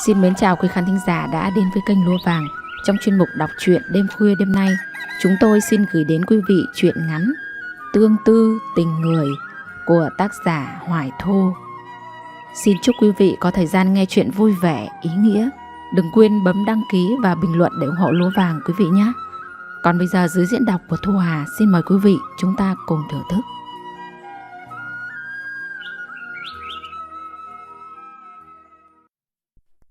Xin mến chào quý khán thính giả đã đến với kênh Lúa Vàng. Trong chuyên mục đọc truyện đêm khuya đêm nay, chúng tôi xin gửi đến quý vị truyện ngắn Tương Tư Tình Người của tác giả Hoài Thô. Xin chúc quý vị có thời gian nghe truyện vui vẻ, ý nghĩa. Đừng quên bấm đăng ký và bình luận để ủng hộ Lúa Vàng quý vị nhé. Còn bây giờ dưới diễn đọc của Thu Hà, xin mời quý vị chúng ta cùng thưởng thức.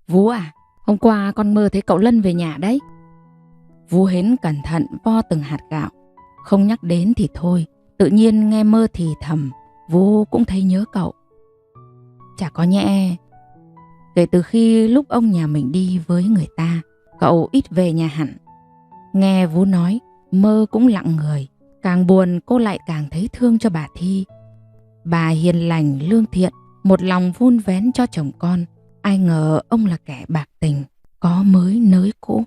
Vú à, hôm qua con mơ thấy cậu Lân về nhà đấy. Vú Hến cẩn thận vo từng hạt gạo. Không nhắc đến thì thôi, tự nhiên nghe mơ thì thầm, Vú cũng thấy nhớ cậu. Chả có nhẽ kể từ khi lúc ông nhà mình đi với người ta, cậu ít về nhà hẳn. Nghe Vú nói, mơ cũng lặng người. Càng buồn cô lại càng thấy thương cho bà Thi. Bà hiền lành lương thiện, một lòng vun vén cho chồng con. Ai ngờ ông là kẻ bạc tình, có mới nới cũ.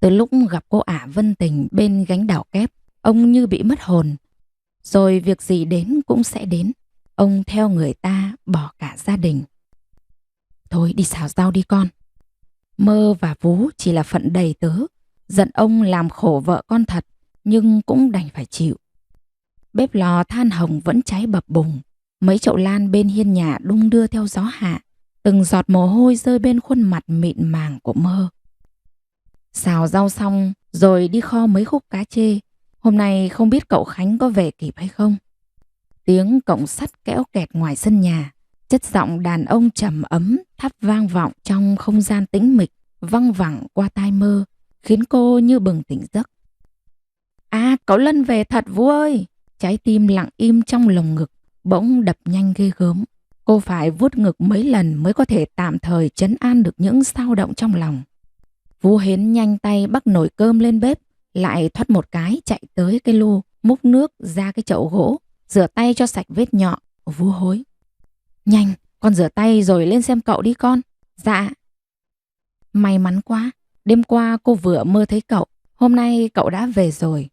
Từ lúc gặp cô ả Vân Tình bên gánh đảo kép, ông như bị mất hồn. Rồi việc gì đến cũng sẽ đến. Ông theo người ta bỏ cả gia đình. Thôi đi xào rau đi con. Mơ và Vú chỉ là phận đầy tớ. Giận ông làm khổ vợ con thật, nhưng cũng đành phải chịu. Bếp lò than hồng vẫn cháy bập bùng. Mấy chậu lan bên hiên nhà đung đưa theo gió hạ. Từng giọt mồ hôi rơi bên khuôn mặt mịn màng của Mơ. Xào rau xong rồi đi kho mấy khúc cá chê. Hôm nay không biết cậu Khánh có về kịp hay không. Tiếng cổng sắt kéo kẹt ngoài sân nhà. Chất giọng đàn ông trầm ấm thắp vang vọng trong không gian tĩnh mịch, văng vẳng qua tai Mơ, khiến cô như bừng tỉnh giấc. À, cậu Lân về thật Vú ơi! Trái tim lặng im trong lồng ngực, bỗng đập nhanh ghê gớm. Cô phải vuốt ngực mấy lần mới có thể tạm thời trấn an được những xao động trong lòng. Vú Hến nhanh tay bắt nồi cơm lên bếp, lại thoắt một cái chạy tới cái lu, múc nước ra cái chậu gỗ, rửa tay cho sạch vết nhọ. Vú hối. Nhanh, con rửa tay rồi lên xem cậu đi con. Dạ. May mắn quá, đêm qua cô vừa mơ thấy cậu, hôm nay cậu đã về rồi.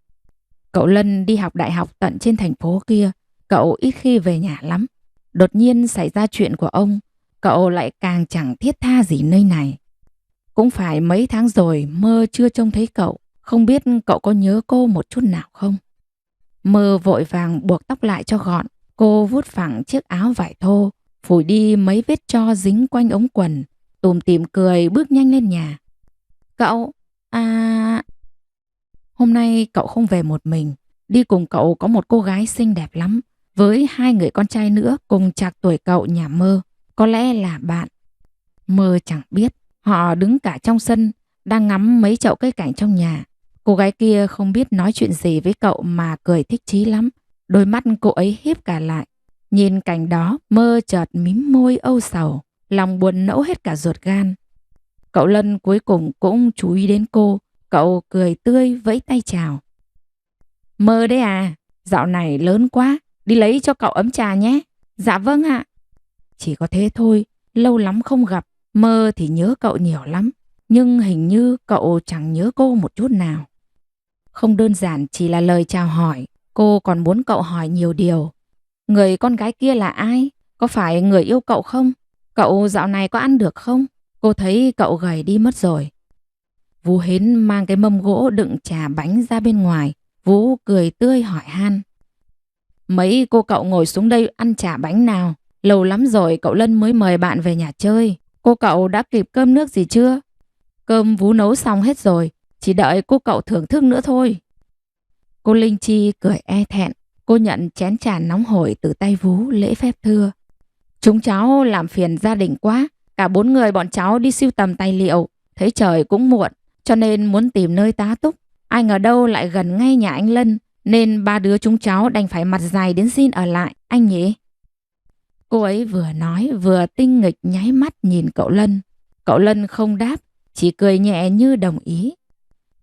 Cậu Lân đi học đại học tận trên thành phố kia, cậu ít khi về nhà lắm. Đột nhiên xảy ra chuyện của ông, cậu lại càng chẳng thiết tha gì nơi này. Cũng phải mấy tháng rồi Mơ chưa trông thấy cậu, không biết cậu có nhớ cô một chút nào không? Mơ vội vàng buộc tóc lại cho gọn, cô vuốt phẳng chiếc áo vải thô, phủi đi mấy vết tro dính quanh ống quần, tủm tỉm cười bước nhanh lên nhà. Cậu, hôm nay cậu không về một mình, đi cùng cậu có một cô gái xinh đẹp lắm. Với hai người con trai nữa cùng trạc tuổi cậu nhà Mơ, có lẽ là bạn. Mơ chẳng biết, họ đứng cả trong sân, đang ngắm mấy chậu cây cảnh trong nhà. Cô gái kia không biết nói chuyện gì với cậu mà cười thích chí lắm. Đôi mắt cô ấy híp cả lại. Nhìn cảnh đó, Mơ chợt mím môi âu sầu, lòng buồn nẫu hết cả ruột gan. Cậu Lân cuối cùng cũng chú ý đến cô, cậu cười tươi vẫy tay chào. Mơ đấy à, dạo này lớn quá. Đi lấy cho cậu ấm trà nhé. Dạ vâng ạ. Chỉ có thế thôi, lâu lắm không gặp. Mơ thì nhớ cậu nhiều lắm, nhưng hình như cậu chẳng nhớ cô một chút nào. Không đơn giản chỉ là lời chào hỏi, cô còn muốn cậu hỏi nhiều điều. Người con gái kia là ai? Có phải người yêu cậu không? Cậu dạo này có ăn được không? Cô thấy cậu gầy đi mất rồi. Vú Hến mang cái mâm gỗ đựng trà bánh ra bên ngoài. Vú cười tươi hỏi han. Mấy cô cậu ngồi xuống đây ăn trà bánh nào. Lâu lắm rồi cậu Lân mới mời bạn về nhà chơi. Cô cậu đã kịp cơm nước gì chưa? Cơm Vú nấu xong hết rồi, chỉ đợi cô cậu thưởng thức nữa thôi. Cô Linh Chi cười e thẹn. Cô nhận chén trà nóng hổi từ tay Vú, lễ phép thưa. Chúng cháu làm phiền gia đình quá. Cả 4 người bọn cháu đi sưu tầm tài liệu. Thấy trời cũng muộn, cho nên muốn tìm nơi tá túc. Ai ngờ đâu lại gần ngay nhà anh Lân, nên 3 đứa chúng cháu đành phải mặt dày đến xin ở lại, anh nhỉ? Cô ấy vừa nói vừa tinh nghịch nháy mắt nhìn cậu Lân. Cậu Lân không đáp, chỉ cười nhẹ như đồng ý.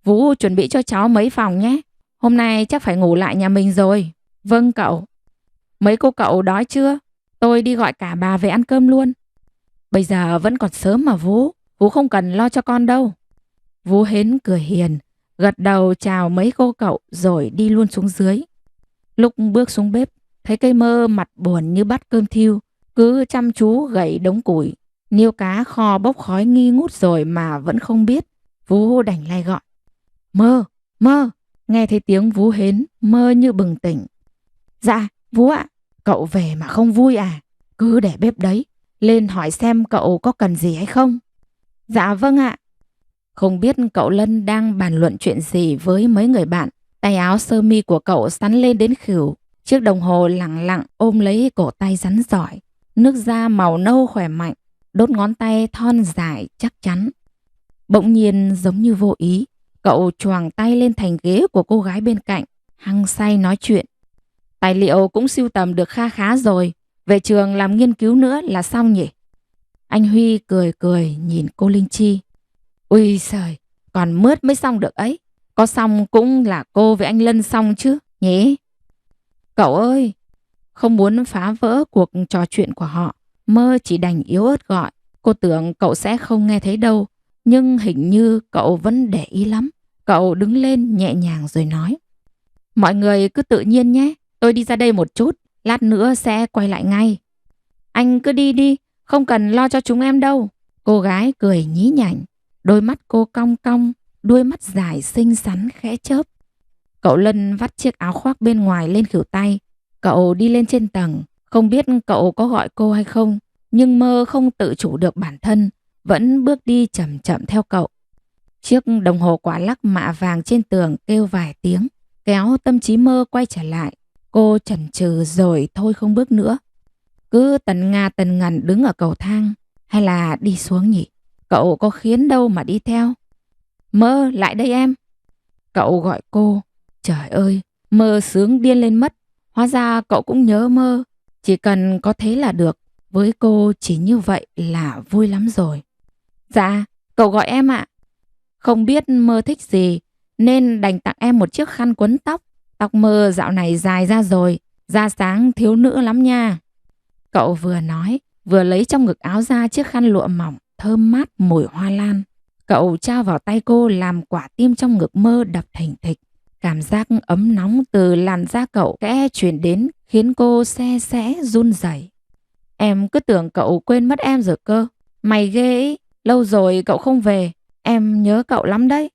Vú chuẩn bị cho cháu mấy phòng nhé. Hôm nay chắc phải ngủ lại nhà mình rồi. Vâng cậu. Mấy cô cậu đói chưa? Tôi đi gọi cả bà về ăn cơm luôn. Bây giờ vẫn còn sớm mà Vú. Vú không cần lo cho con đâu. Vú Hến cười hiền, gật đầu chào mấy cô cậu rồi đi luôn xuống dưới. Lúc bước xuống bếp, thấy cây Mơ mặt buồn như bát cơm thiêu, cứ chăm chú gảy đống củi. Niêu cá kho bốc khói nghi ngút rồi mà vẫn không biết. Vú đành lai gọi. Mơ, Mơ. Nghe thấy tiếng vú hến, Mơ như bừng tỉnh. Dạ, vú ạ. Cậu về mà không vui à? Cứ để bếp đấy. Lên hỏi xem cậu có cần gì hay không. Dạ vâng ạ. Không biết cậu Lân đang bàn luận chuyện gì với mấy người bạn. Tay áo sơ mi của cậu sắn lên đến khỉu. Chiếc đồng hồ lẳng lặng ôm lấy cổ tay rắn giỏi. Nước da màu nâu khỏe mạnh. Đốt ngón tay thon dài chắc chắn. Bỗng nhiên giống như vô ý, cậu choàng tay lên thành ghế của cô gái bên cạnh, hăng say nói chuyện. Tài liệu cũng sưu tầm được kha khá rồi, về trường làm nghiên cứu nữa là xong nhỉ? Anh Huy cười cười nhìn cô Linh Chi. Ui giời, còn mướt mới xong được ấy. Có xong cũng là cô với anh Lân xong chứ, nhỉ? Cậu ơi, không muốn phá vỡ cuộc trò chuyện của họ, Mơ chỉ đành yếu ớt gọi. Cô tưởng cậu sẽ không nghe thấy đâu, nhưng hình như cậu vẫn để ý lắm. Cậu đứng lên nhẹ nhàng rồi nói. Mọi người cứ tự nhiên nhé, tôi đi ra đây một chút, lát nữa sẽ quay lại ngay. Anh cứ đi đi, không cần lo cho chúng em đâu. Cô gái cười nhí nhảnh, đôi mắt cô cong cong, đuôi mắt dài xinh xắn khẽ chớp. Cậu Lân vắt chiếc áo khoác bên ngoài lên khuỷu tay. Cậu đi lên trên tầng, không biết cậu có gọi cô hay không, nhưng Mơ không tự chủ được bản thân, vẫn bước đi chậm chậm theo cậu. Chiếc đồng hồ quả lắc mạ vàng trên tường kêu vài tiếng, kéo tâm trí Mơ quay trở lại. Cô chần chừ rồi thôi không bước nữa. Cứ tần nga tần ngần đứng ở cầu thang, hay là đi xuống nhỉ? Cậu có khiến đâu mà đi theo. Mơ, lại đây em. Cậu gọi cô. Trời ơi, Mơ sướng điên lên mất. Hóa ra cậu cũng nhớ Mơ. Chỉ cần có thế là được. Với cô chỉ như vậy là vui lắm rồi. Dạ, cậu gọi em ạ. Không biết Mơ thích gì, nên đành tặng em một chiếc khăn quấn tóc. Tóc Mơ dạo này dài ra rồi, da sáng thiếu nữ lắm nha. Cậu vừa nói, vừa lấy trong ngực áo ra chiếc khăn lụa mỏng, thơm mát mùi hoa lan. Cậu trao vào tay cô làm quả tim trong ngực Mơ đập thình thịch. Cảm giác ấm nóng từ làn da cậu khẽ truyền đến khiến cô se sẽ run rẩy. Em cứ tưởng cậu quên mất em rồi cơ. Mày ghê ý, lâu rồi cậu không về, em nhớ cậu lắm đấy.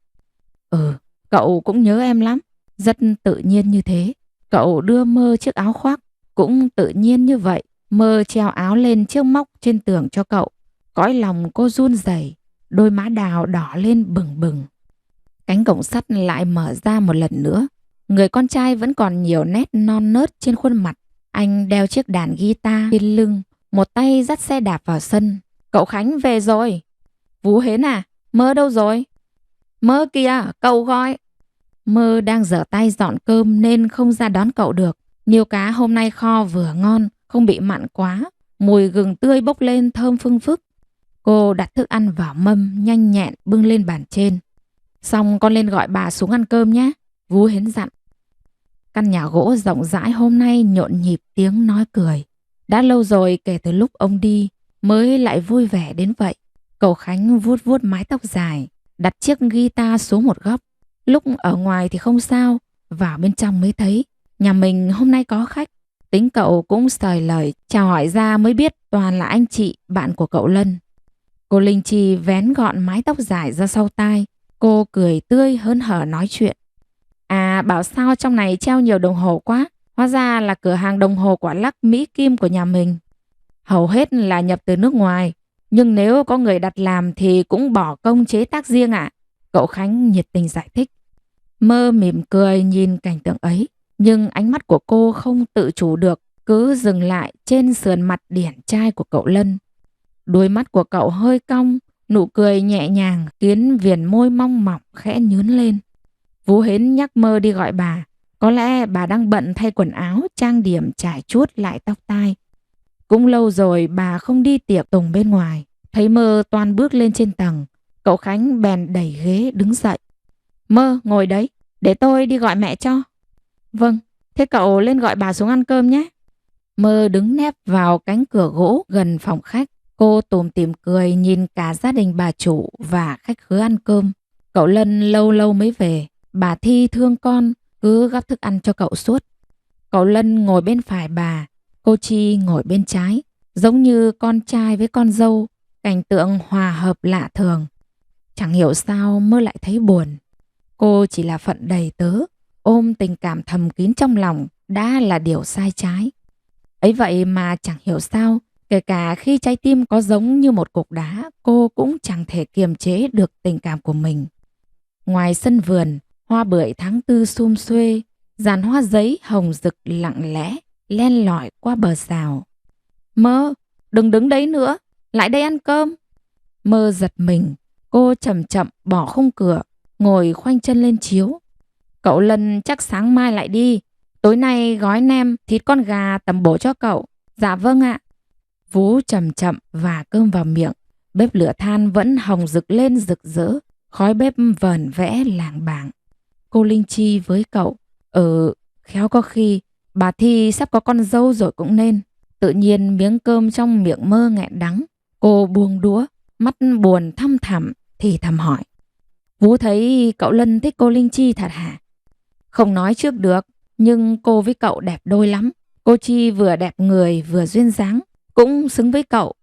Ừ, cậu cũng nhớ em lắm. Rất tự nhiên như thế. Cậu đưa Mơ chiếc áo khoác, cũng tự nhiên như vậy. Mơ treo áo lên chiếc móc trên tường cho cậu. Cõi lòng cô run rẩy, đôi má đào đỏ lên bừng bừng. Cánh cổng sắt lại mở ra một lần nữa. Người con trai vẫn còn nhiều nét non nớt trên khuôn mặt. Anh đeo chiếc đàn guitar trên lưng, một tay dắt xe đạp vào sân. Cậu Khánh về rồi. Vú Hến à, Mơ đâu rồi? Mơ kìa, cậu gọi. Mơ đang giở tay dọn cơm nên không ra đón cậu được. Niêu cá hôm nay kho vừa ngon, không bị mặn quá. Mùi gừng tươi bốc lên thơm phưng phức. Cô đặt thức ăn vào mâm, nhanh nhẹn bưng lên bàn trên. Xong con lên gọi bà xuống ăn cơm nhé, Vú Hến dặn. Căn nhà gỗ rộng rãi hôm nay nhộn nhịp tiếng nói cười. Đã lâu rồi kể từ lúc ông đi mới lại vui vẻ đến vậy. Cậu Khánh vuốt vuốt mái tóc dài, đặt chiếc guitar xuống một góc. Lúc ở ngoài thì không sao, vào bên trong mới thấy nhà mình hôm nay có khách. Tính cậu cũng sời lời chào hỏi ra mới biết toàn là anh chị bạn của cậu Lân. Cô Linh Chi vén gọn mái tóc dài ra sau tai. Cô cười tươi hớn hở nói chuyện. À, bảo sao trong này treo nhiều đồng hồ quá. Hóa ra là cửa hàng đồng hồ quả lắc Mỹ Kim của nhà mình. Hầu hết là nhập từ nước ngoài, nhưng nếu có người đặt làm thì cũng bỏ công chế tác riêng ạ. Cậu Khánh nhiệt tình giải thích. Mơ mỉm cười nhìn cảnh tượng ấy, nhưng ánh mắt của cô không tự chủ được, cứ dừng lại trên sườn mặt điển trai của cậu Lân. Đuôi mắt của cậu hơi cong, nụ cười nhẹ nhàng khiến viền môi mong mỏng khẽ nhướn lên. Vú Hến nhắc Mơ đi gọi bà. Có lẽ bà đang bận thay quần áo, trang điểm trải chuốt lại tóc tai. Cũng lâu rồi bà không đi tiệc tùng bên ngoài. Thấy Mơ toan bước lên trên tầng, cậu Khánh bèn đẩy ghế đứng dậy. Mơ, ngồi đấy, để tôi đi gọi mẹ cho. Vâng, thế cậu lên gọi bà xuống ăn cơm nhé. Mơ đứng nép vào cánh cửa gỗ gần phòng khách. Cô tủm tỉm cười nhìn cả gia đình bà chủ và khách khứa ăn cơm. Cậu Lân lâu lâu mới về. Bà Thi thương con, cứ gắp thức ăn cho cậu suốt. Cậu Lân ngồi bên phải bà, cô Chi ngồi bên trái. Giống như con trai với con dâu, cảnh tượng hòa hợp lạ thường. Chẳng hiểu sao mơ lại thấy buồn. Cô chỉ là phận đầy tớ, ôm tình cảm thầm kín trong lòng đã là điều sai trái. Ấy vậy mà chẳng hiểu sao, kể cả khi trái tim có giống như một cục đá, cô cũng chẳng thể kiềm chế được tình cảm của mình. Ngoài sân vườn, hoa bưởi tháng tư sum xuê, dàn hoa giấy hồng rực lặng lẽ, len lỏi qua bờ rào. Mơ, đừng đứng đấy nữa, lại đây ăn cơm. Mơ giật mình, cô chậm chậm bỏ khung cửa, ngồi khoanh chân lên chiếu. Cậu Lân chắc sáng mai lại đi. Tối nay gói nem, thịt con gà tẩm bổ cho cậu. Dạ vâng ạ. Vú chậm chậm và cơm vào miệng. Bếp lửa than vẫn hồng rực lên rực rỡ. Khói bếp vờn vẽ lảng bảng. Cô Linh Chi với cậu. Khéo có khi bà Thi sắp có con dâu rồi cũng nên. Tự nhiên miếng cơm trong miệng Mơ nghẹn đắng. Cô buông đũa, mắt buồn thăm thẳm thì thầm hỏi. Vú thấy cậu Lân thích cô Linh Chi thật hả? Không nói trước được, nhưng cô với cậu đẹp đôi lắm. Cô Chi vừa đẹp người vừa duyên dáng, cũng xứng với cậu.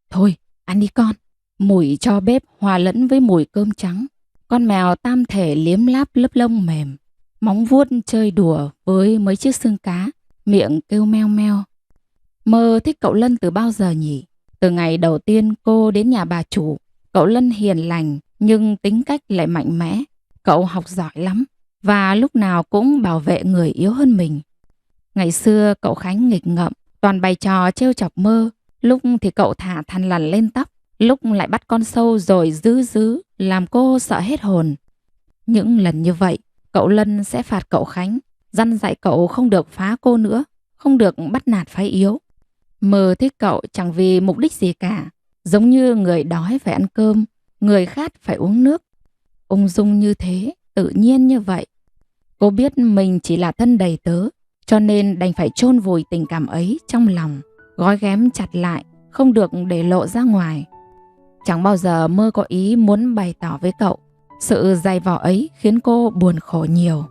Thôi, ăn đi con. Mùi cho bếp hòa lẫn với mùi cơm trắng. Con mèo tam thể liếm láp lớp lông mềm. Móng vuốt chơi đùa với mấy chiếc xương cá, miệng kêu meo meo. Mơ thích cậu Lân từ bao giờ nhỉ? Từ ngày đầu tiên cô đến nhà bà chủ, cậu Lân hiền lành nhưng tính cách lại mạnh mẽ. Cậu học giỏi lắm và lúc nào cũng bảo vệ người yếu hơn mình. Ngày xưa cậu Khánh nghịch ngợm, toàn bày trò trêu chọc Mơ. Lúc thì cậu thả thằn lằn lên tóc, lúc lại bắt con sâu rồi giữ làm cô sợ hết hồn. Những lần như vậy, cậu Lân sẽ phạt cậu Khánh, dặn dạy cậu không được phá cô nữa, không được bắt nạt phái yếu. Mơ thích cậu chẳng vì mục đích gì cả, giống như người đói phải ăn cơm, người khát phải uống nước. Ung dung như thế, tự nhiên như vậy. Cô biết mình chỉ là thân đầy tớ, cho nên đành phải chôn vùi tình cảm ấy trong lòng, gói ghém chặt lại, không được để lộ ra ngoài. Chẳng bao giờ Mơ có ý muốn bày tỏ với cậu. Sự dày vò ấy khiến cô buồn khổ nhiều.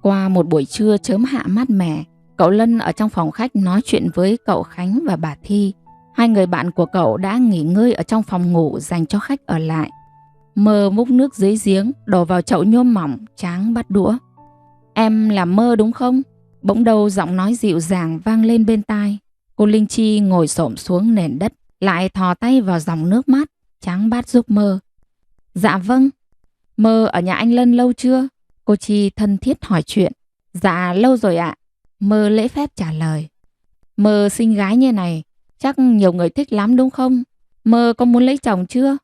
Qua một buổi trưa chớm hạ mát mẻ, cậu Lân ở trong phòng khách nói chuyện với cậu Khánh và bà Thi. Hai người bạn của cậu đã nghỉ ngơi ở trong phòng ngủ dành cho khách ở lại. Mơ múc nước dưới giếng, đổ vào chậu nhôm mỏng, tráng bắt đũa. Em là Mơ đúng không? Bỗng đầu giọng nói dịu dàng vang lên bên tai. Cô Linh Chi ngồi xổm xuống nền đất, lại thò tay vào dòng nước mát, tráng bát giúp Mơ. Dạ vâng. Mơ ở nhà anh Lân lâu chưa? Cô Chi thân thiết hỏi chuyện. Dạ lâu rồi ạ. Mơ lễ phép trả lời. Mơ xinh gái như này, chắc nhiều người thích lắm đúng không? Mơ có muốn lấy chồng chưa?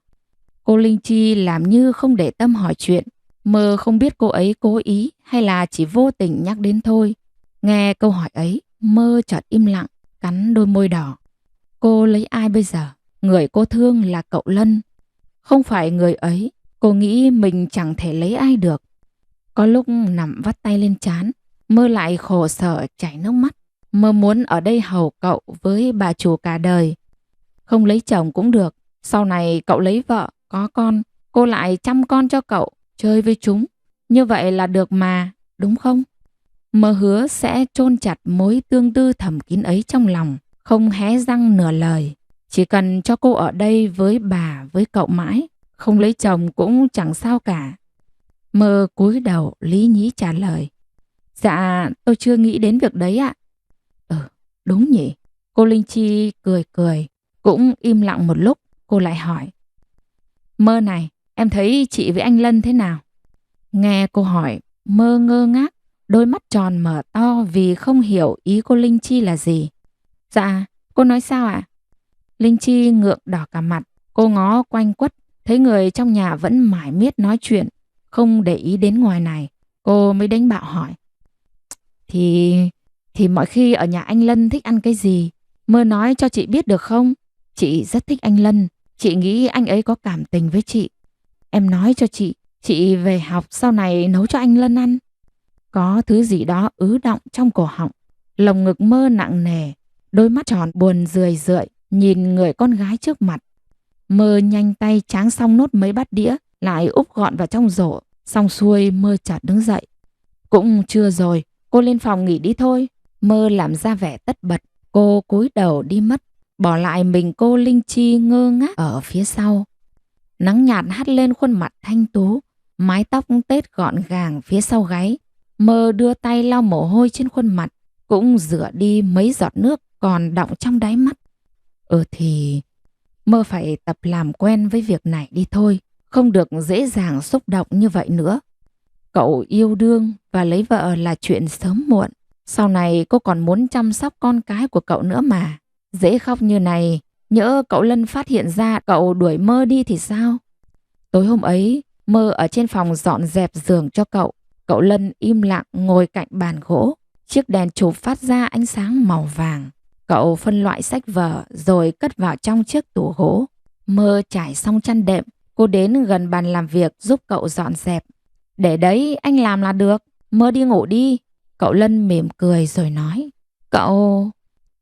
Cô Linh Chi làm như không để tâm hỏi chuyện. Mơ không biết cô ấy cố ý hay là chỉ vô tình nhắc đến thôi. Nghe câu hỏi ấy, Mơ chợt im lặng, cắn đôi môi đỏ. Cô lấy ai bây giờ? Người cô thương là cậu Lân. Không phải người ấy, cô nghĩ mình chẳng thể lấy ai được. Có lúc nằm vắt tay lên trán, Mơ lại khổ sở chảy nước mắt. Mơ muốn ở đây hầu cậu với bà chủ cả đời. Không lấy chồng cũng được. Sau này cậu lấy vợ, có con, cô lại chăm con cho cậu, chơi với chúng. Như vậy là được mà, đúng không? Mơ hứa sẽ chôn chặt mối tương tư thầm kín ấy trong lòng, không hé răng nửa lời. Chỉ cần cho cô ở đây với bà, với cậu mãi, không lấy chồng cũng chẳng sao cả. Mơ cúi đầu lý nhí trả lời. Dạ, tôi chưa nghĩ đến việc đấy ạ. Đúng nhỉ. Cô Linh Chi cười cười, cũng im lặng một lúc, cô lại hỏi. Mơ này, em thấy chị với anh Lân thế nào? Nghe cô hỏi, Mơ ngơ ngác, đôi mắt tròn mở to vì không hiểu ý cô Linh Chi là gì. Dạ, cô nói sao ạ? Linh Chi ngượng đỏ cả mặt, cô ngó quanh quất, thấy người trong nhà vẫn mải miết nói chuyện, không để ý đến ngoài này. Cô mới đánh bạo hỏi. Thì mọi khi ở nhà anh Lân thích ăn cái gì? Mơ nói cho chị biết được không? Chị rất thích anh Lân, chị nghĩ anh ấy có cảm tình với chị. Em nói cho chị về học sau này nấu cho anh Lân ăn. Có thứ gì đó ứ đọng trong cổ họng, lồng ngực Mơ nặng nề, đôi mắt tròn buồn rười rượi nhìn người con gái trước mặt. Mơ nhanh tay tráng xong nốt mấy bát đĩa, lại úp gọn vào trong rổ. Xong xuôi Mơ chợt đứng dậy. Cũng trưa rồi, cô lên phòng nghỉ đi thôi. Mơ làm ra vẻ tất bật, cô cúi đầu đi mất. bỏ lại mình cô Linh Chi ngơ ngác ở phía sau. Nắng nhạt hắt lên khuôn mặt thanh tú, mái tóc tết gọn gàng phía sau gáy. Mơ đưa tay lau mồ hôi trên khuôn mặt, cũng rửa đi mấy giọt nước còn đọng trong đáy mắt. Thì Mơ phải tập làm quen với việc này đi thôi, không được dễ dàng xúc động như vậy nữa. Cậu yêu đương và lấy vợ là chuyện sớm muộn. Sau này cô còn muốn chăm sóc con cái của cậu nữa mà. Dễ khóc như này, nhỡ cậu Lân phát hiện ra cậu đuổi Mơ đi thì sao? Tối hôm ấy, Mơ ở trên phòng dọn dẹp giường cho cậu. Cậu Lân im lặng ngồi cạnh bàn gỗ. Chiếc đèn chụp phát ra ánh sáng màu vàng. Cậu phân loại sách vở rồi cất vào trong chiếc tủ gỗ. Mơ trải xong chăn đệm, cô đến gần bàn làm việc giúp cậu dọn dẹp. Để đấy anh làm là được, Mơ đi ngủ đi. Cậu Lân mỉm cười rồi nói. Cậu...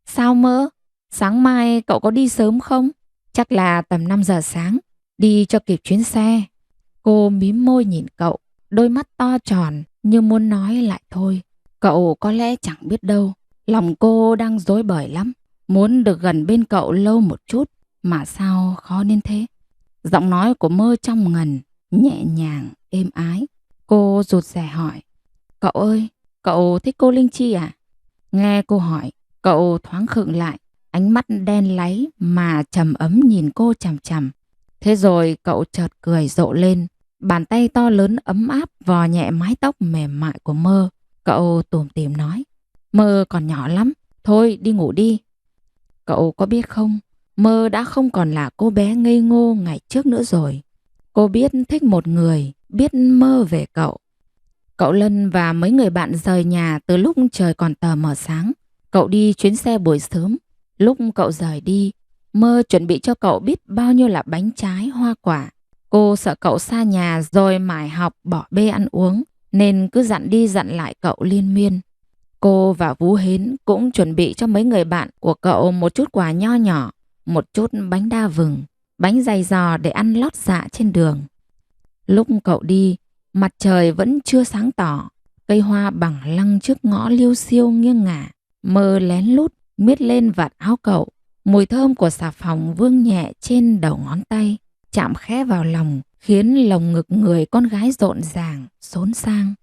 Sao Mơ? Sáng mai cậu có đi sớm không? Chắc là tầm 5 giờ sáng, đi cho kịp chuyến xe. Cô mím môi nhìn cậu, đôi mắt to tròn như muốn nói lại thôi. Cậu có lẽ chẳng biết đâu, lòng cô đang rối bời lắm, muốn được gần bên cậu lâu một chút, mà sao khó đến thế. Giọng nói của Mơ trong ngần, nhẹ nhàng, êm ái. Cô rụt rè hỏi. Cậu ơi, cậu thích cô Linh Chi à? Nghe cô hỏi, cậu thoáng khựng lại, ánh mắt đen láy mà trầm ấm nhìn cô chằm chằm. Thế rồi cậu chợt cười rộ lên, bàn tay to lớn ấm áp vò nhẹ mái tóc mềm mại của Mơ. Cậu tủm tỉm nói. Mơ còn nhỏ lắm, thôi đi ngủ đi. Cậu có biết không, Mơ đã không còn là cô bé ngây ngô ngày trước nữa rồi. Cô biết thích một người, biết mơ về cậu. Cậu Lân và mấy người bạn rời nhà từ lúc trời còn tờ mờ sáng. Cậu đi chuyến xe buổi sớm. Lúc cậu rời đi, Mơ chuẩn bị cho cậu biết bao nhiêu là bánh trái, hoa quả. Cô sợ cậu xa nhà rồi mải học bỏ bê ăn uống, nên cứ dặn đi dặn lại cậu liên miên. Cô và Vũ Hến cũng chuẩn bị cho mấy người bạn của cậu một chút quà nho nhỏ, một chút bánh đa vừng, bánh dày giò để ăn lót dạ trên đường. Lúc cậu đi, mặt trời vẫn chưa sáng tỏ, cây hoa bằng lăng trước ngõ liêu xiêu nghiêng ngả. Mơ lén lút miết lên vạt áo cậu, mùi thơm của xà phòng vương nhẹ trên đầu ngón tay, chạm khẽ vào lòng, khiến lồng ngực người con gái rộn ràng, xốn sang.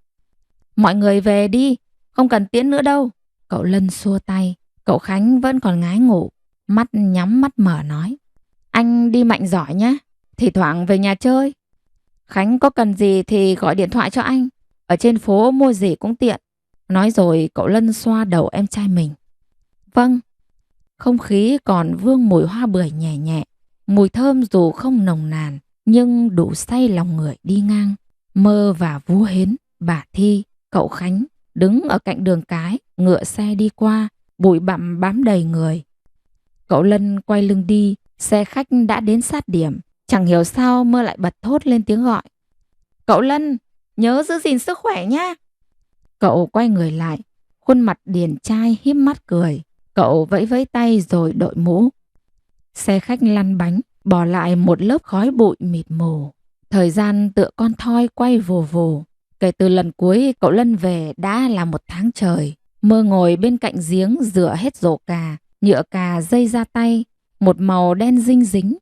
Mọi người về đi, không cần tiễn nữa đâu. Cậu Lân xua tay, cậu Khánh vẫn còn ngái ngủ, mắt nhắm mắt mở nói. Anh đi mạnh giỏi nhé, thì thoảng về nhà chơi. Khánh có cần gì thì gọi điện thoại cho anh, ở trên phố mua gì cũng tiện. Nói rồi cậu Lân xoa đầu em trai mình. Vâng. Không khí còn vương mùi hoa bưởi nhẹ nhẹ, mùi thơm dù không nồng nàn nhưng đủ say lòng người đi ngang. Mơ và Vũ Hến, bà Thi, cậu Khánh đứng ở cạnh đường cái, ngựa xe đi qua, bụi bặm bám đầy người. Cậu Lân quay lưng đi, xe khách đã đến sát điểm. Chẳng hiểu sao Mơ lại bật thốt lên tiếng gọi. Cậu Lân, nhớ giữ gìn sức khỏe nhá. Cậu quay người lại, khuôn mặt điển trai híp mắt cười. Cậu vẫy vẫy tay rồi đội mũ. Xe khách lăn bánh, bỏ lại một lớp khói bụi mịt mù. Thời gian tựa con thoi quay vồ vồ. Kể từ lần cuối cậu Lân về đã là 1 tháng trời. Mơ ngồi bên cạnh giếng rửa hết rổ cà, nhựa cà dây ra tay, một màu đen dinh dính.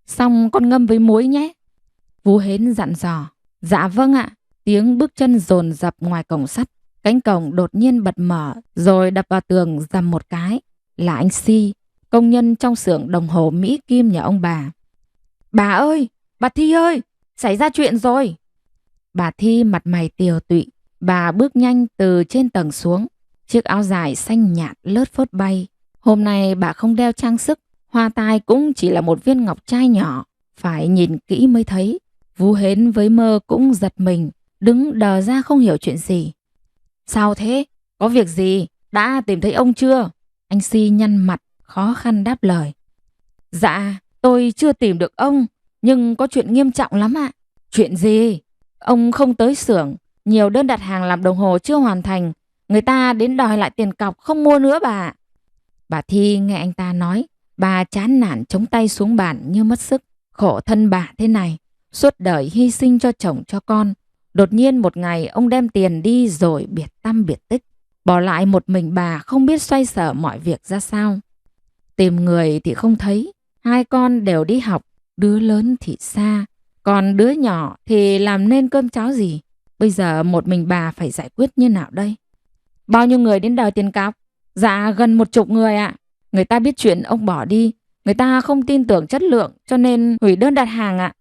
Xong con ngâm với muối nhé. Vũ Hến dặn dò. Dạ vâng ạ. Tiếng bước chân dồn dập ngoài cổng sắt. Cánh cổng đột nhiên bật mở rồi đập vào tường dầm một cái. Là anh Si, công nhân trong xưởng đồng hồ Mỹ Kim nhà ông bà. Bà ơi, bà Thi ơi, xảy ra chuyện rồi. Bà Thi mặt mày tiều tụy, bà bước nhanh từ trên tầng xuống. Chiếc áo dài xanh nhạt lướt phớt bay. Hôm nay bà không đeo trang sức, hoa tai cũng chỉ là một viên ngọc trai nhỏ, phải nhìn kỹ mới thấy. Vũ Hến với Mơ cũng giật mình, đứng đờ ra không hiểu chuyện gì. Sao thế? Có việc gì? Đã tìm thấy ông chưa? Anh Si nhăn mặt, khó khăn đáp lời. Dạ, tôi chưa tìm được ông, nhưng có chuyện nghiêm trọng lắm ạ. Chuyện gì? Ông không tới xưởng, nhiều đơn đặt hàng làm đồng hồ chưa hoàn thành. Người ta đến đòi lại tiền cọc không mua nữa bà. Bà Thi nghe anh ta nói, bà chán nản chống tay xuống bàn như mất sức. Khổ thân bà thế này, suốt đời hy sinh cho chồng cho con. Đột nhiên một ngày ông đem tiền đi rồi biệt tăm biệt tích, bỏ lại một mình bà không biết xoay sở mọi việc ra sao. Tìm người thì không thấy. Hai con đều đi học, đứa lớn thì xa, còn đứa nhỏ thì làm nên cơm cháo gì. Bây giờ một mình bà phải giải quyết như nào đây? Bao nhiêu người đến đòi tiền cọc? Dạ gần 10 người ạ. Người ta biết chuyện ông bỏ đi, người ta không tin tưởng chất lượng cho nên hủy đơn đặt hàng ạ.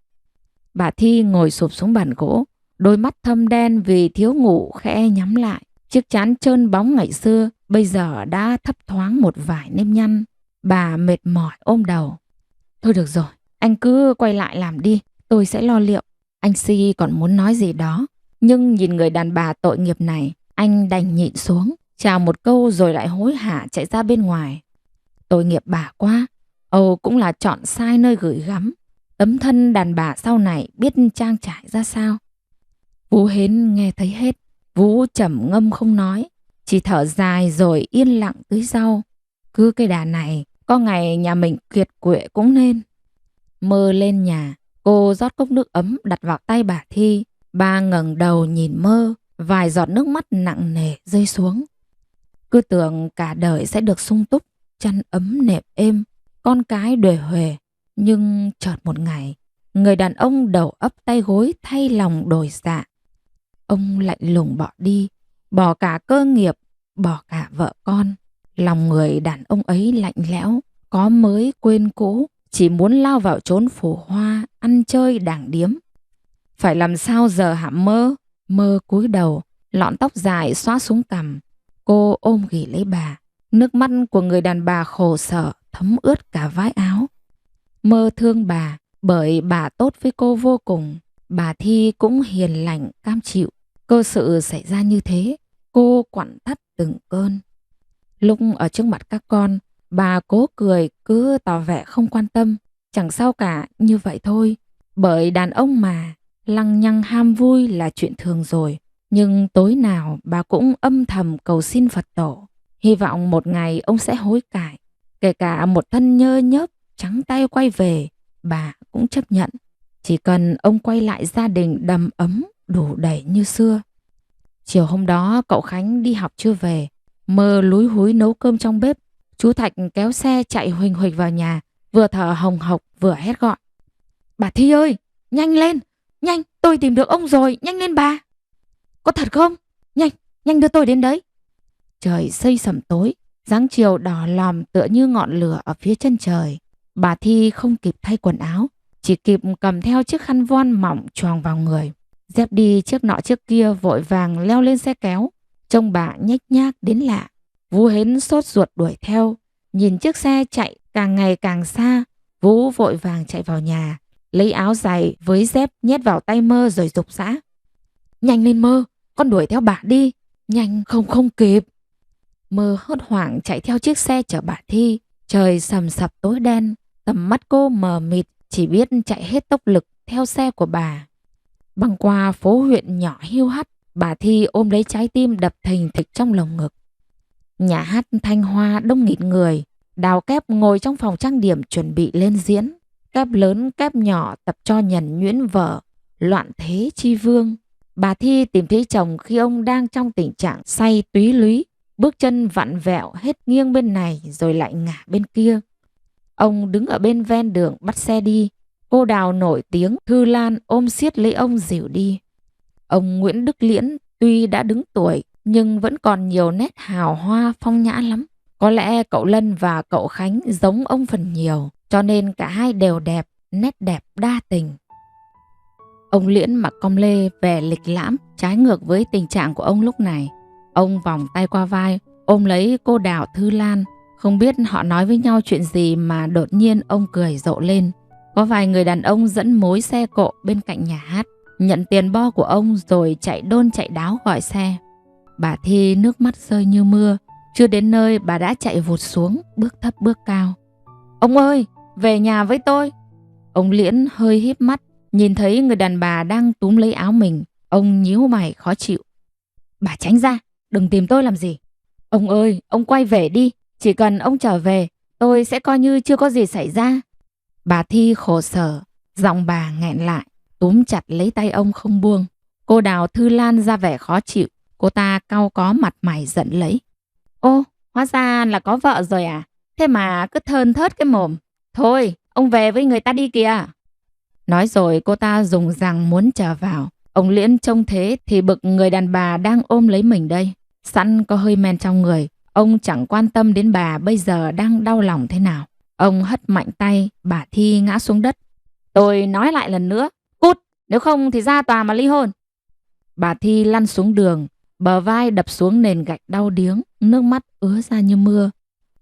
Bà Thi ngồi sụp xuống bàn gỗ, đôi mắt thâm đen vì thiếu ngủ khẽ nhắm lại. Chiếc trán trơn bóng ngày xưa bây giờ đã thấp thoáng một vài nếp nhăn. Bà mệt mỏi ôm đầu. Thôi được rồi, anh cứ quay lại làm đi, tôi sẽ lo liệu. Anh Si còn muốn nói gì đó, nhưng nhìn người đàn bà tội nghiệp này, anh đành nhịn xuống, chào một câu rồi lại hối hả chạy ra bên ngoài. Tội nghiệp bà quá, Âu cũng là chọn sai nơi gửi gắm. Tấm thân đàn bà sau này biết trang trải ra sao. Vú Hến nghe thấy hết, Vú trầm ngâm không nói, chỉ thở dài rồi yên lặng tưới rau. Cứ cái đà này, có ngày nhà mình kiệt quệ cũng nên. Mơ lên nhà, cô rót cốc nước ấm đặt vào tay bà Thi. Bà ngẩng đầu nhìn Mơ, vài giọt nước mắt nặng nề rơi xuống. Cứ tưởng cả đời sẽ được sung túc, chăn ấm nệm êm, con cái xuề xuề. Nhưng chợt một ngày, người đàn ông đầu ấp tay gối thay lòng đổi dạ. Ông lạnh lùng bỏ đi, bỏ cả cơ nghiệp, bỏ cả vợ con. Lòng người đàn ông ấy lạnh lẽo, có mới quên cũ, chỉ muốn lao vào chốn phù hoa, ăn chơi đảng điếm. Phải làm sao giờ hả Mơ? Mơ cúi đầu, lọn tóc dài xõa xuống cằm. Cô ôm ghì lấy bà, nước mắt của người đàn bà khổ sở thấm ướt cả vái áo. Mơ thương bà bởi bà tốt với cô vô cùng. Bà Thi cũng hiền lành cam chịu. Cơ sự xảy ra như thế, cô quặn thắt từng cơn. Lúc ở trước mặt các con, bà cố cười cứ tỏ vẻ không quan tâm. Chẳng sao cả, như vậy thôi. Bởi đàn ông mà, lăng nhăng ham vui là chuyện thường rồi. Nhưng tối nào bà cũng âm thầm cầu xin Phật tổ. Hy vọng một ngày ông sẽ hối cải. Kể cả một thân nhơ nhớp, trắng tay quay về, bà cũng chấp nhận. Chỉ cần ông quay lại gia đình đầm ấm, đủ đầy như xưa. Chiều hôm đó cậu Khánh đi học chưa về. Mơ lúi húi nấu cơm trong bếp. Chú Thạch kéo xe chạy huỳnh huỳnh vào nhà, vừa thở hồng hộc vừa hét gọi. Bà Thi ơi, nhanh lên, nhanh, tôi tìm được ông rồi, nhanh lên bà. Có thật không? Nhanh, nhanh đưa tôi đến đấy. Trời xây sẩm tối, dáng chiều đỏ lòm tựa như ngọn lửa ở phía chân trời. Bà Thi không kịp thay quần áo, chỉ kịp cầm theo chiếc khăn voan mỏng choàng vào người. Dép đi chiếc nọ chiếc kia vội vàng leo lên xe kéo. Trông bà nhếch nhác đến lạ. Vú Hến sốt ruột đuổi theo. Nhìn chiếc xe chạy càng ngày càng xa, Vú vội vàng chạy vào nhà, lấy áo giày với dép nhét vào tay Mơ rồi giục giã. Nhanh lên Mơ, con đuổi theo bà đi. Nhanh không kịp. Mơ hốt hoảng chạy theo chiếc xe chở bà Thi. Trời sầm sập tối đen, tầm mắt cô mờ mịt, chỉ biết chạy hết tốc lực theo xe của bà. Băng qua phố huyện nhỏ hiu hắt, bà Thi ôm lấy trái tim đập thình thịch trong lồng ngực. Nhà hát Thanh Hoa đông nghịt người. Đào Kép ngồi trong phòng trang điểm chuẩn bị lên diễn. Kép lớn Kép nhỏ tập cho Nhần nhuyễn vở Loạn Thế Chi Vương. Bà Thi tìm thấy chồng khi ông đang trong tình trạng say túy lúy, bước chân vặn vẹo hết nghiêng bên này rồi lại ngả bên kia. Ông đứng ở bên ven đường bắt xe đi. Cô Đào nổi tiếng Thư Lan ôm siết lấy ông dìu đi. Ông Nguyễn Đức Liễn tuy đã đứng tuổi nhưng vẫn còn nhiều nét hào hoa phong nhã lắm. Có lẽ cậu Lân và cậu Khánh giống ông phần nhiều, cho nên cả hai đều đẹp, nét đẹp đa tình. Ông Liễn mặc com lê vẻ lịch lãm, trái ngược với tình trạng của ông lúc này. Ông vòng tay qua vai, ôm lấy cô Đào Thư Lan. Không biết họ nói với nhau chuyện gì mà đột nhiên ông cười rộ lên. Có vài người đàn ông dẫn mối xe cộ bên cạnh nhà hát, nhận tiền bo của ông rồi chạy đôn chạy đáo gọi xe. Bà Thi nước mắt rơi như mưa. Chưa đến nơi bà đã chạy vụt xuống, bước thấp bước cao. Ông ơi, về nhà với tôi. Ông Liễn hơi híp mắt, nhìn thấy người đàn bà đang túm lấy áo mình. Ông nhíu mày khó chịu. Bà tránh ra, đừng tìm tôi làm gì. Ông ơi, ông quay về đi. Chỉ cần ông trở về, tôi sẽ coi như chưa có gì xảy ra. Bà Thi khổ sở, giọng bà nghẹn lại, túm chặt lấy tay ông không buông. Cô Đào Thư Lan ra vẻ khó chịu. Cô ta cau có mặt mày giận lấy. Ô, hóa ra là có vợ rồi à? thế mà cứ thơn thớt cái mồm. Thôi, ông về với người ta đi kìa. Nói rồi cô ta dùng rằng muốn trở vào. Ông Liễn trông thế thì bực người đàn bà đang ôm lấy mình đây. Sẵn có hơi men trong người, ông chẳng quan tâm đến bà bây giờ đang đau lòng thế nào. Ông hất mạnh tay, bà Thi ngã xuống đất. Tôi nói lại lần nữa, cút, nếu không thì ra tòa mà ly hôn. Bà Thi lăn xuống đường, bờ vai đập xuống nền gạch đau điếng, nước mắt ứa ra như mưa.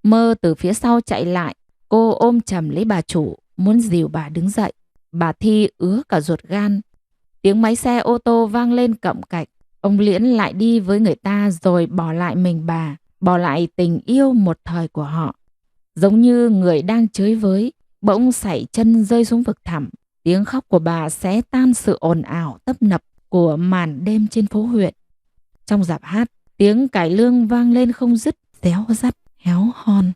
Mơ từ phía sau chạy lại, cô ôm chầm lấy bà chủ, muốn dìu bà đứng dậy. Bà Thi ứa cả ruột gan. Tiếng máy xe ô tô vang lên cậm cạch. Ông Liễn lại đi với người ta rồi bỏ lại mình bà, bỏ lại tình yêu một thời của họ. Giống như người đang chơi với, bỗng sảy chân rơi xuống vực thẳm. Tiếng khóc của bà xé tan sự ồn ào tấp nập của màn đêm trên phố huyện. Trong rạp hát, tiếng cải lương vang lên không dứt, réo rắt, héo hon.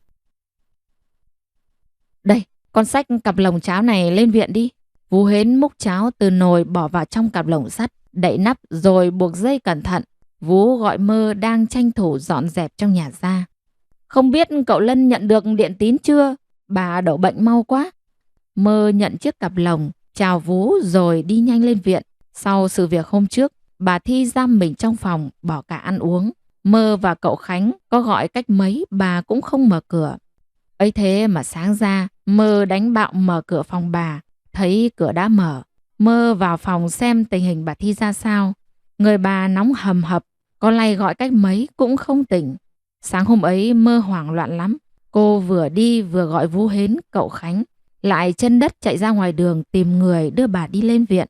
Đây, con xách cặp lồng cháo này lên viện đi. Vú Hến múc cháo từ nồi bỏ vào trong cặp lồng sắt, đậy nắp rồi buộc dây cẩn thận. Vú gọi Mơ đang tranh thủ dọn dẹp trong nhà ra. Không biết cậu Lân nhận được điện tín chưa? Bà đổ bệnh mau quá. Mơ nhận chiếc cặp lồng, chào Vú rồi đi nhanh lên viện. Sau sự việc hôm trước, bà Thi giam mình trong phòng, bỏ cả ăn uống. Mơ và cậu Khánh có gọi cách mấy bà cũng không mở cửa. Ấy thế mà sáng ra, Mơ đánh bạo mở cửa phòng bà. Thấy cửa đã mở, Mơ vào phòng xem tình hình bà Thi ra sao. Người bà nóng hầm hập, có lay gọi cách mấy cũng không tỉnh. Sáng hôm ấy Mơ hoảng loạn lắm. Cô vừa đi vừa gọi Vú Hến, cậu Khánh, lại chân đất chạy ra ngoài đường tìm người đưa bà đi lên viện.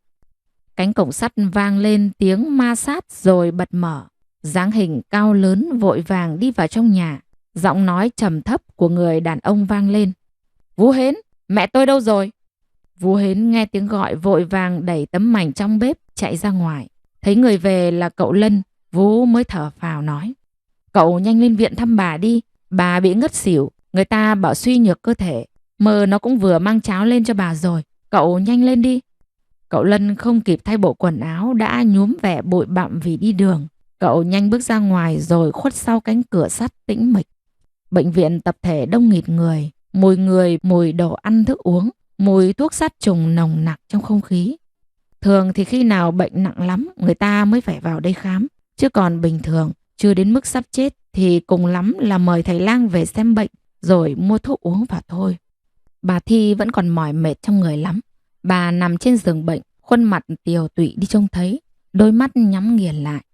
Cánh cổng sắt vang lên tiếng ma sát rồi bật mở. Dáng hình cao lớn vội vàng đi vào trong nhà. Giọng nói trầm thấp của người đàn ông vang lên. Vú Hến, mẹ tôi đâu rồi? Vú Hến nghe tiếng gọi vội vàng đẩy tấm mảnh trong bếp chạy ra ngoài. Thấy người về là cậu Lân, Vú mới thở phào nói. Cậu nhanh lên viện thăm bà đi, bà bị ngất xỉu, người ta bảo suy nhược cơ thể. Mơ nó cũng vừa mang cháo lên cho bà rồi, cậu nhanh lên đi. Cậu Lân không kịp thay bộ quần áo đã nhuốm vẻ bụi bặm vì đi đường. Cậu nhanh bước ra ngoài rồi khuất sau cánh cửa sắt tĩnh mịch. Bệnh viện tập thể đông nghịt người, mùi đồ ăn thức uống, mùi thuốc sát trùng nồng nặc trong không khí. Thường thì khi nào bệnh nặng lắm người ta mới phải vào đây khám. Chứ còn bình thường, chưa đến mức sắp chết thì cùng lắm là mời thầy lang về xem bệnh rồi mua thuốc uống vào thôi. Bà Thi vẫn còn mỏi mệt trong người lắm. Bà nằm trên giường bệnh, khuôn mặt tiều tụy đi trông thấy, đôi mắt nhắm nghiền lại.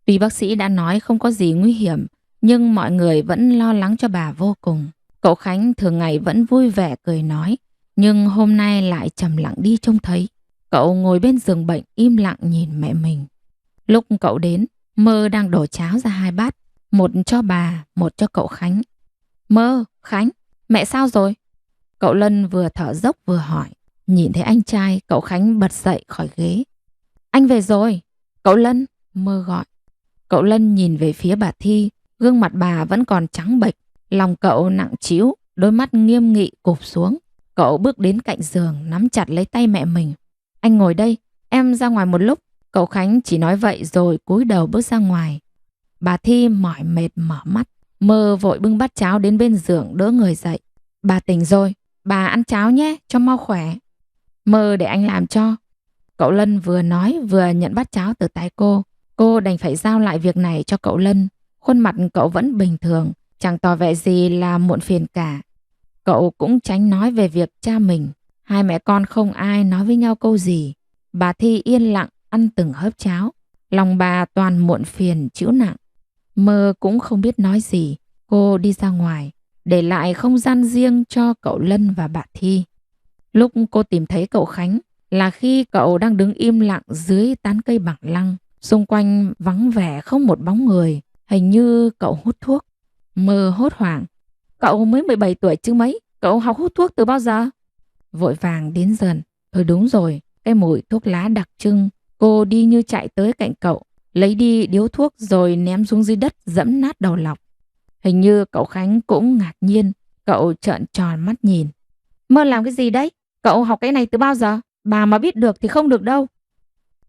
Tuy bác sĩ đã nói không có gì nguy hiểm, nhưng mọi người vẫn lo lắng cho bà vô cùng. Cậu Khánh thường ngày vẫn vui vẻ cười nói, nhưng hôm nay lại trầm lặng đi trông thấy. Cậu ngồi bên giường bệnh im lặng nhìn mẹ mình. Lúc cậu đến, Mơ đang đổ cháo ra 2 bát, một cho bà, một cho cậu Khánh. Mơ, Khánh, mẹ sao rồi? Cậu Lân vừa thở dốc vừa hỏi. Nhìn thấy anh trai, cậu Khánh bật dậy khỏi ghế. Anh về rồi. Cậu Lân, Mơ gọi. Cậu Lân nhìn về phía bà Thi, gương mặt bà vẫn còn trắng bệch, lòng cậu nặng trĩu, đôi mắt nghiêm nghị cụp xuống. Cậu bước đến cạnh giường, nắm chặt lấy tay mẹ mình. Anh ngồi đây, em ra ngoài một lúc. Cậu Khánh chỉ nói vậy rồi cúi đầu bước ra ngoài. Bà Thi mỏi mệt mở mắt. Mơ vội bưng bát cháo đến bên giường đỡ người dậy. Bà tỉnh rồi, bà ăn cháo nhé, cho mau khỏe. Mơ để anh làm cho. Cậu Lân vừa nói vừa nhận bát cháo từ tay cô. Cô đành phải giao lại việc này cho cậu Lân. Khuôn mặt cậu vẫn bình thường, chẳng tỏ vẻ gì là muộn phiền cả. Cậu cũng tránh nói về việc cha mình. Hai mẹ con không ai nói với nhau câu gì. Bà Thi yên lặng ăn từng hớp cháo. Lòng bà toàn muộn phiền chịu nặng. Mơ cũng không biết nói gì. Cô đi ra ngoài, để lại không gian riêng cho cậu Lân và bà Thi. Lúc cô tìm thấy cậu Khánh là khi cậu đang đứng im lặng dưới tán cây bảng lăng. Xung quanh vắng vẻ không một bóng người. Hình như cậu hút thuốc. Mơ hốt hoảng. Cậu mới 17 tuổi chứ mấy. Cậu học hút thuốc từ bao giờ? Vội vàng đến gần. Thôi đúng rồi, cái mùi thuốc lá đặc trưng. Cô đi như chạy tới cạnh cậu, lấy đi điếu thuốc rồi ném xuống dưới đất dẫm nát đầu lọc. Hình như cậu Khánh cũng ngạc nhiên. Cậu trợn tròn mắt nhìn. Mơ làm cái gì đấy? Cậu học cái này từ bao giờ? Bà mà biết được thì không được đâu.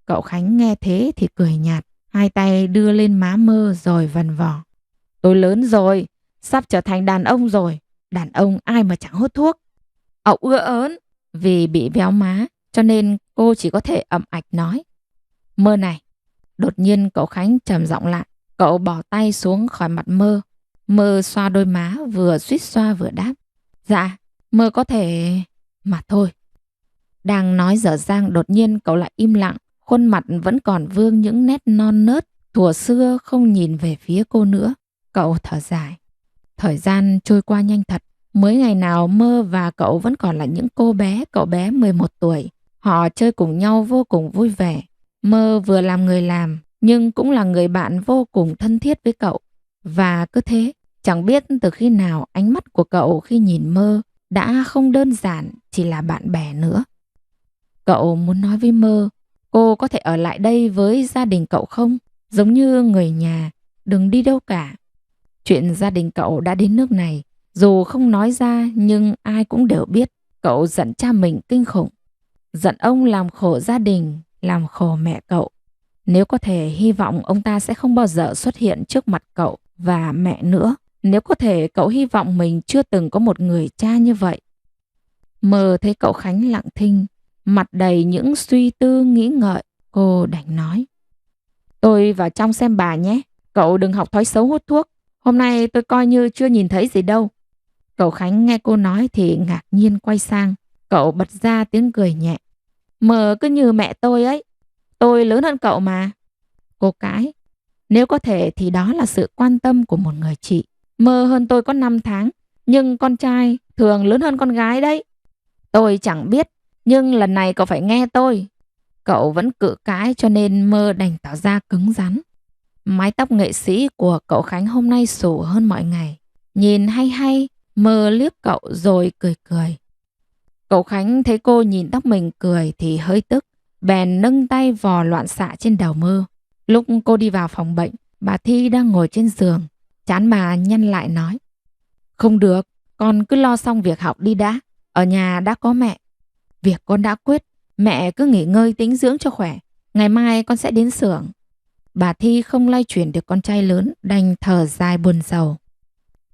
Cậu Khánh nghe thế thì cười nhạt. Hai tay đưa lên má Mơ rồi vần vò. Tôi lớn rồi, sắp trở thành đàn ông rồi. Đàn ông ai mà chẳng hút thuốc. Cậu ưa ớn. Vì bị véo má cho nên cô chỉ có thể ậm ạch nói. Mơ này. Đột nhiên cậu Khánh trầm giọng lại. Cậu bỏ tay xuống khỏi mặt Mơ. Mơ xoa đôi má, vừa suýt xoa vừa đáp. Dạ, Mơ có thể... Mà thôi. Đang nói dở dang, đột nhiên cậu lại im lặng. Khuôn mặt vẫn còn vương những nét non nớt thuở xưa, không nhìn về phía cô nữa. Cậu thở dài. Thời gian trôi qua nhanh thật. Mới ngày nào Mơ và cậu vẫn còn là những cô bé, cậu bé 11 tuổi. Họ chơi cùng nhau vô cùng vui vẻ. Mơ vừa làm người làm, nhưng cũng là người bạn vô cùng thân thiết với cậu. Và cứ thế, chẳng biết từ khi nào ánh mắt của cậu khi nhìn Mơ đã không đơn giản chỉ là bạn bè nữa. Cậu muốn nói với Mơ, cô có thể ở lại đây với gia đình cậu không? Giống như người nhà, đừng đi đâu cả. Chuyện gia đình cậu đã đến nước này, dù không nói ra nhưng ai cũng đều biết cậu giận cha mình kinh khủng. Giận ông làm khổ gia đình, làm khổ mẹ cậu. Nếu có thể, hy vọng ông ta sẽ không bao giờ xuất hiện trước mặt cậu và mẹ nữa. Nếu có thể, cậu hy vọng mình chưa từng có một người cha như vậy. Mơ thấy cậu Khánh lặng thinh, mặt đầy những suy tư nghĩ ngợi, cô đành nói. Tôi vào trong xem bà nhé, cậu đừng học thói xấu hút thuốc. Hôm nay tôi coi như chưa nhìn thấy gì đâu. Cậu Khánh nghe cô nói thì ngạc nhiên quay sang. Cậu bật ra tiếng cười nhẹ. Mơ cứ như mẹ tôi ấy. Tôi lớn hơn cậu mà. Cô cãi. Nếu có thể thì đó là sự quan tâm của một người chị. Mơ hơn tôi có 5 tháng. Nhưng con trai thường lớn hơn con gái đấy. Tôi chẳng biết. Nhưng lần này cậu phải nghe tôi. Cậu vẫn cự cãi cho nên Mơ đành tỏ ra cứng rắn. Mái tóc nghệ sĩ của cậu Khánh hôm nay xù hơn mọi ngày. Nhìn hay hay, Mơ liếc cậu rồi cười cười. Cậu Khánh thấy cô nhìn tóc mình cười thì hơi tức. Bèn nâng tay vò loạn xạ trên đầu Mơ. Lúc cô đi vào phòng bệnh, bà Thi đang ngồi trên giường. Trán bà nhăn lại nói. Không được, con cứ lo xong việc học đi đã. Ở nhà đã có mẹ. Việc con đã quyết, mẹ cứ nghỉ ngơi tĩnh dưỡng cho khỏe. Ngày mai con sẽ đến xưởng. Bà Thi không lay chuyển được con trai lớn, đành thở dài buồn rầu.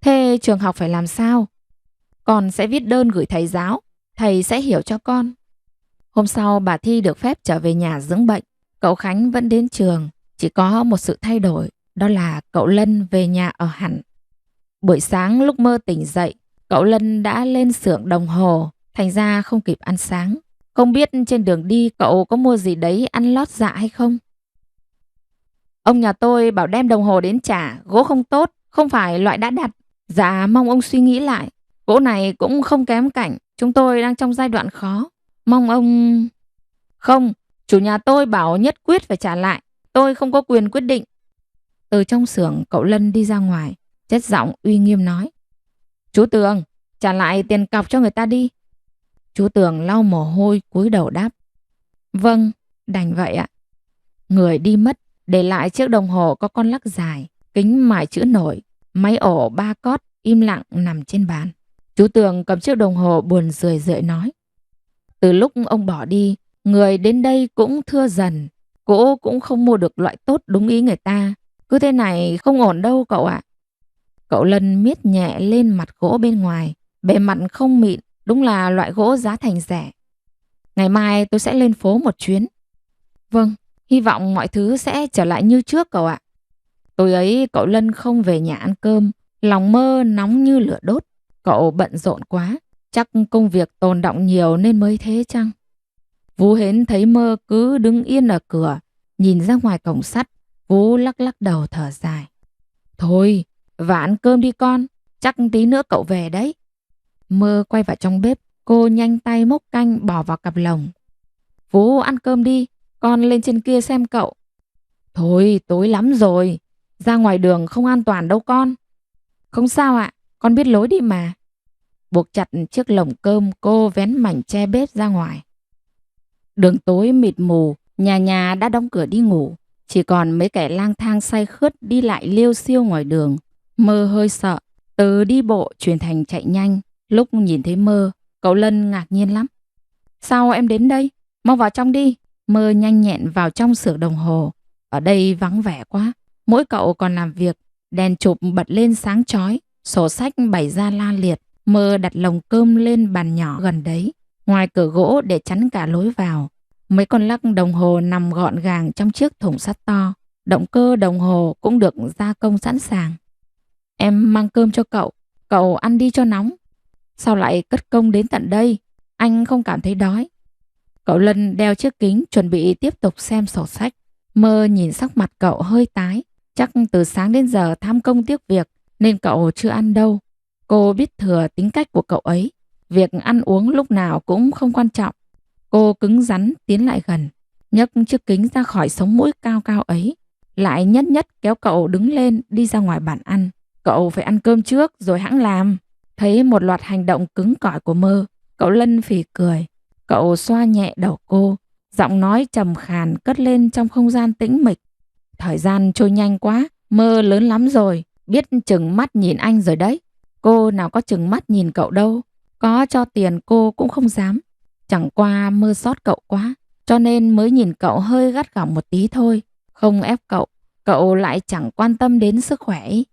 Thế trường học phải làm sao? Con sẽ viết đơn gửi thầy giáo, thầy sẽ hiểu cho con. Hôm sau bà Thi được phép trở về nhà dưỡng bệnh. Cậu Khánh vẫn đến trường, chỉ có một sự thay đổi, đó là cậu Lân về nhà ở hẳn. Buổi sáng lúc Mơ tỉnh dậy, cậu Lân đã lên xưởng đồng hồ, thành ra không kịp ăn sáng. Không biết trên đường đi cậu có mua gì đấy ăn lót dạ hay không? Ông nhà tôi bảo đem đồng hồ đến trả, gỗ không tốt, không phải loại đã đặt. Dạ mong ông suy nghĩ lại, gỗ này cũng không kém cạnh, chúng tôi đang trong giai đoạn khó. Mong ông... Không, chủ nhà tôi bảo nhất quyết phải trả lại, tôi không có quyền quyết định. Từ trong xưởng cậu Lân đi ra ngoài, chất giọng uy nghiêm nói. Chú Tường, trả lại tiền cọc cho người ta đi. Chú Tường lau mồ hôi cúi đầu đáp. Vâng, đành vậy ạ. Người đi mất, để lại chiếc đồng hồ có con lắc dài, kính mài chữ nổi, máy ổ 3 cót im lặng nằm trên bàn. Chú Tường cầm chiếc đồng hồ buồn rười rượi nói. Từ lúc ông bỏ đi, người đến đây cũng thưa dần. Cô cũng không mua được loại tốt đúng ý người ta. Cứ thế này không ổn đâu cậu ạ. Cậu Lân miết nhẹ lên mặt gỗ bên ngoài. Bề mặt không mịn, đúng là loại gỗ giá thành rẻ. Ngày mai tôi sẽ lên phố một chuyến. Vâng, hy vọng mọi thứ sẽ trở lại như trước cậu ạ. Tối ấy cậu Lân không về nhà ăn cơm. Lòng Mơ nóng như lửa đốt. Cậu bận rộn quá. Chắc công việc tồn đọng nhiều nên mới thế chăng? Vú Hến thấy Mơ cứ đứng yên ở cửa, nhìn ra ngoài cổng sắt. Vú lắc lắc đầu thở dài. Thôi, và ăn cơm đi con. Chắc tí nữa cậu về đấy. Mơ quay vào trong bếp. Cô nhanh tay múc canh bỏ vào cặp lồng. Vú ăn cơm đi. Con lên trên kia xem cậu. Thôi, tối lắm rồi. Ra ngoài đường không an toàn đâu con. Không sao ạ, con biết lối đi mà. Buộc chặt chiếc lồng cơm, cô vén mảnh che bếp ra ngoài. Đường tối mịt mù, nhà nhà đã đóng cửa đi ngủ. Chỉ còn mấy kẻ lang thang say khướt đi lại liêu xiêu ngoài đường. Mơ hơi sợ, từ đi bộ chuyển thành chạy nhanh. Lúc nhìn thấy Mơ, cậu Lân ngạc nhiên lắm. Sao em đến đây? Mau vào trong đi. Mơ nhanh nhẹn vào trong xưởng đồng hồ. Ở đây vắng vẻ quá. Mỗi cậu còn làm việc. Đèn chụp bật lên sáng chói. Sổ sách bày ra la liệt. Mơ đặt lồng cơm lên bàn nhỏ gần đấy, ngoài cửa gỗ để chắn cả lối vào. Mấy con lắc đồng hồ nằm gọn gàng trong chiếc thùng sắt to. Động cơ đồng hồ cũng được gia công sẵn sàng. Em mang cơm cho cậu, cậu ăn đi cho nóng. Sao lại cất công đến tận đây? Anh không cảm thấy đói. Cậu Lân đeo chiếc kính chuẩn bị tiếp tục xem sổ sách. Mơ nhìn sắc mặt cậu hơi tái. Chắc từ sáng đến giờ tham công tiếc việc nên cậu chưa ăn đâu. Cô biết thừa tính cách của cậu ấy. Việc ăn uống lúc nào cũng không quan trọng. Cô cứng rắn tiến lại gần, nhấc chiếc kính ra khỏi sống mũi cao cao ấy. Lại nhất nhất kéo cậu đứng lên đi ra ngoài bàn ăn. Cậu phải ăn cơm trước rồi hẵng làm. Thấy một loạt hành động cứng cỏi của Mơ, cậu Lân phì cười. Cậu xoa nhẹ đầu cô, giọng nói trầm khàn cất lên trong không gian tĩnh mịch. Thời gian trôi nhanh quá, Mơ lớn lắm rồi, biết chừng mắt nhìn anh rồi đấy. Cô nào có chừng mắt nhìn cậu đâu, có cho tiền cô cũng không dám. Chẳng qua Mơ xót cậu quá, cho nên mới nhìn cậu hơi gắt gỏng một tí thôi. Không ép cậu, cậu lại chẳng quan tâm đến sức khỏe ấy.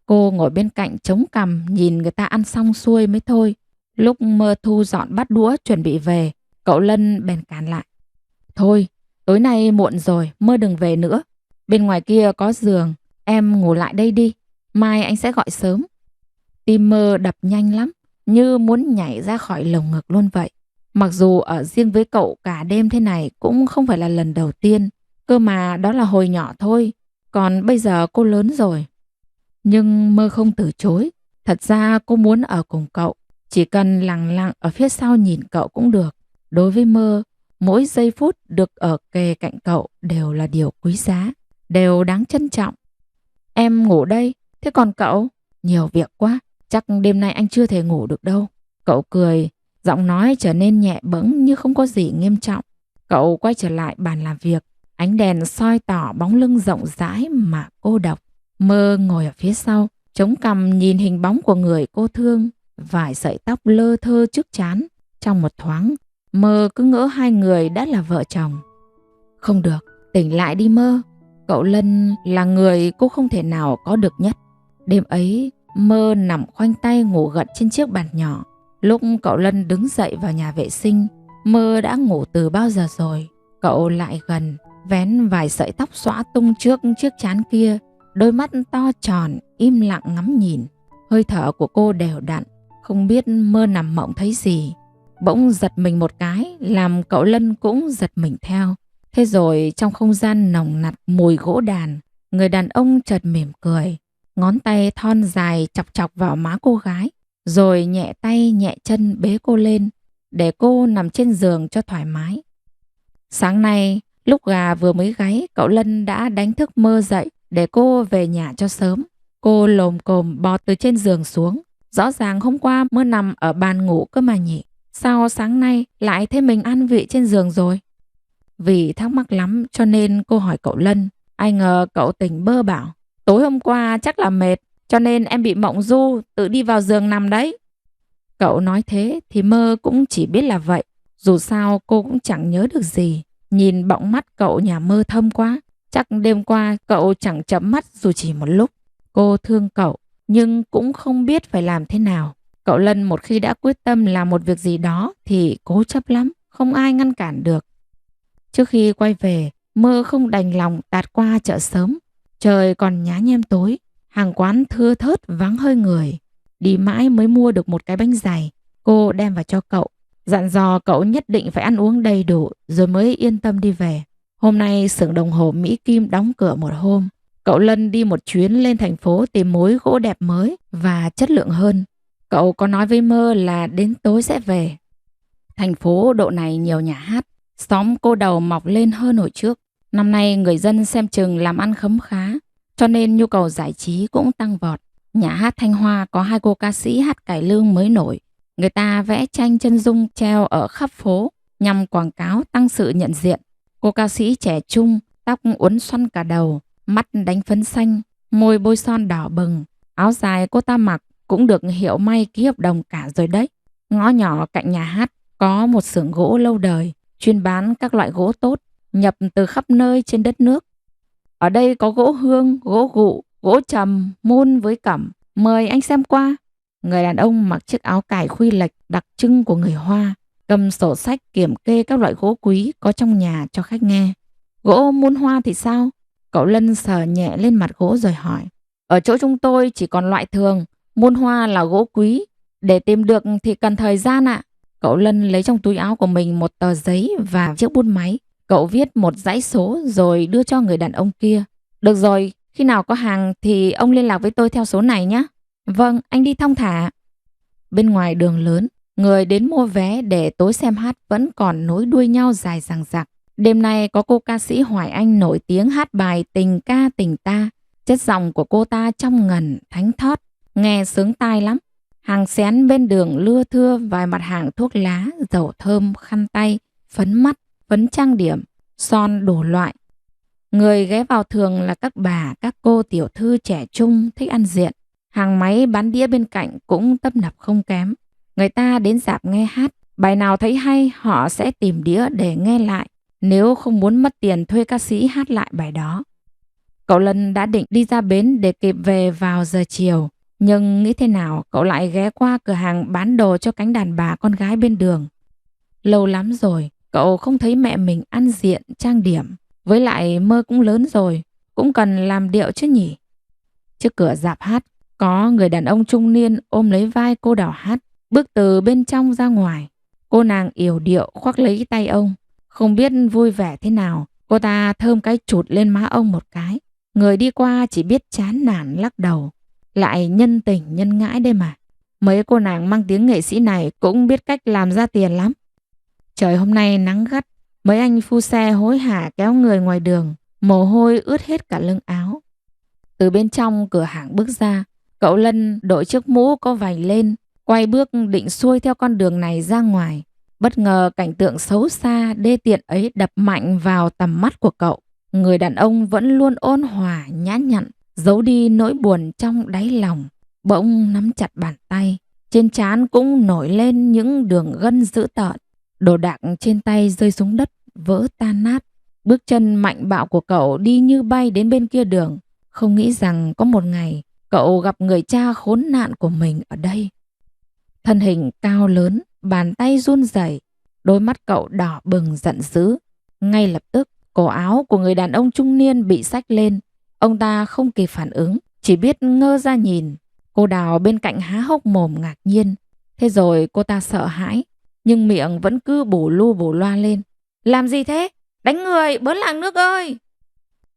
Cô ngồi bên cạnh chống cằm nhìn người ta ăn xong xuôi mới thôi. Lúc Mơ thu dọn bát đũa chuẩn bị về, cậu Lân bèn cản lại. Thôi, tối nay muộn rồi, Mơ đừng về nữa. Bên ngoài kia có giường, em ngủ lại đây đi. Mai anh sẽ gọi sớm. Tim Mơ đập nhanh lắm, như muốn nhảy ra khỏi lồng ngực luôn vậy. Mặc dù ở riêng với cậu cả đêm thế này cũng không phải là lần đầu tiên. Cơ mà đó là hồi nhỏ thôi. Còn bây giờ cô lớn rồi. Nhưng Mơ không từ chối. Thật ra cô muốn ở cùng cậu. Chỉ cần lặng lặng ở phía sau nhìn cậu cũng được. Đối với Mơ, mỗi giây phút được ở kề cạnh cậu đều là điều quý giá, đều đáng trân trọng. Em ngủ đây, thế còn cậu? Nhiều việc quá, chắc đêm nay anh chưa thể ngủ được đâu. Cậu cười, giọng nói trở nên nhẹ bẫng như không có gì nghiêm trọng. Cậu quay trở lại bàn làm việc, ánh đèn soi tỏ bóng lưng rộng rãi mà cô độc. Mơ ngồi ở phía sau, chống cằm nhìn hình bóng của người cô thương, vài sợi tóc lơ thơ trước trán. Trong một thoáng, Mơ cứ ngỡ hai người đã là vợ chồng. Không được, tỉnh lại đi Mơ. Cậu Lân là người cô không thể nào có được nhất. Đêm ấy, Mơ nằm khoanh tay ngủ gật trên chiếc bàn nhỏ. Lúc cậu Lân đứng dậy vào nhà vệ sinh, Mơ đã ngủ từ bao giờ rồi. Cậu lại gần, vén vài sợi tóc xõa tung trước chiếc trán kia. Đôi mắt to tròn, im lặng ngắm nhìn. Hơi thở của cô đều đặn, không biết Mơ nằm mộng thấy gì. Bỗng giật mình một cái, làm cậu Lân cũng giật mình theo. Thế rồi trong không gian nồng nặc mùi gỗ đàn, người đàn ông chợt mỉm cười. Ngón tay thon dài chọc chọc vào má cô gái, rồi nhẹ tay nhẹ chân bế cô lên, để cô nằm trên giường cho thoải mái. Sáng nay, lúc gà vừa mới gáy, cậu Lân đã đánh thức Mơ dậy để cô về nhà cho sớm. Cô lồm cồm bò từ trên giường xuống. Rõ ràng hôm qua Mơ nằm ở bàn ngủ cơ mà nhỉ. Sao sáng nay lại thấy mình ăn vị trên giường rồi? Vì thắc mắc lắm cho nên cô hỏi cậu Lân. Ai ngờ cậu tỉnh bơ bảo, tối hôm qua chắc là mệt, cho nên em bị mộng du, tự đi vào giường nằm đấy. Cậu nói thế thì Mơ cũng chỉ biết là vậy. Dù sao cô cũng chẳng nhớ được gì. Nhìn bọng mắt cậu nhà Mơ thâm quá. Chắc đêm qua cậu chẳng chấm mắt dù chỉ một lúc. Cô thương cậu, nhưng cũng không biết phải làm thế nào. Cậu Lân một khi đã quyết tâm làm một việc gì đó thì cố chấp lắm, không ai ngăn cản được. Trước khi quay về, Mơ không đành lòng tạt qua chợ sớm. Trời còn nhá nhem tối, hàng quán thưa thớt vắng hơi người. Đi mãi mới mua được một cái bánh dày. Cô đem vào cho cậu, dặn dò cậu nhất định phải ăn uống đầy đủ rồi mới yên tâm đi về. Hôm nay xưởng đồng hồ Mỹ Kim đóng cửa một hôm. Cậu Lân đi một chuyến lên thành phố tìm mối gỗ đẹp mới và chất lượng hơn. Cậu có nói với Mơ là đến tối sẽ về. Thành phố độ này nhiều nhà hát, xóm cô đầu mọc lên hơn hồi trước. Năm nay người dân xem chừng làm ăn khấm khá, cho nên nhu cầu giải trí cũng tăng vọt. Nhà hát Thanh Hoa có hai cô ca sĩ hát cải lương mới nổi. Người ta vẽ tranh chân dung treo ở khắp phố nhằm quảng cáo tăng sự nhận diện. Cô ca sĩ trẻ trung, tóc uốn xoăn cả đầu, mắt đánh phấn xanh, môi bôi son đỏ bừng. Áo dài cô ta mặc cũng được Hiệu May ký hợp đồng cả rồi đấy. Ngõ nhỏ cạnh nhà hát có một xưởng gỗ lâu đời, chuyên bán các loại gỗ tốt, nhập từ khắp nơi trên đất nước. Ở đây có gỗ hương, gỗ gụ, gỗ trầm, mun với cẩm. Mời anh xem qua. Người đàn ông mặc chiếc áo cài khuy lệch đặc trưng của người Hoa, cầm sổ sách kiểm kê các loại gỗ quý có trong nhà cho khách nghe. Gỗ muôn hoa thì sao? Cậu Lân sờ nhẹ lên mặt gỗ rồi hỏi. Ở chỗ chúng tôi chỉ còn loại thường, muôn hoa là gỗ quý. Để tìm được thì cần thời gian ạ. Cậu Lân lấy trong túi áo của mình một tờ giấy và chiếc bút máy. Cậu viết một dãy số rồi đưa cho người đàn ông kia. Được rồi, khi nào có hàng thì ông liên lạc với tôi theo số này nhé. Vâng, anh đi thong thả. Bên ngoài đường lớn, người đến mua vé để tối xem hát vẫn còn nối đuôi nhau dài dằng dặc. Đêm nay có cô ca sĩ Hoài Anh nổi tiếng hát bài Tình ca tình ta. Chất giọng của cô ta trong ngần, thánh thót, nghe sướng tai lắm. Hàng xén bên đường lưa thưa vài mặt hàng thuốc lá, dầu thơm, khăn tay, phấn mắt, phấn trang điểm, son đủ loại. Người ghé vào thường là các bà, các cô tiểu thư trẻ trung thích ăn diện. Hàng máy bán đĩa bên cạnh cũng tấp nập không kém. Người ta đến rạp nghe hát, bài nào thấy hay họ sẽ tìm đĩa để nghe lại, nếu không muốn mất tiền thuê ca sĩ hát lại bài đó. Cậu Lân đã định đi ra bến để kịp về vào giờ chiều, nhưng nghĩ thế nào cậu lại ghé qua cửa hàng bán đồ cho cánh đàn bà con gái bên đường. Lâu lắm rồi, cậu không thấy mẹ mình ăn diện, trang điểm. Với lại Mơ cũng lớn rồi, cũng cần làm điệu chứ nhỉ. Trước cửa rạp hát, có người đàn ông trung niên ôm lấy vai cô Đào Hát, bước từ bên trong ra ngoài. Cô nàng yểu điệu khoác lấy tay ông. Không biết vui vẻ thế nào, cô ta thơm cái chụt lên má ông một cái. Người đi qua chỉ biết chán nản lắc đầu. Lại nhân tình nhân ngãi đây mà. Mấy cô nàng mang tiếng nghệ sĩ này cũng biết cách làm ra tiền lắm. Trời hôm nay nắng gắt, mấy anh phu xe hối hả kéo người ngoài đường, mồ hôi ướt hết cả lưng áo. Từ bên trong cửa hàng bước ra, cậu Lân đội chiếc mũ có vành lên, quay bước định xuôi theo con đường này ra ngoài. Bất ngờ cảnh tượng xấu xa, đê tiện ấy đập mạnh vào tầm mắt của cậu. Người đàn ông vẫn luôn ôn hòa, nhã nhặn, giấu đi nỗi buồn trong đáy lòng. Bỗng nắm chặt bàn tay, trên trán cũng nổi lên những đường gân dữ tợn. Đồ đạc trên tay rơi xuống đất, vỡ tan nát. Bước chân mạnh bạo của cậu đi như bay đến bên kia đường. Không nghĩ rằng có một ngày cậu gặp người cha khốn nạn của mình ở đây. Thân hình cao lớn, bàn tay run rẩy, đôi mắt cậu đỏ bừng giận dữ. Ngay lập tức, cổ áo của người đàn ông trung niên bị xách lên. Ông ta không kịp phản ứng, chỉ biết ngơ ra nhìn. Cô Đào bên cạnh há hốc mồm ngạc nhiên. Thế rồi cô ta sợ hãi, nhưng miệng vẫn cứ bù lu bù loa lên. Làm gì thế? Đánh người, bớn làng nước ơi!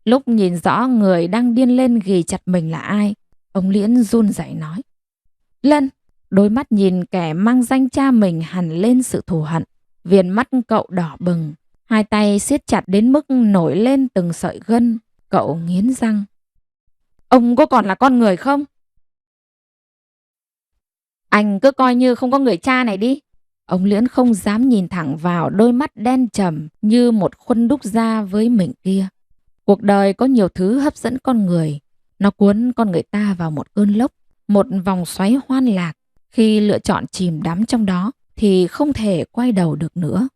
Lúc nhìn rõ người đang điên lên ghì chặt mình là ai, ông Liễn run rẩy nói. Lân! Đôi mắt nhìn kẻ mang danh cha mình hằn lên sự thù hận. Viền mắt cậu đỏ bừng, hai tay siết chặt đến mức nổi lên từng sợi gân. Cậu nghiến răng. Ông có còn là con người không? Anh cứ coi như không có người cha này đi. Ông Liễn không dám nhìn thẳng vào đôi mắt đen trầm như một khuôn đúc da với mình kia. Cuộc đời có nhiều thứ hấp dẫn con người. Nó cuốn con người ta vào một cơn lốc, một vòng xoáy hoan lạc. Khi lựa chọn chìm đắm trong đó thì không thể quay đầu được nữa.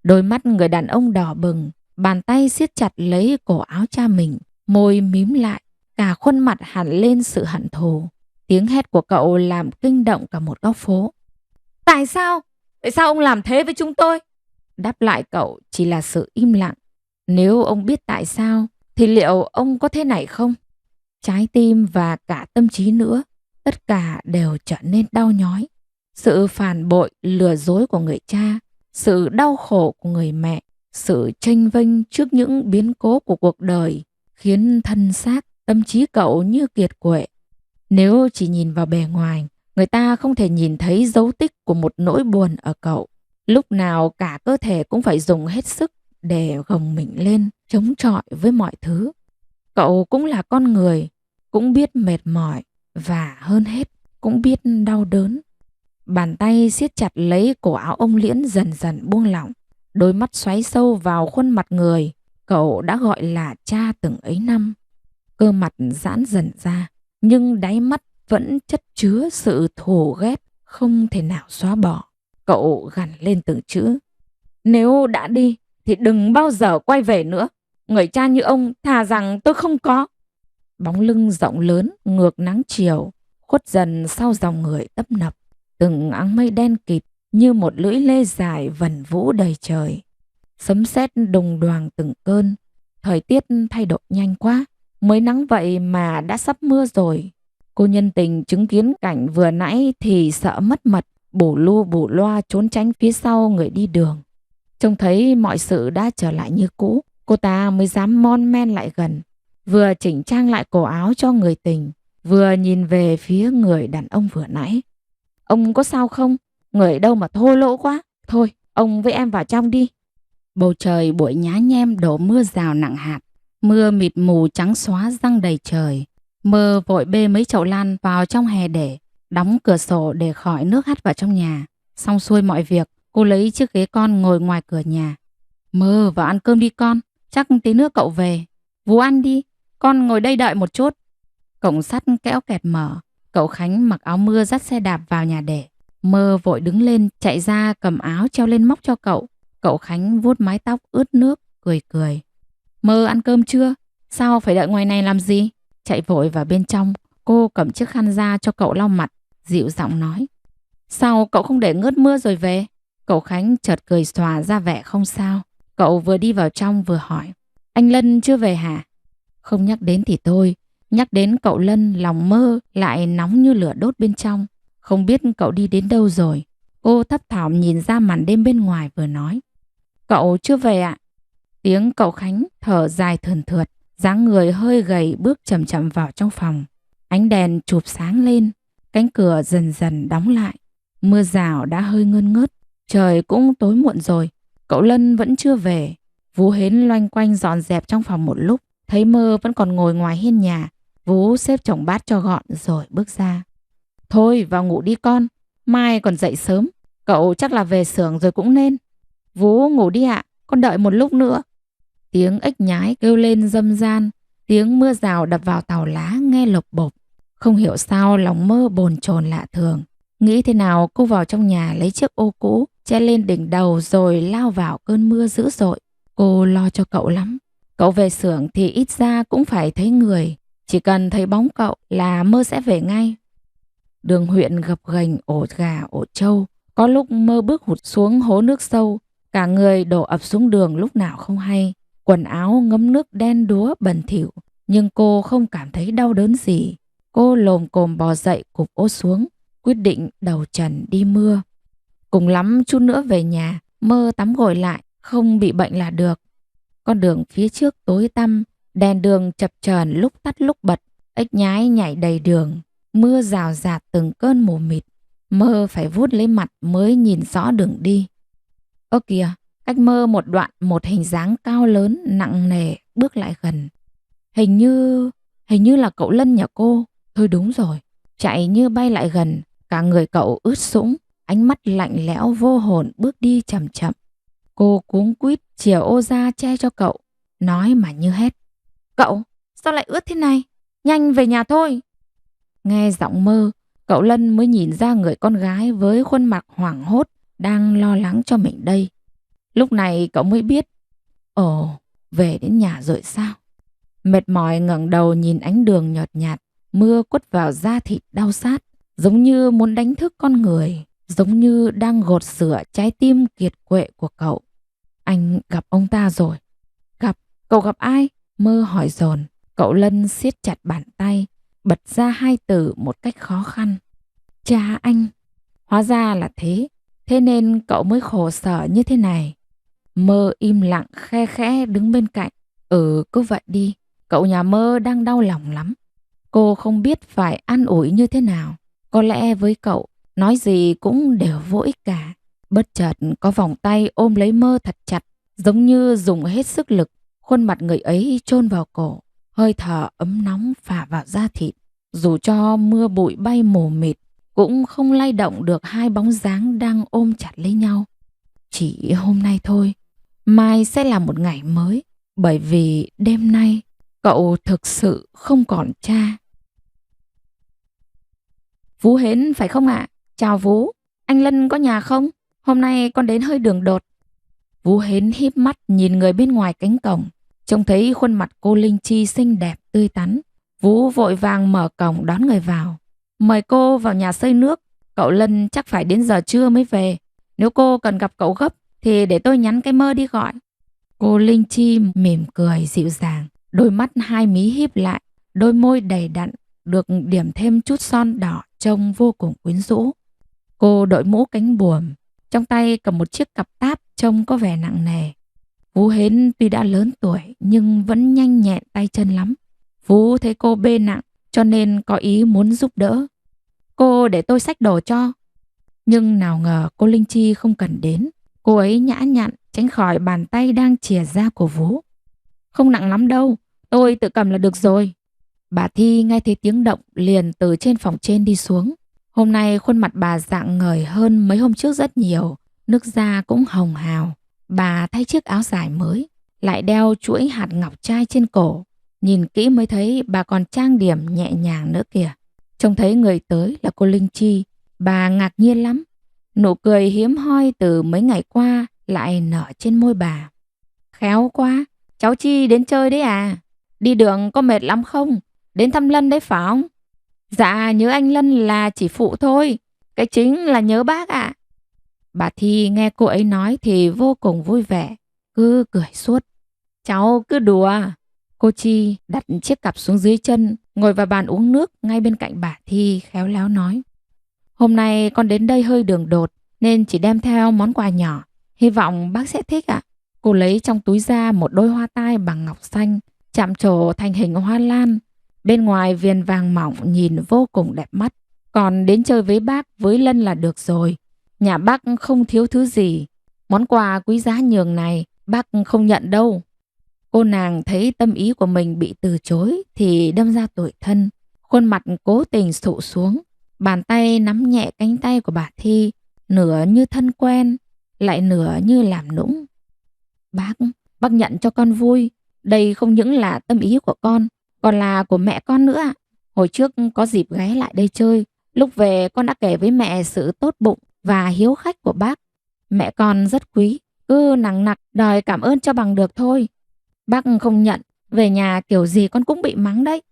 Đôi mắt người đàn ông đỏ bừng, bàn tay siết chặt lấy cổ áo cha mình, môi mím lại, cả khuôn mặt hằn lên sự hận thù. Tiếng hét của cậu làm kinh động cả một góc phố. Tại sao? Tại sao ông làm thế với chúng tôi? Đáp lại cậu chỉ là sự im lặng. Nếu ông biết tại sao, thì liệu ông có thế này không? Trái tim và cả tâm trí nữa, tất cả đều trở nên đau nhói. Sự phản bội, lừa dối của người cha, sự đau khổ của người mẹ, sự chênh vênh trước những biến cố của cuộc đời, khiến thân xác, tâm trí cậu như kiệt quệ. Nếu chỉ nhìn vào bề ngoài, người ta không thể nhìn thấy dấu tích của một nỗi buồn ở cậu. Lúc nào cả cơ thể cũng phải dùng hết sức để gồng mình lên, chống chọi với mọi thứ. Cậu cũng là con người, cũng biết mệt mỏi và hơn hết cũng biết đau đớn. Bàn tay siết chặt lấy cổ áo ông Liễn dần dần buông lỏng. Đôi mắt xoáy sâu vào khuôn mặt người cậu đã gọi là cha từng ấy năm. Cơ mặt giãn dần ra, nhưng đáy mắt vẫn chất chứa sự thù ghét không thể nào xóa bỏ. Cậu gằn lên từng chữ. Nếu đã đi thì đừng bao giờ quay về nữa. Người cha như ông thà rằng tôi không có. Bóng lưng rộng lớn ngược nắng chiều, khuất dần sau dòng người tấp nập. Từng áng mây đen kịt như một lưỡi lê dài vần vũ đầy trời. Sấm sét đùng đoàng từng cơn. Thời tiết thay đổi nhanh quá. Mới nắng vậy mà đã sắp mưa rồi. Cô nhân tình chứng kiến cảnh vừa nãy thì sợ mất mật, bù lu bù loa trốn tránh phía sau người đi đường. Trông thấy mọi sự đã trở lại như cũ, cô ta mới dám mon men lại gần, vừa chỉnh trang lại cổ áo cho người tình, vừa nhìn về phía người đàn ông vừa nãy. Ông có sao không? Người đâu mà thô lỗ quá. Thôi, ông với em vào trong đi. Bầu trời buổi nhá nhem đổ mưa rào nặng hạt. Mưa mịt mù trắng xóa giăng đầy trời. Mơ vội bê mấy chậu lan vào trong hè để đóng cửa sổ để khỏi nước hắt vào trong nhà. Xong xuôi mọi việc, cô lấy chiếc ghế con ngồi ngoài cửa nhà. Mơ vào ăn cơm đi con, chắc tí nữa cậu về. Vú ăn đi, con ngồi đây đợi một chút. Cổng sắt kẽo kẹt mở. Cậu Khánh mặc áo mưa dắt xe đạp vào nhà để. Mơ vội đứng lên chạy ra cầm áo treo lên móc cho cậu. Cậu Khánh vuốt mái tóc ướt nước, cười cười. Mơ ăn cơm chưa? Sao phải đợi ngoài này làm gì? Chạy vội vào bên trong, cô cầm chiếc khăn ra cho cậu lau mặt, dịu giọng nói. Sao cậu không để ngớt mưa rồi về? Cậu Khánh chợt cười xòa ra vẻ không sao. Cậu vừa đi vào trong vừa hỏi. Anh Lân chưa về hả? Không nhắc đến thì thôi. Nhắc đến cậu Lân lòng Mơ lại nóng như lửa đốt bên trong. Không biết cậu đi đến đâu rồi. Cô thấp thỏm nhìn ra màn đêm bên ngoài vừa nói. Cậu chưa về ạ? Tiếng cậu Khánh thở dài thườn thượt. Dáng người hơi gầy bước chậm chậm vào trong phòng. Ánh đèn chụp sáng lên. Cánh cửa dần dần đóng lại. Mưa rào đã hơi ngơn ngớt. Trời cũng tối muộn rồi. Cậu Lân vẫn chưa về. Vú Hến loanh quanh dọn dẹp trong phòng một lúc. Thấy Mơ vẫn còn ngồi ngoài hiên nhà. Vú xếp chồng bát cho gọn rồi bước ra. Thôi vào ngủ đi con. Mai còn dậy sớm. Cậu chắc là về xưởng rồi cũng nên. Vú ngủ đi ạ. Con đợi một lúc nữa. Tiếng ếch nhái kêu lên râm ran. Tiếng mưa rào đập vào tàu lá nghe lộc bộc. Không hiểu sao lòng Mơ bồn chồn lạ thường. Nghĩ thế nào cô vào trong nhà lấy chiếc ô cũ che lên đỉnh đầu rồi lao vào cơn mưa dữ dội. Cô lo cho cậu lắm. Cậu về xưởng thì ít ra cũng phải thấy người. Chỉ cần thấy bóng cậu là Mơ sẽ về ngay. Đường huyện gập ghềnh ổ gà ổ trâu. Có lúc Mơ bước hụt xuống hố nước sâu. Cả người đổ ập xuống đường lúc nào không hay. Quần áo ngấm nước đen đúa bẩn thỉu. Nhưng cô không cảm thấy đau đớn gì. Cô lồm cồm bò dậy cụp ốt xuống. Quyết định đầu trần đi mưa. Cùng lắm chút nữa về nhà. Mơ tắm gội lại. Không bị bệnh là được. Con đường phía trước tối tăm. Đèn đường chập chờn lúc tắt lúc bật. Ếch nhái nhảy đầy đường. Mưa rào rạt từng cơn mù mịt. Mơ phải vuốt lấy mặt mới nhìn rõ đường đi. Ơ kìa, cách Mơ một đoạn một hình dáng cao lớn nặng nề bước lại gần. Hình như là cậu Lân nhà cô. Thôi đúng rồi, chạy như bay lại gần. Cả người cậu ướt sũng, ánh mắt lạnh lẽo vô hồn bước đi chậm chậm. Cô cuống quýt chìa ô ra che cho cậu, nói mà như hét. Cậu, sao lại ướt thế này? Nhanh về nhà thôi. Nghe giọng Mơ, cậu Lân mới nhìn ra người con gái với khuôn mặt hoảng hốt đang lo lắng cho mình đây. Lúc này cậu mới biết. Ồ, về đến nhà rồi sao? Mệt mỏi ngẩng đầu nhìn ánh đường nhợt nhạt, mưa quất vào da thịt đau sát, giống như muốn đánh thức con người, giống như đang gột rửa trái tim kiệt quệ của cậu. Anh gặp ông ta rồi. Cậu gặp ai? Mơ hỏi dồn. Cậu Lân siết chặt bàn tay, bật ra hai từ một cách khó khăn. Cha anh. Hóa ra là thế. Thế nên cậu mới khổ sở như thế này. Mơ im lặng khe khẽ đứng bên cạnh. Cứ vậy đi. Cậu nhà Mơ đang đau lòng lắm. Cô không biết phải an ủi như thế nào. Có lẽ với cậu, nói gì cũng đều vô ích cả. Bất chợt có vòng tay ôm lấy Mơ thật chặt, giống như dùng hết sức lực. Khuôn mặt người ấy chôn vào cổ, hơi thở ấm nóng phả vào da thịt. Dù cho mưa bụi bay mù mịt, cũng không lay động được hai bóng dáng đang ôm chặt lấy nhau. Chỉ hôm nay thôi, mai sẽ là một ngày mới. Bởi vì đêm nay, cậu thực sự không còn cha. Vú Hến phải không ạ? Chào Vú, anh Lân có nhà không? Hôm nay con đến hơi đường đột. Vú Hến híp mắt nhìn người bên ngoài cánh cổng. Trông thấy khuôn mặt cô Linh Chi xinh đẹp tươi tắn. Vú vội vàng mở cổng đón người vào. Mời cô vào nhà xơi nước. Cậu Lân chắc phải đến giờ trưa mới về. Nếu cô cần gặp cậu gấp thì để tôi nhắn cái Mơ đi gọi. Cô Linh Chi mỉm cười dịu dàng, đôi mắt hai mí híp lại, đôi môi đầy đặn, được điểm thêm chút son đỏ trông vô cùng quyến rũ. Cô đội mũ cánh buồm, trong tay cầm một chiếc cặp táp trông có vẻ nặng nề. Vũ Hến tuy đã lớn tuổi nhưng vẫn nhanh nhẹn tay chân lắm. Vũ thấy cô bê nặng cho nên có ý muốn giúp đỡ. Cô để tôi xách đồ cho. Nhưng nào ngờ cô Linh Chi không cần đến. Cô ấy nhã nhặn tránh khỏi bàn tay đang chìa ra của Vũ. Không nặng lắm đâu, tôi tự cầm là được rồi. Bà Thi nghe thấy tiếng động liền từ trên phòng trên đi xuống. Hôm nay khuôn mặt bà rạng ngời hơn mấy hôm trước rất nhiều, nước da cũng hồng hào. Bà thay chiếc áo dài mới, lại đeo chuỗi hạt ngọc trai trên cổ. Nhìn kỹ mới thấy bà còn trang điểm nhẹ nhàng nữa kìa. Trông thấy người tới là cô Linh Chi, bà ngạc nhiên lắm. Nụ cười hiếm hoi từ mấy ngày qua lại nở trên môi bà. Khéo quá, cháu Chi đến chơi đấy à? Đi đường có mệt lắm không? Đến thăm Lân đấy phải không? Dạ, nhớ anh Lân là chỉ phụ thôi. Cái chính là nhớ bác ạ. Bà Thi nghe cô ấy nói thì vô cùng vui vẻ, cứ cười suốt. Cháu cứ đùa. Cô Chi đặt chiếc cặp xuống dưới chân, ngồi vào bàn uống nước ngay bên cạnh bà Thi, khéo léo nói. Hôm nay con đến đây hơi đường đột nên chỉ đem theo món quà nhỏ. Hy vọng bác sẽ thích ạ. Cô lấy trong túi ra một đôi hoa tai bằng ngọc xanh, chạm trổ thành hình hoa lan. Bên ngoài viền vàng mỏng nhìn vô cùng đẹp mắt. Còn đến chơi với bác với Lân là được rồi. Nhà bác không thiếu thứ gì. Món quà quý giá nhường này bác không nhận đâu. Cô nàng thấy tâm ý của mình bị từ chối thì đâm ra tủi thân. Khuôn mặt cố tình sụ xuống. Bàn tay nắm nhẹ cánh tay của bà Thi, nửa như thân quen, lại nửa như làm nũng. Bác nhận cho con vui. Đây không những là tâm ý của con, còn là của mẹ con nữa. Hồi trước có dịp ghé lại đây chơi, lúc về con đã kể với mẹ sự tốt bụng và hiếu khách của bác. Mẹ con rất quý, cứ nằng nặc đòi cảm ơn cho bằng được thôi. Bác không nhận, về nhà kiểu gì con cũng bị mắng đấy.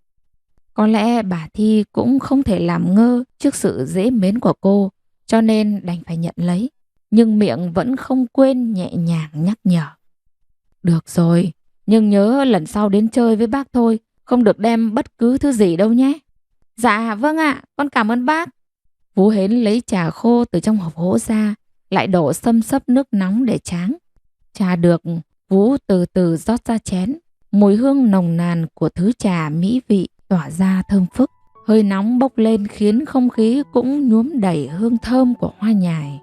Có lẽ bà Thi cũng không thể làm ngơ trước sự dễ mến của cô, cho nên đành phải nhận lấy. Nhưng miệng vẫn không quên nhẹ nhàng nhắc nhở. Được rồi, nhưng nhớ lần sau đến chơi với bác thôi, không được đem bất cứ thứ gì đâu nhé. Dạ vâng ạ, con cảm ơn bác. Vũ Hến lấy trà khô từ trong hộp gỗ ra, lại đổ xâm xấp nước nóng để tráng. Trà được, Vũ từ từ rót ra chén. Mùi hương nồng nàn của thứ trà mỹ vị tỏa ra thơm phức. Hơi nóng bốc lên khiến không khí cũng nhuốm đầy hương thơm của hoa nhài.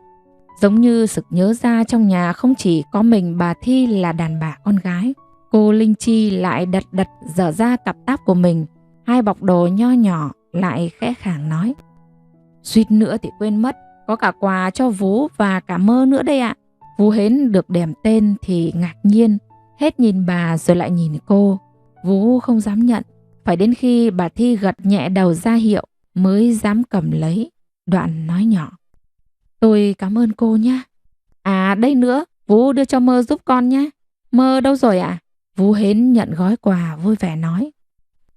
Giống như sực nhớ ra trong nhà không chỉ có mình bà Thi là đàn bà con gái. Cô Linh Chi lại đật đật dở ra cặp táp của mình. Hai bọc đồ nho nhỏ lại khẽ khàng nói. Suýt nữa thì quên mất, có cả quà cho Vũ và cả Mơ nữa đây ạ. Vũ Hến được đèm tên thì ngạc nhiên, hết nhìn bà rồi lại nhìn cô. Vũ không dám nhận, phải đến khi bà Thi gật nhẹ đầu ra hiệu mới dám cầm lấy. Đoạn nói nhỏ. Tôi cảm ơn cô nhé. À đây nữa, Vũ đưa cho Mơ giúp con nhé. Mơ đâu rồi ạ? Vũ Hến nhận gói quà vui vẻ nói.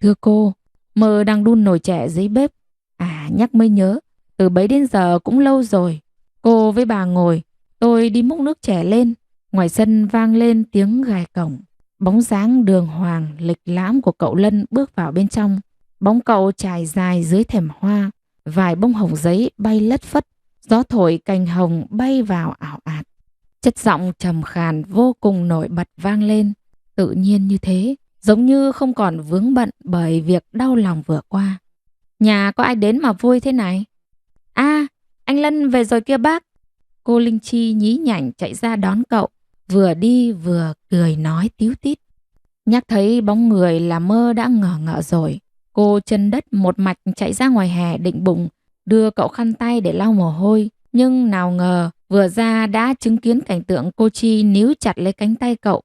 Thưa cô, Mơ đang đun nồi chè dưới bếp. À nhắc mới nhớ, từ bấy đến giờ cũng lâu rồi. Cô với bà ngồi, tôi đi múc nước chè lên. Ngoài sân vang lên tiếng gài cổng. Bóng dáng đường hoàng lịch lãm của cậu Lân bước vào bên trong. Bóng cậu trải dài dưới thềm hoa. Vài bông hồng giấy bay lất phất. Gió thổi cành hồng bay vào ảo ạt. Chất giọng trầm khàn vô cùng nổi bật vang lên. Tự nhiên như thế, giống như không còn vướng bận bởi việc đau lòng vừa qua. Nhà có ai đến mà vui thế này? À, anh Lân về rồi kia bác. Cô Linh Chi nhí nhảnh chạy ra đón cậu, vừa đi vừa cười nói tíu tít. Nhắc thấy bóng người là Mơ đã ngờ ngợ rồi. Cô chân đất một mạch chạy ra ngoài hè định bụng, đưa cậu khăn tay để lau mồ hôi. Nhưng nào ngờ vừa ra đã chứng kiến cảnh tượng cô Chi níu chặt lấy cánh tay cậu.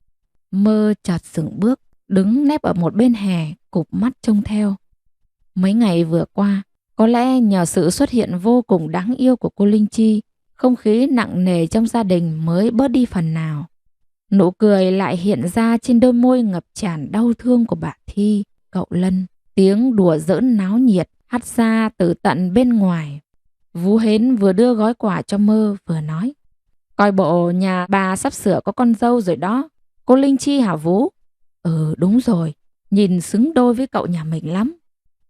Mơ chợt sững bước, đứng nép ở một bên hè, cụp mắt trông theo. Mấy ngày vừa qua, có lẽ nhờ sự xuất hiện vô cùng đáng yêu của cô Linh Chi, không khí nặng nề trong gia đình mới bớt đi phần nào. Nụ cười lại hiện ra trên đôi môi ngập tràn đau thương của bà Thi, cậu Lân. Tiếng đùa giỡn náo nhiệt, hắt ra từ tận bên ngoài. Vú Hến vừa đưa gói quà cho Mơ vừa nói: Coi bộ nhà bà sắp sửa có con dâu rồi đó. Cô Linh Chi hả Vú? Ừ đúng rồi, nhìn xứng đôi với cậu nhà mình lắm.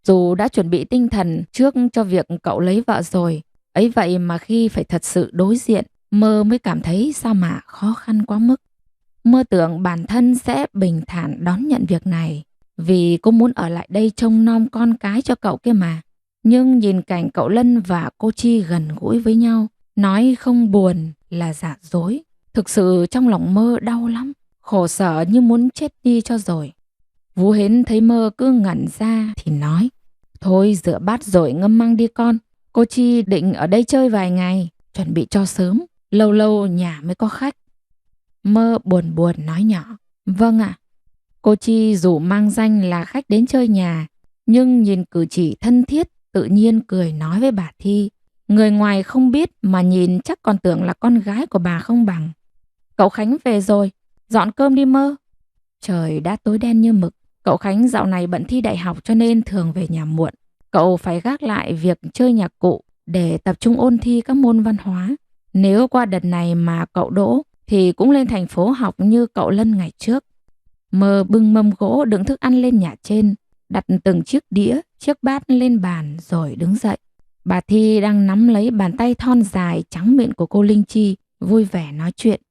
Dù đã chuẩn bị tinh thần trước cho việc cậu lấy vợ rồi, ấy vậy mà khi phải thật sự đối diện, Mơ mới cảm thấy sao mà khó khăn quá mức. Mơ tưởng bản thân sẽ bình thản đón nhận việc này, vì cô muốn ở lại đây trông nom con cái cho cậu kia mà. Nhưng nhìn cảnh cậu Lân và cô Chi gần gũi với nhau, nói không buồn là giả dối. Thực sự trong lòng Mơ đau lắm, khổ sở như muốn chết đi cho rồi. Vú Hến thấy Mơ cứ ngẩn ra thì nói: Thôi rửa bát rồi ngâm măng đi con. Cô Chi định ở đây chơi vài ngày, chuẩn bị cho sớm, lâu lâu nhà mới có khách. Mơ buồn buồn nói nhỏ: Vâng ạ. Cô Chi dù mang danh là khách đến chơi nhà, nhưng nhìn cử chỉ thân thiết, tự nhiên cười nói với bà Thi. Người ngoài không biết mà nhìn chắc còn tưởng là con gái của bà không bằng. Cậu Khánh về rồi, dọn cơm đi Mơ. Trời đã tối đen như mực. Cậu Khánh dạo này bận thi đại học cho nên thường về nhà muộn. Cậu phải gác lại việc chơi nhạc cụ để tập trung ôn thi các môn văn hóa. Nếu qua đợt này mà cậu đỗ thì cũng lên thành phố học như cậu Lân ngày trước. Mơ bưng mâm gỗ đựng thức ăn lên nhà trên, đặt từng chiếc đĩa, chiếc bát lên bàn rồi đứng dậy. Bà Thi đang nắm lấy bàn tay thon dài trắng mịn của cô Linh Chi, vui vẻ nói chuyện.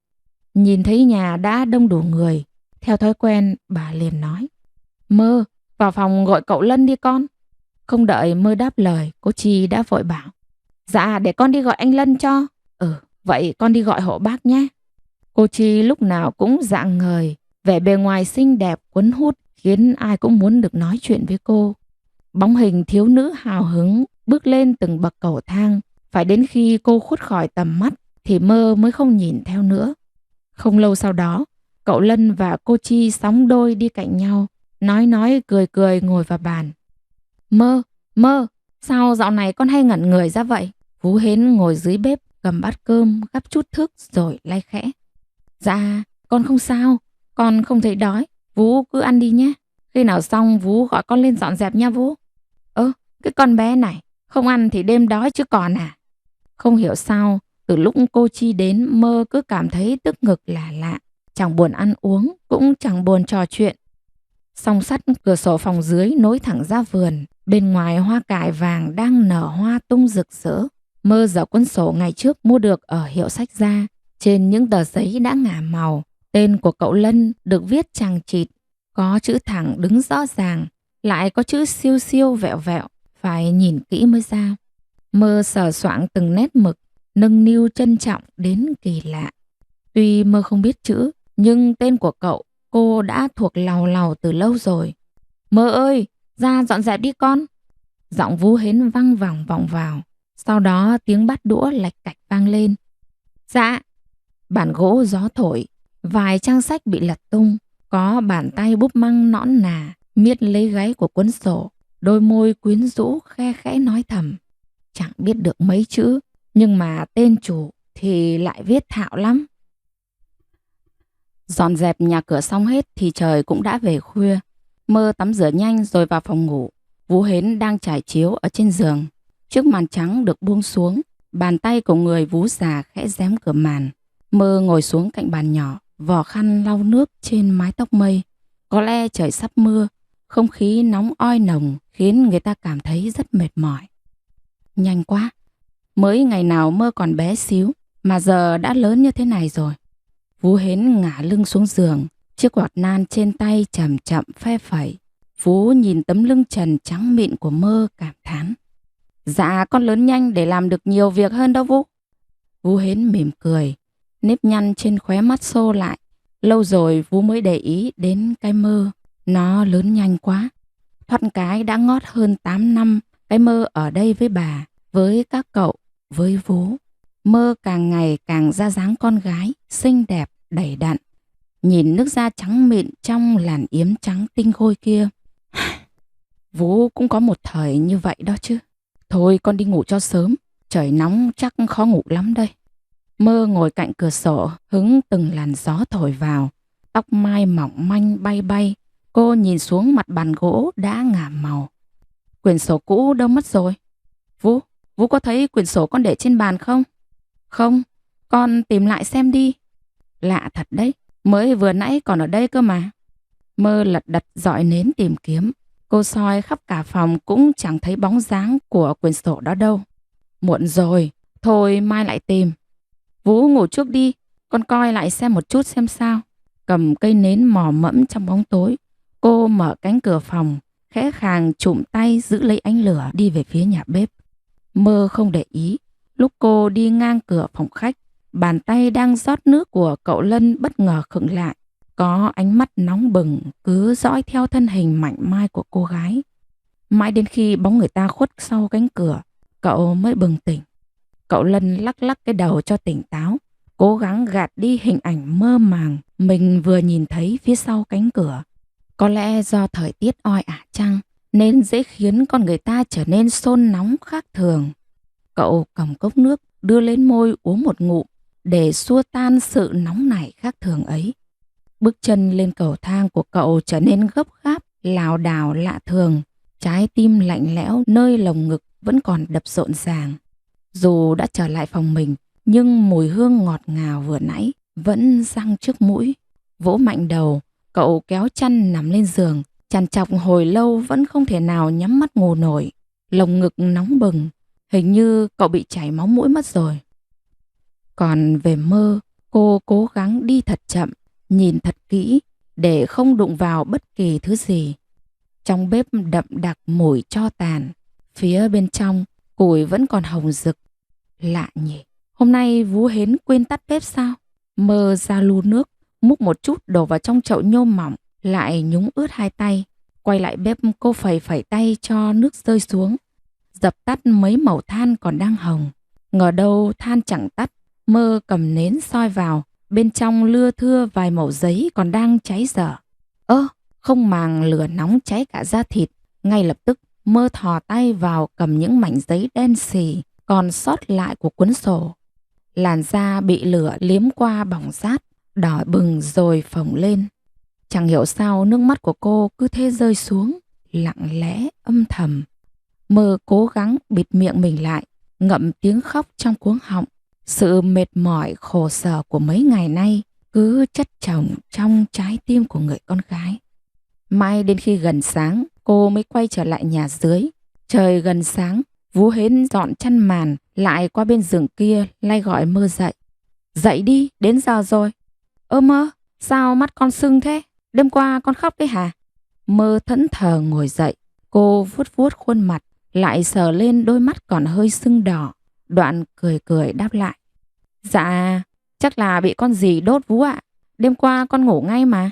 Nhìn thấy nhà đã đông đủ người, theo thói quen bà liền nói: Mơ, vào phòng gọi cậu Lân đi con. Không đợi Mơ đáp lời, cô Chi đã vội bảo: Dạ để con đi gọi anh Lân cho. Vậy con đi gọi hộ bác nhé. Cô Chi lúc nào cũng rạng ngời, vẻ bề ngoài xinh đẹp cuốn hút khiến ai cũng muốn được nói chuyện với cô. Bóng hình thiếu nữ hào hứng bước lên từng bậc cầu thang, phải đến khi cô khuất khỏi tầm mắt thì Mơ mới không nhìn theo nữa. Không lâu sau đó, cậu Lân và cô Chi sóng đôi đi cạnh nhau, nói cười cười ngồi vào bàn. Mơ, sao dạo này con hay ngẩn người ra vậy? Vú Hến ngồi dưới bếp cầm bát cơm gắp chút thức rồi lay khẽ. Dạ, con không sao, con không thấy đói, Vú cứ ăn đi nhé. Khi nào xong Vú gọi con lên dọn dẹp nha Vú. Cái con bé này, không ăn thì đêm đói chứ còn à. Không hiểu sao, từ lúc cô Chi đến Mơ cứ cảm thấy tức ngực lạ lạ. Chẳng buồn ăn uống, cũng chẳng buồn trò chuyện. Song sắt cửa sổ phòng dưới nối thẳng ra vườn. Bên ngoài hoa cải vàng đang nở hoa tung rực rỡ. Mơ dở cuốn sổ ngày trước mua được ở hiệu sách ra. Trên những tờ giấy đã ngả màu, tên của cậu Lân được viết chằng chịt. Có chữ thẳng đứng rõ ràng, lại có chữ siêu siêu vẹo vẹo, phải nhìn kỹ mới ra. Mơ sờ soạng từng nét mực, nâng niu trân trọng đến kỳ lạ. Tuy Mơ không biết chữ, nhưng tên của cậu cô đã thuộc làu làu từ lâu rồi. Mơ ơi, ra dọn dẹp đi con. Giọng Vú Hến văng vẳng vọng vào. Sau đó tiếng bát đũa lạch cạch vang lên. Dạ. Bàn gỗ gió thổi, vài trang sách bị lật tung. Có bàn tay búp măng nõn nà miết lấy gáy của cuốn sổ. Đôi môi quyến rũ khe khẽ nói thầm. Chẳng biết được mấy chữ, nhưng mà tên chủ thì lại viết thạo lắm. Dọn dẹp nhà cửa xong hết thì trời cũng đã về khuya. Mơ tắm rửa nhanh rồi vào phòng ngủ. Vú Hến đang trải chiếu ở trên giường. Chiếc màn trắng được buông xuống, bàn tay của người vú già khẽ rém cửa màn. Mơ ngồi xuống cạnh bàn nhỏ, vò khăn lau nước trên mái tóc mây. Có lẽ trời sắp mưa, không khí nóng oi nồng khiến người ta cảm thấy rất mệt mỏi. Nhanh quá, mới ngày nào Mơ còn bé xíu mà giờ đã lớn như thế này rồi. Vú Hến ngả lưng xuống giường, chiếc quạt nan trên tay chậm chậm phe phẩy. Vú nhìn tấm lưng trần trắng mịn của Mơ cảm thán. Dạ con lớn nhanh để làm được nhiều việc hơn đâu Vú. Vú Hến mỉm cười, nếp nhăn trên khóe mắt xô lại. Lâu rồi Vú mới để ý đến cái Mơ. Nó lớn nhanh quá. Thoát cái đã ngót hơn 8 năm. Cái Mơ ở đây với bà, với các cậu, với Vú. Mơ càng ngày càng ra dáng con gái, xinh đẹp, đầy đặn. Nhìn nước da trắng mịn trong làn yếm trắng tinh khôi kia. Vú cũng có một thời như vậy đó chứ. Thôi con đi ngủ cho sớm, trời nóng chắc khó ngủ lắm đây. Mơ ngồi cạnh cửa sổ, hứng từng làn gió thổi vào. Tóc mai mỏng manh bay bay. Cô nhìn xuống mặt bàn gỗ đã ngả màu. Quyển sổ cũ đâu mất rồi? Vũ, Vũ có thấy quyển sổ con để trên bàn không? Không, con tìm lại xem đi. Lạ thật đấy, mới vừa nãy còn ở đây cơ mà. Mơ lật đật dọi nến tìm kiếm. Cô soi khắp cả phòng cũng chẳng thấy bóng dáng của quyển sổ đó đâu. Muộn rồi, thôi mai lại tìm. Vũ ngủ trước đi, con coi lại xem một chút xem sao. Cầm cây nến mò mẫm trong bóng tối, cô mở cánh cửa phòng, khẽ khàng chụm tay giữ lấy ánh lửa đi về phía nhà bếp. Mơ không để ý, lúc cô đi ngang cửa phòng khách, bàn tay đang rót nước của cậu Lân bất ngờ khựng lại. Có ánh mắt nóng bừng cứ dõi theo thân hình mảnh mai của cô gái. Mãi đến khi bóng người ta khuất sau cánh cửa, cậu mới bừng tỉnh. Cậu Lân lắc lắc cái đầu cho tỉnh táo, cố gắng gạt đi hình ảnh mơ màng mình vừa nhìn thấy phía sau cánh cửa. Có lẽ do thời tiết oi ả chăng nên dễ khiến con người ta trở nên sôn nóng khác thường. Cậu cầm cốc nước đưa lên môi uống một ngụm để xua tan sự nóng nảy khác thường ấy. Bước chân lên cầu thang của cậu trở nên gấp gáp, lảo đảo lạ thường. Trái tim lạnh lẽo nơi lồng ngực vẫn còn đập rộn ràng. Dù đã trở lại phòng mình, nhưng mùi hương ngọt ngào vừa nãy vẫn giăng trước mũi. Vỗ mạnh đầu, cậu kéo chăn nằm lên giường, trằn trọc hồi lâu vẫn không thể nào nhắm mắt ngủ nổi. Lồng ngực nóng bừng, hình như cậu bị chảy máu mũi mất rồi. Còn về Mơ, cô cố gắng đi thật chậm, nhìn thật kỹ để không đụng vào bất kỳ thứ gì. Trong bếp đậm đặc mùi tro tàn, phía bên trong củi vẫn còn hồng rực. Lạ nhỉ, hôm nay Vú Hến quên tắt bếp sao? Mơ ra lu nước, múc một chút đổ vào trong chậu nhôm mỏng, lại nhúng ướt hai tay. Quay lại bếp cô phẩy phẩy tay cho nước rơi xuống, dập tắt mấy mẩu than còn đang hồng. Ngờ đâu than chẳng tắt, Mơ cầm nến soi vào, bên trong lưa thưa vài mẩu giấy còn đang cháy dở. Không màng lửa nóng cháy cả da thịt, ngay lập tức Mơ thò tay vào cầm những mảnh giấy đen xì còn sót lại của cuốn sổ. Làn da bị lửa liếm qua bỏng rát, đỏ bừng rồi phồng lên. Chẳng hiểu sao nước mắt của cô cứ thế rơi xuống, lặng lẽ âm thầm. Mơ cố gắng bịt miệng mình lại, ngậm tiếng khóc trong cuống họng. Sự mệt mỏi khổ sở của mấy ngày nay cứ chất chồng trong trái tim của người con gái. Mãi đến khi gần sáng, cô mới quay trở lại nhà dưới. Trời gần sáng, Vú Hến dọn chăn màn lại qua bên giường kia lay gọi Mơ dậy. Dậy đi, đến giờ rồi. Mơ, sao mắt con sưng thế? Đêm qua con khóc đấy hả? Mơ thẫn thờ ngồi dậy, cô vuốt vuốt khuôn mặt, lại sờ lên đôi mắt còn hơi sưng đỏ. Đoạn cười cười đáp lại. Dạ, chắc là bị con gì đốt Vú ạ. Đêm qua con ngủ ngay mà.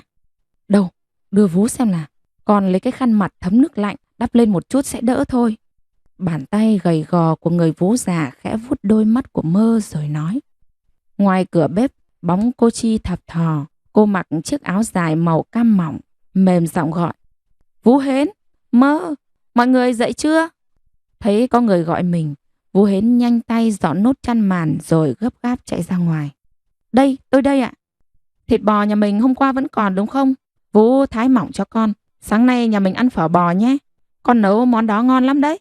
Đâu, đưa Vú xem nào. Con lấy cái khăn mặt thấm nước lạnh đắp lên một chút sẽ đỡ thôi. Bàn tay gầy gò của người Vú già khẽ vuốt đôi mắt của Mơ rồi nói. Ngoài cửa bếp, bóng cô Chi thập thò. Cô mặc chiếc áo dài màu cam mỏng, mềm giọng gọi. Vú Hến, Mơ, mọi người dậy chưa? Thấy có người gọi mình, Vú Hến nhanh tay dọn nốt chăn màn rồi gấp gáp chạy ra ngoài. Đây, tôi đây ạ. Thịt bò nhà mình hôm qua vẫn còn đúng không? Vú thái mỏng cho con. Sáng nay nhà mình ăn phở bò nhé. Con nấu món đó ngon lắm đấy.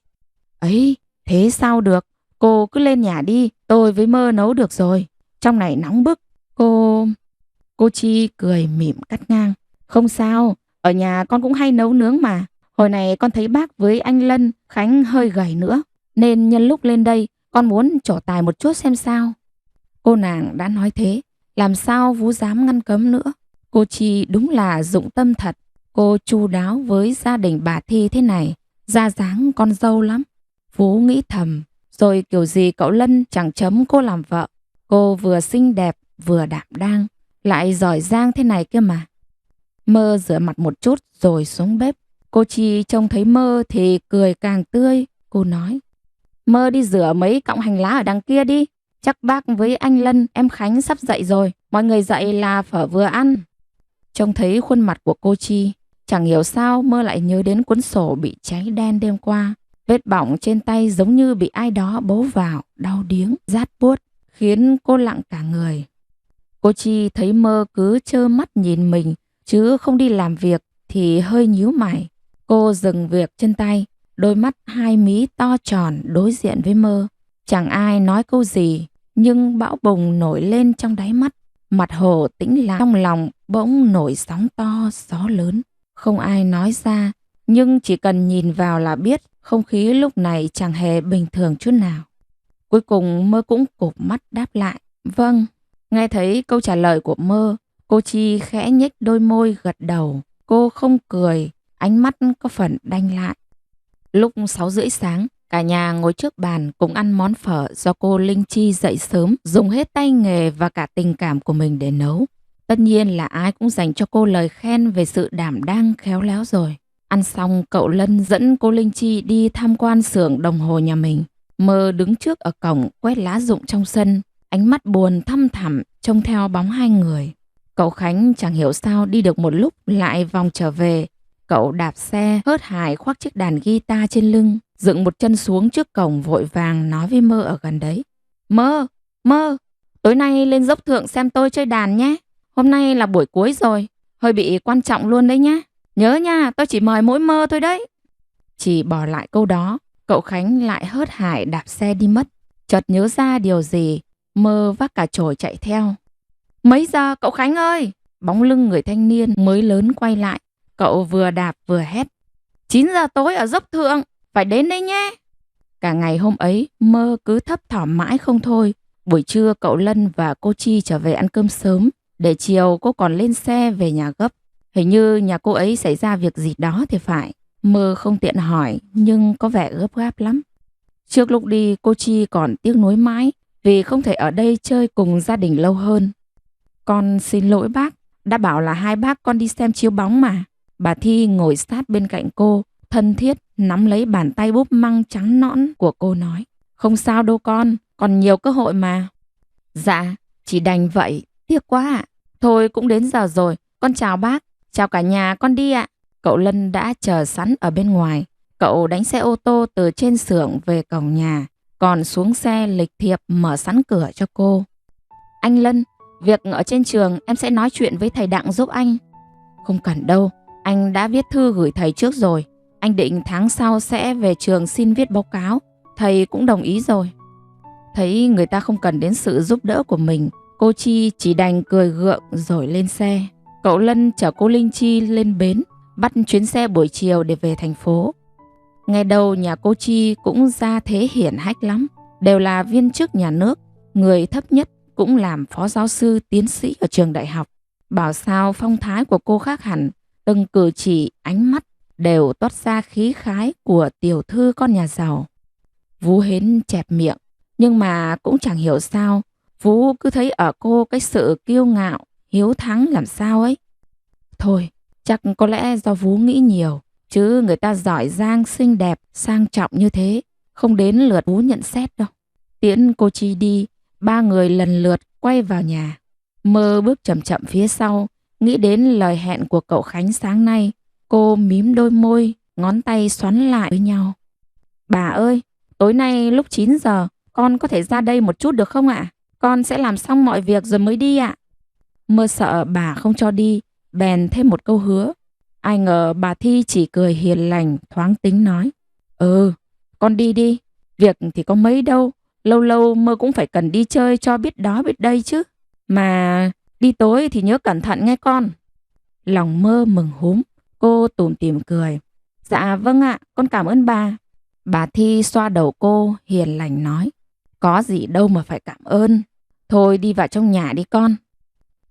Ấy, thế sao được? Cô cứ lên nhà đi, tôi với Mơ nấu được rồi. Trong này nóng bức. Cô Chi cười mỉm cắt ngang. Không sao, ở nhà con cũng hay nấu nướng mà. Hồi này con thấy bác với anh Lân, Khánh hơi gầy nữa. Nên nhân lúc lên đây, con muốn trổ tài một chút xem sao. Cô nàng đã nói thế, làm sao Vú dám ngăn cấm nữa. Cô Chi đúng là dụng tâm thật. Cô chu đáo với gia đình bà Thi thế này, ra dáng con dâu lắm. Vú nghĩ thầm, rồi kiểu gì cậu Lân chẳng chấm cô làm vợ. Cô vừa xinh đẹp, vừa đảm đang, lại giỏi giang thế này kia mà. Mơ rửa mặt một chút rồi xuống bếp. Cô Chi trông thấy Mơ thì cười càng tươi. Cô nói, Mơ đi rửa mấy cọng hành lá ở đằng kia đi. Chắc bác với anh Lân, em Khánh sắp dậy rồi. Mọi người dậy là phở vừa ăn. Trông thấy khuôn mặt của cô Chi, chẳng hiểu sao Mơ lại nhớ đến cuốn sổ bị cháy đen đêm qua. Vết bỏng trên tay giống như bị ai đó bấu vào, đau điếng, rát buốt, khiến cô lặng cả người. Cô Chi thấy Mơ cứ trơ mắt nhìn mình, chứ không đi làm việc thì hơi nhíu mày. Cô dừng việc trên tay, đôi mắt hai mí to tròn đối diện với Mơ. Chẳng ai nói câu gì, nhưng bão bùng nổi lên trong đáy mắt. Mặt hồ tĩnh lặng, trong lòng bỗng nổi sóng to, gió lớn. Không ai nói ra, nhưng chỉ cần nhìn vào là biết không khí lúc này chẳng hề bình thường chút nào. Cuối cùng Mơ cũng cụp mắt đáp lại. Vâng. Nghe thấy câu trả lời của Mơ, cô Chi khẽ nhếch đôi môi gật đầu. Cô không cười, ánh mắt có phần đanh lại. Lúc 6:30 sáng, cả nhà ngồi trước bàn cùng ăn món phở do cô Linh Chi dậy sớm, dùng hết tay nghề và cả tình cảm của mình để nấu. Tất nhiên là ai cũng dành cho cô lời khen về sự đảm đang khéo léo rồi. Ăn xong, cậu Lân dẫn cô Linh Chi đi tham quan xưởng đồng hồ nhà mình. Mơ đứng trước ở cổng quét lá rụng trong sân, ánh mắt buồn thăm thẳm trông theo bóng hai người. Cậu Khánh chẳng hiểu sao đi được một lúc lại vòng trở về. Cậu đạp xe hớt hải khoác chiếc đàn guitar trên lưng, dựng một chân xuống trước cổng vội vàng nói với Mơ ở gần đấy. Mơ, tối nay lên dốc thượng xem tôi chơi đàn nhé. Hôm nay là buổi cuối rồi, hơi bị quan trọng luôn đấy nhá. Nhớ nha, tôi chỉ mời mỗi Mơ thôi đấy. Chỉ bỏ lại câu đó, cậu Khánh lại hớt hải đạp xe đi mất. Chợt nhớ ra điều gì, Mơ vác cả chổi chạy theo. Mấy giờ cậu Khánh ơi? Bóng lưng người thanh niên mới lớn quay lại. Cậu vừa đạp vừa hét. 9 giờ tối ở dốc thượng, phải đến đây nhé. Cả ngày hôm ấy, Mơ cứ thấp thỏm mãi không thôi. Buổi trưa cậu Lân và cô Chi trở về ăn cơm sớm, để chiều cô còn lên xe về nhà gấp. Hình như nhà cô ấy xảy ra việc gì đó thì phải. Mơ không tiện hỏi, nhưng có vẻ gấp gáp lắm. Trước lúc đi, cô Chi còn tiếc nuối mãi vì không thể ở đây chơi cùng gia đình lâu hơn. Con xin lỗi bác, đã bảo là hai bác con đi xem chiếu bóng mà. Bà Thi ngồi sát bên cạnh cô, thân thiết nắm lấy bàn tay búp măng trắng nõn của cô nói. Không sao đâu con, còn nhiều cơ hội mà. Dạ, chỉ đành vậy, tiếc quá ạ. Thôi cũng đến giờ rồi, con chào bác, chào cả nhà, con đi ạ. Cậu Lân đã chờ sẵn ở bên ngoài. Cậu đánh xe ô tô từ trên xưởng về cổng nhà, còn xuống xe lịch thiệp mở sẵn cửa cho cô. Anh Lân, việc ở trên trường em sẽ nói chuyện với thầy Đặng giúp anh. Không cần đâu, anh đã viết thư gửi thầy trước rồi. Anh định tháng sau sẽ về trường xin viết báo cáo. Thầy cũng đồng ý rồi. Thấy người ta không cần đến sự giúp đỡ của mình, cô Chi chỉ đành cười gượng rồi lên xe. Cậu Lân chở cô Linh Chi lên bến, bắt chuyến xe buổi chiều để về thành phố. Ngày đầu nhà cô Chi cũng ra thế hiển hách lắm. Đều là viên chức nhà nước, người thấp nhất cũng làm phó giáo sư tiến sĩ ở trường đại học. Bảo sao phong thái của cô khác hẳn, từng cử chỉ, ánh mắt đều toát ra khí khái của tiểu thư con nhà giàu. Vú Hến chẹp miệng, nhưng mà cũng chẳng hiểu sao, Vú cứ thấy ở cô cái sự kiêu ngạo, hiếu thắng làm sao ấy. Thôi, chắc có lẽ do Vú nghĩ nhiều, chứ người ta giỏi giang, xinh đẹp, sang trọng như thế, không đến lượt Vú nhận xét đâu. Tiễn cô Chi đi, ba người lần lượt quay vào nhà. Mơ bước chậm chậm phía sau, nghĩ đến lời hẹn của cậu Khánh sáng nay. Cô mím đôi môi, ngón tay xoắn lại với nhau. Bà ơi, tối nay lúc 9 giờ, con có thể ra đây một chút được không ạ? Con sẽ làm xong mọi việc rồi mới đi ạ. Mơ sợ bà không cho đi, bèn thêm một câu hứa. Ai ngờ bà Thi chỉ cười hiền lành, thoáng tính nói. Con đi đi, việc thì có mấy đâu. Lâu lâu Mơ cũng phải cần đi chơi cho biết đó biết đây chứ. Mà đi tối thì nhớ cẩn thận nghe con. Lòng Mơ mừng húm, cô tủm tỉm cười. Dạ vâng ạ, con cảm ơn bà. Bà Thi xoa đầu cô, hiền lành nói. Có gì đâu mà phải cảm ơn. Thôi đi vào trong nhà đi con.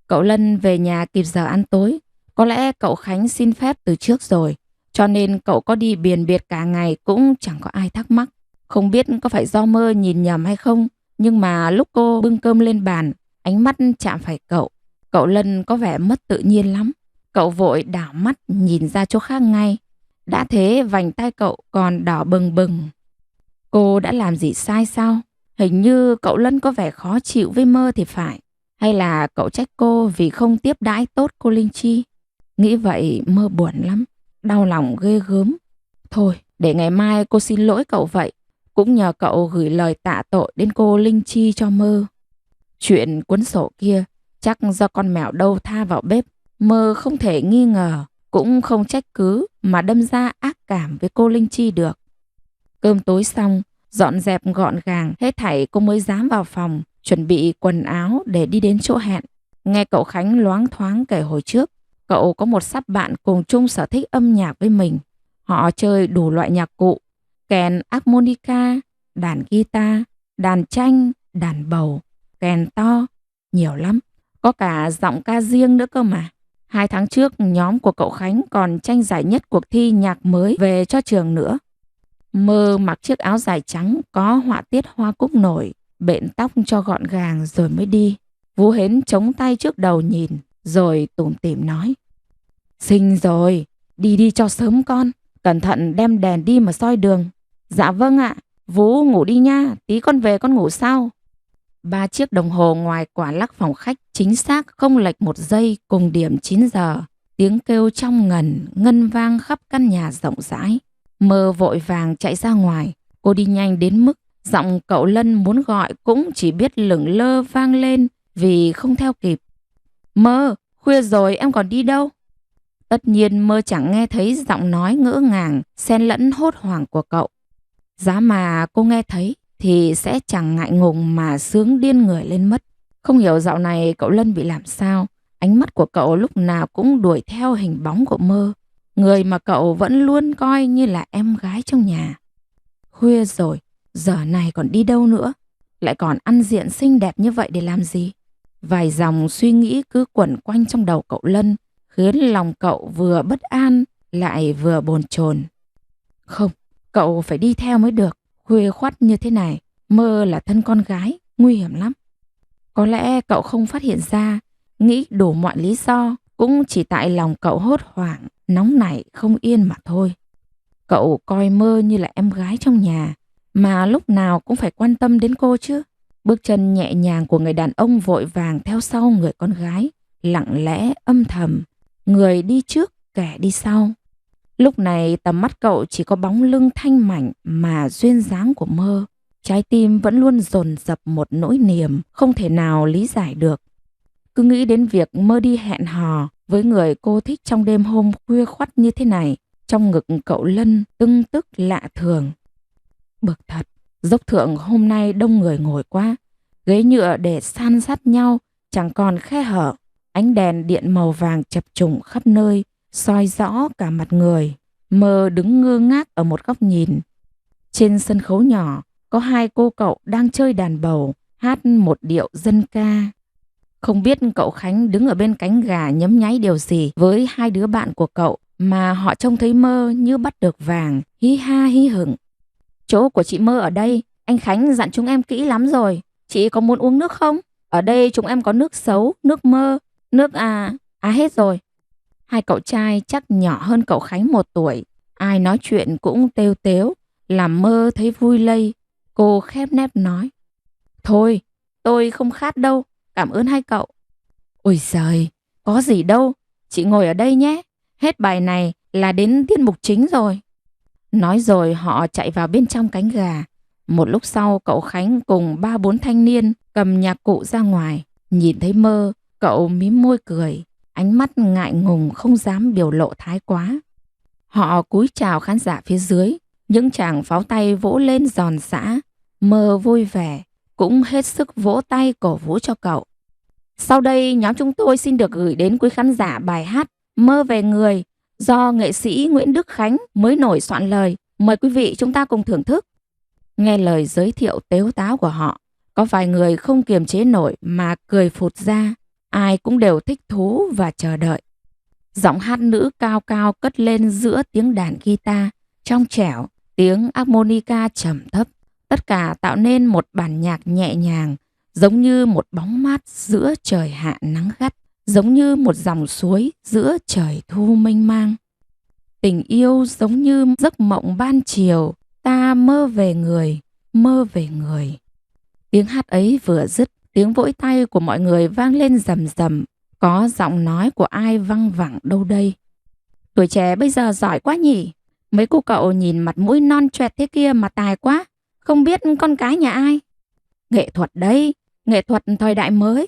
Cậu Lân về nhà kịp giờ ăn tối. Có lẽ cậu Khánh xin phép từ trước rồi, cho nên cậu có đi biền biệt cả ngày cũng chẳng có ai thắc mắc. Không biết có phải do Mơ nhìn nhầm hay không, nhưng mà lúc cô bưng cơm lên bàn, ánh mắt chạm phải cậu. Cậu Lân có vẻ mất tự nhiên lắm. Cậu vội đảo mắt nhìn ra chỗ khác ngay. Đã thế vành tay cậu còn đỏ bừng bừng. Cô đã làm gì sai sao? Hình như cậu Lân có vẻ khó chịu với Mơ thì phải. Hay là cậu trách cô vì không tiếp đãi tốt cô Linh Chi? Nghĩ vậy Mơ buồn lắm, đau lòng ghê gớm. Thôi, để ngày mai cô xin lỗi cậu vậy. Cũng nhờ cậu gửi lời tạ tội đến cô Linh Chi cho Mơ. Chuyện cuốn sổ kia chắc do con mèo đâu tha vào bếp. Mơ không thể nghi ngờ, cũng không trách cứ mà đâm ra ác cảm với cô Linh Chi được. Cơm tối xong, dọn dẹp gọn gàng, hết thảy cô mới dám vào phòng, chuẩn bị quần áo để đi đến chỗ hẹn. Nghe cậu Khánh loáng thoáng kể hồi trước, cậu có một sắp bạn cùng chung sở thích âm nhạc với mình. Họ chơi đủ loại nhạc cụ, kèn harmonica, đàn guitar, đàn tranh, đàn bầu, kèn to, nhiều lắm. Có cả giọng ca riêng nữa cơ mà. 2 tháng trước, nhóm của cậu Khánh còn tranh giải nhất cuộc thi nhạc mới về cho trường nữa. Mơ mặc chiếc áo dài trắng có họa tiết hoa cúc nổi, bện tóc cho gọn gàng rồi mới đi. Vũ Hến chống tay trước đầu nhìn, rồi tủm tỉm nói. Xinh rồi, đi đi cho sớm con, cẩn thận đem đèn đi mà soi đường. Dạ vâng ạ, Vũ ngủ đi nha, tí con về con ngủ sau. 3 chiếc đồng hồ ngoài quả lắc phòng khách chính xác không lệch 1 giây cùng điểm 9 giờ. Tiếng kêu trong ngân vang khắp căn nhà rộng rãi. Mơ vội vàng chạy ra ngoài. Cô đi nhanh đến mức giọng cậu Lân muốn gọi cũng chỉ biết lửng lơ vang lên vì không theo kịp. Mơ, khuya rồi em còn đi đâu? Tất nhiên Mơ chẳng nghe thấy giọng nói ngỡ ngàng, xen lẫn hốt hoảng của cậu. Giá mà cô nghe thấy thì sẽ chẳng ngại ngùng mà sướng điên người lên mất. Không hiểu dạo này cậu Lân bị làm sao. Ánh mắt của cậu lúc nào cũng đuổi theo hình bóng của Mơ, người mà cậu vẫn luôn coi như là em gái trong nhà. Khuya rồi, giờ này còn đi đâu nữa? Lại còn ăn diện xinh đẹp như vậy để làm gì? Vài dòng suy nghĩ cứ quẩn quanh trong đầu cậu Lân, khiến lòng cậu vừa bất an lại vừa bồn chồn. Không, cậu phải đi theo mới được. Khuya khoắt như thế này, Mơ là thân con gái, nguy hiểm lắm. Có lẽ cậu không phát hiện ra, nghĩ đủ mọi lý do, cũng chỉ tại lòng cậu hốt hoảng, nóng nảy không yên mà thôi. Cậu coi Mơ như là em gái trong nhà, mà lúc nào cũng phải quan tâm đến cô chứ. Bước chân nhẹ nhàng của người đàn ông vội vàng theo sau người con gái, lặng lẽ âm thầm, người đi trước kẻ đi sau. Lúc này tầm mắt cậu chỉ có bóng lưng thanh mảnh mà duyên dáng của Mơ. Trái tim vẫn luôn dồn dập một nỗi niềm không thể nào lý giải được. Cứ nghĩ đến việc Mơ đi hẹn hò với người cô thích trong đêm hôm khuya khoắt như thế này, trong ngực cậu Lân tưng tức lạ thường. Bực thật, dốc thượng hôm nay đông người ngồi quá, ghế nhựa để san sát nhau chẳng còn khe hở, ánh đèn điện màu vàng chập trùng khắp nơi, soi rõ cả mặt người. Mơ đứng ngơ ngác ở một góc nhìn. Trên sân khấu nhỏ có 2 cô cậu đang chơi đàn bầu, hát một điệu dân ca. Không biết cậu Khánh đứng ở bên cánh gà nhấm nháy điều gì với 2 đứa bạn của cậu mà họ trông thấy Mơ như bắt được vàng, hí ha hí hửng. Chỗ của chị Mơ ở đây, anh Khánh dặn chúng em kỹ lắm rồi. Chị có muốn uống nước không? Ở đây chúng em có nước sấu, nước Mơ, nước hết rồi. 2 cậu trai chắc nhỏ hơn cậu Khánh 1 tuổi. Ai nói chuyện cũng têu tếu, làm Mơ thấy vui lây. Cô khép nép nói. Thôi, tôi không khát đâu, cảm ơn 2 cậu. Ôi giời, có gì đâu, chị ngồi ở đây nhé. Hết bài này là đến tiết mục chính rồi. Nói rồi họ chạy vào bên trong cánh gà. Một lúc sau cậu Khánh cùng 3-4 thanh niên cầm nhạc cụ ra ngoài. Nhìn thấy Mơ, cậu mím môi cười, ánh mắt ngại ngùng không dám biểu lộ thái quá. Họ cúi chào khán giả phía dưới, những chàng pháo tay vỗ lên giòn giã. Mơ vui vẻ, cũng hết sức vỗ tay cổ vũ cho cậu. Sau đây nhóm chúng tôi xin được gửi đến quý khán giả bài hát Mơ về người do nghệ sĩ Nguyễn Đức Khánh mới nổi soạn lời. Mời quý vị chúng ta cùng thưởng thức. Nghe lời giới thiệu tếu táo của họ, có vài người không kiềm chế nổi mà cười phụt ra. Ai cũng đều thích thú và chờ đợi. Giọng hát nữ cao cao cất lên giữa tiếng đàn guitar trong trẻo, tiếng harmonica trầm thấp. Tất cả tạo nên một bản nhạc nhẹ nhàng, giống như một bóng mát giữa trời hạ nắng gắt, giống như một dòng suối giữa trời thu mênh mang. Tình yêu giống như giấc mộng ban chiều, ta mơ về người, mơ về người. Tiếng hát ấy vừa dứt, tiếng vỗ tay của mọi người vang lên rầm rầm. Có giọng nói của ai văng vẳng đâu đây. Tuổi trẻ bây giờ giỏi quá nhỉ. Mấy cô cậu nhìn mặt mũi non choẹt thế kia mà tài quá. Không biết con cái nhà ai. Nghệ thuật đấy, nghệ thuật thời đại mới.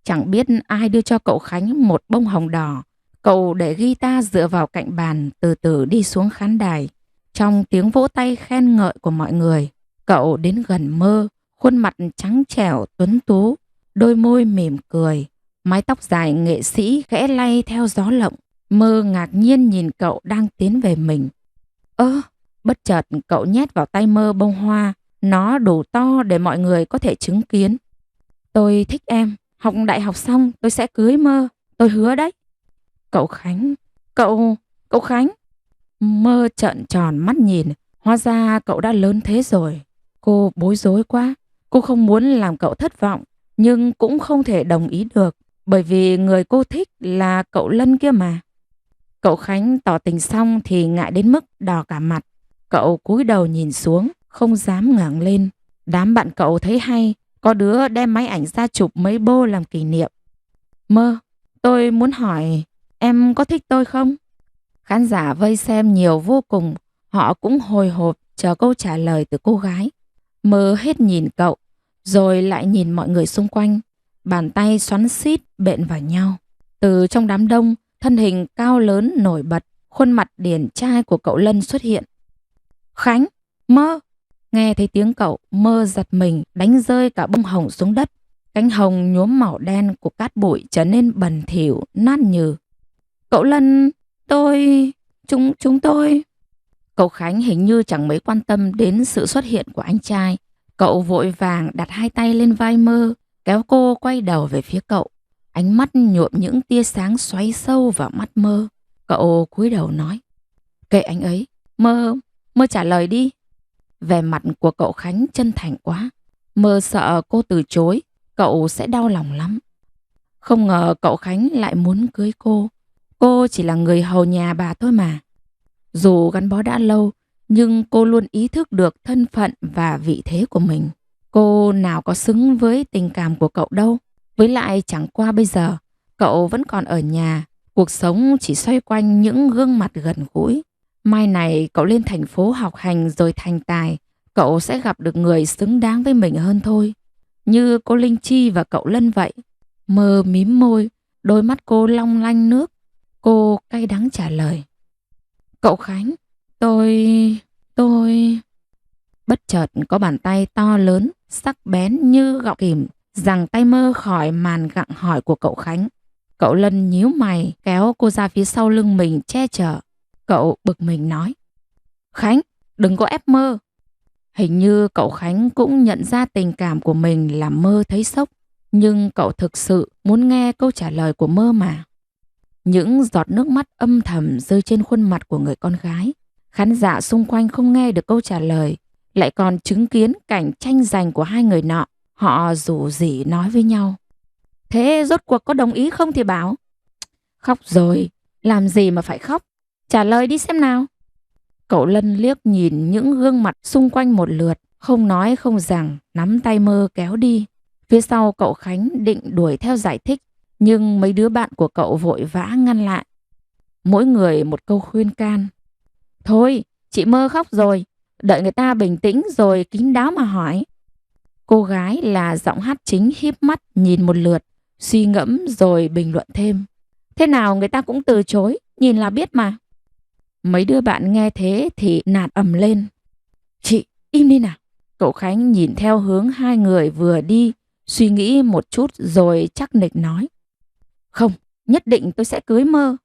Chẳng biết ai đưa cho cậu Khánh một bông hồng đỏ. Cậu để guitar dựa vào cạnh bàn, từ từ đi xuống khán đài. Trong tiếng vỗ tay khen ngợi của mọi người, cậu đến gần Mơ, khuôn mặt trắng trẻo tuấn tú, đôi môi mỉm cười, mái tóc dài nghệ sĩ khẽ lay theo gió lộng. Mơ ngạc nhiên nhìn cậu đang tiến về mình. Bất chợt cậu nhét vào tay Mơ bông hoa, nó đủ to để mọi người có thể chứng kiến. Tôi thích em, học đại học xong tôi sẽ cưới Mơ, tôi hứa đấy. Cậu Khánh, cậu Khánh. Mơ trợn tròn mắt nhìn, hóa ra cậu đã lớn thế rồi. Cô bối rối quá, cô không muốn làm cậu thất vọng, nhưng cũng không thể đồng ý được, bởi vì người cô thích là cậu Lân kia mà. Cậu Khánh tỏ tình xong thì ngại đến mức đỏ cả mặt. Cậu cúi đầu nhìn xuống, không dám ngẩng lên. Đám bạn cậu thấy hay, có đứa đem máy ảnh ra chụp mấy bô làm kỷ niệm. Mơ, tôi muốn hỏi, em có thích tôi không? Khán giả vây xem nhiều vô cùng, họ cũng hồi hộp chờ câu trả lời từ cô gái. Mơ hết nhìn cậu, rồi lại nhìn mọi người xung quanh. Bàn tay xoắn xít bện vào nhau. Từ trong đám đông, thân hình cao lớn nổi bật, khuôn mặt điển trai của cậu Lân xuất hiện. Khánh, Mơ. Nghe thấy tiếng cậu, Mơ giật mình, đánh rơi cả bông hồng xuống đất. Cánh hồng nhuốm màu đen của cát bụi trở nên bẩn thỉu, nát nhừ. Cậu Lân, chúng tôi. Cậu Khánh hình như chẳng mấy quan tâm đến sự xuất hiện của anh trai. Cậu vội vàng đặt hai tay lên vai Mơ, kéo cô quay đầu về phía cậu. Ánh mắt nhuộm những tia sáng xoáy sâu vào mắt Mơ. Cậu cúi đầu nói, kệ anh ấy, Mơ trả lời đi. Vẻ mặt của cậu Khánh chân thành quá. Mơ sợ cô từ chối, cậu sẽ đau lòng lắm. Không ngờ cậu Khánh lại muốn cưới cô. Cô chỉ là người hầu nhà bà thôi mà. Dù gắn bó đã lâu, nhưng cô luôn ý thức được thân phận và vị thế của mình. Cô nào có xứng với tình cảm của cậu đâu. Với lại chẳng qua bây giờ, cậu vẫn còn ở nhà. Cuộc sống chỉ xoay quanh những gương mặt gần gũi. Mai này cậu lên thành phố học hành rồi thành tài, cậu sẽ gặp được người xứng đáng với mình hơn thôi. Như cô Linh Chi và cậu Lân vậy. Mơ mím môi, đôi mắt cô long lanh nước. Cô cay đắng trả lời. Cậu Khánh, tôi... Bất chợt có bàn tay to lớn, sắc bén như gọng kìm, giằng tay Mơ khỏi màn gặng hỏi của cậu Khánh. Cậu Lân nhíu mày, kéo cô ra phía sau lưng mình che chở. Cậu bực mình nói, Khánh, đừng có ép Mơ. Hình như cậu Khánh cũng nhận ra tình cảm của mình làm Mơ thấy sốc. Nhưng cậu thực sự muốn nghe câu trả lời của Mơ mà. Những giọt nước mắt âm thầm rơi trên khuôn mặt của người con gái. Khán giả xung quanh không nghe được câu trả lời, lại còn chứng kiến cảnh tranh giành của hai người nọ. Họ rủ rỉ nói với nhau. Thế rốt cuộc có đồng ý không thì bảo. Khóc rồi, làm gì mà phải khóc? Trả lời đi xem nào. Cậu Lân liếc nhìn những gương mặt xung quanh một lượt, không nói không rằng, nắm tay Mơ kéo đi. Phía sau cậu Khánh định đuổi theo giải thích, nhưng mấy đứa bạn của cậu vội vã ngăn lại. Mỗi người một câu khuyên can. Thôi, chị Mơ khóc rồi, đợi người ta bình tĩnh rồi kín đáo mà hỏi. Cô gái là giọng hát chính híp mắt nhìn một lượt, suy ngẫm rồi bình luận thêm. Thế nào người ta cũng từ chối, nhìn là biết mà. Mấy đứa bạn nghe thế thì nạt ầm lên. Chị, im đi nào. Cậu Khánh nhìn theo hướng hai người vừa đi, suy nghĩ một chút rồi chắc nịch nói. Không, nhất định tôi sẽ cưới Mơ.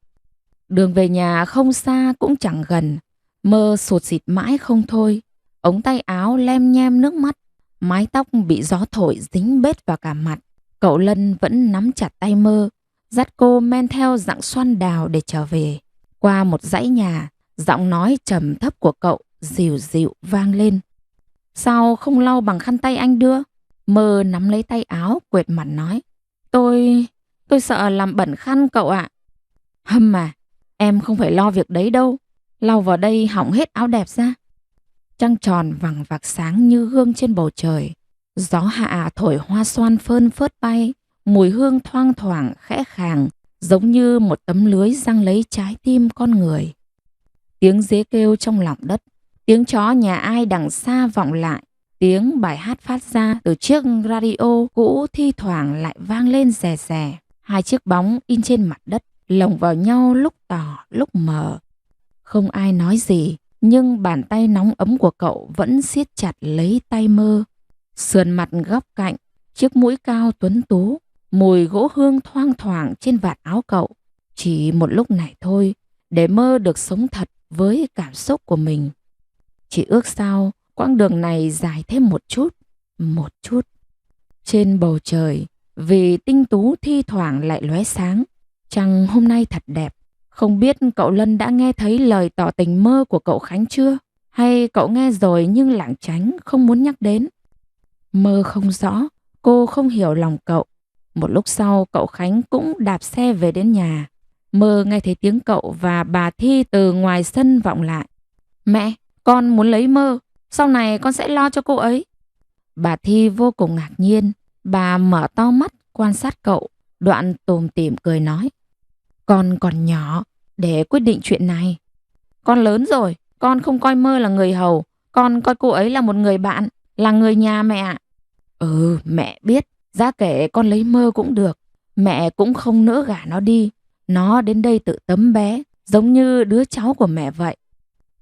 Đường về nhà không xa cũng chẳng gần. Mơ sụt sịt mãi không thôi. Ống tay áo lem nhem nước mắt. Mái tóc bị gió thổi dính bết vào cả mặt. Cậu Lân vẫn nắm chặt tay Mơ, dắt cô men theo dặng xoăn đào để trở về. Qua một dãy nhà, giọng nói trầm thấp của cậu dịu dịu vang lên. Sao không lau bằng khăn tay anh đưa? Mơ nắm lấy tay áo quệt mặt nói. Tôi sợ làm bẩn khăn cậu ạ. Hâm mà, em không phải lo việc đấy đâu. Lau vào đây hỏng hết áo đẹp ra. Trăng tròn vằng vặc sáng như gương trên bầu trời. Gió hạ thổi hoa xoan phơn phớt bay. Mùi hương thoang thoảng khẽ khàng, giống như một tấm lưới giăng lấy trái tim con người. Tiếng dế kêu trong lòng đất, tiếng chó nhà ai đằng xa vọng lại, tiếng bài hát phát ra từ chiếc radio cũ thi thoảng lại vang lên rè rè. Hai chiếc bóng in trên mặt đất, lồng vào nhau lúc tỏ lúc mờ. Không ai nói gì, Nhưng bàn tay nóng ấm của cậu vẫn siết chặt lấy tay Mơ. Sườn mặt góc cạnh, chiếc mũi cao tuấn tú, mùi gỗ hương thoang thoảng trên vạt áo cậu. Chỉ một lúc này thôi, để Mơ được sống thật với cảm xúc của mình. Chỉ ước sao quãng đường này dài thêm một chút, một chút. Trên bầu trời, vì tinh tú thi thoảng lại lóe sáng, trăng hôm nay thật đẹp. Không biết cậu Lân đã nghe thấy lời tỏ tình Mơ của cậu Khánh chưa? Hay cậu nghe rồi nhưng lảng tránh không muốn nhắc đến? Mơ không rõ, cô không hiểu lòng cậu. Một lúc sau cậu Khánh cũng đạp xe về đến nhà. Mơ nghe thấy tiếng cậu và bà Thi từ ngoài sân vọng lại. Mẹ, con muốn lấy Mơ, sau này con sẽ lo cho cô ấy. Bà Thi vô cùng ngạc nhiên, bà mở to mắt quan sát cậu, đoạn tủm tỉm cười nói. Con còn nhỏ để quyết định chuyện này. Con lớn rồi, con không coi Mơ là người hầu, con coi cô ấy là một người bạn, là người nhà mẹ ạ. Ừ, mẹ biết, giá kể con lấy Mơ cũng được, mẹ cũng không nỡ gả nó đi. Nó đến đây tự tấm bé, giống như đứa cháu của mẹ vậy.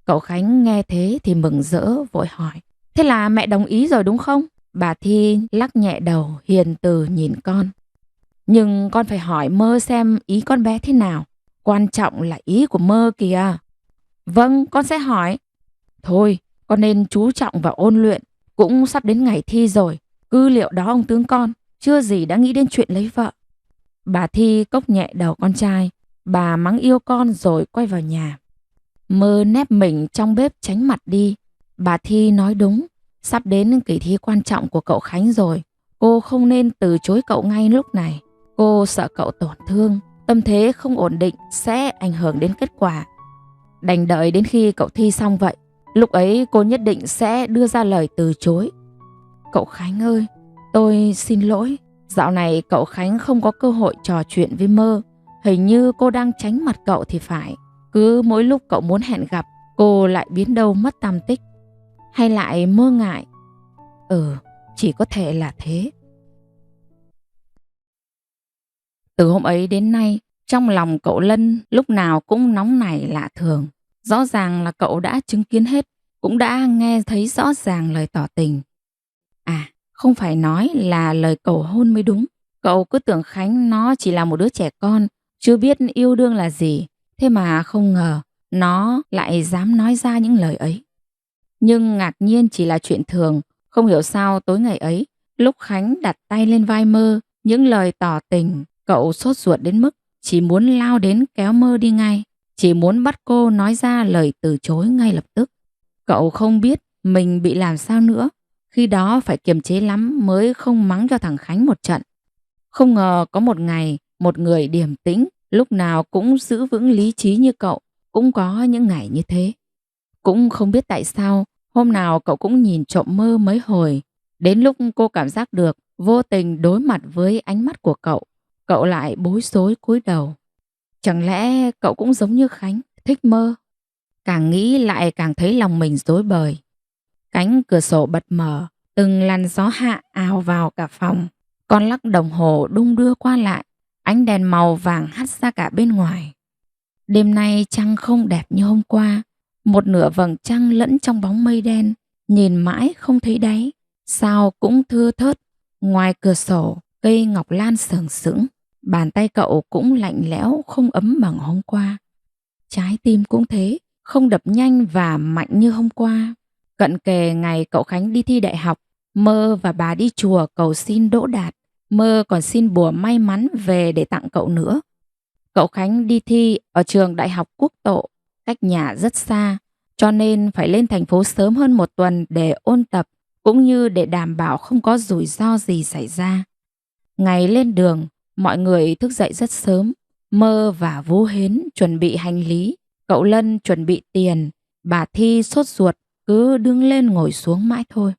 Cậu Khánh nghe thế thì mừng rỡ vội hỏi. Thế là mẹ đồng ý rồi đúng không? Bà Thi lắc nhẹ đầu hiền từ nhìn con. Nhưng con phải hỏi Mơ xem ý con bé thế nào. Quan trọng là ý của Mơ kìa. Vâng, con sẽ hỏi. Thôi, con nên chú trọng và ôn luyện. Cũng sắp đến ngày thi rồi. Cứ liệu đó ông tướng con, chưa gì đã nghĩ đến chuyện lấy vợ. Bà Thi cốc nhẹ đầu con trai. Bà mắng yêu con rồi quay vào nhà. Mơ nép mình trong bếp tránh mặt đi. Bà Thi nói đúng. Sắp đến kỳ thi quan trọng của cậu Khánh rồi. Cô không nên từ chối cậu ngay lúc này. Cô sợ cậu tổn thương, tâm thế không ổn định sẽ ảnh hưởng đến kết quả. Đành đợi đến khi cậu thi xong vậy. Lúc ấy cô nhất định sẽ đưa ra lời từ chối. Cậu Khánh ơi, tôi xin lỗi. Dạo này cậu Khánh không có cơ hội trò chuyện với Mơ. Hình như cô đang tránh mặt cậu thì phải. Cứ mỗi lúc cậu muốn hẹn gặp, cô lại biến đâu mất tăm tích. Hay lại Mơ ngại? Chỉ có thể là thế. Từ hôm ấy đến nay, trong lòng cậu Lân lúc nào cũng nóng nảy lạ thường. Rõ ràng là cậu đã chứng kiến hết, cũng đã nghe thấy rõ ràng lời tỏ tình. À, không phải nói là lời cầu hôn mới đúng. Cậu cứ tưởng Khánh nó chỉ là một đứa trẻ con, chưa biết yêu đương là gì. Thế mà không ngờ nó lại dám nói ra những lời ấy. Nhưng ngạc nhiên chỉ là chuyện thường. Không hiểu sao tối ngày ấy, lúc Khánh đặt tay lên vai Mơ, những lời tỏ tình, cậu sốt ruột đến mức chỉ muốn lao đến kéo Mơ đi ngay. Chỉ muốn bắt cô nói ra lời từ chối ngay lập tức. Cậu không biết mình bị làm sao nữa. Khi đó phải kiềm chế lắm mới không mắng cho thằng Khánh một trận. Không ngờ có một ngày, một người điềm tĩnh, lúc nào cũng giữ vững lý trí như cậu, cũng có những ngày như thế. Cũng không biết tại sao, hôm nào cậu cũng nhìn trộm Mơ mấy hồi. Đến lúc cô cảm giác được, vô tình đối mặt với ánh mắt của cậu, cậu lại bối rối cúi đầu. Chẳng lẽ cậu cũng giống như Khánh, thích Mơ? Càng nghĩ lại càng thấy lòng mình rối bời. Cánh cửa sổ bật mở, từng làn gió hạ ào vào cả phòng. Con lắc đồng hồ đung đưa qua lại, ánh đèn màu vàng hắt ra cả bên ngoài. Đêm nay trăng không đẹp như hôm qua. Một nửa vầng trăng lẫn trong bóng mây đen, nhìn mãi không thấy đáy. Sao cũng thưa thớt. Ngoài cửa sổ, cây ngọc lan sừng sững. Bàn tay cậu cũng lạnh lẽo không ấm bằng hôm qua. Trái tim cũng thế, không đập nhanh và mạnh như hôm qua. Cận kề ngày cậu Khánh đi thi đại học, Mơ và bà đi chùa cầu xin đỗ đạt. Mơ còn xin bùa may mắn về để tặng cậu nữa. Cậu Khánh đi thi ở trường Đại học Quốc Tộ, cách nhà rất xa, cho nên phải lên thành phố sớm hơn một tuần để ôn tập, cũng như để đảm bảo không có rủi ro gì xảy ra. Ngày lên đường, mọi người thức dậy rất sớm. Mơ và Vũ Hến chuẩn bị hành lý, cậu Lân chuẩn bị tiền, bà Thi sốt ruột, cứ đứng lên ngồi xuống mãi thôi.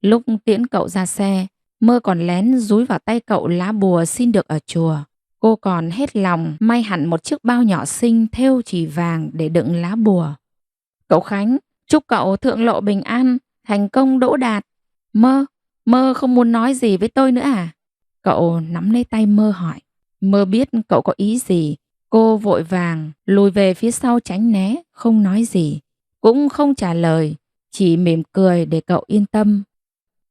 Lúc tiễn cậu ra xe, Mơ còn lén dúi vào tay cậu lá bùa xin được ở chùa. Cô còn hết lòng may hẳn một chiếc bao nhỏ xinh thêu chỉ vàng để đựng lá bùa. Cậu Khánh, chúc cậu thượng lộ bình an, thành công đỗ đạt. Mơ không muốn nói gì với tôi nữa à? Cậu nắm lấy tay Mơ hỏi. Mơ biết cậu có ý gì. Cô vội vàng lùi về phía sau tránh né, không nói gì. cũng không trả lời, chỉ mỉm cười để cậu yên tâm.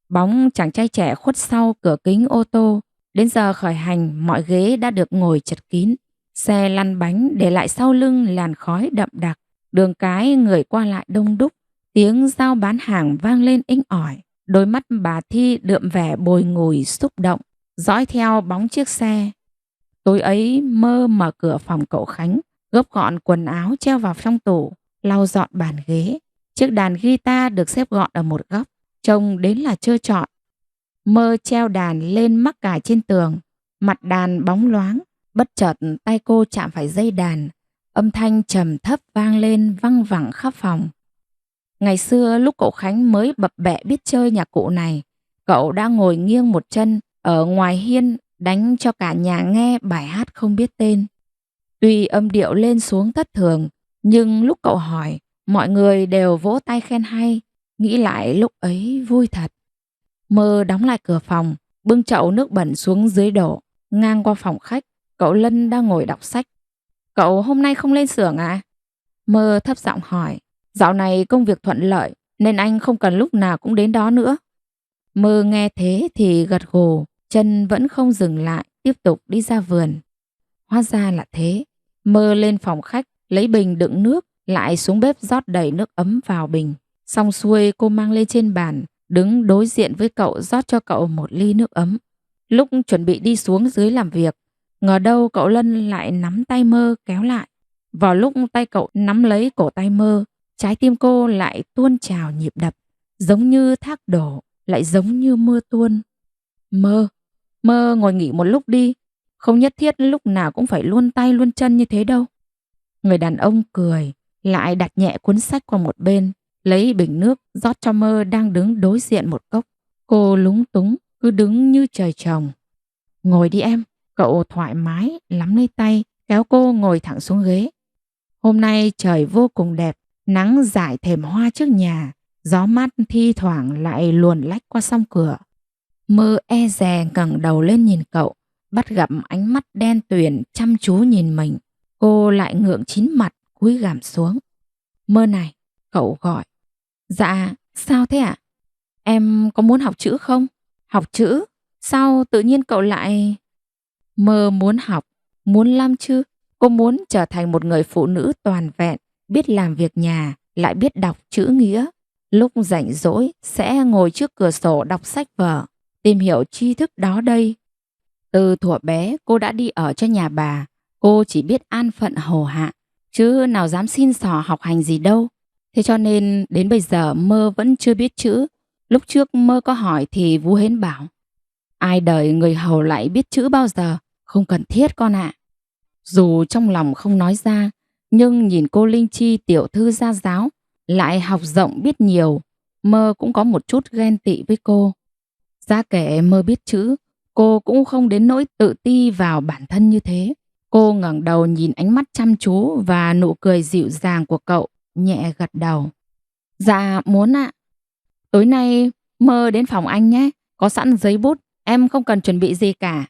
Bóng chàng trai trẻ khuất sau cửa kính ô tô. Đến giờ khởi hành, mọi ghế đã được ngồi chật kín. Xe lăn bánh để lại sau lưng làn khói đậm đặc. Đường cái người qua lại đông đúc. Tiếng giao bán hàng vang lên inh ỏi. Đôi mắt bà Thi đượm vẻ bồi ngùi xúc động, dõi theo bóng chiếc xe. Tối ấy Mơ mở cửa phòng cậu Khánh, gấp gọn quần áo treo vào trong tủ, lau dọn bàn ghế. Chiếc đàn guitar được xếp gọn ở một góc, trông đến là trơ trọi. Mơ treo đàn lên mắc cài trên tường, mặt đàn bóng loáng. Bất chợt tay cô chạm phải dây đàn, âm thanh trầm thấp vang lên văng vẳng khắp phòng. Ngày xưa lúc cậu Khánh mới bập bẹ biết chơi nhạc cụ này, cậu đã ngồi nghiêng một chân ở ngoài hiên đánh cho cả nhà nghe bài hát không biết tên. Tuy âm điệu lên xuống thất thường, nhưng lúc cậu hỏi, mọi người đều vỗ tay khen hay. Nghĩ lại lúc ấy vui thật. Mơ đóng lại cửa phòng, bưng chậu nước bẩn xuống dưới đổ. Ngang qua phòng khách, cậu Lân đang ngồi đọc sách. Cậu hôm nay không lên xưởng à? Mơ thấp giọng hỏi. Dạo này công việc thuận lợi nên anh không cần lúc nào cũng đến đó nữa. Mơ nghe thế thì gật gù, chân vẫn không dừng lại, tiếp tục đi ra vườn. Hóa ra là thế. Mơ lên phòng khách, lấy bình đựng nước, lại xuống bếp rót đầy nước ấm vào bình. Xong xuôi cô mang lên trên bàn, đứng đối diện với cậu rót cho cậu một ly nước ấm. Lúc chuẩn bị đi xuống dưới làm việc, ngờ đâu cậu Lân lại nắm tay Mơ kéo lại. Vào lúc tay cậu nắm lấy cổ tay Mơ, trái tim cô lại tuôn trào nhịp đập, giống như thác đổ, lại giống như mưa tuôn. Mơ ngồi nghỉ một lúc đi, không nhất thiết lúc nào cũng phải luôn tay luôn chân như thế đâu. Người đàn ông cười, lại đặt nhẹ cuốn sách qua một bên, lấy bình nước rót cho Mơ đang đứng đối diện một cốc. Cô lúng túng, cứ đứng như trời trồng. Ngồi đi em, cậu thoải mái nắm lấy tay, kéo cô ngồi thẳng xuống ghế. Hôm nay trời vô cùng đẹp, nắng rải thềm hoa trước nhà, gió mát thi thoảng lại luồn lách qua song cửa. Mơ e dè ngẩng đầu lên nhìn cậu, bắt gặp ánh mắt đen tuyền chăm chú nhìn mình. Cô lại ngượng chín mặt, cúi gằm xuống. Mơ này, cậu gọi. Dạ, sao thế ạ? Em có muốn học chữ không? Học chữ? Sao tự nhiên cậu lại... Mơ muốn học, muốn lắm chứ. Cô muốn trở thành một người phụ nữ toàn vẹn, biết làm việc nhà, lại biết đọc chữ nghĩa. Lúc rảnh rỗi sẽ ngồi trước cửa sổ đọc sách vở, tìm hiểu tri thức đó đây. Từ thuở bé cô đã đi ở cho nhà bà, cô chỉ biết an phận hầu hạ, chứ nào dám xin xỏ học hành gì đâu. Thế cho nên đến bây giờ Mơ vẫn chưa biết chữ. Lúc trước Mơ có hỏi thì Vú Hến bảo, ai đời người hầu lại biết chữ bao giờ, không cần thiết con ạ. Dù trong lòng không nói ra, nhưng nhìn cô Linh Chi tiểu thư gia giáo, lại học rộng biết nhiều, Mơ cũng có một chút ghen tị với cô. Giá kể Mơ biết chữ, cô cũng không đến nỗi tự ti vào bản thân như thế. Cô ngẩng đầu nhìn ánh mắt chăm chú và nụ cười dịu dàng của cậu, nhẹ gật đầu. Dạ muốn ạ. Tối nay Mơ đến phòng anh nhé, có sẵn giấy bút, em không cần chuẩn bị gì cả.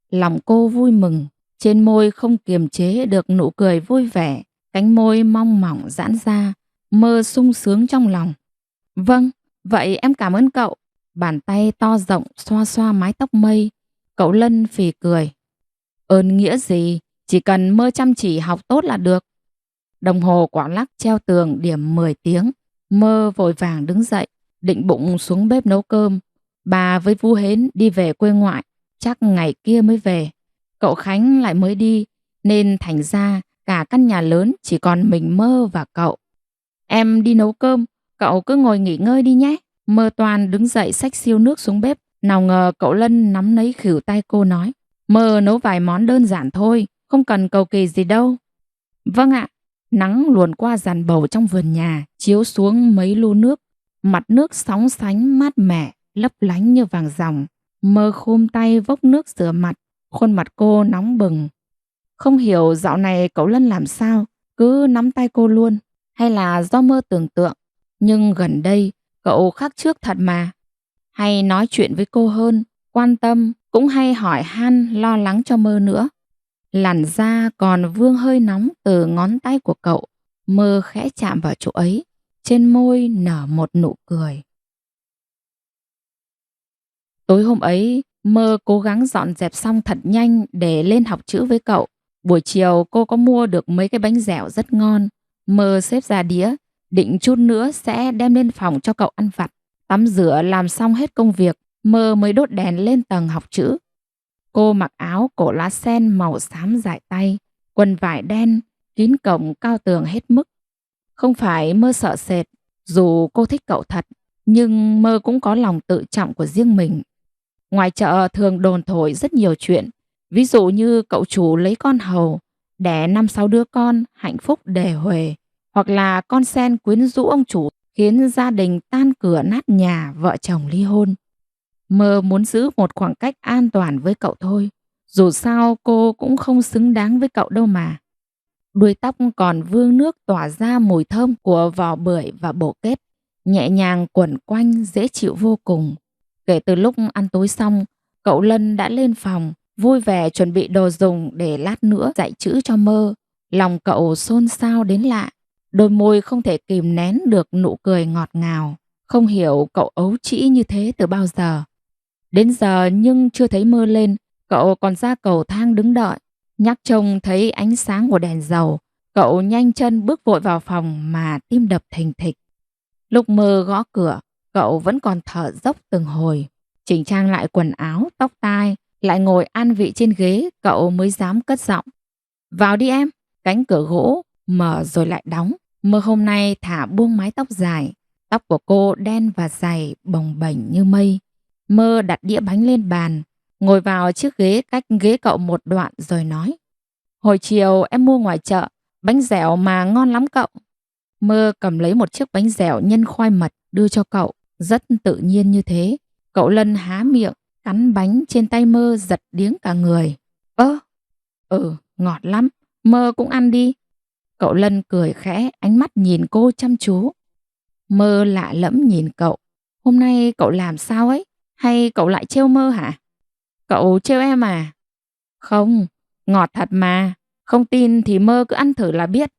Lòng cô vui mừng, trên môi không kiềm chế được nụ cười vui vẻ, cánh môi mong mỏng giãn ra, Mơ sung sướng trong lòng. Vâng, vậy em cảm ơn cậu. Bàn tay to rộng xoa xoa mái tóc mây. Cậu Lân phì cười. Ơn nghĩa gì, chỉ cần Mơ chăm chỉ học tốt là được. Đồng hồ quả lắc treo tường điểm 10 tiếng. Mơ vội vàng đứng dậy, định bụng xuống bếp nấu cơm. Bà với Vú Hến đi về quê ngoại, chắc ngày kia mới về. Cậu Khánh lại mới đi, nên thành ra cả căn nhà lớn chỉ còn mình Mơ và cậu. Em đi nấu cơm, cậu cứ ngồi nghỉ ngơi đi nhé. Mơ toan đứng dậy xách siêu nước xuống bếp. Nào ngờ cậu Lân nắm lấy khuỷu tay cô nói, Mơ nấu vài món đơn giản thôi, không cần cầu kỳ gì đâu. Vâng ạ. Nắng luồn qua giàn bầu trong vườn nhà, chiếu xuống mấy lu nước. Mặt nước sóng sánh mát mẻ, lấp lánh như vàng ròng. Mơ khum tay vốc nước rửa mặt, khuôn mặt cô nóng bừng. Không hiểu dạo này cậu Lân làm sao, cứ nắm tay cô luôn. Hay là do Mơ tưởng tượng. Nhưng gần đây cậu khác trước thật mà. Hay nói chuyện với cô hơn, quan tâm, cũng hay hỏi han lo lắng cho Mơ nữa. Làn da còn vương hơi nóng từ ngón tay của cậu. Mơ khẽ chạm vào chỗ ấy, trên môi nở một nụ cười. Tối hôm ấy, Mơ cố gắng dọn dẹp xong thật nhanh để lên học chữ với cậu. Buổi chiều cô có mua được mấy cái bánh dẻo rất ngon. Mơ xếp ra đĩa, định chút nữa sẽ đem lên phòng cho cậu ăn vặt. Tắm rửa làm xong hết công việc, Mơ mới đốt đèn lên tầng học chữ. Cô mặc áo cổ lá sen màu xám dài tay, quần vải đen, kín cổng cao tường hết mức. Không phải Mơ sợ sệt, dù cô thích cậu thật, nhưng Mơ cũng có lòng tự trọng của riêng mình. Ngoài chợ thường đồn thổi rất nhiều chuyện, ví dụ như cậu chủ lấy con hầu, đẻ 5-6 đứa con, hạnh phúc đề huề, hoặc là con sen quyến rũ ông chủ, khiến gia đình tan cửa nát nhà, vợ chồng ly hôn. Mơ muốn giữ một khoảng cách an toàn với cậu thôi, dù sao cô cũng không xứng đáng với cậu đâu mà. Đuôi tóc còn vương nước tỏa ra mùi thơm của vỏ bưởi và bổ kết, nhẹ nhàng quẩn quanh dễ chịu vô cùng. Kể từ lúc ăn tối xong, cậu Lân đã lên phòng, vui vẻ chuẩn bị đồ dùng để lát nữa dạy chữ cho Mơ. Lòng cậu xôn xao đến lạ, đôi môi không thể kìm nén được nụ cười ngọt ngào. Không hiểu cậu ấu trĩ như thế từ bao giờ. Đến giờ nhưng chưa thấy Mơ lên, cậu còn ra cầu thang đứng đợi. Nhắc trông thấy ánh sáng của đèn dầu, cậu nhanh chân bước vội vào phòng mà tim đập thình thịch. Lúc Mơ gõ cửa, cậu vẫn còn thở dốc từng hồi. Chỉnh trang lại quần áo, tóc tai, lại ngồi an vị trên ghế, cậu mới dám cất giọng. Vào đi em. Cánh cửa gỗ mở rồi lại đóng. Mơ hôm nay thả buông mái tóc dài. Tóc của cô đen và dày, bồng bềnh như mây. Mơ đặt đĩa bánh lên bàn, ngồi vào chiếc ghế cách ghế cậu một đoạn rồi nói. Hồi chiều em mua ngoài chợ, bánh dẻo mà ngon lắm cậu. Mơ cầm lấy một chiếc bánh dẻo nhân khoai mật đưa cho cậu, rất tự nhiên như thế. Cậu Lân há miệng, cắn bánh trên tay Mơ giật điếng cả người. Ngọt lắm, Mơ cũng ăn đi. Cậu Lân cười khẽ, ánh mắt nhìn cô chăm chú. Mơ lạ lẫm nhìn cậu. Hôm nay cậu làm sao ấy? Hay cậu lại trêu Mơ hả? Cậu trêu em à? Không, ngọt thật mà. Không tin thì Mơ cứ ăn thử là biết.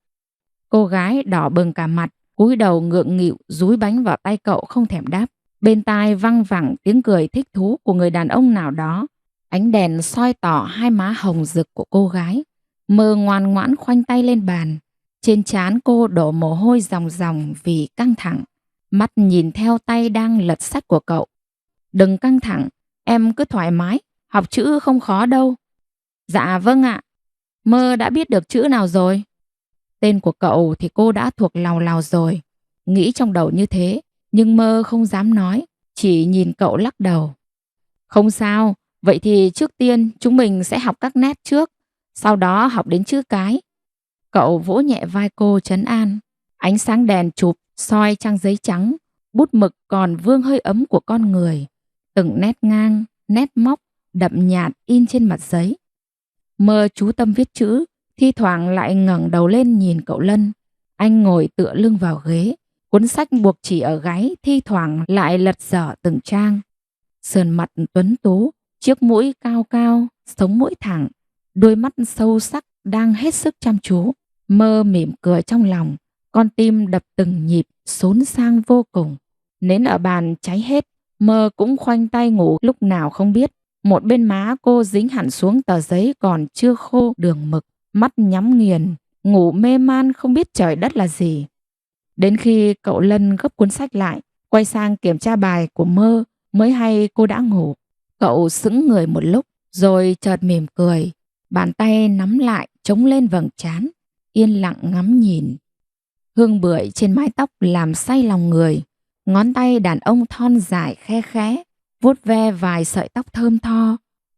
Cô gái đỏ bừng cả mặt, cúi đầu ngượng nghịu dúi bánh vào tay cậu không thèm đáp. Bên tai văng vẳng tiếng cười thích thú của người đàn ông nào đó. Ánh đèn soi tỏ hai má hồng rực của cô gái. Mơ ngoan ngoãn khoanh tay lên bàn. Trên trán cô đổ mồ hôi ròng ròng vì căng thẳng. Mắt nhìn theo tay đang lật sách của cậu. Đừng căng thẳng, em cứ thoải mái, học chữ không khó đâu. Dạ vâng ạ. Mơ đã biết được chữ nào rồi? Tên của cậu thì cô đã thuộc lào lào rồi. Nghĩ trong đầu như thế, nhưng Mơ không dám nói, chỉ nhìn cậu lắc đầu. Không sao, vậy thì trước tiên chúng mình sẽ học các nét trước, sau đó học đến chữ cái. Cậu vỗ nhẹ vai cô trấn an. Ánh sáng đèn chụp soi trang giấy trắng, bút mực còn vương hơi ấm của con người. Từng nét ngang, nét móc, đậm nhạt in trên mặt giấy. Mơ chú tâm viết chữ, thi thoảng lại ngẩng đầu lên nhìn cậu Lân. Anh ngồi tựa lưng vào ghế, cuốn sách buộc chỉ ở gáy, thi thoảng lại lật dở từng trang. Sườn mặt tuấn tú, chiếc mũi cao cao, sống mũi thẳng, đôi mắt sâu sắc đang hết sức chăm chú. Mơ mỉm cười trong lòng, con tim đập từng nhịp, xốn sang vô cùng. Nến ở bàn cháy hết, Mơ cũng khoanh tay ngủ lúc nào không biết. Một bên má cô dính hẳn xuống tờ giấy còn chưa khô đường mực, mắt nhắm nghiền, ngủ mê man không biết trời đất là gì. Đến khi cậu Lân gấp cuốn sách lại, quay sang kiểm tra bài của Mơ, mới hay cô đã ngủ. Cậu sững người một lúc, rồi chợt mỉm cười, bàn tay nắm lại chống lên vầng trán, yên lặng ngắm nhìn. Hương bưởi trên mái tóc làm say lòng người, ngón tay đàn ông thon dài khe khẽ, vuốt ve vài sợi tóc thơm tho.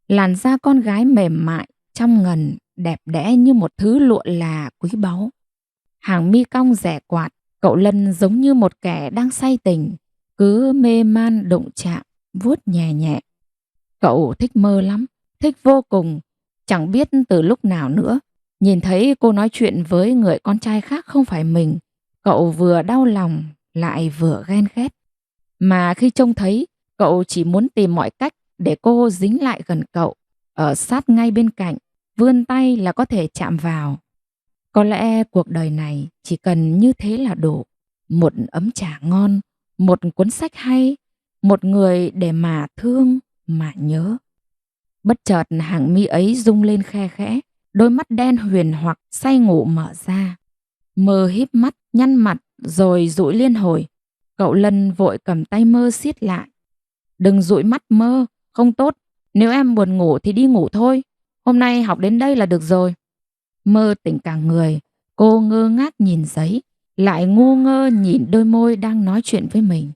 Làn da con gái mềm mại, trong ngần, đẹp đẽ như một thứ lụa là quý báu. Hàng mi cong rẻ quạt, cậu Lân giống như một kẻ đang say tình, cứ mê man đụng chạm, vuốt nhẹ nhẹ. Cậu thích Mơ lắm, thích vô cùng, chẳng biết từ lúc nào nữa. Nhìn thấy cô nói chuyện với người con trai khác không phải mình, cậu vừa đau lòng lại vừa ghen ghét. Mà khi trông thấy, cậu chỉ muốn tìm mọi cách để cô dính lại gần cậu, ở sát ngay bên cạnh, vươn tay là có thể chạm vào. Có lẽ cuộc đời này chỉ cần như thế là đủ. một ấm trà ngon, một cuốn sách hay, một người để mà thương, mà nhớ. Bất chợt hàng mi ấy rung lên khe khẽ, đôi mắt đen huyền hoặc say ngủ mở ra. Mơ híp mắt, nhăn mặt rồi dụi liên hồi. Cậu Lân vội cầm tay Mơ siết lại. Đừng dụi mắt Mơ, không tốt. Nếu em buồn ngủ thì đi ngủ thôi. Hôm nay học đến đây là được rồi. Mơ tỉnh cả người, cô ngơ ngác nhìn giấy, lại ngu ngơ nhìn đôi môi đang nói chuyện với mình.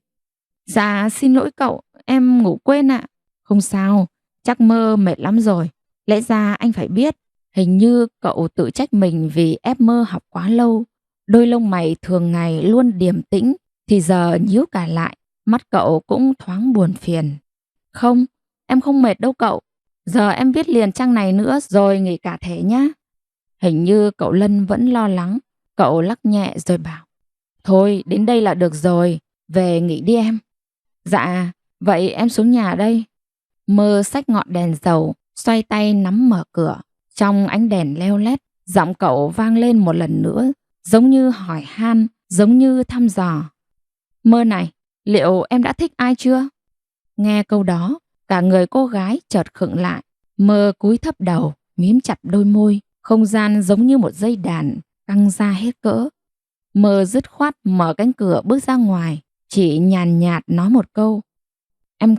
Dạ xin lỗi cậu, em ngủ quên ạ. Không sao, chắc Mơ mệt lắm rồi. Lẽ ra anh phải biết. Hình như cậu tự trách mình vì ép Mơ học quá lâu. Đôi lông mày thường ngày luôn điềm tĩnh thì giờ nhíu cả lại, mắt cậu cũng thoáng buồn phiền. Không, em không mệt đâu cậu. Giờ em viết liền trang này nữa rồi nghỉ cả thể nhá. Hình như cậu Lân vẫn lo lắng. Cậu lắc nhẹ rồi bảo. Thôi đến đây là được rồi, về nghỉ đi em. Dạ, vậy em xuống nhà đây. Mơ xách ngọn đèn dầu, xoay tay nắm mở cửa. Trong ánh đèn leo lét, giọng cậu vang lên một lần nữa, giống như hỏi han, giống như thăm dò. Mơ này, liệu em đã thích ai chưa? Nghe câu đó, cả người cô gái chợt khựng lại. Mơ cúi thấp đầu, mím chặt đôi môi, không gian giống như một dây đàn căng ra hết cỡ. Mơ dứt khoát mở cánh cửa bước ra ngoài, chỉ nhàn nhạt nói một câu. Em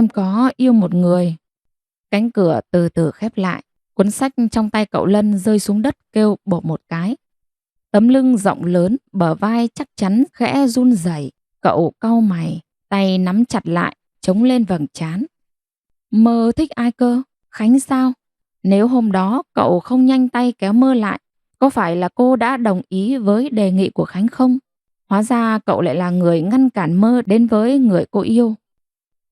có yêu một người. Cánh cửa từ từ khép lại, cuốn sách trong tay cậu Lân rơi xuống đất kêu bộp một cái. Tấm lưng rộng lớn, bờ vai chắc chắn khẽ run rẩy. Cậu cau mày, tay nắm chặt lại, chống lên vầng trán. Mơ thích ai cơ? Khánh sao? Nếu hôm đó cậu không nhanh tay kéo Mơ lại, có phải là cô đã đồng ý với đề nghị của Khánh không? Hóa ra cậu lại là người ngăn cản Mơ đến với người cô yêu.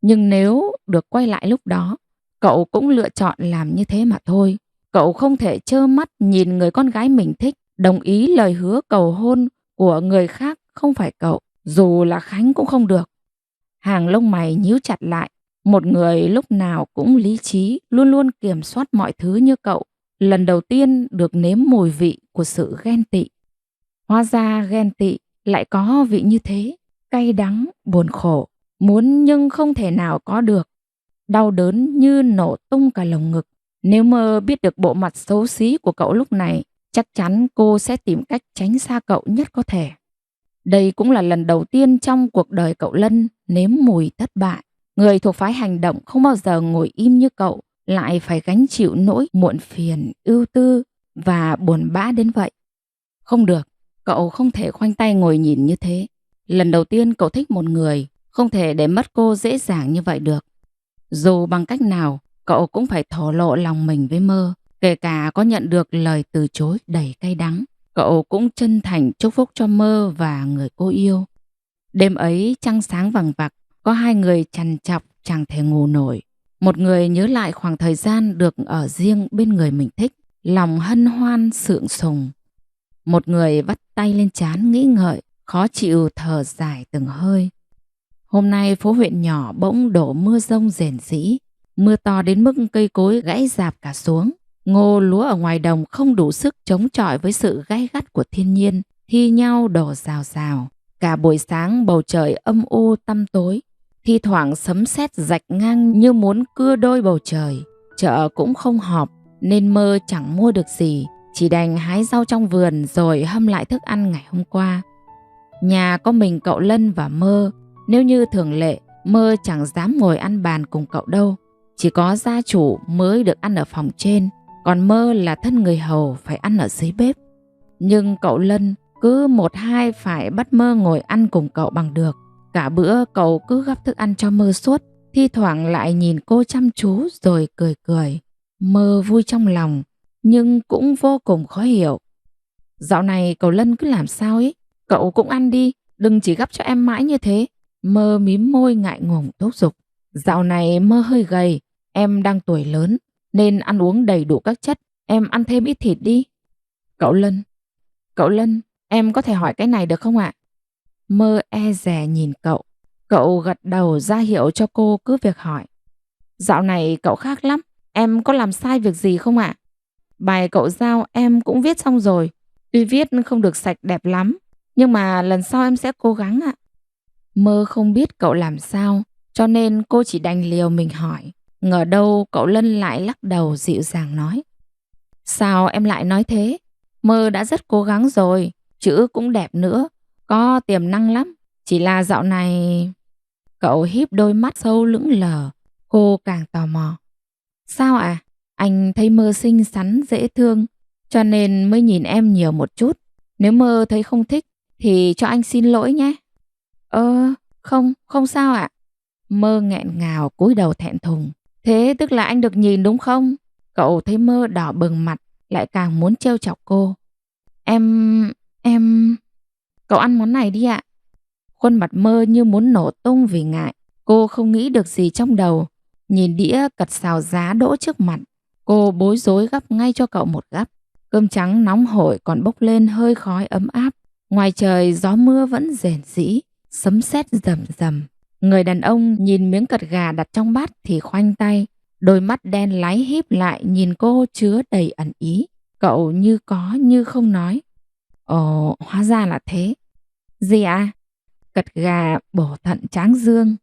Nhưng nếu được quay lại lúc đó, cậu cũng lựa chọn làm như thế mà thôi. Cậu không thể trơ mắt nhìn người con gái mình thích đồng ý lời hứa cầu hôn của người khác không phải cậu, dù là Khánh cũng không được. Hàng lông mày nhíu chặt lại, một người lúc nào cũng lý trí, luôn luôn kiểm soát mọi thứ như cậu, lần đầu tiên được nếm mùi vị của sự ghen tị. Hóa ra ghen tị lại có vị như thế, cay đắng, buồn khổ, muốn nhưng không thể nào có được. Đau đớn như nổ tung cả lồng ngực. Nếu Mơ biết được bộ mặt xấu xí của cậu lúc này, chắc chắn cô sẽ tìm cách tránh xa cậu nhất có thể. Đây cũng là lần đầu tiên trong cuộc đời cậu Lân nếm mùi thất bại. Người thuộc phái hành động không bao giờ ngồi im như cậu, lại phải gánh chịu nỗi muộn phiền, ưu tư và buồn bã đến vậy. Không được, cậu không thể khoanh tay ngồi nhìn như thế. Lần đầu tiên cậu thích một người, không thể để mất cô dễ dàng như vậy được. Dù bằng cách nào, cậu cũng phải thổ lộ lòng mình với Mơ, kể cả có nhận được lời từ chối đầy cay đắng. Cậu cũng chân thành chúc phúc cho Mơ và người cô yêu. Đêm ấy trăng sáng vằng vặc, có hai người trằn trọc chẳng thể ngủ nổi. Một người nhớ lại khoảng thời gian được ở riêng bên người mình thích, lòng hân hoan sượng sùng. Một người vắt tay lên trán nghĩ ngợi, khó chịu thở dài từng hơi. Hôm nay phố huyện nhỏ bỗng đổ mưa rông rền rĩ, mưa to đến mức cây cối gãy rạp cả xuống. Ngô lúa ở ngoài đồng không đủ sức chống chọi với sự gay gắt của thiên nhiên, thi nhau đổ rào rào. Cả buổi sáng bầu trời âm u tăm tối, thi thoảng sấm sét rạch ngang như muốn cưa đôi bầu trời. Chợ cũng không họp nên Mơ chẳng mua được gì, chỉ đành hái rau trong vườn rồi hâm lại thức ăn ngày hôm qua. Nhà có mình cậu Lân và Mơ, nếu như thường lệ Mơ chẳng dám ngồi ăn bàn cùng cậu đâu. Chỉ có gia chủ mới được ăn ở phòng trên, còn Mơ là thân người hầu phải ăn ở dưới bếp. Nhưng cậu Lân cứ một hai phải bắt Mơ ngồi ăn cùng cậu bằng được. Cả bữa cậu cứ gắp thức ăn cho Mơ suốt, thi thoảng lại nhìn cô chăm chú rồi cười cười. Mơ vui trong lòng, nhưng cũng vô cùng khó hiểu. Dạo này cậu Lân cứ làm sao ấy, cậu cũng ăn đi, đừng chỉ gắp cho em mãi như thế. Mơ mím môi ngại ngùng thúc giục. Dạo này Mơ hơi gầy, em đang tuổi lớn nên ăn uống đầy đủ các chất, em ăn thêm ít thịt đi. Cậu Lân, em có thể hỏi cái này được không ạ? Mơ e dè nhìn cậu. Cậu gật đầu ra hiệu cho cô cứ việc hỏi. Dạo này cậu khác lắm, em có làm sai việc gì không ạ? Bài cậu giao em cũng viết xong rồi, tuy viết không được sạch đẹp lắm, Nhưng mà lần sau em sẽ cố gắng ạ. Mơ không biết cậu làm sao, cho nên cô chỉ đành liều mình hỏi. Ngờ đâu cậu Lân lại lắc đầu dịu dàng nói. Sao em lại nói thế? Mơ đã rất cố gắng rồi, chữ cũng đẹp nữa, có tiềm năng lắm. Chỉ là dạo này... Cậu híp đôi mắt sâu lững lờ, cô càng tò mò. Sao à? Anh thấy Mơ xinh xắn dễ thương, cho nên mới nhìn em nhiều một chút. Nếu Mơ thấy không thích thì cho anh xin lỗi nhé. Không, không sao ạ. Mơ nghẹn ngào cúi đầu thẹn thùng. Thế tức là anh được nhìn đúng không? Cậu thấy Mơ đỏ bừng mặt, lại càng muốn trêu chọc cô. Em... Cậu ăn món này đi ạ. Khuôn mặt Mơ như muốn nổ tung vì ngại. Cô không nghĩ được gì trong đầu. Nhìn đĩa cật xào giá đỗ trước mặt, cô bối rối gắp ngay cho cậu một gắp. Cơm trắng nóng hổi còn bốc lên hơi khói ấm áp. Ngoài trời gió mưa vẫn rền rĩ, sấm sét rầm rầm. Người đàn ông nhìn miếng cật gà đặt trong bát thì khoanh tay. Đôi mắt đen láy híp lại nhìn cô chứa đầy ẩn ý. Cậu như có như không nói. Ồ, hóa ra là thế. Gì à? Cật gà bổ thận tráng dương.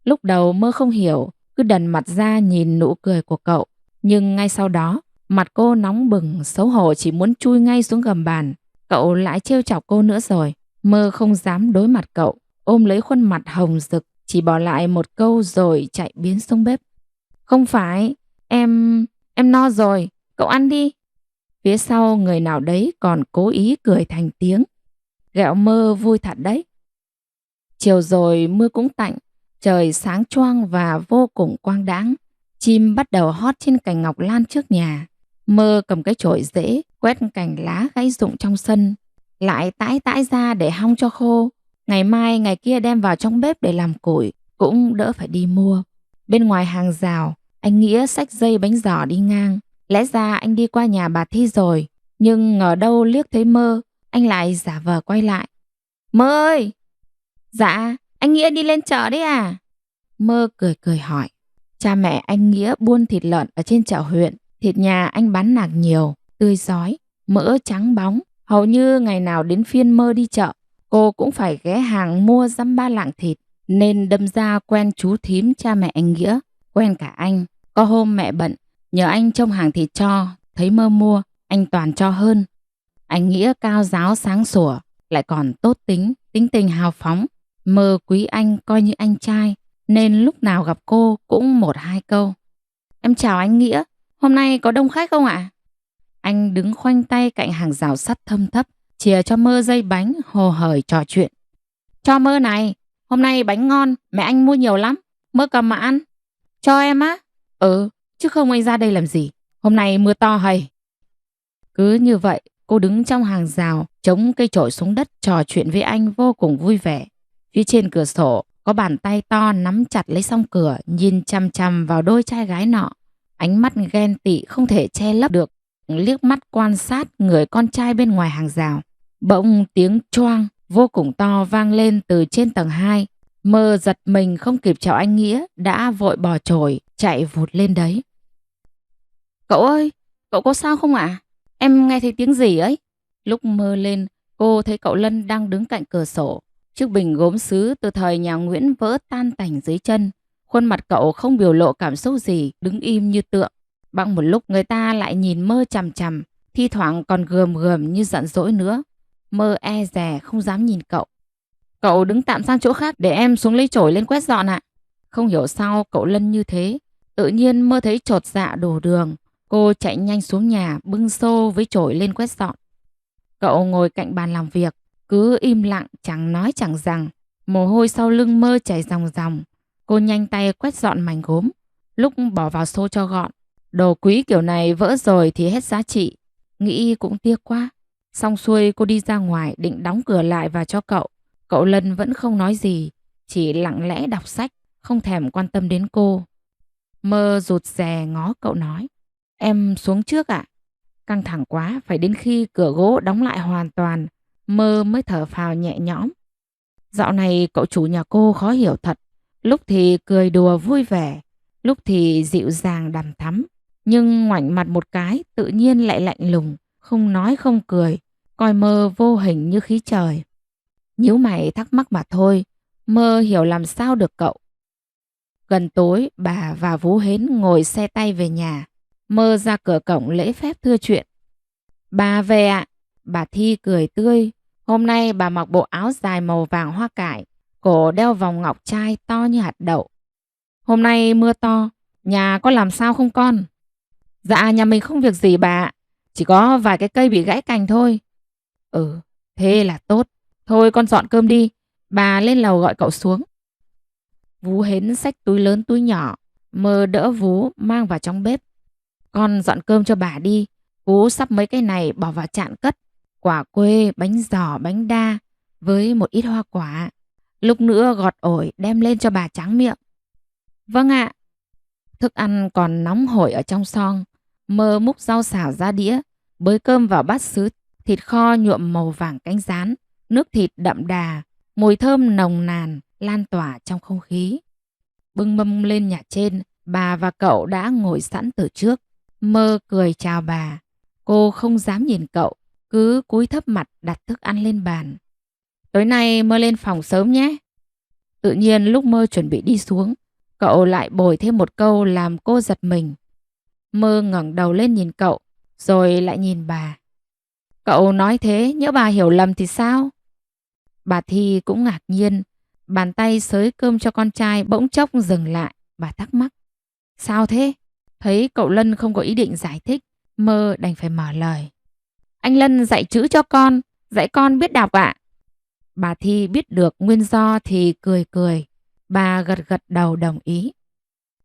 Lúc đầu Mơ không hiểu, cứ đần mặt ra nhìn nụ cười của cậu. Nhưng ngay sau đó, mặt cô nóng bừng, xấu hổ chỉ muốn chui ngay xuống gầm bàn. Cậu lại trêu chọc cô nữa rồi. Mơ không dám đối mặt cậu, ôm lấy khuôn mặt hồng rực, chỉ bỏ lại một câu rồi chạy biến xuống bếp. Không phải, em no rồi, cậu ăn đi. Phía sau người nào đấy còn cố ý cười thành tiếng. Ghẹo Mơ vui thật đấy. Chiều rồi mưa cũng tạnh, trời sáng choang và vô cùng quang đãng. Chim bắt đầu hót trên cành ngọc lan trước nhà. Mơ cầm cái chổi rễ, quét cành lá gãy rụng trong sân, lại tãi tãi ra để hong cho khô. Ngày mai ngày kia đem vào trong bếp để làm củi, cũng đỡ phải đi mua. Bên ngoài hàng rào, anh Nghĩa xách dây bánh giò đi ngang. Lẽ ra anh đi qua nhà bà Thi rồi, nhưng ngờ đâu liếc thấy Mơ, anh lại giả vờ quay lại. Mơ ơi! Dạ, anh Nghĩa đi lên chợ đấy à? Mơ cười cười hỏi. Cha mẹ anh Nghĩa buôn thịt lợn ở trên chợ huyện. Thịt nhà anh bán nạc nhiều, tươi rói, mỡ trắng bóng. Hầu như ngày nào đến phiên Mơ đi chợ, cô cũng phải ghé hàng mua dăm ba lạng thịt. Nên đâm ra quen chú thím cha mẹ anh Nghĩa, quen cả anh. Có hôm mẹ bận, nhờ anh trông hàng thịt cho, thấy Mơ mua, anh toàn cho hơn. Anh Nghĩa cao ráo sáng sủa, lại còn tốt tính, tính tình hào phóng. Mơ quý anh coi như anh trai, nên lúc nào gặp cô cũng một hai câu. Em chào anh Nghĩa, hôm nay có đông khách không ạ? Anh đứng khoanh tay cạnh hàng rào sắt thâm thấp, chìa cho Mơ dây bánh, hồ hởi trò chuyện. Cho Mơ này, hôm nay bánh ngon, mẹ anh mua nhiều lắm, Mơ cầm mà ăn. Cho em á? Chứ không anh ra đây làm gì, hôm nay mưa to hầy. Cứ như vậy, cô đứng trong hàng rào, chống cây chổi xuống đất trò chuyện với anh vô cùng vui vẻ. Phía trên cửa sổ có bàn tay to nắm chặt lấy song cửa, nhìn chằm chằm vào đôi trai gái nọ. Ánh mắt ghen tị không thể che lấp được, liếc mắt quan sát người con trai bên ngoài hàng rào. Bỗng tiếng choang vô cùng to vang lên từ trên tầng 2. Mơ giật mình không kịp chào anh Nghĩa, đã vội bỏ chổi chạy vụt lên đấy. Cậu ơi, cậu có sao không ạ? Em nghe thấy tiếng gì ấy? Lúc Mơ lên, cô thấy cậu Lân đang đứng cạnh cửa sổ. Chiếc bình gốm sứ từ thời nhà Nguyễn vỡ tan tành dưới chân. Khuôn mặt cậu không biểu lộ cảm xúc gì, đứng im như tượng. Bẵng một lúc người ta lại nhìn Mơ chằm chằm, thi thoảng còn gườm gườm như giận dỗi nữa. Mơ e dè không dám nhìn cậu. Cậu đứng tạm sang chỗ khác để em xuống lấy chổi lên quét dọn ạ. Không hiểu sao cậu Lân như thế. Tự nhiên Mơ thấy chột dạ đổ đường. Cô chạy nhanh xuống nhà bưng xô với chổi lên quét dọn. Cậu ngồi cạnh bàn làm việc, cứ im lặng chẳng nói chẳng rằng. Mồ hôi sau lưng Mơ chảy ròng ròng. Cô nhanh tay quét dọn mảnh gốm, lúc bỏ vào xô cho gọn. Đồ quý kiểu này vỡ rồi thì hết giá trị. Nghĩ cũng tiếc quá. Xong xuôi cô đi ra ngoài định đóng cửa lại và cho cậu. Cậu Lân vẫn không nói gì, chỉ lặng lẽ đọc sách, không thèm quan tâm đến cô. Mơ rụt rè ngó cậu nói. Em xuống trước ạ. Căng thẳng quá, phải đến khi cửa gỗ đóng lại hoàn toàn, Mơ mới thở phào nhẹ nhõm. Dạo này cậu chủ nhà cô khó hiểu thật. Lúc thì cười đùa vui vẻ, lúc thì dịu dàng đằm thắm. Nhưng ngoảnh mặt một cái tự nhiên lại lạnh lùng, không nói không cười, coi Mơ vô hình như khí trời. Nhíu mày thắc mắc mà thôi, Mơ hiểu làm sao được cậu. Gần tối, bà và Vú Hến ngồi xe tay về nhà. Mơ ra cửa cổng lễ phép thưa chuyện. Bà về ạ. Bà Thi cười tươi. Hôm nay bà mặc bộ áo dài màu vàng hoa cải, cổ đeo vòng ngọc trai to như hạt đậu. Hôm nay mưa to, nhà có làm sao không con? Dạ nhà mình không việc gì bà ạ. Chỉ có vài cái cây bị gãy cành thôi. Ừ, thế là tốt. Thôi con dọn cơm đi. Bà lên lầu gọi cậu xuống. Vú Hến xách túi lớn túi nhỏ. Mơ đỡ Vú mang vào trong bếp. Con dọn cơm cho bà đi. Vú sắp mấy cái này bỏ vào chạn cất. Quả quê, bánh giò, bánh đa với một ít hoa quả. Lúc nữa gọt ổi đem lên cho bà tráng miệng. Vâng ạ. Thức ăn còn nóng hổi ở trong xoong. Mơ múc rau xào ra đĩa, bới cơm vào bát sứ, thịt kho nhuộm màu vàng cánh gián, nước thịt đậm đà, mùi thơm nồng nàn lan tỏa trong không khí. Bưng mâm lên nhà trên, bà và cậu đã ngồi sẵn từ trước. Mơ cười chào bà. Cô không dám nhìn cậu, cứ cúi thấp mặt đặt thức ăn lên bàn. Tối nay Mơ lên phòng sớm nhé. Tự nhiên lúc Mơ chuẩn bị đi xuống, cậu lại bồi thêm một câu làm cô giật mình. Mơ ngẩng đầu lên nhìn cậu, rồi lại nhìn bà. Cậu nói thế, nhỡ bà hiểu lầm thì sao? Bà Thi cũng ngạc nhiên, bàn tay xới cơm cho con trai bỗng chốc dừng lại. Bà thắc mắc. Sao thế? Thấy cậu Lân không có ý định giải thích, Mơ đành phải mở lời. Anh Lân dạy chữ cho con, dạy con biết đọc ạ. Bà Thi biết được nguyên do thì cười cười. Bà gật gật đầu đồng ý.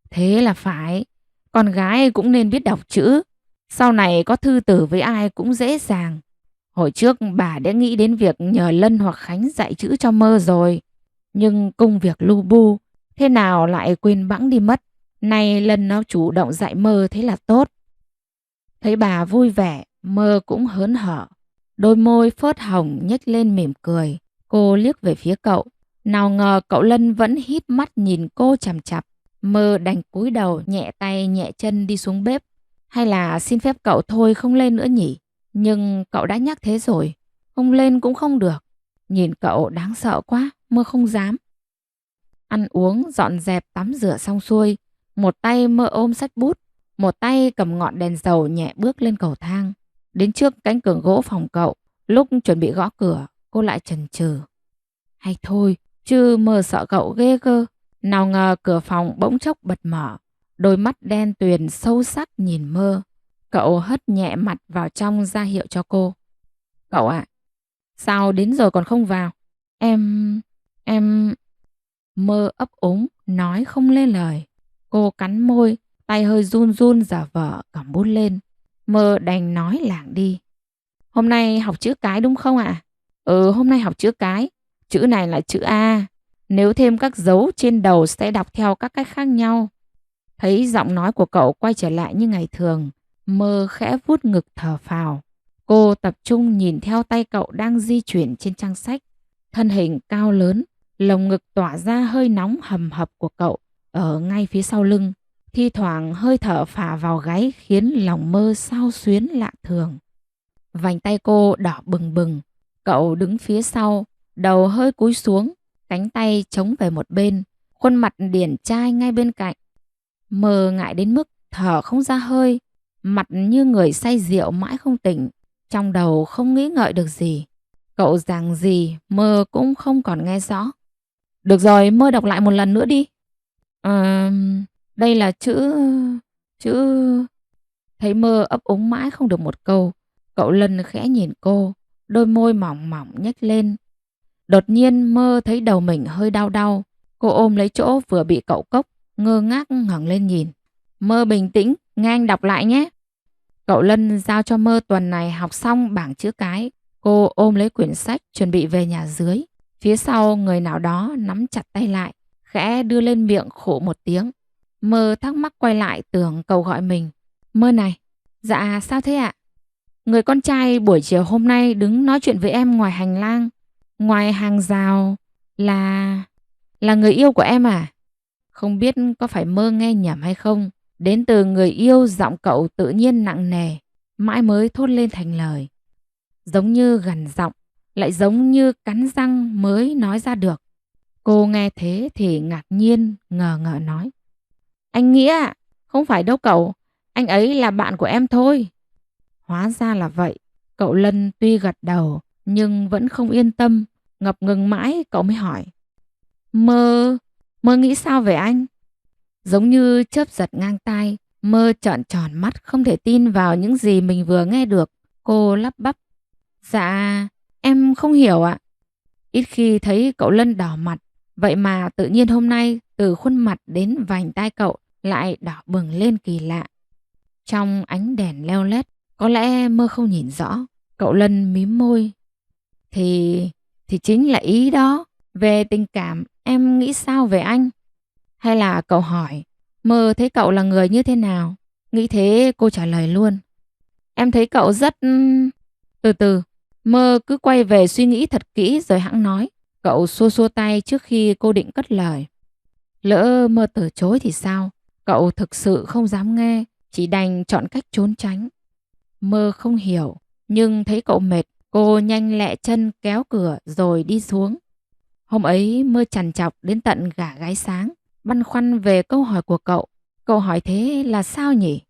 Thế là phải, con gái cũng nên biết đọc chữ. Sau này có thư tử với ai cũng dễ dàng. Hồi trước bà đã nghĩ đến việc nhờ Lân hoặc Khánh dạy chữ cho Mơ rồi. Nhưng công việc lu bu, thế nào lại quên bẵng đi mất. Nay Lân nó chủ động dạy Mơ thế là tốt. Thấy bà vui vẻ, Mơ cũng hớn hở. Đôi môi phớt hồng nhếch lên mỉm cười. Cô liếc về phía cậu. Nào ngờ cậu Lân vẫn híp mắt nhìn cô chằm chằm. Mơ đành cúi đầu nhẹ tay nhẹ chân đi xuống bếp. Hay là xin phép cậu thôi không lên nữa nhỉ? Nhưng cậu đã nhắc thế rồi. Không lên cũng không được. Nhìn cậu đáng sợ quá, Mơ không dám. Ăn uống, dọn dẹp, tắm rửa xong xuôi. Một tay Mơ ôm sách bút. Một tay cầm ngọn đèn dầu nhẹ bước lên cầu thang. Đến trước cánh cửa gỗ phòng cậu. Lúc chuẩn bị gõ cửa, cô lại chần chừ. Hay thôi, chứ Mơ sợ cậu ghê cơ. Nào ngờ cửa phòng bỗng chốc bật mở. Đôi mắt đen tuyền sâu sắc nhìn Mơ. Cậu hất nhẹ mặt vào trong ra hiệu cho cô. Cậu ạ, sao đến rồi còn không vào? Em... Mơ ấp úng, nói không lên lời. Cô cắn môi, tay hơi run run giả vờ cầm bút lên. Mơ đành nói lảng đi. Hôm nay học chữ cái đúng không ạ? Ừ, hôm nay học chữ cái. Chữ này là chữ A. Nếu thêm các dấu trên đầu sẽ đọc theo các cách khác nhau. Thấy giọng nói của cậu quay trở lại như ngày thường, Mơ khẽ vuốt ngực thở phào. Cô tập trung nhìn theo tay cậu đang di chuyển trên trang sách. Thân hình cao lớn, lồng ngực tỏa ra hơi nóng hầm hập của cậu ở ngay phía sau lưng. Thi thoảng hơi thở phả vào gáy khiến lòng Mơ xao xuyến lạ thường. Vành tay cô đỏ bừng bừng. Cậu đứng phía sau, đầu hơi cúi xuống, cánh tay chống về một bên, khuôn mặt điển trai ngay bên cạnh. Mơ ngại đến mức thở không ra hơi, mặt như người say rượu mãi không tỉnh, trong đầu không nghĩ ngợi được gì. Cậu giảng gì Mơ cũng không còn nghe rõ. Được rồi, Mơ đọc lại một lần nữa đi. Đây là chữ... Thấy Mơ ấp úng mãi không được một câu, cậu Lân khẽ nhìn cô, đôi môi mỏng mỏng nhếch lên. Đột nhiên Mơ thấy đầu mình hơi đau đau. Cô ôm lấy chỗ vừa bị cậu cốc, ngơ ngác ngẩng lên nhìn. Mơ bình tĩnh, nghe anh đọc lại nhé. Cậu Lân giao cho Mơ tuần này học xong bảng chữ cái. Cô ôm lấy quyển sách chuẩn bị về nhà dưới. Phía sau người nào đó nắm chặt tay lại, khẽ đưa lên miệng khụ một tiếng. Mơ thắc mắc quay lại tưởng cậu gọi mình. Mơ này. Dạ sao thế ạ? Người con trai buổi chiều hôm nay đứng nói chuyện với em ngoài hành lang, ngoài hàng rào là người yêu của em à? Không biết có phải Mơ nghe nhầm hay không? Đến từ người yêu giọng cậu tự nhiên nặng nề, mãi mới thốt lên thành lời. Giống như gằn giọng, lại giống như cắn răng mới nói ra được. Cô nghe thế thì ngạc nhiên, ngờ ngợ nói. Anh Nghĩa ạ, không phải đâu cậu, anh ấy là bạn của em thôi. Hóa ra là vậy. Cậu Lân tuy gật đầu nhưng vẫn không yên tâm, ngập ngừng mãi cậu mới hỏi. Mơ, Mơ nghĩ sao về anh? Giống như chớp giật ngang tai, Mơ trợn tròn mắt không thể tin vào những gì mình vừa nghe được. Cô lắp bắp. Dạ, em không hiểu ạ. Ít khi thấy cậu Lân đỏ mặt, vậy mà tự nhiên hôm nay từ khuôn mặt đến vành tai cậu lại đỏ bừng lên kỳ lạ. Trong ánh đèn leo lét, có lẽ Mơ không nhìn rõ. Cậu Lân mím môi. Thì chính là ý đó. Về tình cảm, em nghĩ sao về anh? Hay là cậu hỏi, Mơ thấy cậu là người như thế nào? Nghĩ thế cô trả lời luôn. Em thấy cậu rất... Từ từ, Mơ cứ quay về suy nghĩ thật kỹ rồi hẵng nói. Cậu xua xua tay trước khi cô định cất lời. Lỡ Mơ từ chối thì sao? Cậu thực sự không dám nghe, chỉ đành chọn cách trốn tránh. Mơ không hiểu, nhưng thấy cậu mệt, cô nhanh lẹ chân kéo cửa rồi đi xuống. Hôm ấy Mơ trằn trọc đến tận gà gáy sáng, băn khoăn về câu hỏi của cậu. Cậu hỏi thế là sao nhỉ?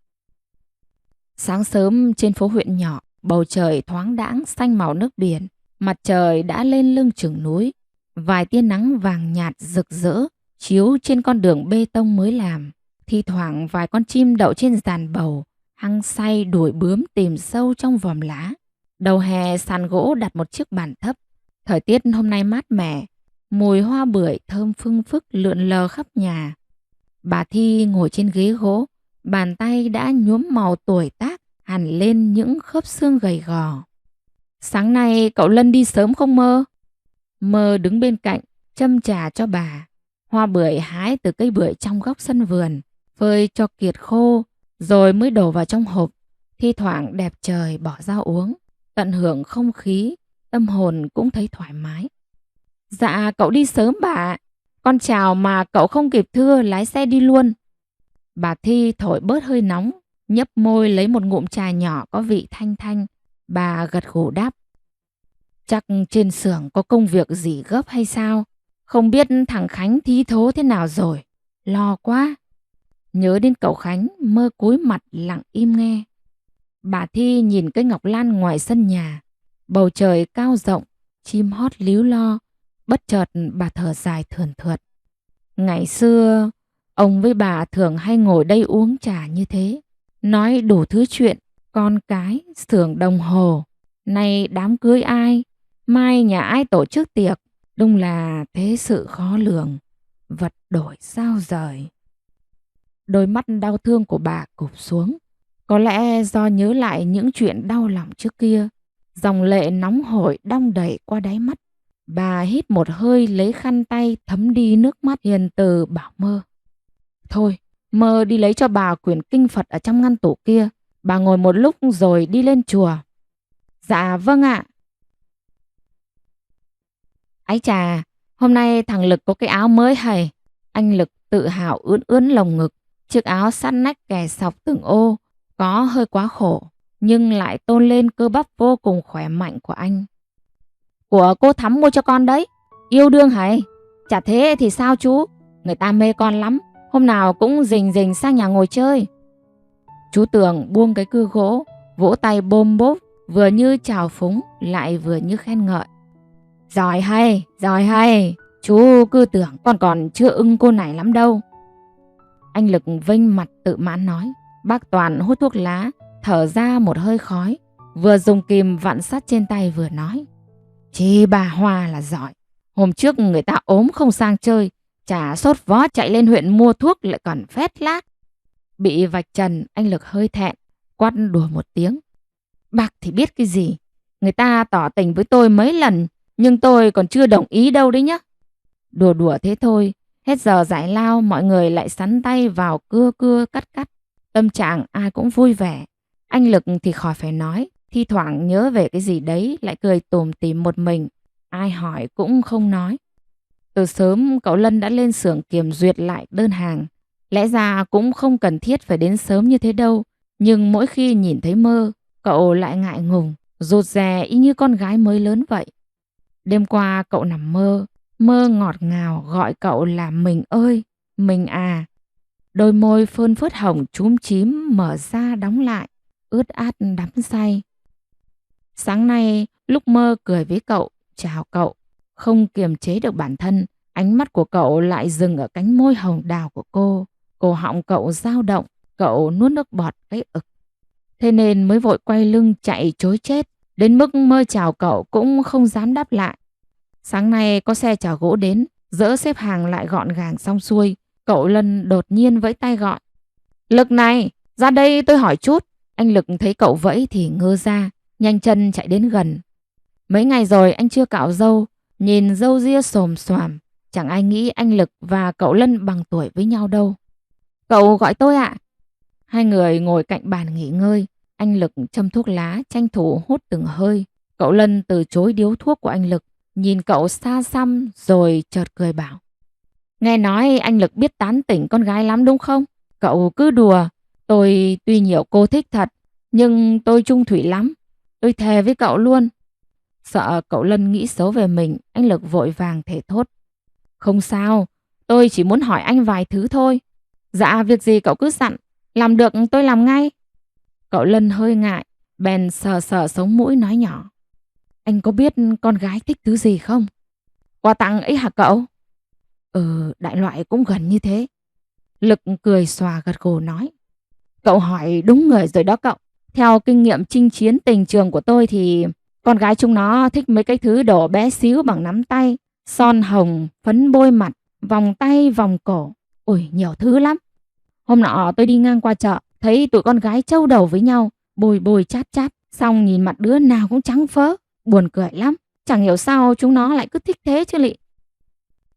Sáng sớm trên phố huyện nhỏ, bầu trời thoáng đãng xanh màu nước biển, mặt trời đã lên lưng chừng núi. Vài tia nắng vàng nhạt rực rỡ chiếu trên con đường bê tông mới làm. Thi thoảng vài con chim đậu trên giàn bầu, hăng say đuổi bướm tìm sâu trong vòm lá. Đầu hè sàn gỗ đặt một chiếc bàn thấp. Thời tiết hôm nay mát mẻ, mùi hoa bưởi thơm phưng phức lượn lờ khắp nhà. Bà Thi ngồi trên ghế gỗ, bàn tay đã nhuốm màu tuổi tác hằn lên những khớp xương gầy gò. Sáng nay cậu Lân đi sớm không Mơ? Mơ đứng bên cạnh, châm trà cho bà. Hoa bưởi hái từ cây bưởi trong góc sân vườn, phơi cho kiệt khô, rồi mới đổ vào trong hộp. Thi thoảng đẹp trời bỏ ra uống, tận hưởng không khí, tâm hồn cũng thấy thoải mái. Dạ cậu đi sớm bà ạ. Con chào mà cậu không kịp thưa lái xe đi luôn. Bà Thi thổi bớt hơi nóng, nhấp môi lấy một ngụm trà nhỏ có vị thanh thanh. Bà gật gù đáp. Chắc trên xưởng có công việc gì gấp hay sao? Không biết thằng Khánh thí thố thế nào rồi. Lo quá. Nhớ đến cậu Khánh, Mơ cúi mặt lặng im nghe. Bà Thi nhìn cây ngọc lan ngoài sân nhà. Bầu trời cao rộng, chim hót líu lo. Bất chợt bà thở dài thườn thượt. Ngày xưa, ông với bà thường hay ngồi đây uống trà như thế. Nói đủ thứ chuyện, con cái, xưởng đồng hồ. Nay đám cưới ai, mai nhà ai tổ chức tiệc. Đúng là thế sự khó lường. Vật đổi sao rời. Đôi mắt đau thương của bà cụp xuống. Có lẽ do nhớ lại những chuyện đau lòng trước kia. Dòng lệ nóng hổi đong đầy qua đáy mắt. Bà hít một hơi lấy khăn tay thấm đi nước mắt, hiền từ bảo Mơ. Thôi, Mơ đi lấy cho bà quyển kinh Phật ở trong ngăn tủ kia. Bà ngồi một lúc rồi đi lên chùa. Dạ vâng ạ. Ái chà, hôm nay thằng Lực có cái áo mới hay. Anh Lực tự hào ướn ướn lồng ngực. Chiếc áo sát nách kè sọc từng ô. Có hơi quá khổ, nhưng lại tôn lên cơ bắp vô cùng khỏe mạnh của anh. Của cô Thắm mua cho con đấy. Yêu đương hả? Chả thế thì sao chú? Người ta mê con lắm. Hôm nào cũng rình rình sang nhà ngồi chơi. Chú Tường buông cái cưa gỗ, vỗ tay bôm bốp, vừa như chào phúng lại vừa như khen ngợi. Giỏi hay, giỏi hay. Chú cứ tưởng con còn chưa ưng cô này lắm đâu. Anh Lực vênh mặt tự mãn nói. Bác Toàn hút thuốc lá, thở ra một hơi khói, vừa dùng kìm vặn sắt trên tay vừa nói. Chị bà Hoa là giỏi. Hôm trước người ta ốm không sang chơi, chả sốt vó chạy lên huyện mua thuốc lại còn phét lác. Bị vạch trần, anh Lực hơi thẹn, quát đùa một tiếng. Bác thì biết cái gì. Người ta tỏ tình với tôi mấy lần, nhưng tôi còn chưa đồng ý đâu đấy nhá. Đùa đùa thế thôi, hết giờ giải lao mọi người lại sắn tay vào cưa cưa cắt cắt. Tâm trạng ai cũng vui vẻ. Anh Lực thì khỏi phải nói, thi thoảng nhớ về cái gì đấy lại cười tủm tỉm một mình. Ai hỏi cũng không nói. Từ sớm cậu Lân đã lên xưởng kiểm duyệt lại đơn hàng. Lẽ ra cũng không cần thiết phải đến sớm như thế đâu. Nhưng mỗi khi nhìn thấy Mơ, cậu lại ngại ngùng, rụt rè y như con gái mới lớn vậy. Đêm qua cậu nằm mơ, mơ ngọt ngào gọi cậu là mình ơi, mình à. Đôi môi phơn phớt hồng chúm chím mở ra đóng lại, ướt át đắm say. Sáng nay lúc mơ cười với cậu, chào cậu, không kiềm chế được bản thân, ánh mắt của cậu lại dừng ở cánh môi hồng đào của cô. Cổ họng cậu dao động, cậu nuốt nước bọt cái ực. Thế nên mới vội quay lưng chạy trối chết, đến mức mơ chào cậu cũng không dám đáp lại. Sáng nay có xe chở gỗ đến, dỡ xếp hàng lại gọn gàng xong xuôi, cậu Lân đột nhiên vẫy tay gọi. Lực này, ra đây tôi hỏi chút. Anh Lực thấy cậu vẫy thì ngơ ra, nhanh chân chạy đến gần. Mấy ngày rồi anh chưa cạo râu, nhìn râu ria xồm xoàm, chẳng ai nghĩ anh Lực và cậu Lân bằng tuổi với nhau đâu. Cậu gọi tôi ạ. Hai người ngồi cạnh bàn nghỉ ngơi, anh Lực châm thuốc lá tranh thủ hút từng hơi. Cậu Lân từ chối điếu thuốc của anh Lực, nhìn cậu xa xăm rồi chợt cười bảo. Nghe nói anh Lực biết tán tỉnh con gái lắm đúng không? Cậu cứ đùa, tôi tuy nhiều cô thích thật, nhưng tôi chung thủy lắm. Tôi thề với cậu luôn. Sợ cậu Lân nghĩ xấu về mình, anh Lực vội vàng thề thốt. Không sao, tôi chỉ muốn hỏi anh vài thứ thôi. Dạ, việc gì cậu cứ dặn, làm được tôi làm ngay. Cậu Lân hơi ngại, bèn sờ sờ sống mũi nói nhỏ. Anh có biết con gái thích thứ gì không? Quà tặng ấy hả cậu? Đại loại cũng gần như thế. Lực cười xòa gật gù nói. Cậu hỏi đúng người rồi đó cậu. Theo kinh nghiệm chinh chiến tình trường của tôi thì con gái chúng nó thích mấy cái thứ đồ bé xíu bằng nắm tay, son hồng, phấn bôi mặt, vòng tay, vòng cổ. Ôi, nhiều thứ lắm. Hôm nọ tôi đi ngang qua chợ, thấy tụi con gái trâu đầu với nhau, bôi bôi chát chát, xong nhìn mặt đứa nào cũng trắng phớ, buồn cười lắm. Chẳng hiểu sao chúng nó lại cứ thích thế chứ lị.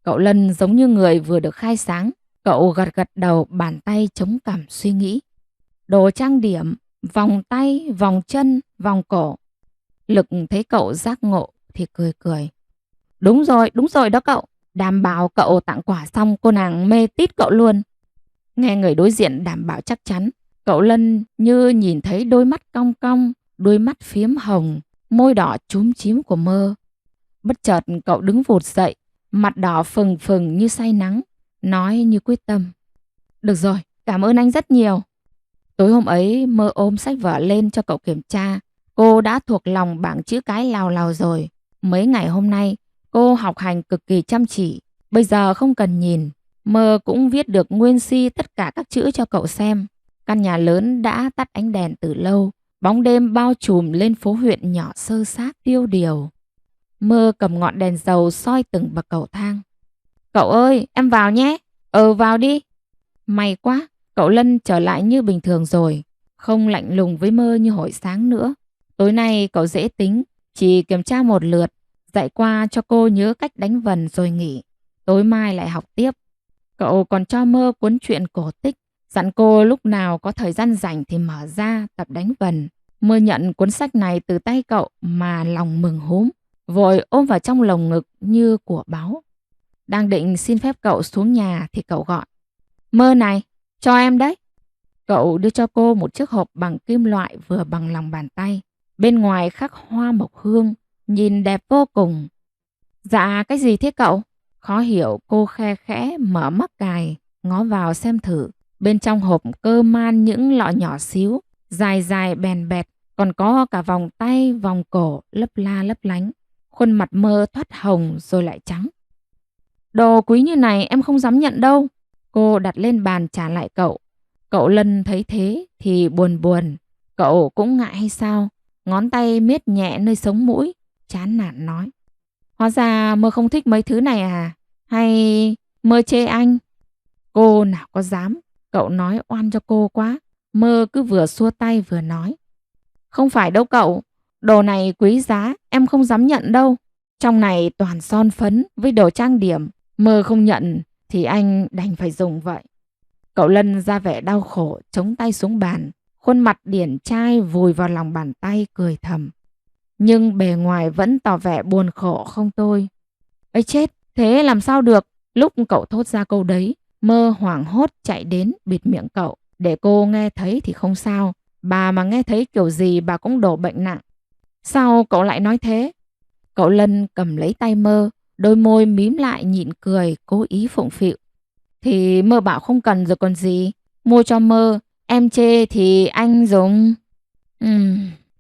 Cậu Lân giống như người vừa được khai sáng, cậu gật gật đầu, bàn tay chống cằm suy nghĩ. Đồ trang điểm, vòng tay, vòng chân, vòng cổ. Lực thấy cậu giác ngộ thì cười cười. Đúng rồi đó cậu. Đảm bảo cậu tặng quà xong cô nàng mê tít cậu luôn. Nghe người đối diện đảm bảo chắc chắn, cậu Lân như nhìn thấy đôi mắt cong cong, đôi mắt phiếm hồng, môi đỏ chúm chím của mơ. Bất chợt cậu đứng vụt dậy, mặt đỏ phừng phừng như say nắng, nói như quyết tâm. Được rồi, cảm ơn anh rất nhiều. Tối hôm ấy mơ ôm sách vở lên cho cậu kiểm tra. Cô đã thuộc lòng bảng chữ cái lào lào rồi. Mấy ngày hôm nay cô học hành cực kỳ chăm chỉ. Bây giờ không cần nhìn, mơ cũng viết được nguyên si tất cả các chữ cho cậu xem. Căn nhà lớn đã tắt ánh đèn từ lâu. Bóng đêm bao trùm lên phố huyện nhỏ xơ xác tiêu điều. Mơ cầm ngọn đèn dầu soi từng bậc cầu thang. Cậu ơi, em vào nhé. Vào đi. May quá, cậu Lân trở lại như bình thường rồi. Không lạnh lùng với mơ như hồi sáng nữa. Tối nay cậu dễ tính, chỉ kiểm tra một lượt, dạy qua cho cô nhớ cách đánh vần rồi nghỉ. Tối mai lại học tiếp. Cậu còn cho mơ cuốn truyện cổ tích, dặn cô lúc nào có thời gian rảnh thì mở ra tập đánh vần. Mơ nhận cuốn sách này từ tay cậu mà lòng mừng húm, vội ôm vào trong lồng ngực như của báu. Đang định xin phép cậu xuống nhà thì cậu gọi. Mơ này, cho em đấy. Cậu đưa cho cô một chiếc hộp bằng kim loại vừa bằng lòng bàn tay. Bên ngoài khắc hoa mộc hương, nhìn đẹp vô cùng. Dạ, cái gì thế cậu? Khó hiểu, cô khe khẽ mở mắc cài, ngó vào xem thử. Bên trong hộp cơ man những lọ nhỏ xíu, dài dài bèn bẹt, còn có cả vòng tay, vòng cổ lấp la lấp lánh. Khuôn mặt mơ thoát hồng rồi lại trắng. Đồ quý như này em không dám nhận đâu. Cô đặt lên bàn trả lại cậu. Cậu Lân thấy thế thì buồn buồn. Cậu cũng ngại hay sao? Ngón tay miết nhẹ nơi sống mũi, chán nản nói. Hóa ra mơ không thích mấy thứ này à? Hay mơ chê anh? Cô nào có dám. Cậu nói oan cho cô quá. Mơ cứ vừa xua tay vừa nói. Không phải đâu cậu. Đồ này quý giá, em không dám nhận đâu. Trong này toàn son phấn với đồ trang điểm. Mơ không nhận thì anh đành phải dùng vậy. Cậu Lân ra vẻ đau khổ, chống tay xuống bàn. Khuôn mặt điển trai vùi vào lòng bàn tay cười thầm. Nhưng bề ngoài vẫn tỏ vẻ buồn khổ không tôi. Ấy chết, thế làm sao được? Lúc cậu thốt ra câu đấy, mơ hoảng hốt chạy đến bịt miệng cậu. Để cô nghe thấy thì không sao. Bà mà nghe thấy kiểu gì bà cũng đổ bệnh nặng. Sao cậu lại nói thế? Cậu Lân cầm lấy tay Mơ, đôi môi mím lại nhịn cười, cố ý phụng phịu. Thì Mơ bảo không cần rồi còn gì. Mua cho Mơ, em chê thì anh dùng.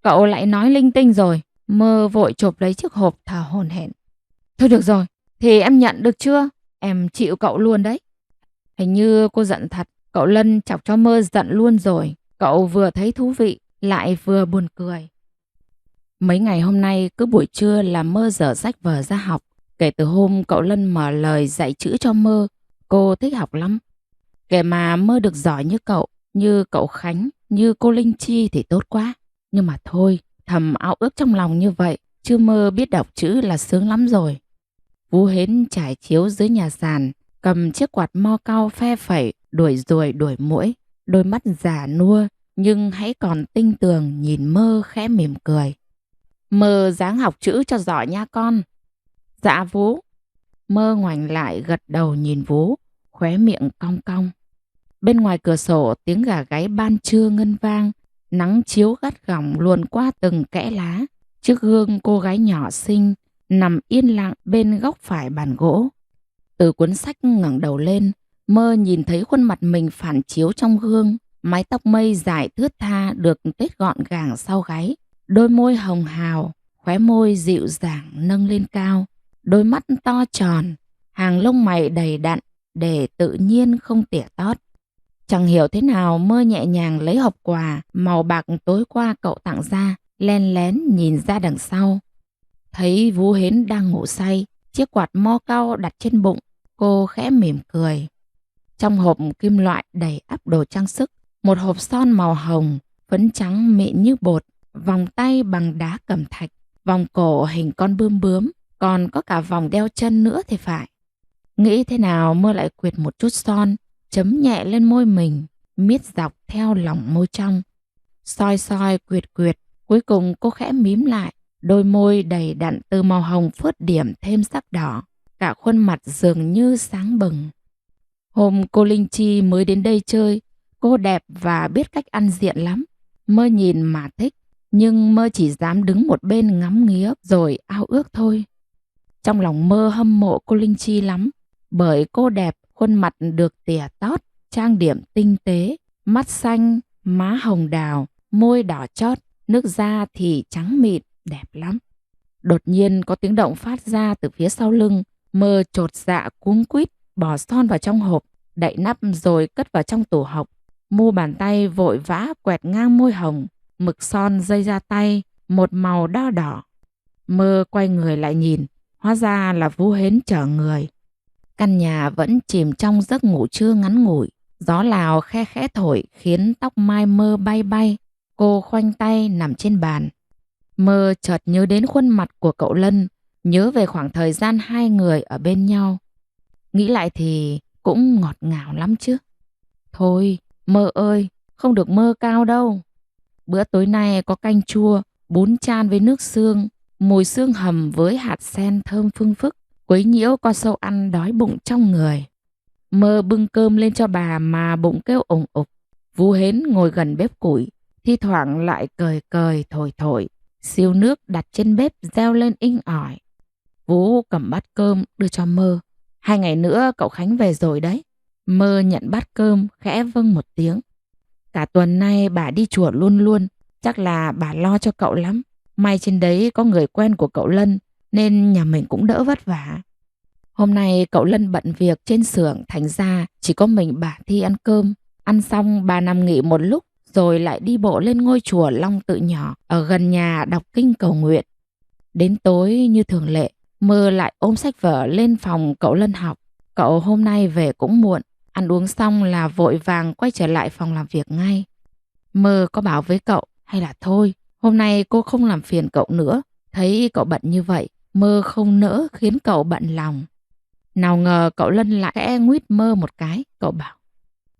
Cậu lại nói linh tinh rồi. Mơ vội chộp lấy chiếc hộp thở hổn hển. Thôi được rồi, thì em nhận được chưa? Em chịu cậu luôn đấy. Hình như cô giận thật, cậu Lân chọc cho Mơ giận luôn rồi. Cậu vừa thấy thú vị, lại vừa buồn cười. Mấy ngày hôm nay cứ buổi trưa là Mơ dở sách vở ra học. Kể từ hôm cậu Lân mở lời dạy chữ cho Mơ, cô thích học lắm. Kể mà Mơ được giỏi như cậu Khánh, như cô Linh Chi thì tốt quá. Nhưng mà thôi, thầm ao ước trong lòng như vậy, chứ Mơ biết đọc chữ là sướng lắm rồi. Vú Hến trải chiếu dưới nhà sàn, cầm chiếc quạt mo cau phe phẩy, đuổi ruồi đuổi muỗi, đôi mắt già nua nhưng hãy còn tinh tường nhìn Mơ khẽ mỉm cười. Mơ ráng học chữ cho giỏi nha con. Dạ Vú. Mơ ngoảnh lại gật đầu nhìn Vú, khóe miệng cong cong. Bên ngoài cửa sổ tiếng gà gáy ban trưa ngân vang, nắng chiếu gắt gỏng luồn qua từng kẽ lá. Chiếc gương cô gái nhỏ xinh nằm yên lặng bên góc phải bàn gỗ. Từ cuốn sách ngẩng đầu lên, Mơ nhìn thấy khuôn mặt mình phản chiếu trong gương, mái tóc mây dài thướt tha được tết gọn gàng sau gáy, đôi môi hồng hào, khóe môi dịu dàng nâng lên cao, đôi mắt to tròn, hàng lông mày đầy đặn để tự nhiên không tỉa tót. Chẳng hiểu thế nào Mơ nhẹ nhàng lấy hộp quà màu bạc tối qua cậu tặng ra, len lén nhìn ra đằng sau. Thấy Vú Hến đang ngủ say, chiếc quạt mo cau đặt trên bụng, cô khẽ mỉm cười. Trong hộp kim loại đầy ắp đồ trang sức, một hộp son màu hồng, phấn trắng mịn như bột, vòng tay bằng đá cẩm thạch, vòng cổ hình con bướm bướm, còn có cả vòng đeo chân nữa thì phải. Nghĩ thế nào Mơ lại quệt một chút son, chấm nhẹ lên môi mình, miết dọc theo lòng môi trong. Soi soi quyệt quyệt, cuối cùng cô khẽ mím lại, đôi môi đầy đặn từ màu hồng phớt điểm thêm sắc đỏ, cả khuôn mặt dường như sáng bừng. Hôm cô Linh Chi mới đến đây chơi, cô đẹp và biết cách ăn diện lắm. Mơ nhìn mà thích, nhưng Mơ chỉ dám đứng một bên ngắm nghía rồi ao ước thôi. Trong lòng Mơ hâm mộ cô Linh Chi lắm, bởi cô đẹp, khuôn mặt được tỉa tót, trang điểm tinh tế, mắt xanh, má hồng đào, môi đỏ chót, nước da thì trắng mịn, đẹp lắm. Đột nhiên có tiếng động phát ra từ phía sau lưng, Mơ chột dạ cuống quýt, bỏ son vào trong hộp, đậy nắp rồi cất vào trong tủ học. Mu bàn tay vội vã quẹt ngang môi hồng, mực son dây ra tay, một màu đo đỏ. Mơ quay người lại nhìn, hóa ra là Vú Hến chở người. Căn nhà vẫn chìm trong giấc ngủ trưa ngắn ngủi, gió Lào khe khẽ thổi khiến tóc mai Mơ bay bay. Cô khoanh tay nằm trên bàn. Mơ chợt nhớ đến khuôn mặt của cậu Lân, nhớ về khoảng thời gian hai người ở bên nhau. Nghĩ lại thì cũng ngọt ngào lắm chứ. Thôi, Mơ ơi, không được mơ cao đâu. Bữa tối nay có canh chua, bún chan với nước xương, mùi xương hầm với hạt sen thơm phưng phức, quấy nhiễu con sâu ăn đói bụng trong người. Mơ bưng cơm lên cho bà mà bụng kêu ủng ục. Vú Hến ngồi gần bếp củi, thi thoảng lại cười cười thổi thổi, siêu nước đặt trên bếp reo lên inh ỏi. Vú cầm bát cơm đưa cho Mơ. 2 ngày nữa cậu Khánh về rồi đấy. Mơ nhận bát cơm khẽ vâng một tiếng. Cả tuần nay bà đi chùa luôn luôn, chắc là bà lo cho cậu lắm. May trên đấy có người quen của cậu Lân nên nhà mình cũng đỡ vất vả. Hôm nay cậu Lân bận việc trên xưởng, thành ra chỉ có mình bà Thi ăn cơm. Ăn xong bà nằm nghỉ một lúc rồi lại đi bộ lên ngôi chùa Long Tự nhỏ ở gần nhà đọc kinh cầu nguyện. Đến tối như thường lệ, Mơ lại ôm sách vở lên phòng cậu Lân học. Cậu hôm nay về cũng muộn, ăn uống xong là vội vàng quay trở lại phòng làm việc ngay. Mơ có bảo với cậu hay là thôi, hôm nay cô không làm phiền cậu nữa. Thấy cậu bận như vậy, Mơ không nỡ khiến cậu bận lòng. Nào ngờ cậu Lân lại khẽ nguyết Mơ một cái. Cậu bảo,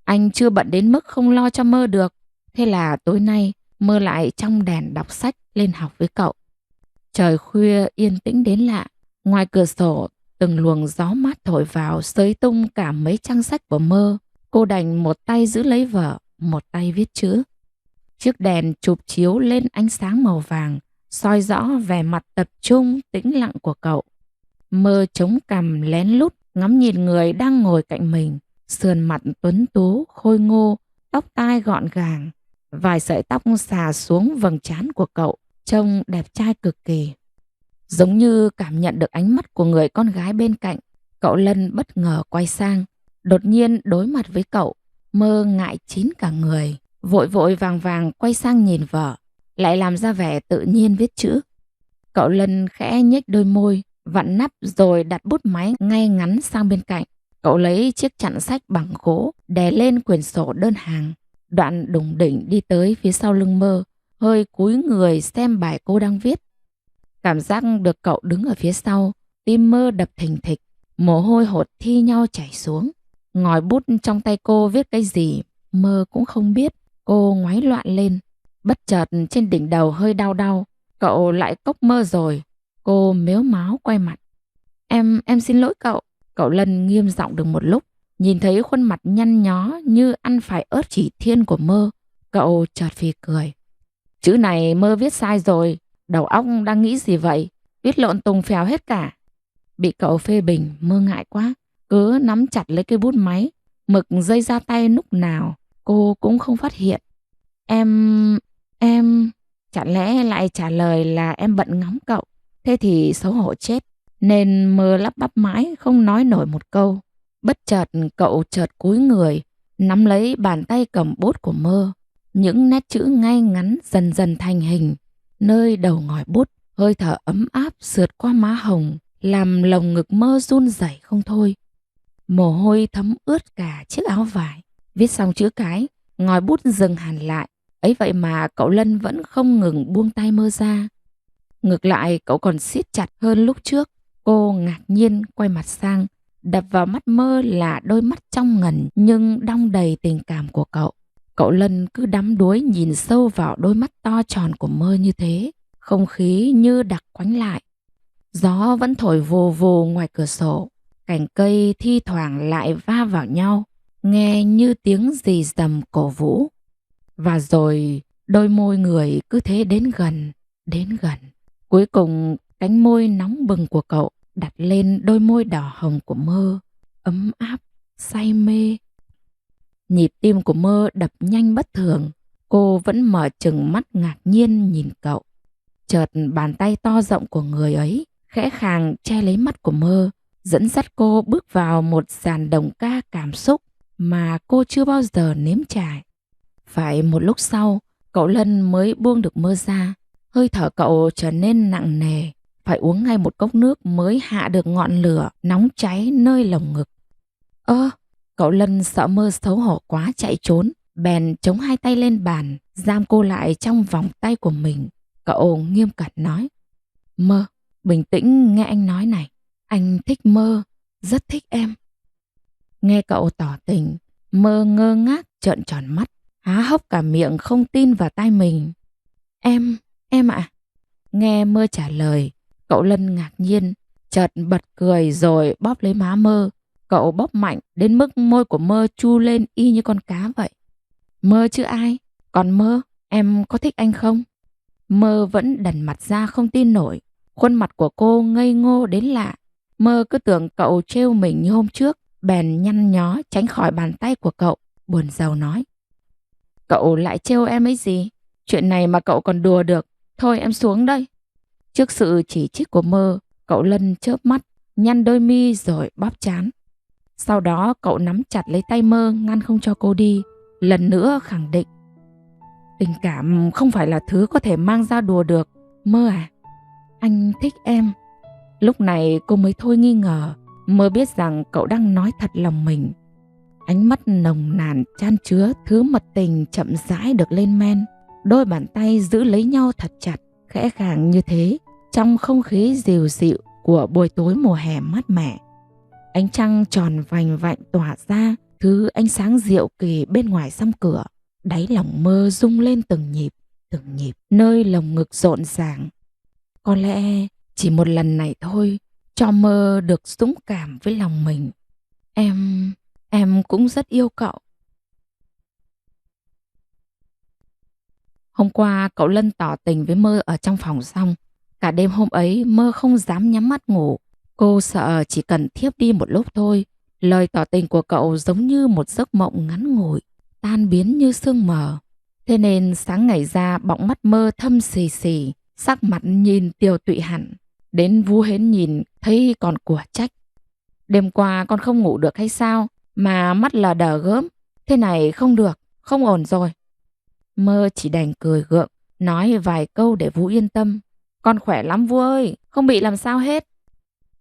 anh chưa bận đến mức không lo cho Mơ được. Thế là tối nay Mơ lại trong đèn đọc sách lên học với cậu. Trời khuya yên tĩnh đến lạ. Ngoài cửa sổ từng luồng gió mát thổi vào xới tung cả mấy trang sách của Mơ. Cô đành một tay giữ lấy vở, một tay viết chữ. Chiếc đèn chụp chiếu lên ánh sáng màu vàng, soi rõ vẻ mặt tập trung tĩnh lặng của cậu. Mơ chống cằm lén lút ngắm nhìn người đang ngồi cạnh mình, sườn mặt tuấn tú, khôi ngô, tóc tai gọn gàng, vài sợi tóc xà xuống vầng trán của cậu, trông đẹp trai cực kỳ. Giống như cảm nhận được ánh mắt của người con gái bên cạnh, cậu Lân bất ngờ quay sang, đột nhiên đối mặt với cậu. Mơ ngại chín cả người, vội vội vàng vàng quay sang nhìn vợ, lại làm ra vẻ tự nhiên viết chữ. Cậu Lân khẽ nhếch đôi môi, vặn nắp rồi đặt bút máy ngay ngắn sang bên cạnh. Cậu lấy chiếc chặn sách bằng gỗ đè lên quyển sổ đơn hàng, đoạn đủng đỉnh đi tới phía sau lưng Mơ, hơi cúi người xem bài cô đang viết. Cảm giác được cậu đứng ở phía sau, tim Mơ đập thình thịch, mồ hôi hột thi nhau chảy xuống. Ngòi bút trong tay cô viết cái gì, Mơ cũng không biết. Cô ngoáy loạn lên, bất chợt trên đỉnh đầu hơi đau đau. Cậu lại cốc Mơ rồi. Cô mếu máo quay mặt. Em xin lỗi cậu. Cậu Lân nghiêm giọng được một lúc, nhìn thấy khuôn mặt nhăn nhó như ăn phải ớt chỉ thiên của Mơ. Cậu chợt phì cười. Chữ này Mơ viết sai rồi. Đầu óc đang nghĩ gì vậy? Viết lộn tùng phèo hết cả. Bị cậu phê bình, Mơ ngại quá, cứ nắm chặt lấy cây bút máy. Mực rơi ra tay lúc nào cô cũng không phát hiện. Em... Chẳng lẽ lại trả lời là em bận ngóng cậu? Thế thì xấu hổ chết. Nên Mơ lắp bắp mãi không nói nổi một câu. Bất chợt cậu chợt cúi người, nắm lấy bàn tay cầm bút của Mơ. Những nét chữ ngay ngắn dần dần thành hình. Nơi đầu ngòi bút, hơi thở ấm áp sượt qua má hồng, làm lồng ngực Mơ run rẩy không thôi. Mồ hôi thấm ướt cả chiếc áo vải. Viết xong chữ cái, ngòi bút dừng hẳn lại. Ấy vậy mà cậu Lân vẫn không ngừng buông tay Mơ ra. Ngược lại cậu còn siết chặt hơn lúc trước. Cô ngạc nhiên quay mặt sang. Đập vào mắt Mơ là đôi mắt trong ngần nhưng đong đầy tình cảm của cậu. Cậu Lân cứ đắm đuối nhìn sâu vào đôi mắt to tròn của Mơ như thế. Không khí như đặc quánh lại. Gió vẫn thổi vù vù ngoài cửa sổ. Cành cây thi thoảng lại va vào nhau, nghe như tiếng rì rầm cổ vũ. Và rồi đôi môi người cứ thế đến gần, đến gần. Cuối cùng cánh môi nóng bừng của cậu đặt lên đôi môi đỏ hồng của Mơ, ấm áp, say mê. Nhịp tim của Mơ đập nhanh bất thường. Cô vẫn mở trừng mắt ngạc nhiên nhìn cậu. Chợt bàn tay to rộng của người ấy khẽ khàng che lấy mắt của Mơ, dẫn dắt cô bước vào một dàn đồng ca cảm xúc mà cô chưa bao giờ nếm trải. Phải một lúc sau, cậu Lân mới buông được Mơ ra. Hơi thở cậu trở nên nặng nề, phải uống ngay một cốc nước mới hạ được ngọn lửa nóng cháy nơi lồng ngực. Cậu Lân sợ Mơ xấu hổ quá chạy trốn, bèn chống hai tay lên bàn, giam cô lại trong vòng tay của mình. Cậu nghiêm cẩn nói: Mơ, bình tĩnh nghe anh nói này. Anh thích Mơ, rất thích em. Nghe cậu tỏ tình, Mơ ngơ ngác trợn tròn mắt, há hốc cả miệng không tin vào tai mình. Em ạ. Nghe Mơ trả lời, cậu Lân ngạc nhiên, chợt bật cười rồi bóp lấy má Mơ. Cậu bóp mạnh đến mức môi của Mơ chu lên y như con cá vậy. Mơ chứ ai? Còn Mơ, em có thích anh không? Mơ vẫn đần mặt ra không tin nổi. Khuôn mặt của cô ngây ngô đến lạ. Mơ cứ tưởng cậu trêu mình như hôm trước, bèn nhăn nhó tránh khỏi bàn tay của cậu, buồn rầu nói: Cậu lại trêu em ấy gì? Chuyện này mà cậu còn đùa được. Thôi em xuống đây. Trước sự chỉ trích của Mơ, cậu Lân chớp mắt, nhăn đôi mi rồi bóp trán. Sau đó cậu nắm chặt lấy tay Mơ ngăn không cho cô đi, lần nữa khẳng định: Tình cảm không phải là thứ có thể mang ra đùa được. Mơ à, anh thích em. Lúc này cô mới thôi nghi ngờ. Mơ biết rằng cậu đang nói thật lòng mình. Ánh mắt nồng nàn chan chứa thứ mật tình chậm rãi được lên men. Đôi bàn tay giữ lấy nhau thật chặt, khẽ khàng như thế, trong không khí dịu dịu của buổi tối mùa hè mát mẻ. Ánh trăng tròn vành vạnh tỏa ra thứ ánh sáng dịu kỳ bên ngoài song cửa. Đáy lòng Mơ rung lên từng nhịp, nơi lồng ngực rộn ràng. Có lẽ chỉ một lần này thôi, cho Mơ được dũng cảm với lòng mình. Em cũng rất yêu cậu. Hôm qua cậu Lân tỏ tình với Mơ ở trong phòng xong. Cả đêm hôm ấy Mơ không dám nhắm mắt ngủ. Cô sợ chỉ cần thiếp đi một lúc thôi. Lời tỏ tình của cậu giống như một giấc mộng ngắn ngủi, tan biến như sương mờ. Thế nên sáng ngày ra bọng mắt Mơ thâm xì xì, sắc mặt nhìn tiều tụy hẳn. Đến Vũ Hến nhìn thấy còn của trách. Đêm qua con không ngủ được hay sao mà mắt lờ đờ gớm. Thế này không được, không ổn rồi. Mơ chỉ đành cười gượng, nói vài câu để Vũ yên tâm. Con khỏe lắm Vũ ơi, không bị làm sao hết.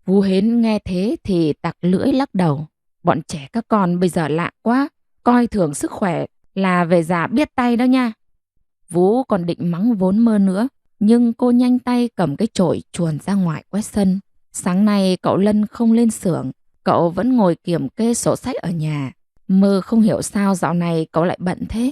Vũ Hến nghe thế thì tặc lưỡi lắc đầu. Bọn trẻ các con bây giờ lạ quá, coi thường sức khỏe là về già biết tay đó nha. Vũ còn định mắng vốn Mơ nữa, nhưng cô nhanh tay cầm cái chổi chuồn ra ngoài quét sân. Sáng nay cậu Lân không lên xưởng, cậu vẫn ngồi kiểm kê sổ sách ở nhà. Mơ không hiểu sao dạo này cậu lại bận thế.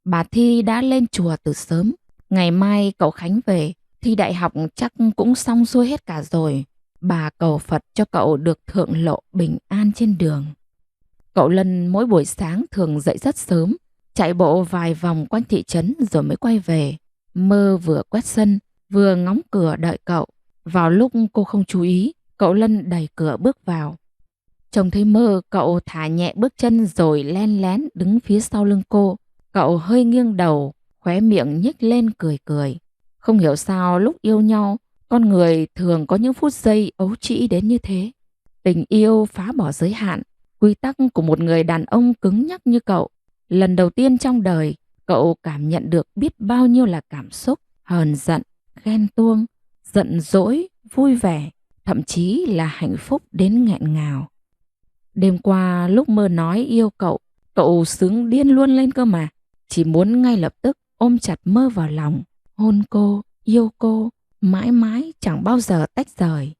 Bà Thi đã lên chùa từ sớm. Ngày mai cậu Khánh về, thi đại học chắc cũng xong xuôi hết cả rồi. Bà cầu Phật cho cậu được thượng lộ bình an trên đường. Cậu Lân mỗi buổi sáng thường dậy rất sớm, chạy bộ vài vòng quanh thị trấn rồi mới quay về. Mơ vừa quét sân, vừa ngóng cửa đợi cậu. Vào lúc cô không chú ý, cậu Lân đẩy cửa bước vào. Trông thấy Mơ, cậu thả nhẹ bước chân rồi len lén đứng phía sau lưng cô. Cậu hơi nghiêng đầu, khóe miệng nhếch lên cười cười. Không hiểu sao lúc yêu nhau, con người thường có những phút giây ấu trĩ đến như thế. Tình yêu phá bỏ giới hạn, quy tắc của một người đàn ông cứng nhắc như cậu. Lần đầu tiên trong đời, cậu cảm nhận được biết bao nhiêu là cảm xúc, hờn giận, ghen tuông, giận dỗi, vui vẻ, thậm chí là hạnh phúc đến nghẹn ngào. Đêm qua lúc Mơ nói yêu cậu, cậu sướng điên luôn lên cơ mà. Chỉ muốn ngay lập tức ôm chặt Mơ vào lòng, hôn cô, yêu cô, mãi mãi chẳng bao giờ tách rời.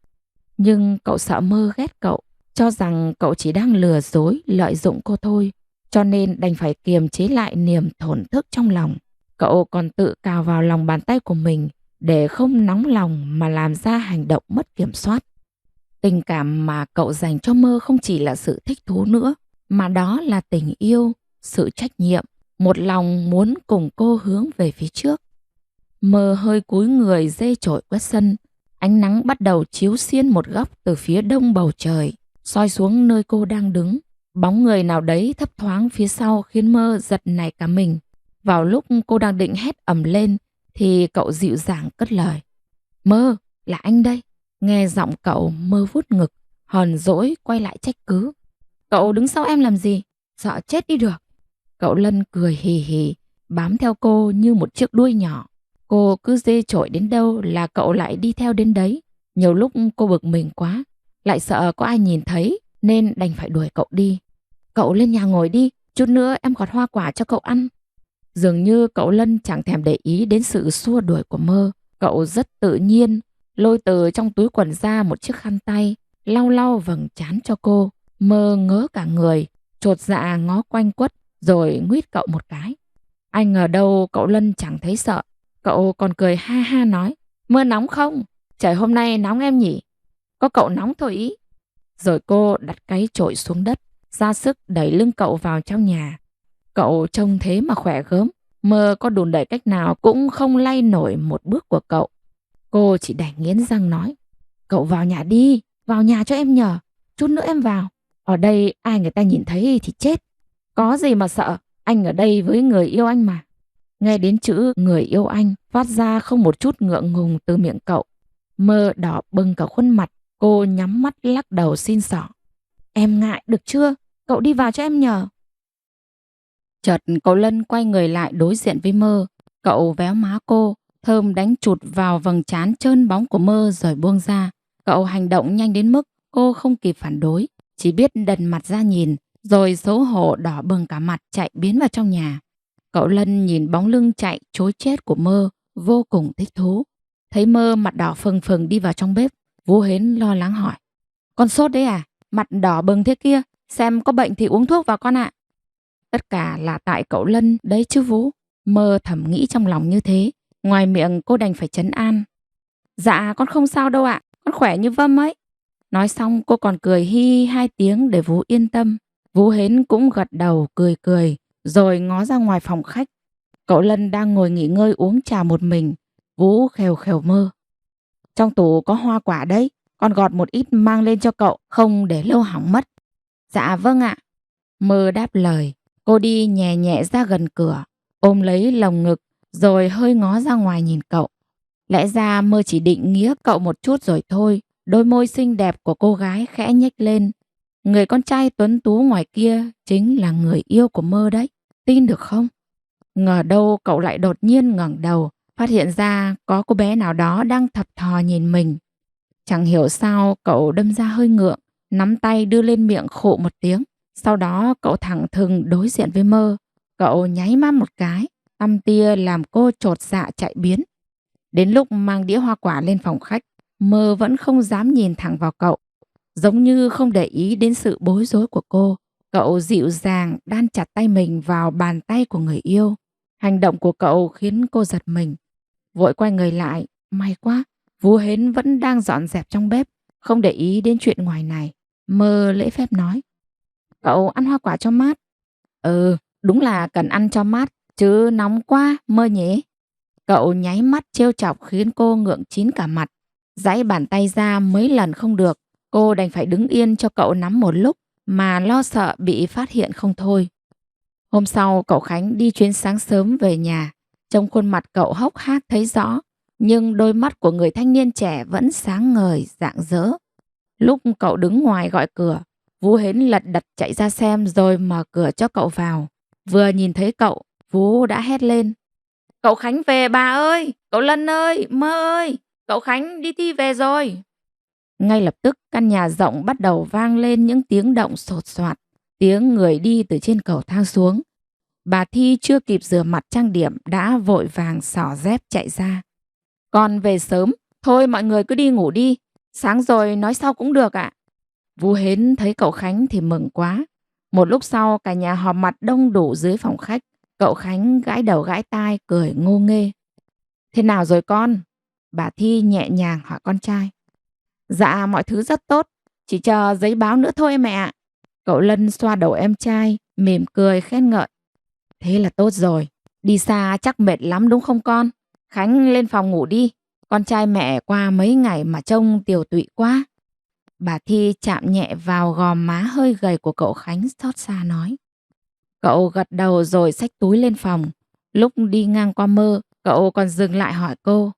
Nhưng cậu sợ Mơ ghét cậu, cho rằng cậu chỉ đang lừa dối, lợi dụng cô thôi. Cho nên đành phải kiềm chế lại niềm thổn thức trong lòng. Cậu còn tự cào vào lòng bàn tay của mình để không nóng lòng mà làm ra hành động mất kiểm soát. Tình cảm mà cậu dành cho Mơ không chỉ là sự thích thú nữa, mà đó là tình yêu, sự trách nhiệm, một lòng muốn cùng cô hướng về phía trước. Mơ hơi cúi người dê chổi quét sân. Ánh nắng bắt đầu chiếu xiên một góc từ phía đông bầu trời, soi xuống nơi cô đang đứng. Bóng người nào đấy thấp thoáng phía sau khiến Mơ giật nảy cả mình. Vào lúc cô đang định hét ầm lên thì cậu dịu dàng cất lời. Mơ, là anh đây. Nghe giọng cậu, Mơ vuốt ngực, hờn dỗi quay lại trách cứ. Cậu đứng sau em làm gì? Sợ chết đi được. Cậu Lân cười hì hì, bám theo cô như một chiếc đuôi nhỏ. Cô cứ dê chổi đến đâu là cậu lại đi theo đến đấy. Nhiều lúc cô bực mình quá, lại sợ có ai nhìn thấy nên đành phải đuổi cậu đi. Cậu lên nhà ngồi đi, chút nữa em gọt hoa quả cho cậu ăn. Dường như cậu Lân chẳng thèm để ý đến sự xua đuổi của Mơ. Cậu rất tự nhiên lôi từ trong túi quần ra một chiếc khăn tay, lau lau vầng trán cho cô. Mơ ngớ cả người, chột dạ ngó quanh quất rồi nguýt cậu một cái. Anh ngờ đâu cậu Lân chẳng thấy sợ. Cậu còn cười ha ha nói. Mưa nóng không? Trời hôm nay nóng em nhỉ? Có cậu nóng thôi ý. Rồi cô đặt cái chổi xuống đất, ra sức đẩy lưng cậu vào trong nhà. Cậu trông thế mà khỏe gớm. Mơ có đùn đẩy cách nào cũng không lay nổi một bước của cậu. Cô chỉ đành nghiến răng nói. Cậu vào nhà đi, vào nhà cho em nhờ. Chút nữa em vào. Ở đây ai người ta nhìn thấy thì chết. Có gì mà sợ, anh ở đây với người yêu anh mà. Nghe đến chữ người yêu anh phát ra không một chút ngượng ngùng từ miệng cậu. Mơ đỏ bừng cả khuôn mặt, cô nhắm mắt lắc đầu xin xỏ. Em ngại được chưa? Cậu đi vào cho em nhờ. Chợt cậu Lân quay người lại đối diện với Mơ. Cậu véo má cô, thơm đánh chụt vào vầng trán trơn bóng của Mơ rồi buông ra. Cậu hành động nhanh đến mức cô không kịp phản đối, chỉ biết đần mặt ra nhìn, rồi xấu hổ đỏ bừng cả mặt chạy biến vào trong nhà. Cậu Lân nhìn bóng lưng chạy trối chết của Mơ, vô cùng thích thú. Thấy Mơ mặt đỏ phừng phừng đi vào trong bếp, Vũ Hến lo lắng hỏi. Con sốt đấy à? Mặt đỏ bừng thế kia, xem có bệnh thì uống thuốc vào con ạ. Tất cả là tại cậu Lân đấy chứ Vũ. Mơ thầm nghĩ trong lòng như thế, ngoài miệng cô đành phải trấn an. Dạ con không sao đâu ạ, con khỏe như vâm ấy. Nói xong cô còn cười hi hi 2 tiếng để Vũ yên tâm. Vũ Hến cũng gật đầu cười cười, rồi ngó ra ngoài phòng khách. Cậu Lân đang ngồi nghỉ ngơi uống trà một mình. Vũ khều khều Mơ. Trong tủ có hoa quả đấy, con gọt một ít mang lên cho cậu, không để lâu hỏng mất. Dạ vâng ạ. Mơ đáp lời. Cô đi nhẹ nhẹ ra gần cửa, ôm lấy lồng ngực rồi hơi ngó ra ngoài nhìn cậu. Lẽ ra Mơ chỉ định nghía cậu một chút rồi thôi. Đôi môi xinh đẹp của cô gái khẽ nhếch lên. Người con trai tuấn tú ngoài kia chính là người yêu của Mơ đấy. Tin được không? Ngờ đâu cậu lại đột nhiên ngẩng đầu, phát hiện ra có cô bé nào đó đang thập thò nhìn mình. Chẳng hiểu sao cậu đâm ra hơi ngượng, nắm tay đưa lên miệng khụ một tiếng. Sau đó cậu thẳng thừng đối diện với Mơ. Cậu nháy mắt một cái, tăm tia làm cô chột dạ chạy biến. Đến lúc mang đĩa hoa quả lên phòng khách, Mơ vẫn không dám nhìn thẳng vào cậu. Giống như không để ý đến sự bối rối của cô. Cậu dịu dàng đan chặt tay mình vào bàn tay của người yêu. Hành động của cậu khiến cô giật mình. Vội quay người lại. May quá, Vũ Hến vẫn đang dọn dẹp trong bếp, không để ý đến chuyện ngoài này. Mơ lễ phép nói. Cậu ăn hoa quả cho mát. Ừ, đúng là cần ăn cho mát, chứ nóng quá, Mơ nhỉ. Cậu nháy mắt trêu chọc khiến cô ngượng chín cả mặt. Giãy bàn tay ra mấy lần không được. Cô đành phải đứng yên cho cậu nắm một lúc mà lo sợ bị phát hiện không thôi. Hôm sau cậu Khánh đi chuyến sáng sớm về nhà. Trong khuôn mặt cậu hốc hác thấy rõ, nhưng đôi mắt của người thanh niên trẻ vẫn sáng ngời rạng rỡ. Lúc cậu đứng ngoài gọi cửa, Vũ Hến lật đật chạy ra xem rồi mở cửa cho cậu vào. Vừa nhìn thấy cậu, Vũ đã hét lên. Cậu Khánh về bà ơi! Cậu Lân ơi! Mơ ơi! Cậu Khánh đi thi về rồi! Ngay lập tức căn nhà rộng bắt đầu vang lên những tiếng động sột soạt. Tiếng người đi từ trên cầu thang xuống. Bà Thi chưa kịp rửa mặt trang điểm đã vội vàng xỏ dép chạy ra. Con về sớm, thôi mọi người cứ đi ngủ đi. Sáng rồi nói sau cũng được ạ. Vũ Hến thấy cậu Khánh thì mừng quá. Một lúc sau cả nhà họp mặt đông đủ dưới phòng khách. Cậu Khánh gãi đầu gãi tai cười ngô nghê. Thế nào rồi con? Bà Thi nhẹ nhàng hỏi con trai. Dạ mọi thứ rất tốt, chỉ chờ giấy báo nữa thôi mẹ ạ. Cậu Lân xoa đầu em trai, mỉm cười khen ngợi. Thế là tốt rồi, đi xa chắc mệt lắm đúng không con? Khánh lên phòng ngủ đi, con trai mẹ qua mấy ngày mà trông tiều tụy quá. Bà Thi chạm nhẹ vào gò má hơi gầy của cậu Khánh xót xa nói. Cậu gật đầu rồi xách túi lên phòng. Lúc đi ngang qua Mơ, cậu còn dừng lại hỏi cô.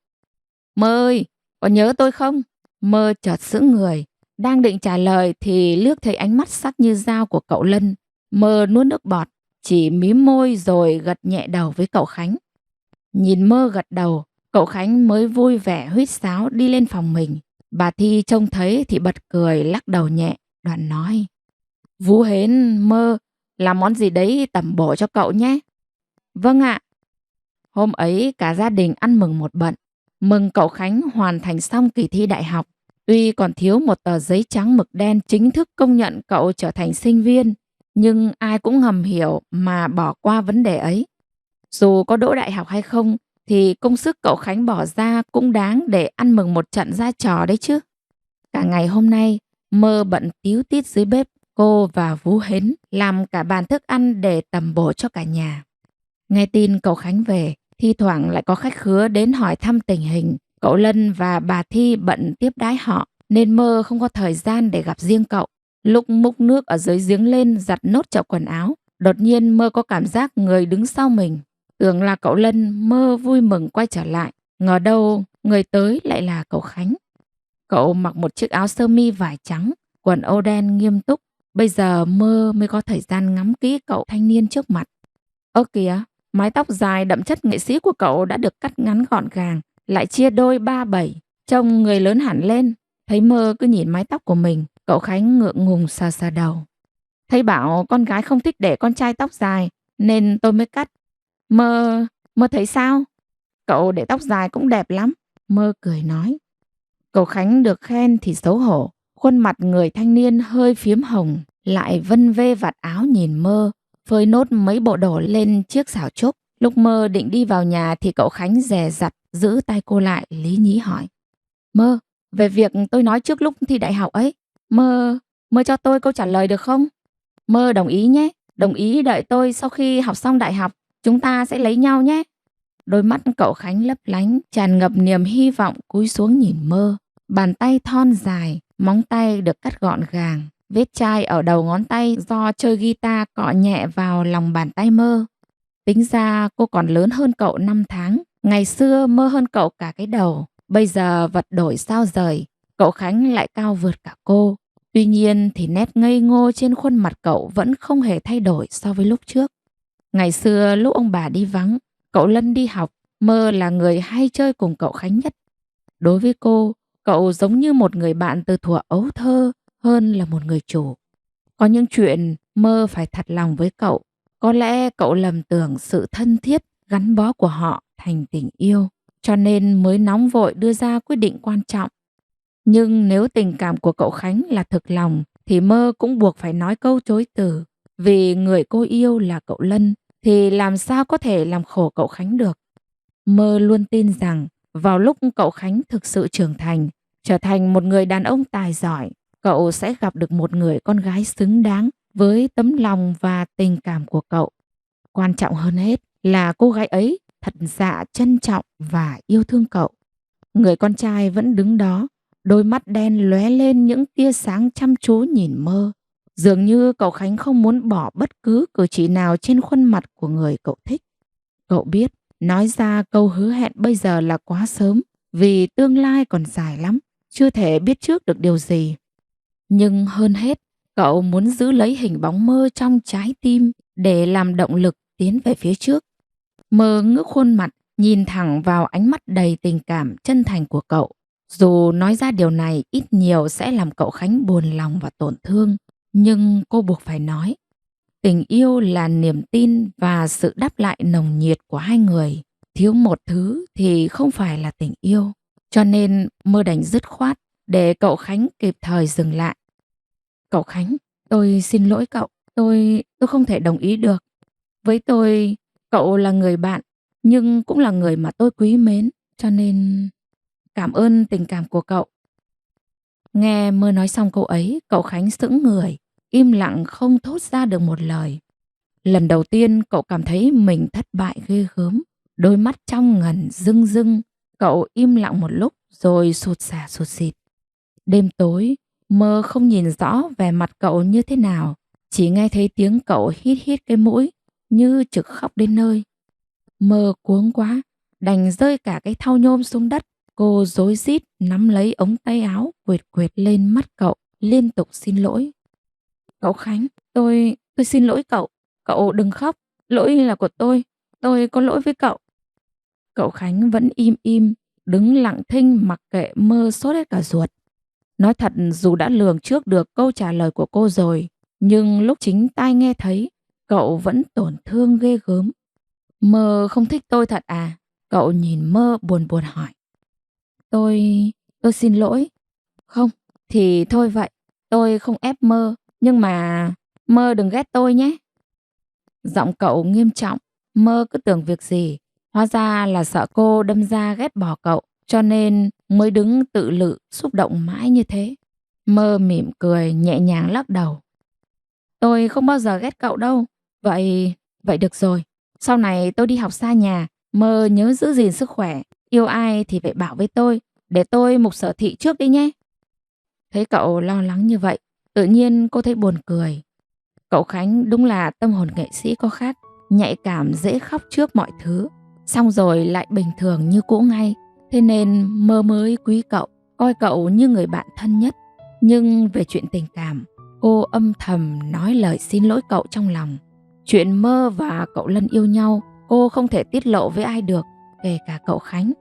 Mơ ơi, có nhớ tôi không? Mơ chợt sững người. Đang định trả lời thì liếc thấy ánh mắt sắc như dao của cậu Lân. Mơ nuốt nước bọt, chỉ mím môi rồi gật nhẹ đầu với cậu Khánh. Nhìn Mơ gật đầu, cậu Khánh mới vui vẻ huýt sáo đi lên phòng mình. Bà Thi trông thấy thì bật cười lắc đầu nhẹ, đoạn nói. Vũ Hến, Mơ, làm món gì đấy tẩm bổ cho cậu nhé. Vâng ạ. Hôm ấy cả gia đình ăn mừng một bận. Mừng cậu Khánh hoàn thành xong kỳ thi đại học. Tuy còn thiếu một tờ giấy trắng mực đen chính thức công nhận cậu trở thành sinh viên, nhưng ai cũng ngầm hiểu mà bỏ qua vấn đề ấy. Dù có đỗ đại học hay không, thì công sức cậu Khánh bỏ ra cũng đáng để ăn mừng một trận ra trò đấy chứ. Cả ngày hôm nay, Mơ bận tíu tít dưới bếp, cô và Vũ Hến làm cả bàn thức ăn để tầm bổ cho cả nhà. Nghe tin cậu Khánh về, thi thoảng lại có khách khứa đến hỏi thăm tình hình. Cậu Lân và bà Thi bận tiếp đái họ, nên Mơ không có thời gian để gặp riêng cậu. Lúc múc nước ở dưới giếng lên giặt nốt chậu quần áo, đột nhiên Mơ có cảm giác người đứng sau mình. Tưởng là cậu Lân, Mơ vui mừng quay trở lại. Ngờ đâu người tới lại là cậu Khánh. Cậu mặc một chiếc áo sơ mi vải trắng, quần âu đen nghiêm túc. Bây giờ Mơ mới có thời gian ngắm kỹ cậu thanh niên trước mặt. Ơ kìa, mái tóc dài đậm chất nghệ sĩ của cậu đã được cắt ngắn gọn gàng, lại chia đôi 3/7, trông người lớn hẳn lên. Thấy Mơ cứ nhìn mái tóc của mình, cậu Khánh ngượng ngùng sờ sờ đầu. Thấy bảo con gái không thích để con trai tóc dài, nên tôi mới cắt. Mơ thấy sao? Cậu để tóc dài cũng đẹp lắm. Mơ cười nói. Cậu Khánh được khen thì xấu hổ, khuôn mặt người thanh niên hơi phiếm hồng, lại vân vê vạt áo nhìn Mơ, phơi nốt mấy bộ đồ lên chiếc xào trúc. Lúc Mơ định đi vào nhà thì cậu Khánh dè dặt giữ tay cô lại, lý nhí hỏi. Mơ, về việc tôi nói trước lúc thi đại học ấy, Mơ cho tôi câu trả lời được không? Mơ đồng ý nhé, đồng ý đợi tôi sau khi học xong đại học chúng ta sẽ lấy nhau nhé. Đôi mắt cậu Khánh lấp lánh, tràn ngập niềm hy vọng cúi xuống nhìn Mơ. Bàn tay thon dài, móng tay được cắt gọn gàng. Vết chai ở đầu ngón tay do chơi guitar cọ nhẹ vào lòng bàn tay Mơ. Tính ra cô còn lớn hơn cậu 5 tháng. Ngày xưa Mơ hơn cậu cả cái đầu. Bây giờ vật đổi sao rời, cậu Khánh lại cao vượt cả cô. Tuy nhiên thì nét ngây ngô trên khuôn mặt cậu vẫn không hề thay đổi so với lúc trước. Ngày xưa lúc ông bà đi vắng, cậu Lân đi học, Mơ là người hay chơi cùng cậu Khánh nhất. Đối với cô, cậu giống như một người bạn từ thuở ấu thơ hơn là một người chủ. Có những chuyện Mơ phải thật lòng với cậu. Có lẽ cậu lầm tưởng sự thân thiết, gắn bó của họ thành tình yêu, cho nên mới nóng vội đưa ra quyết định quan trọng. Nhưng nếu tình cảm của cậu Khánh là thực lòng, thì Mơ cũng buộc phải nói câu chối từ. Vì người cô yêu là cậu Lân, thì làm sao có thể làm khổ cậu Khánh được. Mơ luôn tin rằng vào lúc cậu Khánh thực sự trưởng thành, trở thành một người đàn ông tài giỏi, cậu sẽ gặp được một người con gái xứng đáng với tấm lòng và tình cảm của cậu. Quan trọng hơn hết là cô gái ấy thật dạ trân trọng và yêu thương cậu. Người con trai vẫn đứng đó, đôi mắt đen lóe lên những tia sáng chăm chú nhìn Mơ. Dường như cậu Khánh không muốn bỏ bất cứ cử chỉ nào trên khuôn mặt của người cậu thích. Cậu biết, nói ra câu hứa hẹn bây giờ là quá sớm, vì tương lai còn dài lắm, chưa thể biết trước được điều gì. Nhưng hơn hết, cậu muốn giữ lấy hình bóng Mơ trong trái tim để làm động lực tiến về phía trước. Mơ ngước khuôn mặt, nhìn thẳng vào ánh mắt đầy tình cảm chân thành của cậu. Dù nói ra điều này ít nhiều sẽ làm cậu Khánh buồn lòng và tổn thương, nhưng cô buộc phải nói. Tình yêu là niềm tin và sự đáp lại nồng nhiệt của hai người. Thiếu một thứ thì không phải là tình yêu. Cho nên Mơ đành dứt khoát để cậu Khánh kịp thời dừng lại. Cậu Khánh, tôi xin lỗi cậu. Tôi không thể đồng ý được. Với tôi, cậu là người bạn, nhưng cũng là người mà tôi quý mến. Cho nên cảm ơn tình cảm của cậu. Nghe Mơ nói xong câu ấy, cậu Khánh sững người, im lặng không thốt ra được một lời. Lần đầu tiên cậu cảm thấy mình thất bại ghê gớm, đôi mắt trong ngần rưng rưng. Cậu im lặng một lúc rồi sụt sả sụt sịt. Đêm tối, Mơ không nhìn rõ vẻ mặt cậu như thế nào, chỉ nghe thấy tiếng cậu hít hít cái mũi như trực khóc đến nơi. Mơ cuống quá, đành rơi cả cái thau nhôm xuống đất. Cô rối rít nắm lấy ống tay áo quệt quệt lên mắt cậu, liên tục xin lỗi. Cậu Khánh, tôi xin lỗi cậu. Cậu đừng khóc, lỗi là của tôi có lỗi với cậu. Cậu Khánh vẫn im im, đứng lặng thinh mặc kệ Mơ sốt hết cả ruột. Nói thật dù đã lường trước được câu trả lời của cô rồi, nhưng lúc chính tai nghe thấy, cậu vẫn tổn thương ghê gớm. Mơ không thích tôi thật à? Cậu nhìn Mơ buồn buồn hỏi. Tôi xin lỗi. Không, thì thôi vậy, tôi không ép Mơ, nhưng mà Mơ đừng ghét tôi nhé. Giọng cậu nghiêm trọng, Mơ cứ tưởng việc gì, hóa ra là sợ cô đâm ra ghét bỏ cậu, cho nên mới đứng tự lự xúc động mãi như thế. Mơ mỉm cười nhẹ nhàng lắc đầu. Tôi không bao giờ ghét cậu đâu. Vậy được rồi, sau này tôi đi học xa nhà, Mơ nhớ giữ gìn sức khỏe, yêu ai thì phải bảo với tôi, để tôi mục sở thị trước đi nhé. Thấy cậu lo lắng như vậy, tự nhiên cô thấy buồn cười. Cậu Khánh đúng là tâm hồn nghệ sĩ có khác, nhạy cảm dễ khóc trước mọi thứ, xong rồi lại bình thường như cũ ngay. Thế nên Mơ mới quý cậu, coi cậu như người bạn thân nhất. Nhưng về chuyện tình cảm, cô âm thầm nói lời xin lỗi cậu trong lòng. Chuyện Mơ và cậu Lân yêu nhau, cô không thể tiết lộ với ai được, kể cả cậu Khánh.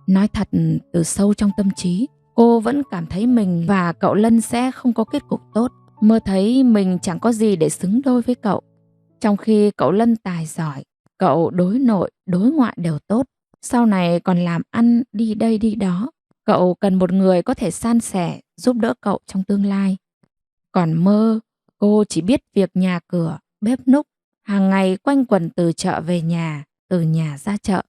Nói thật, từ sâu trong tâm trí, cô vẫn cảm thấy mình và cậu Lân sẽ không có kết cục tốt. Mơ thấy mình chẳng có gì để xứng đôi với cậu. Trong khi cậu Lân tài giỏi, cậu đối nội, đối ngoại đều tốt. Sau này còn làm ăn đi đây đi đó. Cậu cần một người có thể san sẻ, giúp đỡ cậu trong tương lai. Còn Mơ, cô chỉ biết việc nhà cửa, bếp núc, hàng ngày quanh quẩn từ chợ về nhà, từ nhà ra chợ.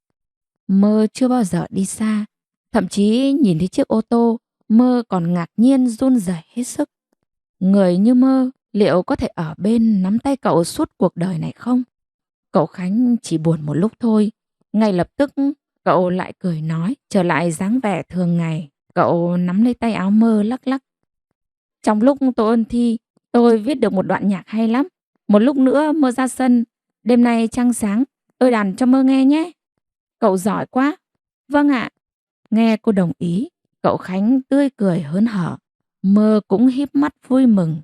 Mơ chưa bao giờ đi xa. Thậm chí nhìn thấy chiếc ô tô, Mơ còn ngạc nhiên run rẩy hết sức. Người như Mơ liệu có thể ở bên nắm tay cậu suốt cuộc đời này không? Cậu Khánh chỉ buồn một lúc thôi. Ngay lập tức cậu lại cười nói, trở lại dáng vẻ thường ngày. Cậu nắm lấy tay áo Mơ lắc lắc. Trong lúc tôi ôn thi, tôi viết được một đoạn nhạc hay lắm. Một lúc nữa Mơ ra sân. Đêm nay trăng sáng, tôi đàn cho Mơ nghe nhé. Cậu giỏi quá. Vâng ạ. Nghe cô đồng ý, cậu Khánh tươi cười hớn hở. Mơ cũng híp mắt vui mừng.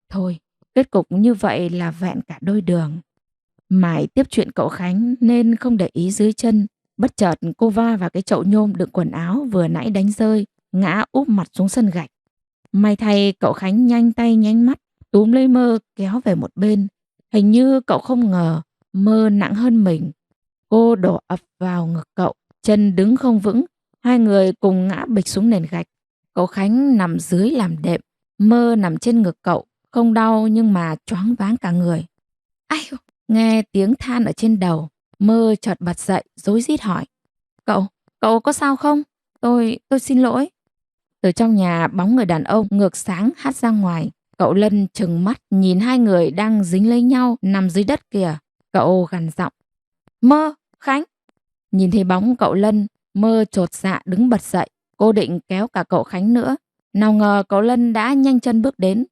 Thôi, kết cục như vậy là vẹn cả đôi đường. Mải tiếp chuyện cậu Khánh nên không để ý dưới chân. Bất chợt cô va vào cái chậu nhôm đựng quần áo vừa nãy đánh rơi, ngã úp mặt xuống sân gạch. May thay cậu Khánh nhanh tay nhanh mắt, túm lấy Mơ kéo về một bên. Hình như cậu không ngờ Mơ nặng hơn mình. Cô đổ ập vào ngực cậu, chân đứng không vững, hai người cùng ngã bịch xuống nền gạch. Cậu Khánh nằm dưới làm đệm, Mơ nằm trên ngực cậu, không đau nhưng mà choáng váng cả người. Ai, nghe tiếng than ở trên đầu, Mơ chợt bật dậy, rối rít hỏi. Cậu có sao không? Tôi xin lỗi. Từ trong nhà bóng người đàn ông ngược sáng hắt ra ngoài. Cậu Lân trừng mắt nhìn hai người đang dính lấy nhau nằm dưới đất kìa. Cậu gằn giọng. Mơ, Khánh. Nhìn thấy bóng cậu Lân, Mơ chột dạ đứng bật dậy. Cô định kéo cả cậu Khánh nữa. Nào ngờ cậu Lân đã nhanh chân bước đến.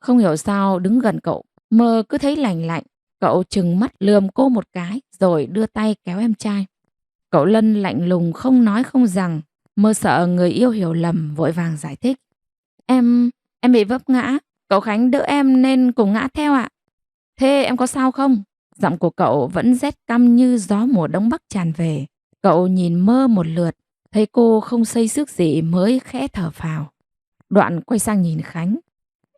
Không hiểu sao đứng gần cậu, Mơ cứ thấy lành lạnh. Cậu trừng mắt lườm cô một cái rồi đưa tay kéo em trai. Cậu Lân lạnh lùng không nói không rằng. Mơ sợ người yêu hiểu lầm vội vàng giải thích. Em bị vấp ngã. Cậu Khánh đỡ em nên cùng ngã theo ạ. Thế em có sao không? Giọng của cậu vẫn rét căm như gió mùa đông bắc tràn về. Cậu nhìn Mơ một lượt, thấy cô không xây sức gì mới khẽ thở phào. Đoạn quay sang nhìn Khánh.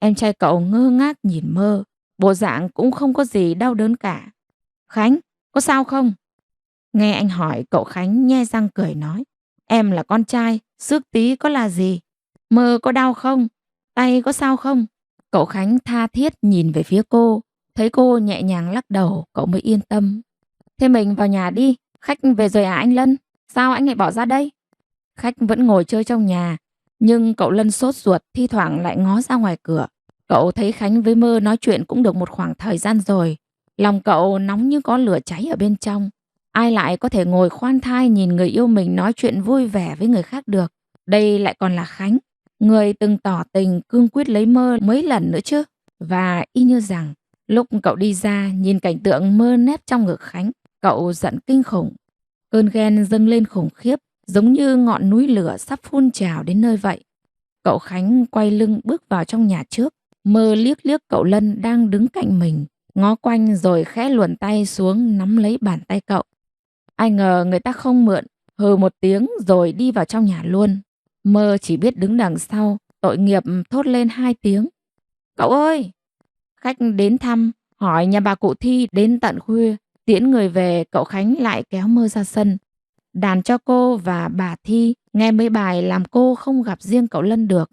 Em trai cậu ngơ ngác nhìn Mơ, bộ dạng cũng không có gì đau đớn cả. Khánh, có sao không? Nghe anh hỏi, cậu Khánh nhe răng cười nói. Em là con trai, xước tí có là gì? Mơ có đau không? Tay có sao không? Cậu Khánh tha thiết nhìn về phía cô. Thấy cô nhẹ nhàng lắc đầu, cậu mới yên tâm. Thế mình vào nhà đi, khách về rồi à anh Lân? Sao anh lại bỏ ra đây? Khách vẫn ngồi chơi trong nhà, nhưng cậu Lân sốt ruột thi thoảng lại ngó ra ngoài cửa. Cậu thấy Khánh với Mơ nói chuyện cũng được một khoảng thời gian rồi. Lòng cậu nóng như có lửa cháy ở bên trong. Ai lại có thể ngồi khoan thai nhìn người yêu mình nói chuyện vui vẻ với người khác được. Đây lại còn là Khánh, người từng tỏ tình cương quyết lấy Mơ mấy lần nữa chứ. Và y như rằng lúc cậu đi ra nhìn cảnh tượng Mơ nép trong ngực Khánh, cậu giận kinh khủng. Cơn ghen dâng lên khủng khiếp, giống như ngọn núi lửa sắp phun trào đến nơi vậy. Cậu Khánh quay lưng bước vào trong nhà trước. Mơ liếc liếc cậu Lân đang đứng cạnh mình, ngó quanh rồi khẽ luồn tay xuống nắm lấy bàn tay cậu. Ai ngờ người ta không mượn, hừ một tiếng rồi đi vào trong nhà luôn. Mơ chỉ biết đứng đằng sau, tội nghiệp thốt lên 2 tiếng. Cậu ơi! Khách đến thăm, hỏi nhà bà cụ Thi đến tận khuya. Tiễn người về, cậu Khánh lại kéo Mơ ra sân. Đàn cho cô và bà Thi nghe mấy bài làm cô không gặp riêng cậu Lân được.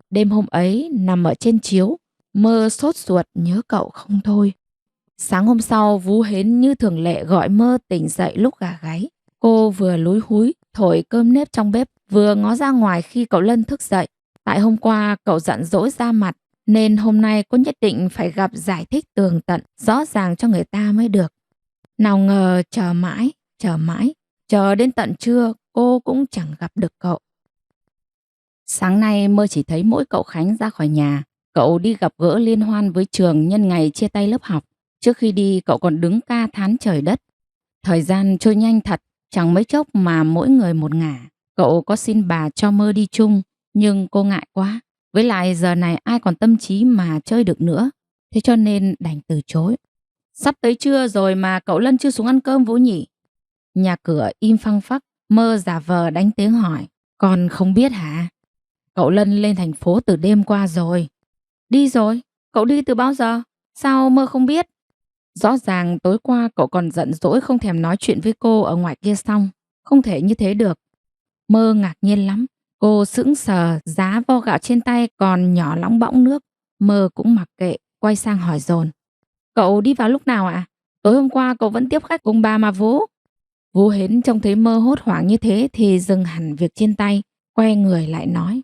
Đêm hôm ấy nằm ở trên chiếu, Mơ sốt ruột nhớ cậu không thôi. Sáng hôm sau, Vú Hến như thường lệ gọi Mơ tỉnh dậy lúc gà gáy. Cô vừa lúi húi thổi cơm nếp trong bếp, vừa ngó ra ngoài khi cậu Lân thức dậy. Tại hôm qua cậu giận dỗi ra mặt, nên hôm nay cô nhất định phải gặp giải thích tường tận, rõ ràng cho người ta mới được. Nào ngờ chờ mãi, chờ đến tận trưa cô cũng chẳng gặp được cậu. Sáng nay Mơ chỉ thấy mỗi cậu Khánh ra khỏi nhà. Cậu đi gặp gỡ liên hoan với trường nhân ngày chia tay lớp học. Trước khi đi cậu còn đứng ca thán trời đất. Thời gian trôi nhanh thật, chẳng mấy chốc mà mỗi người một ngả. Cậu có xin bà cho Mơ đi chung, nhưng cô ngại quá. Với lại giờ này ai còn tâm trí mà chơi được nữa. Thế cho nên đành từ chối. Sắp tới trưa rồi mà cậu Lân chưa xuống ăn cơm Vũ nhỉ? Nhà cửa im phăng phắc, Mơ giả vờ đánh tiếng hỏi. Con không biết hả? Cậu Lân lên thành phố từ đêm qua rồi. Đi rồi? Cậu đi từ bao giờ? Sao Mơ không biết? Rõ ràng tối qua cậu còn giận dỗi không thèm nói chuyện với cô ở ngoài kia xong. Không thể như thế được. Mơ ngạc nhiên lắm. Cô sững sờ, giá vo gạo trên tay còn nhỏ lóng bõng nước. Mơ cũng mặc kệ, quay sang hỏi dồn. Cậu đi vào lúc nào ạ? Tối hôm qua cậu vẫn tiếp khách cùng bà mà Vũ. Vũ Hến trông thấy Mơ hốt hoảng như thế thì dừng hẳn việc trên tay, quay người lại nói.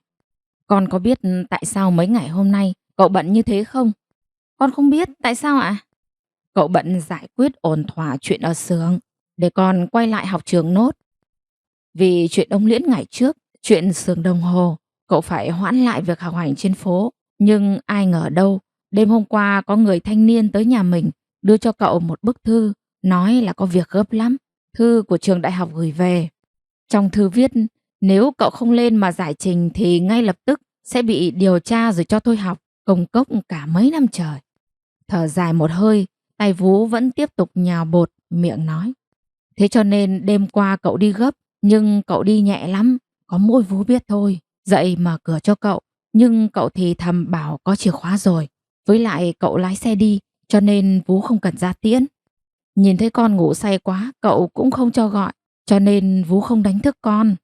Con có biết tại sao mấy ngày hôm nay cậu bận như thế không? Con không biết, tại sao ạ? cậu bận giải quyết ổn thỏa chuyện ở xưởng để còn quay lại học trường nốt. Vì chuyện ông Liễn ngày trước, chuyện xưởng đồng hồ, cậu phải hoãn lại việc học hành trên phố. Nhưng ai ngờ đâu, đêm hôm qua có người thanh niên tới nhà mình đưa cho cậu một bức thư, nói là có việc gấp lắm. Thư của trường đại học gửi về. Trong thư viết, nếu cậu không lên mà giải trình thì ngay lập tức sẽ bị điều tra rồi cho thôi học, công cốc cả mấy năm trời. Thở dài một hơi, tay Vú vẫn tiếp tục nhào bột, miệng nói. Thế cho nên đêm qua cậu đi gấp, nhưng cậu đi nhẹ lắm, có mỗi Vú biết thôi. Dậy mở cửa cho cậu, nhưng cậu thì thầm bảo có chìa khóa rồi. Với lại cậu lái xe đi, cho nên Vú không cần ra tiễn. Nhìn thấy con ngủ say quá, cậu cũng không cho gọi, cho nên Vú không đánh thức con.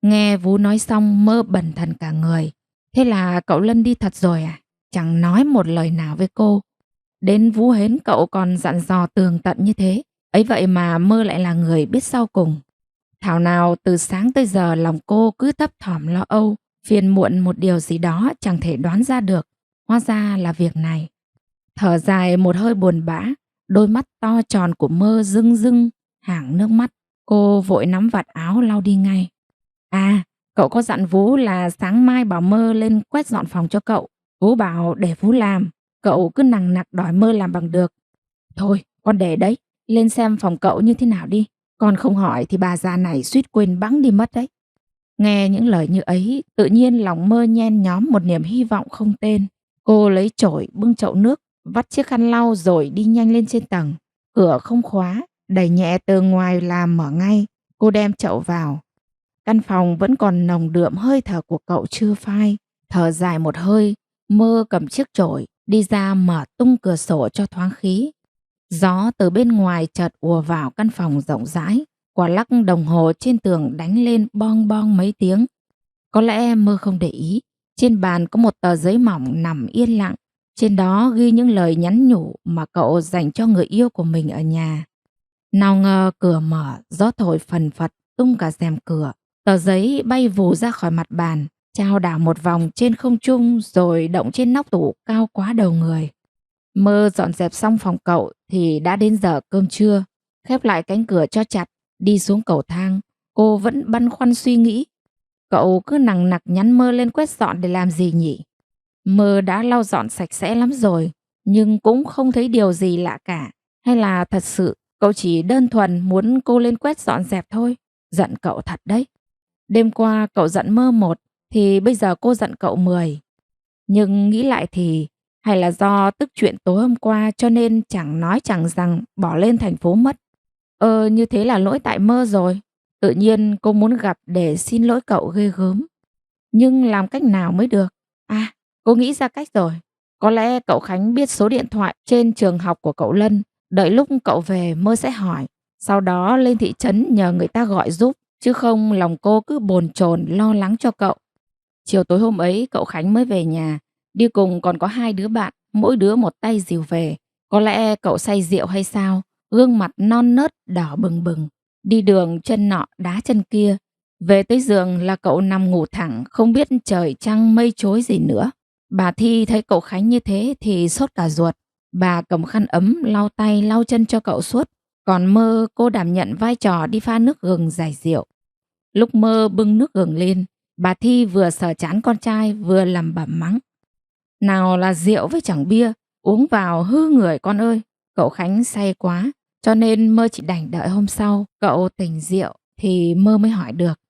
Nghe Vú nói xong Mơ bần thần cả người. Thế là cậu Lân đi thật rồi à? Chẳng nói một lời nào với cô. Đến Vú hến cậu còn dặn dò tường tận như thế. Ấy vậy mà Mơ lại là người biết sau cùng. Thảo nào từ sáng tới giờ lòng cô cứ thấp thỏm lo âu, phiền muộn một điều gì đó chẳng thể đoán ra được. Hóa ra là việc này. Thở dài một hơi buồn bã, đôi mắt to tròn của Mơ rưng rưng, hàng nước mắt. Cô vội nắm vạt áo lau đi ngay. À, cậu có dặn Vú là sáng mai bảo Mơ lên quét dọn phòng cho cậu. Vú bảo để Vú làm, cậu cứ nằng nặc đòi Mơ làm bằng được. Thôi, con để đấy, lên xem phòng cậu như thế nào đi. Con không hỏi thì bà già này suýt quên bẵng đi mất đấy. Nghe những lời như ấy, tự nhiên lòng Mơ nhen nhóm một niềm hy vọng không tên. Cô lấy chổi bưng chậu nước, vắt chiếc khăn lau rồi đi nhanh lên trên tầng. Cửa không khóa, đẩy nhẹ từ ngoài làm mở ngay. Cô đem chậu vào. Căn phòng vẫn còn nồng đượm hơi thở của cậu chưa phai. Thở dài một hơi, Mơ cầm chiếc chổi, đi ra mở tung cửa sổ cho thoáng khí. Gió từ bên ngoài chợt ùa vào căn phòng rộng rãi. Quả lắc đồng hồ trên tường đánh lên bong bong mấy tiếng. Có lẽ Mơ không để ý. Trên bàn có một tờ giấy mỏng nằm yên lặng. Trên đó ghi những lời nhắn nhủ mà cậu dành cho người yêu của mình ở nhà. Nào ngờ cửa mở, gió thổi phần phật tung cả rèm cửa. Tờ giấy bay vù ra khỏi mặt bàn, chao đảo một vòng trên không trung rồi động trên nóc tủ cao quá đầu người. Mơ dọn dẹp xong phòng cậu thì đã đến giờ cơm trưa. Khép lại cánh cửa cho chặt, đi xuống cầu thang. Cô vẫn băn khoăn suy nghĩ. Cậu cứ nằng nặc nhắn Mơ lên quét dọn để làm gì nhỉ? Mơ đã lau dọn sạch sẽ lắm rồi, nhưng cũng không thấy điều gì lạ cả. Hay là thật sự cậu chỉ đơn thuần muốn cô lên quét dọn dẹp thôi? Giận cậu thật đấy. Đêm qua cậu giận Mơ 1 thì bây giờ cô giận cậu 10. Nhưng nghĩ lại thì hay là do tức chuyện tối hôm qua cho nên chẳng nói chẳng rằng bỏ lên thành phố mất. Như thế là lỗi tại Mơ rồi. Tự nhiên cô muốn gặp để xin lỗi cậu ghê gớm. Nhưng làm cách nào mới được? À, cô nghĩ ra cách rồi. Có lẽ cậu Khánh biết số điện thoại trên trường học của cậu Lân. Đợi lúc cậu về Mơ sẽ hỏi. Sau đó lên thị trấn nhờ người ta gọi giúp. Chứ không lòng cô cứ bồn chồn lo lắng cho cậu. Chiều tối hôm ấy cậu Khánh mới về nhà. Đi cùng còn có 2 đứa bạn, mỗi đứa một tay dìu về. Có lẽ cậu say rượu hay sao, gương mặt non nớt đỏ bừng bừng. Đi đường chân nọ đá chân kia. Về tới giường là cậu nằm ngủ thẳng, không biết trời trăng mây chối gì nữa. Bà Thi thấy cậu Khánh như thế thì sốt cả ruột. Bà cầm khăn ấm lau tay lau chân cho cậu suốt. Còn Mơ cô đảm nhận vai trò đi pha nước gừng giải rượu. Lúc Mơ bưng nước gừng lên, bà Thi vừa sờ trán con trai vừa lẩm bẩm mắng. Nào là rượu với chẳng bia, uống vào hư người con ơi. Cậu Khánh say quá, cho nên Mơ chỉ đành đợi hôm sau cậu tỉnh rượu thì Mơ mới hỏi được.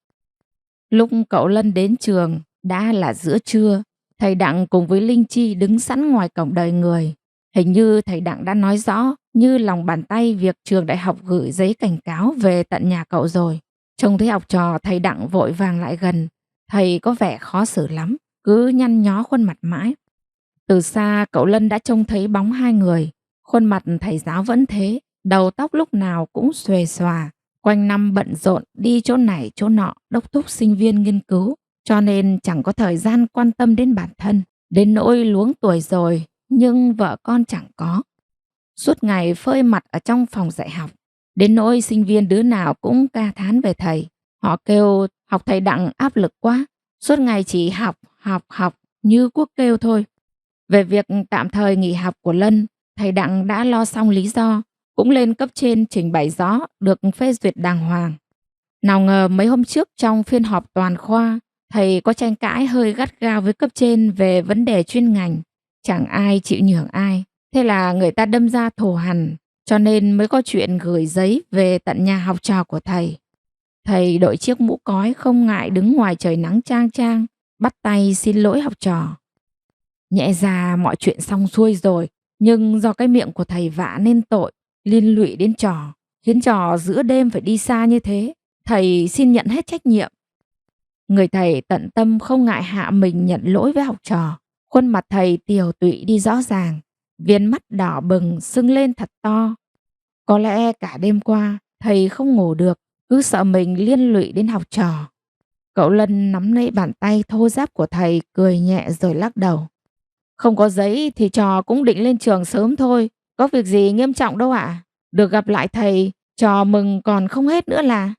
Lúc cậu Lân đến trường đã là giữa trưa. Thầy Đặng cùng với Linh Chi đứng sẵn ngoài cổng đợi người. Hình như thầy Đặng đã nói rõ như lòng bàn tay việc trường đại học gửi giấy cảnh cáo về tận nhà cậu rồi. Trông thấy học trò thầy Đặng vội vàng lại gần. Thầy có vẻ khó xử lắm, cứ nhăn nhó khuôn mặt mãi. Từ xa cậu Lân đã trông thấy bóng 2 người. Khuôn mặt thầy giáo vẫn thế, đầu tóc lúc nào cũng xuề xòa. Quanh năm bận rộn đi chỗ này chỗ nọ đốc thúc sinh viên nghiên cứu. Cho nên chẳng có thời gian quan tâm đến bản thân. Đến nỗi luống tuổi rồi, nhưng vợ con chẳng có. Suốt ngày phơi mặt ở trong phòng dạy học. Đến nỗi sinh viên đứa nào cũng ca thán về thầy. Họ kêu học thầy Đặng áp lực quá. Suốt ngày chỉ học như cuốc kêu thôi. Về việc tạm thời nghỉ học của Lân, Thầy Đặng đã lo xong lý do, cũng lên cấp trên trình bày rõ được phê duyệt đàng hoàng. Nào ngờ mấy hôm trước trong phiên họp toàn khoa, thầy có tranh cãi hơi gắt gao với cấp trên về vấn đề chuyên ngành. Chẳng ai chịu nhường ai. Thế là người ta đâm ra thù hằn, cho nên mới có chuyện gửi giấy về tận nhà học trò của thầy. Thầy đội chiếc mũ cói không ngại đứng ngoài trời nắng chang chang, bắt tay xin lỗi học trò. Nhẽ ra mọi chuyện xong xuôi rồi, nhưng do cái miệng của thầy vạ nên tội, liên lụy đến trò, khiến trò giữa đêm phải đi xa như thế. Thầy xin nhận hết trách nhiệm. Người thầy tận tâm không ngại hạ mình nhận lỗi với học trò. Khuôn mặt thầy tiều tụy đi rõ ràng, viên mắt đỏ bừng sưng lên thật to. Có lẽ cả đêm qua thầy không ngủ được, cứ sợ mình liên lụy đến học trò. Cậu Lân nắm lấy bàn tay thô ráp của thầy, cười nhẹ rồi lắc đầu. Không có giấy thì trò cũng định lên trường sớm thôi, có việc gì nghiêm trọng đâu ạ. Được gặp lại thầy, trò mừng còn không hết nữa là.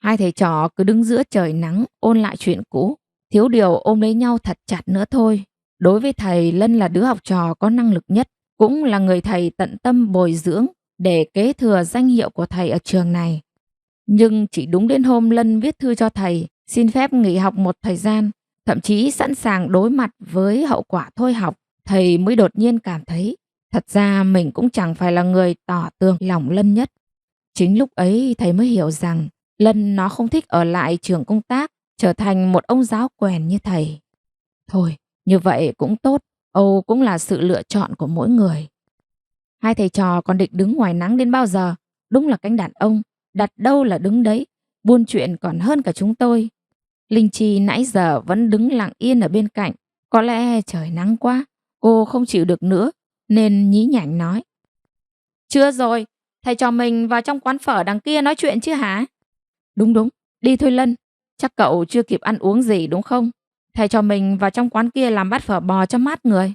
Hai thầy trò cứ đứng giữa trời nắng ôn lại chuyện cũ, thiếu điều ôm lấy nhau thật chặt nữa thôi. Đối với thầy, Lân là đứa học trò có năng lực nhất, cũng là người thầy tận tâm bồi dưỡng để kế thừa danh hiệu của thầy ở trường này. Nhưng chỉ đúng đến hôm Lân viết thư cho thầy, xin phép nghỉ học một thời gian, thậm chí sẵn sàng đối mặt với hậu quả thôi học, thầy mới đột nhiên cảm thấy thật ra mình cũng chẳng phải là người tỏ tường lòng Lân nhất. Chính lúc ấy thầy mới hiểu rằng Lân nó không thích ở lại trường công tác, trở thành một ông giáo quèn như thầy. Thôi, như vậy cũng tốt, Âu cũng là sự lựa chọn của mỗi người. Hai thầy trò còn định đứng ngoài nắng đến bao giờ? Đúng là cánh đàn ông, đặt đâu là đứng đấy, buôn chuyện còn hơn cả chúng tôi. Linh Chi nãy giờ vẫn đứng lặng yên ở bên cạnh, có lẽ trời nắng quá, cô không chịu được nữa, nên nhí nhảnh nói. Chưa rồi, thầy trò mình vào trong quán phở đằng kia nói chuyện chứ hả? Đúng đúng, đi thôi Lân, chắc cậu chưa kịp ăn uống gì đúng không? Thầy trò mình vào trong quán kia làm bát phở bò cho mát người.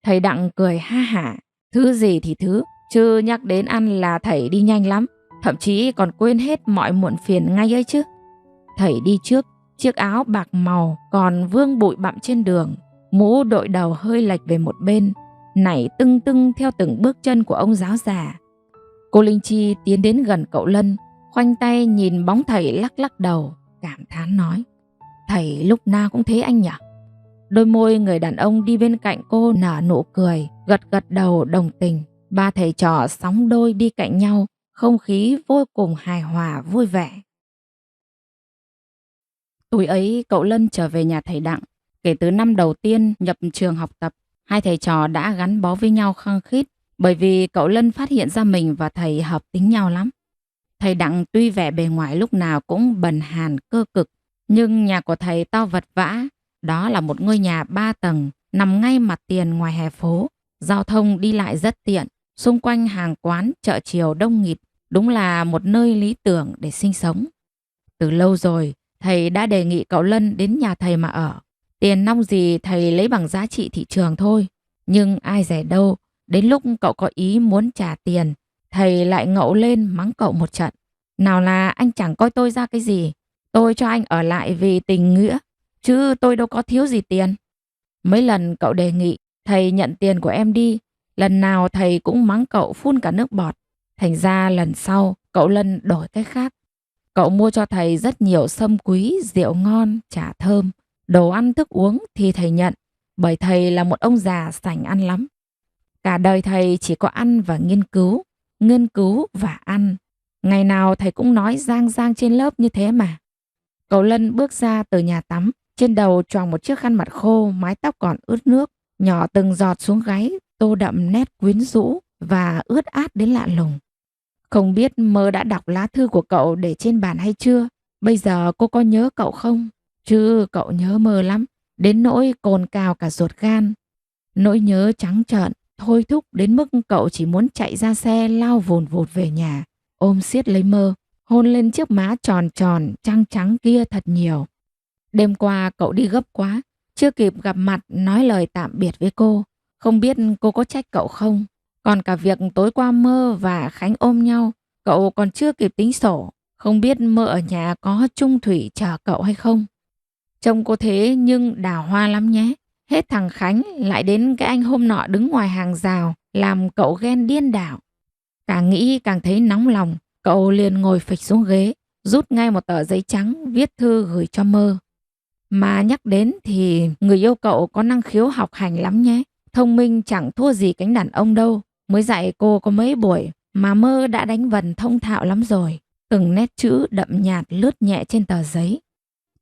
Thầy Đặng cười ha hả, thứ gì thì thứ, chứ nhắc đến ăn là thầy đi nhanh lắm, thậm chí còn quên hết mọi muộn phiền ngay ấy chứ. Thầy đi trước, chiếc áo bạc màu còn vương bụi bặm trên đường, mũ đội đầu hơi lệch về một bên, nảy tưng tưng theo từng bước chân của ông giáo già. Cô Linh Chi tiến đến gần cậu Lân, khoanh tay nhìn bóng thầy lắc lắc đầu, cảm thán nói. Thầy lúc nào cũng thế anh nhỉ? Đôi môi người đàn ông đi bên cạnh cô nở nụ cười, gật gật đầu đồng tình. Ba thầy trò sóng đôi đi cạnh nhau, không khí vô cùng hài hòa vui vẻ. Tối ấy cậu Lân trở về nhà thầy Đặng. Kể từ năm đầu tiên nhập trường học tập, hai thầy trò đã gắn bó với nhau khăng khít, bởi vì cậu Lân phát hiện ra mình và thầy hợp tính nhau lắm. Thầy Đặng tuy vẻ bề ngoài lúc nào cũng bần hàn cơ cực, nhưng nhà của thầy to vật vã. Đó là một ngôi nhà 3 tầng, nằm ngay mặt tiền ngoài hè phố. Giao thông đi lại rất tiện, xung quanh hàng quán, chợ chiều đông nghịt. Đúng là một nơi lý tưởng để sinh sống. Từ lâu rồi, thầy đã đề nghị cậu Lân đến nhà thầy mà ở. Tiền nong gì thầy lấy bằng giá trị thị trường thôi. Nhưng ai dè đâu, đến lúc cậu có ý muốn trả tiền, thầy lại ngậu lên mắng cậu một trận. Nào là anh chẳng coi tôi ra cái gì, tôi cho anh ở lại vì tình nghĩa, chứ tôi đâu có thiếu gì tiền. Mấy lần cậu đề nghị thầy nhận tiền của em đi, lần nào thầy cũng mắng cậu phun cả nước bọt. Thành ra lần sau cậu Lân đổi cách khác. Cậu mua cho thầy rất nhiều sâm quý, rượu ngon, chả thơm, đồ ăn thức uống thì thầy nhận, bởi thầy là một ông già sành ăn lắm. Cả đời thầy chỉ có ăn và nghiên cứu và ăn. Ngày nào thầy cũng nói giang giang trên lớp như thế mà. Cậu Lân bước ra từ nhà tắm, trên đầu choàng một chiếc khăn mặt khô, mái tóc còn ướt nước, nhỏ từng giọt xuống gáy, tô đậm nét quyến rũ và ướt át đến lạ lùng. Không biết Mơ đã đọc lá thư của cậu để trên bàn hay chưa? Bây giờ cô có nhớ cậu không? Chứ cậu nhớ Mơ lắm, đến nỗi cồn cào cả ruột gan. Nỗi nhớ trắng trợn, thôi thúc đến mức cậu chỉ muốn chạy ra xe lao vùn vụt về nhà, ôm siết lấy Mơ, hôn lên chiếc má tròn tròn trắng trắng kia thật nhiều. Đêm qua cậu đi gấp quá, chưa kịp gặp mặt nói lời tạm biệt với cô. Không biết cô có trách cậu không? Còn cả việc tối qua Mơ và Khánh ôm nhau, cậu còn chưa kịp tính sổ. Không biết Mơ ở nhà có chung thủy chờ cậu hay không? Trông cô thế nhưng đào hoa lắm nhé. Hết thằng Khánh lại đến cái anh hôm nọ đứng ngoài hàng rào, làm cậu ghen điên đảo. Càng nghĩ càng thấy nóng lòng, cậu liền ngồi phịch xuống ghế, rút ngay một tờ giấy trắng viết thư gửi cho Mơ. Mà nhắc đến thì người yêu cậu có năng khiếu học hành lắm nhé. Thông minh chẳng thua gì cánh đàn ông đâu. Mới dạy cô có mấy buổi mà Mơ đã đánh vần thông thạo lắm rồi. Từng nét chữ đậm nhạt lướt nhẹ trên tờ giấy.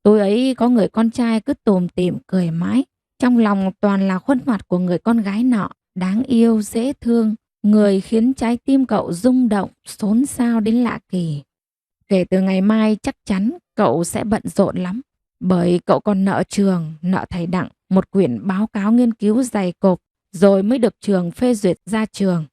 Tối ấy có người con trai cứ tủm tỉm cười mãi. Trong lòng toàn là khuôn mặt của người con gái nọ, đáng yêu, dễ thương. Người khiến trái tim cậu rung động, xốn xao đến lạ kỳ. Kể từ ngày mai chắc chắn cậu sẽ bận rộn lắm. Bởi cậu còn nợ trường, nợ thầy Đặng một quyển báo cáo nghiên cứu dày cộp rồi mới được trường phê duyệt ra trường.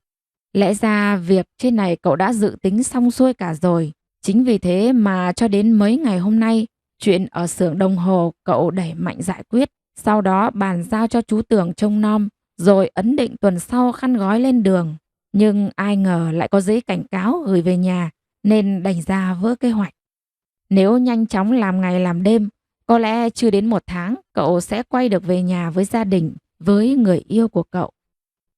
Lẽ ra việc trên này cậu đã dự tính xong xuôi cả rồi. Chính vì thế mà cho đến mấy ngày hôm nay, chuyện ở xưởng đồng hồ cậu đẩy mạnh giải quyết. Sau đó bàn giao cho chú Tường trông nom, rồi ấn định tuần sau khăn gói lên đường. Nhưng ai ngờ lại có giấy cảnh cáo gửi về nhà, nên đành ra vỡ kế hoạch. Nếu nhanh chóng làm ngày làm đêm, có lẽ chưa đến 1 tháng cậu sẽ quay được về nhà với gia đình, với người yêu của cậu.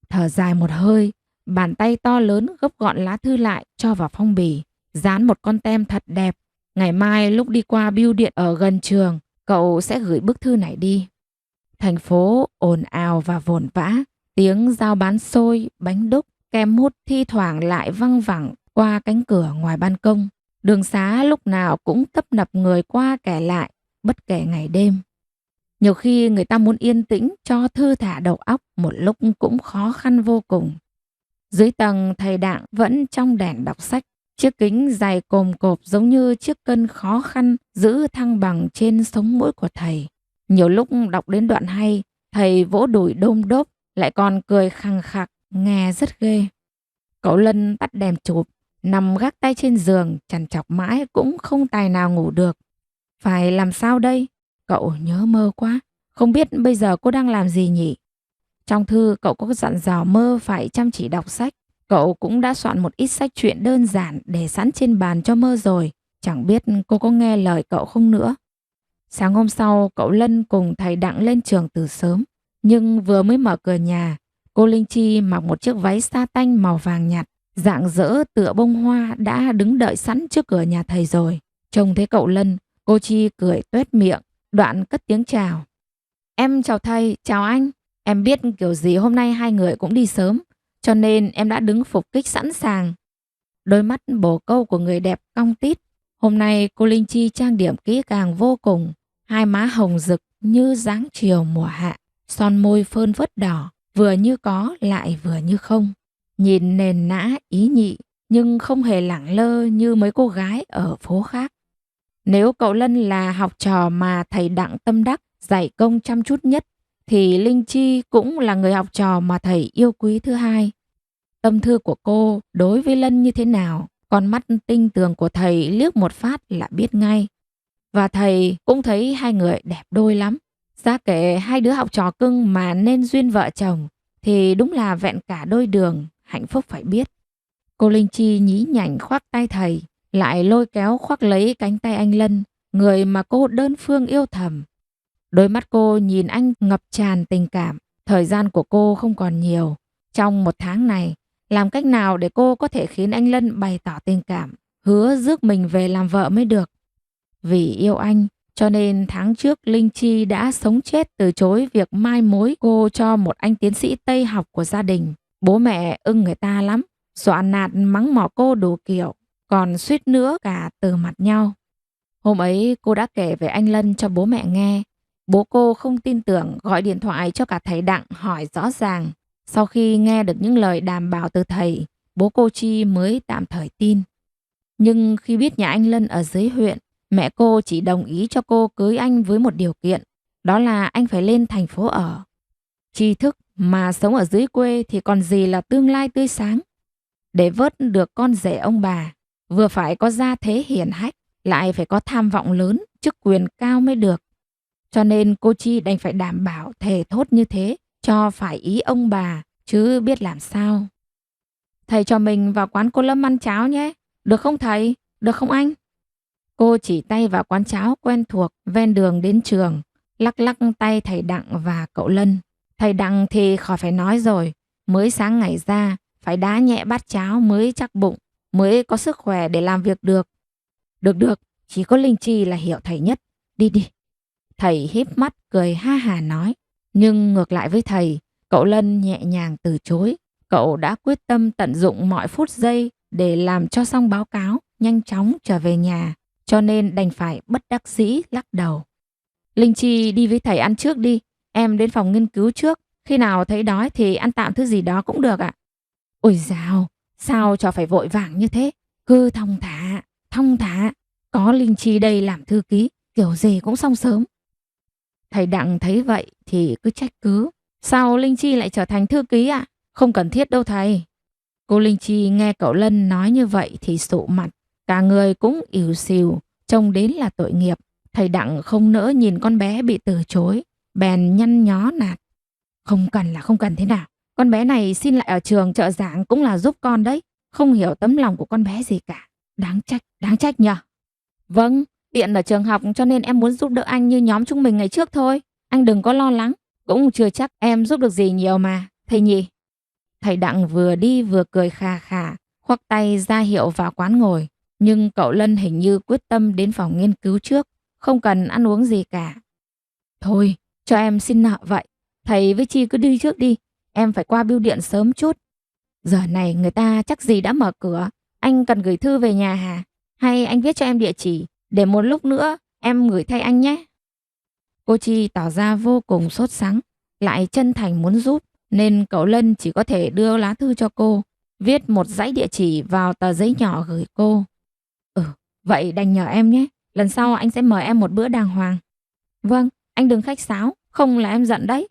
Thở dài một hơi, bàn tay to lớn gấp gọn lá thư lại cho vào phong bì, dán một con tem thật đẹp. Ngày mai lúc đi qua bưu điện ở gần trường, cậu sẽ gửi bức thư này đi. Thành phố ồn ào và vồn vã, tiếng giao bán xôi, bánh đúc, kem hút thi thoảng lại văng vẳng qua cánh cửa ngoài ban công. Đường xá lúc nào cũng tấp nập người qua kẻ lại, bất kể ngày đêm. Nhiều khi người ta muốn yên tĩnh cho thư thả đầu óc một lúc cũng khó khăn vô cùng. Dưới tầng thầy Đặng vẫn trong đèn đọc sách, chiếc kính dày cồm cộp giống như chiếc cân khó khăn giữ thăng bằng trên sống mũi của thầy. Nhiều lúc đọc đến đoạn hay, thầy vỗ đùi đôm đốp, lại còn cười khằng khặc, nghe rất ghê. Cậu Lân tắt đèn chụp, nằm gác tay trên giường, trằn trọc mãi cũng không tài nào ngủ được. Phải làm sao đây? Cậu nhớ Mơ quá. Không biết bây giờ cô đang làm gì nhỉ? Trong thư cậu có dặn dò Mơ phải chăm chỉ đọc sách. Cậu cũng đã soạn một ít sách truyện đơn giản để sẵn trên bàn cho Mơ rồi. Chẳng biết cô có nghe lời cậu không nữa. Sáng hôm sau, cậu Lân cùng thầy Đặng lên trường từ sớm. Nhưng vừa mới mở cửa nhà, cô Linh Chi mặc một chiếc váy sa tanh màu vàng nhạt, rạng rỡ tựa bông hoa đã đứng đợi sẵn trước cửa nhà thầy rồi. Trông thấy cậu Lân, cô Chi cười tuét miệng, đoạn cất tiếng chào. Em chào thầy, chào anh. Em biết kiểu gì hôm nay hai người cũng đi sớm, cho nên em đã đứng phục kích sẵn sàng. Đôi mắt bồ câu của người đẹp cong tít. Hôm nay cô Linh Chi trang điểm kỹ càng vô cùng. Hai má hồng rực như dáng chiều mùa hạ. Son môi phơn phớt đỏ, vừa như có lại vừa như không. Nhìn nền nã ý nhị, nhưng không hề lẳng lơ như mấy cô gái ở phố khác. Nếu cậu Lân là học trò mà thầy Đặng tâm đắc, dạy công chăm chút nhất, thì Linh Chi cũng là người học trò mà thầy yêu quý thứ hai. Tâm thư của cô đối với Lân như thế nào, con mắt tinh tường của thầy liếc một phát là biết ngay. Và thầy cũng thấy hai người đẹp đôi lắm. Giá kể hai đứa học trò cưng mà nên duyên vợ chồng thì đúng là vẹn cả đôi đường, hạnh phúc phải biết. Cô Linh Chi nhí nhảnh khoác tay thầy, lại lôi kéo khoác lấy cánh tay anh Lân, người mà cô đơn phương yêu thầm. Đôi mắt cô nhìn anh ngập tràn tình cảm. Thời gian của cô không còn nhiều. Trong 1 tháng này, làm cách nào để cô có thể khiến anh Lân bày tỏ tình cảm, hứa rước mình về làm vợ mới được. Vì yêu anh, cho nên tháng trước Linh Chi đã sống chết từ chối việc mai mối cô cho một anh tiến sĩ Tây học của gia đình. Bố mẹ ưng người ta lắm, dọa nạt mắng mỏ cô đủ kiểu, còn suýt nữa cả từ mặt nhau. Hôm ấy cô đã kể về anh Lân cho bố mẹ nghe. Bố cô không tin tưởng, gọi điện thoại cho cả thầy Đặng hỏi rõ ràng. Sau khi nghe được những lời đảm bảo từ thầy, bố cô Chi mới tạm thời tin. Nhưng khi biết nhà anh Lân ở dưới huyện, mẹ cô chỉ đồng ý cho cô cưới anh với một điều kiện, đó là anh phải lên thành phố ở. Tri thức mà sống ở dưới quê thì còn gì là tương lai tươi sáng. Để vớt được con rể ông bà, vừa phải có gia thế hiển hách, lại phải có tham vọng lớn, chức quyền cao mới được. Cho nên cô Chi đành phải đảm bảo thề thốt như thế, cho phải ý ông bà, chứ biết làm sao. Thầy cho mình vào quán cô Lâm ăn cháo nhé. Được không thầy? Được không anh? Cô chỉ tay vào quán cháo quen thuộc ven đường đến trường, lắc lắc tay thầy Đặng và cậu Lân. Thầy Đặng thì khỏi phải nói rồi, mới sáng ngày ra, phải đá nhẹ bát cháo mới chắc bụng, mới có sức khỏe để làm việc được. Được, chỉ có Linh Chi là hiểu thầy nhất. Đi đi. Thầy híp mắt cười ha hà nói. Nhưng ngược lại với thầy, cậu Lân nhẹ nhàng từ chối. Cậu đã quyết tâm tận dụng mọi phút giây để làm cho xong báo cáo, nhanh chóng trở về nhà, cho nên đành phải bất đắc dĩ lắc đầu. Linh Chi đi với thầy ăn trước đi, em đến phòng nghiên cứu trước, khi nào thấy đói thì ăn tạm thứ gì đó cũng được ạ. Ôi dào, sao cho phải vội vàng như thế, cứ thong thả, có Linh Chi đây làm thư ký, kiểu gì cũng xong sớm. Thầy Đặng thấy vậy thì cứ trách cứ, sao Linh Chi lại trở thành thư ký ạ? Không cần thiết đâu thầy. Cô Linh Chi nghe cậu Lân nói như vậy thì sụ mặt, cả người cũng ỉu xìu, trông đến là tội nghiệp. Thầy Đặng không nỡ nhìn con bé bị từ chối, bèn nhăn nhó nạt. Không cần thế nào. Con bé này xin lại ở trường trợ giảng cũng là giúp con đấy. Không hiểu tấm lòng của con bé gì cả. Đáng trách nhờ. Vâng, tiện ở trường học cho nên em muốn giúp đỡ anh như nhóm chúng mình ngày trước thôi. Anh đừng có lo lắng, cũng chưa chắc em giúp được gì nhiều mà, thầy nhỉ. Thầy Đặng vừa đi vừa cười khà khà, khoác tay ra hiệu vào quán ngồi. Nhưng cậu Lân hình như quyết tâm đến phòng nghiên cứu trước, không cần ăn uống gì cả. Thôi, cho em xin nợ vậy. Thầy với Chi cứ đi trước đi, em phải qua bưu điện sớm chút. Giờ này người ta chắc gì đã mở cửa. Anh cần gửi thư về nhà hả? Hay anh viết cho em địa chỉ, để một lúc nữa em gửi thay anh nhé. Cô Chi tỏ ra vô cùng sốt sắng, lại chân thành muốn giúp, nên cậu Lân chỉ có thể đưa lá thư cho cô, viết một dãy địa chỉ vào tờ giấy nhỏ gửi cô. Vậy đành nhờ em nhé, lần sau anh sẽ mời em một bữa đàng hoàng. Vâng, anh đừng khách sáo, không là em giận đấy.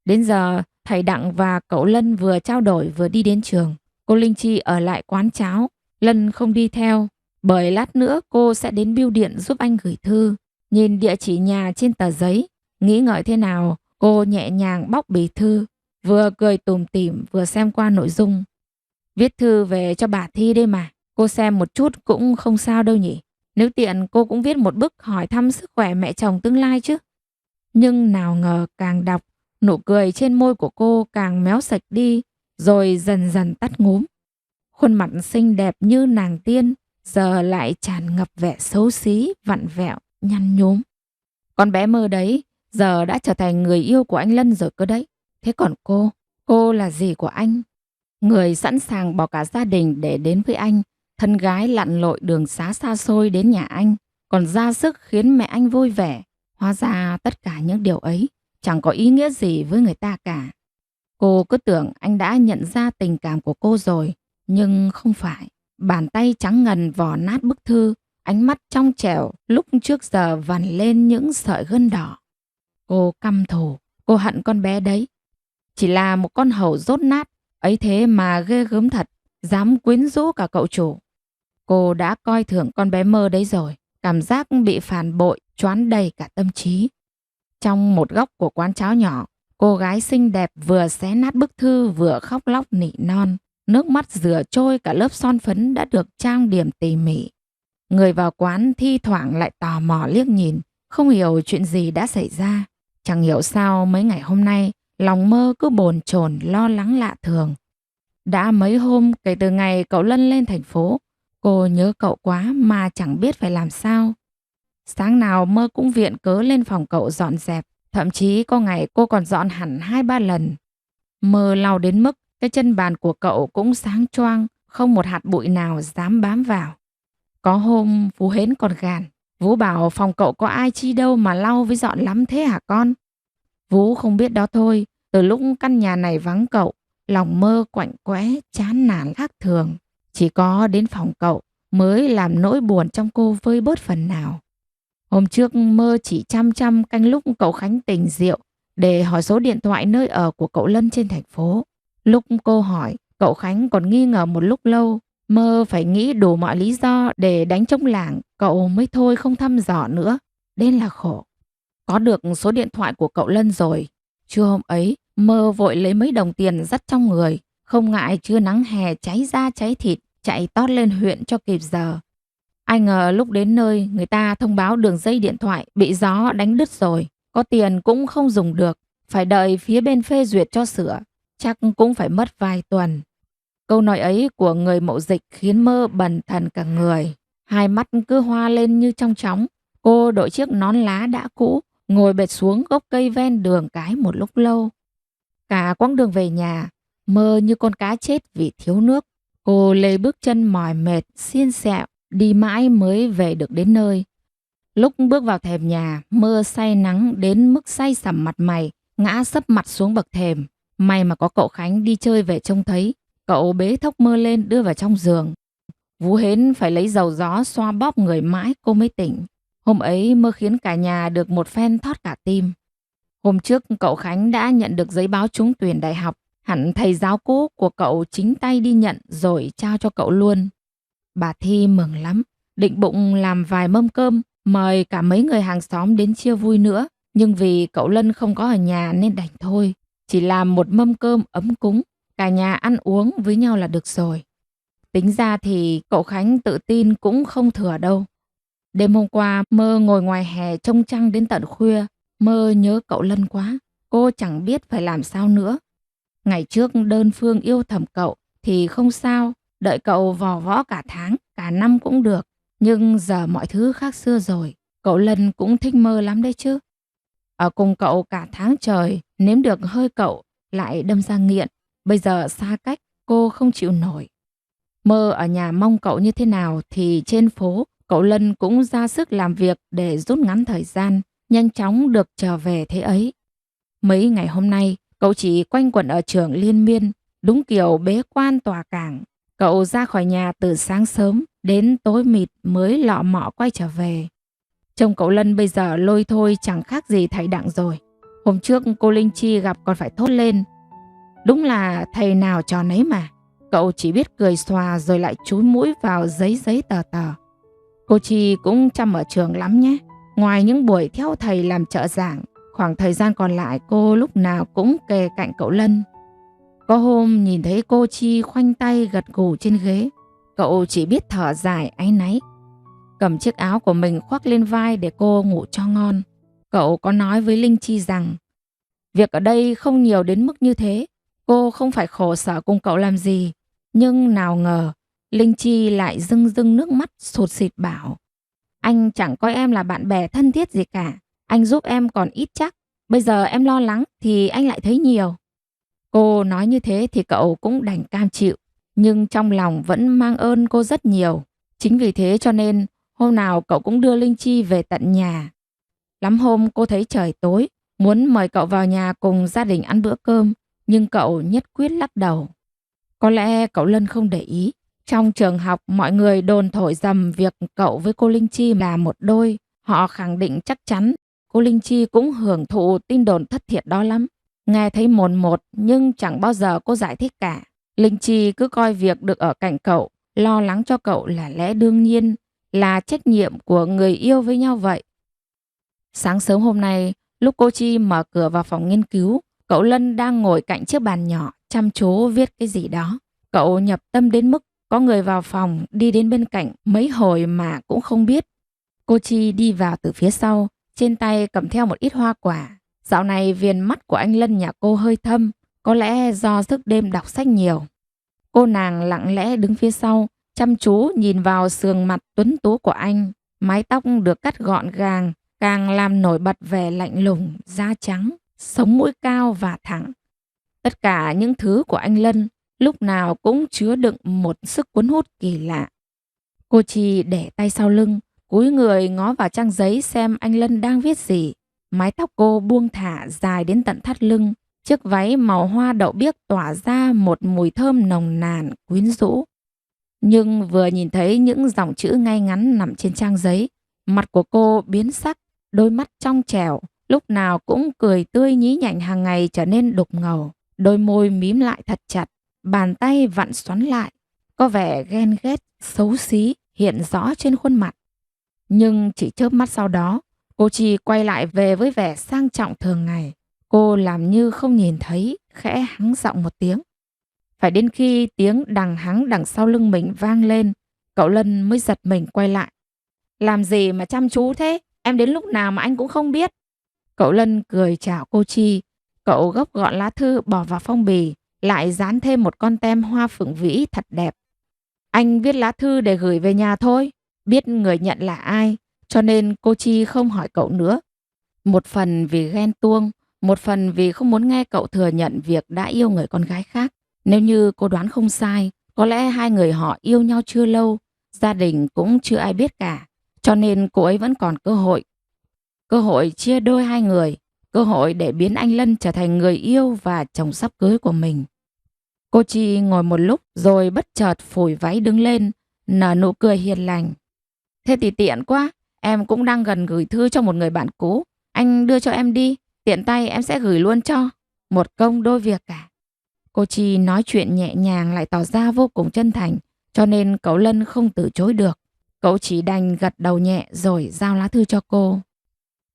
Đến giờ, thầy Đặng và cậu Lân vừa trao đổi vừa đi đến trường. Cô Linh Chi ở lại quán cháo, Lân không đi theo, bởi lát nữa cô sẽ đến bưu điện giúp anh gửi thư. Nhìn địa chỉ nhà trên tờ giấy, nghĩ ngợi thế nào, cô nhẹ nhàng bóc bì thư, vừa cười tủm tỉm vừa xem qua nội dung. Viết thư về cho bà Thi đây mà, cô xem một chút cũng không sao đâu nhỉ. Nếu tiện cô cũng viết một bức hỏi thăm sức khỏe mẹ chồng tương lai chứ. Nhưng nào ngờ càng đọc, nụ cười trên môi của cô càng méo sạch đi, rồi dần dần tắt ngúm. Khuôn mặt xinh đẹp như nàng tiên, giờ lại tràn ngập vẻ xấu xí, vặn vẹo, nhăn nhúm. Con bé Mơ đấy, giờ đã trở thành người yêu của anh Lân rồi cơ đấy. Thế còn cô là gì của anh? Người sẵn sàng bỏ cả gia đình để đến với anh, thân gái lặn lội đường xá xa xôi đến nhà anh, còn ra sức khiến mẹ anh vui vẻ. Hóa ra tất cả những điều ấy chẳng có ý nghĩa gì với người ta cả. Cô cứ tưởng anh đã nhận ra tình cảm của cô rồi, nhưng không phải. Bàn tay trắng ngần vò nát bức thư, ánh mắt trong trẻo lúc trước giờ vằn lên những sợi gân đỏ. Cô căm thù, cô hận con bé đấy. Chỉ là một con hầu dốt nát, ấy thế mà ghê gớm thật, dám quyến rũ cả cậu chủ. Cô đã coi thường con bé Mơ đấy rồi, cảm giác bị phản bội choán đầy cả tâm trí. Trong một góc của quán cháo nhỏ, cô gái xinh đẹp vừa xé nát bức thư vừa khóc lóc nỉ non, nước mắt rửa trôi cả lớp son phấn đã được trang điểm tỉ mỉ. Người vào quán thi thoảng lại tò mò liếc nhìn, không hiểu chuyện gì đã xảy ra. Chẳng hiểu sao mấy ngày hôm nay, lòng Mơ cứ bồn chồn lo lắng lạ thường. Đã mấy hôm kể từ ngày cậu Lân lên thành phố, cô nhớ cậu quá mà chẳng biết phải làm sao. Sáng nào Mơ cũng viện cớ lên phòng cậu dọn dẹp, thậm chí có ngày cô còn dọn hẳn 2-3 lần. Mơ lau đến mức cái chân bàn của cậu cũng sáng choang, không một hạt bụi nào dám bám vào. Có hôm Phú Hến còn gàn, Vũ bảo phòng cậu có ai chi đâu mà lau với dọn lắm thế hả con? Vũ không biết đó thôi, từ lúc căn nhà này vắng cậu, lòng Mơ quạnh quẽ, chán nản khác thường. Chỉ có đến phòng cậu mới làm nỗi buồn trong cô vơi bớt phần nào. Hôm trước Mơ chỉ chăm chăm canh lúc cậu Khánh tỉnh rượu để hỏi số điện thoại nơi ở của cậu Lân trên thành phố. Lúc cô hỏi, cậu Khánh còn nghi ngờ một lúc lâu. Mơ phải nghĩ đủ mọi lý do để đánh trống lảng, cậu mới thôi không thăm dò nữa. Đến là khổ. Có được số điện thoại của cậu Lân rồi. Trưa hôm ấy, Mơ vội lấy mấy đồng tiền dắt trong người. Không ngại trưa nắng hè cháy da cháy thịt, chạy tót lên huyện cho kịp giờ. Ai ngờ lúc đến nơi, người ta thông báo đường dây điện thoại bị gió đánh đứt rồi. Có tiền cũng không dùng được, phải đợi phía bên phê duyệt cho sửa. chắc cũng phải mất vài tuần. Câu nói ấy của người Mậu Dịch khiến Mơ bần thần cả người. Hai mắt cứ hoa lên như trong chóng. Cô đội chiếc nón lá đã cũ, ngồi bệt xuống gốc cây ven đường cái một lúc lâu. Cả quãng đường về nhà, Mơ như con cá chết vì thiếu nước. Cô lê bước chân mỏi mệt, xiên xẹo, đi mãi mới về được đến nơi. Lúc bước vào thềm nhà, Mơ say nắng đến mức say sẩm mặt mày, ngã sấp mặt xuống bậc thềm. May mà có cậu Khánh đi chơi về trông thấy. Cậu bế thốc Mơ lên đưa vào trong giường. Vú Hến phải lấy dầu gió xoa bóp người mãi cô mới tỉnh. Hôm ấy Mơ khiến cả nhà được một phen thót cả tim. Hôm trước cậu Khánh đã nhận được giấy báo trúng tuyển đại học. Hẳn thầy giáo cũ của cậu chính tay đi nhận rồi trao cho cậu luôn. Bà Thi mừng lắm, định bụng làm vài mâm cơm, mời cả mấy người hàng xóm đến chia vui nữa. Nhưng vì cậu Lân không có ở nhà nên đành thôi. Chỉ làm một mâm cơm ấm cúng, cả nhà ăn uống với nhau là được rồi. Tính ra thì cậu Khánh tự tin cũng không thừa đâu. Đêm hôm qua Mơ ngồi ngoài hè trông trăng đến tận khuya. Mơ nhớ cậu Lân quá, cô chẳng biết phải làm sao nữa. Ngày trước đơn phương yêu thầm cậu thì không sao, đợi cậu vò võ cả tháng, cả năm cũng được. Nhưng giờ mọi thứ khác xưa rồi, cậu Lân cũng thích Mơ lắm đấy chứ. Ở cùng cậu cả tháng trời, nếm được hơi cậu, lại đâm ra nghiện. Bây giờ xa cách, cô không chịu nổi. Mơ ở nhà mong cậu như thế nào thì trên phố, cậu Lân cũng ra sức làm việc để rút ngắn thời gian, nhanh chóng được trở về thế ấy. Mấy ngày hôm nay, cậu chỉ quanh quẩn ở trường liên miên, đúng kiểu bế quan tòa cảng. Cậu ra khỏi nhà từ sáng sớm, đến tối mịt mới lọ mọ quay trở về. Trông cậu Lân bây giờ lôi thôi chẳng khác gì thầy Đặng rồi. Hôm trước cô Linh Chi gặp còn phải thốt lên. Đúng là thầy nào trò nấy mà. Cậu chỉ biết cười xòa rồi lại chúi mũi vào giấy giấy tờ tờ. Cô Chi cũng chăm ở trường lắm nhé. Ngoài những buổi theo thầy làm trợ giảng, khoảng thời gian còn lại cô lúc nào cũng kề cạnh cậu Lân. Có hôm nhìn thấy cô Chi khoanh tay gật gù trên ghế, cậu chỉ biết thở dài áy náy. Cầm chiếc áo của mình khoác lên vai để cô ngủ cho ngon. Cậu có nói với Linh Chi rằng việc ở đây không nhiều đến mức như thế. Cô không phải khổ sở cùng cậu làm gì. Nhưng nào ngờ Linh Chi lại rưng rưng nước mắt sụt sịt bảo: anh chẳng coi em là bạn bè thân thiết gì cả. Anh giúp em còn ít chắc. Bây giờ em lo lắng thì anh lại thấy nhiều. Cô nói như thế thì cậu cũng đành cam chịu. Nhưng trong lòng vẫn mang ơn cô rất nhiều. Chính vì thế cho nên hôm nào cậu cũng đưa Linh Chi về tận nhà. Lắm hôm cô thấy trời tối, muốn mời cậu vào nhà cùng gia đình ăn bữa cơm. Nhưng cậu nhất quyết lắc đầu. Có lẽ cậu Lân không để ý. Trong trường học mọi người đồn thổi dầm việc cậu với cô Linh Chi là một đôi. Họ khẳng định chắc chắn cô Linh Chi cũng hưởng thụ tin đồn thất thiệt đó lắm. Nghe thấy mồn một nhưng chẳng bao giờ cô giải thích cả. Linh Chi cứ coi việc được ở cạnh cậu, lo lắng cho cậu là lẽ đương nhiên, là trách nhiệm của người yêu với nhau vậy. Sáng sớm hôm nay, lúc cô Chi mở cửa vào phòng nghiên cứu, cậu Lân đang ngồi cạnh chiếc bàn nhỏ chăm chú viết cái gì đó. Cậu nhập tâm đến mức có người vào phòng đi đến bên cạnh mấy hồi mà cũng không biết. Cô Chi đi vào từ phía sau, trên tay cầm theo một ít hoa quả. Dạo này viền mắt của anh Lân nhà cô hơi thâm, có lẽ do thức đêm đọc sách nhiều. Cô nàng lặng lẽ đứng phía sau, chăm chú nhìn vào sườn mặt tuấn tú của anh. Mái tóc được cắt gọn gàng, càng làm nổi bật vẻ lạnh lùng, da trắng, sống mũi cao và thẳng. Tất cả những thứ của anh Lân lúc nào cũng chứa đựng một sức cuốn hút kỳ lạ. Cô Chi để tay sau lưng, cúi người ngó vào trang giấy xem anh Lân đang viết gì. Mái tóc cô buông thả dài đến tận thắt lưng. Chiếc váy màu hoa đậu biếc tỏa ra một mùi thơm nồng nàn, quyến rũ. Nhưng vừa nhìn thấy những dòng chữ ngay ngắn nằm trên trang giấy, mặt của cô biến sắc, đôi mắt trong trẻo, lúc nào cũng cười tươi nhí nhảnh hàng ngày trở nên đục ngầu. Đôi môi mím lại thật chặt, bàn tay vặn xoắn lại, có vẻ ghen ghét, xấu xí hiện rõ trên khuôn mặt. Nhưng chỉ chớp mắt sau đó, cô Chi quay lại về với vẻ sang trọng thường ngày. Cô làm như không nhìn thấy, khẽ hắng giọng một tiếng. Phải đến khi tiếng đằng hắng đằng sau lưng mình vang lên, cậu Lân mới giật mình quay lại. Làm gì mà chăm chú thế? Em đến lúc nào mà anh cũng không biết. Cậu Lân cười chào cô Chi. Cậu gấp gọn lá thư bỏ vào phong bì, lại dán thêm một con tem hoa phượng vĩ thật đẹp. Anh viết lá thư để gửi về nhà thôi. Biết người nhận là ai, cho nên cô Chi không hỏi cậu nữa. Một phần vì ghen tuông, một phần vì không muốn nghe cậu thừa nhận việc đã yêu người con gái khác. Nếu như cô đoán không sai, có lẽ hai người họ yêu nhau chưa lâu, gia đình cũng chưa ai biết cả. Cho nên cô ấy vẫn còn cơ hội. Cơ hội chia đôi hai người, cơ hội để biến anh Lân trở thành người yêu và chồng sắp cưới của mình. Cô Chi ngồi một lúc rồi bất chợt phủi váy đứng lên, nở nụ cười hiền lành. Thế thì tiện quá, em cũng đang gần gửi thư cho một người bạn cũ. Anh đưa cho em đi, tiện tay em sẽ gửi luôn cho. Một công đôi việc cả. Cô Chi nói chuyện nhẹ nhàng lại tỏ ra vô cùng chân thành, cho nên cậu Lân không từ chối được. Cậu chỉ đành gật đầu nhẹ rồi giao lá thư cho cô.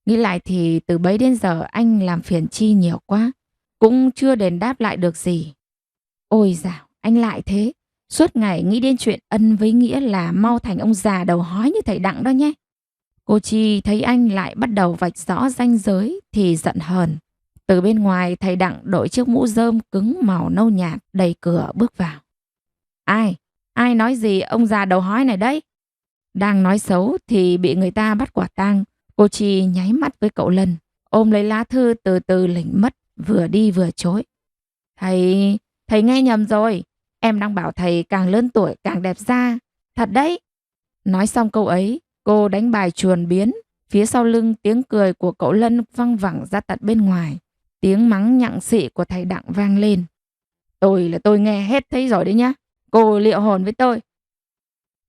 Nghĩ lại thì từ bấy đến giờ anh làm phiền Chi nhiều quá, cũng chưa đền đáp lại được gì. Ôi dào, anh lại thế. Suốt ngày nghĩ đến chuyện ân với nghĩa là mau thành ông già đầu hói như thầy Đặng đó nhé. Cô Chi thấy anh lại bắt đầu vạch rõ ranh giới thì giận hờn. Từ bên ngoài thầy Đặng đội chiếc mũ rơm cứng màu nâu nhạt đẩy cửa bước vào. Ai? Ai nói gì ông già đầu hói này đấy? Đang nói xấu thì bị người ta bắt quả tang. Cô Chi nháy mắt với cậu Lân, ôm lấy lá thư từ từ lỉnh mất, vừa đi vừa chối. Thầy nghe nhầm rồi. Em đang bảo thầy càng lớn tuổi càng đẹp da. Thật đấy. Nói xong câu ấy, cô đánh bài chuồn biến. Phía sau lưng tiếng cười của cậu Lân văng vẳng ra tận bên ngoài. Tiếng mắng nhặng xị của thầy Đặng vang lên. Tôi nghe hết thấy rồi đấy nhá. Cô liệu hồn với tôi.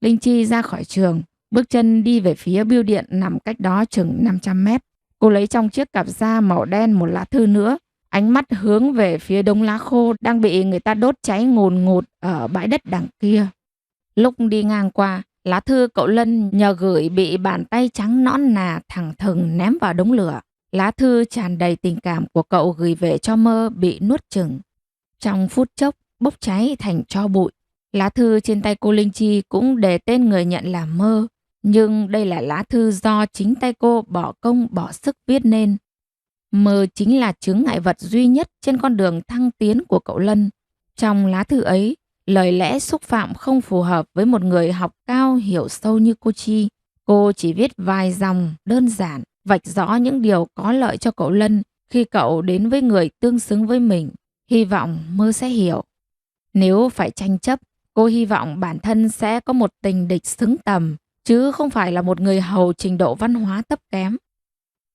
Linh Chi ra khỏi trường, bước chân đi về phía bưu điện nằm cách đó chừng 500 mét. Cô lấy trong chiếc cặp da màu đen một lá thư nữa, ánh mắt hướng về phía đống lá khô đang bị người ta đốt cháy ngùn ngụt ở bãi đất đằng kia. Lúc đi ngang qua, lá thư cậu Lân nhờ gửi bị bàn tay trắng nõn nà thẳng thừng ném vào đống lửa. Lá thư tràn đầy tình cảm của cậu gửi về cho Mơ bị nuốt chửng. Trong phút chốc bốc cháy thành tro bụi. Lá thư trên tay cô Linh Chi cũng để tên người nhận là Mơ. Nhưng đây là lá thư do chính tay cô bỏ công bỏ sức viết nên. Mơ chính là chướng ngại vật duy nhất trên con đường thăng tiến của cậu Lân. Trong lá thư ấy, lời lẽ xúc phạm không phù hợp với một người học cao hiểu sâu như cô Chi. Cô chỉ viết vài dòng đơn giản, vạch rõ những điều có lợi cho cậu Lân khi cậu đến với người tương xứng với mình. Hy vọng Mơ sẽ hiểu. Nếu phải tranh chấp, cô hy vọng bản thân sẽ có một tình địch xứng tầm, chứ không phải là một người hầu trình độ văn hóa thấp kém.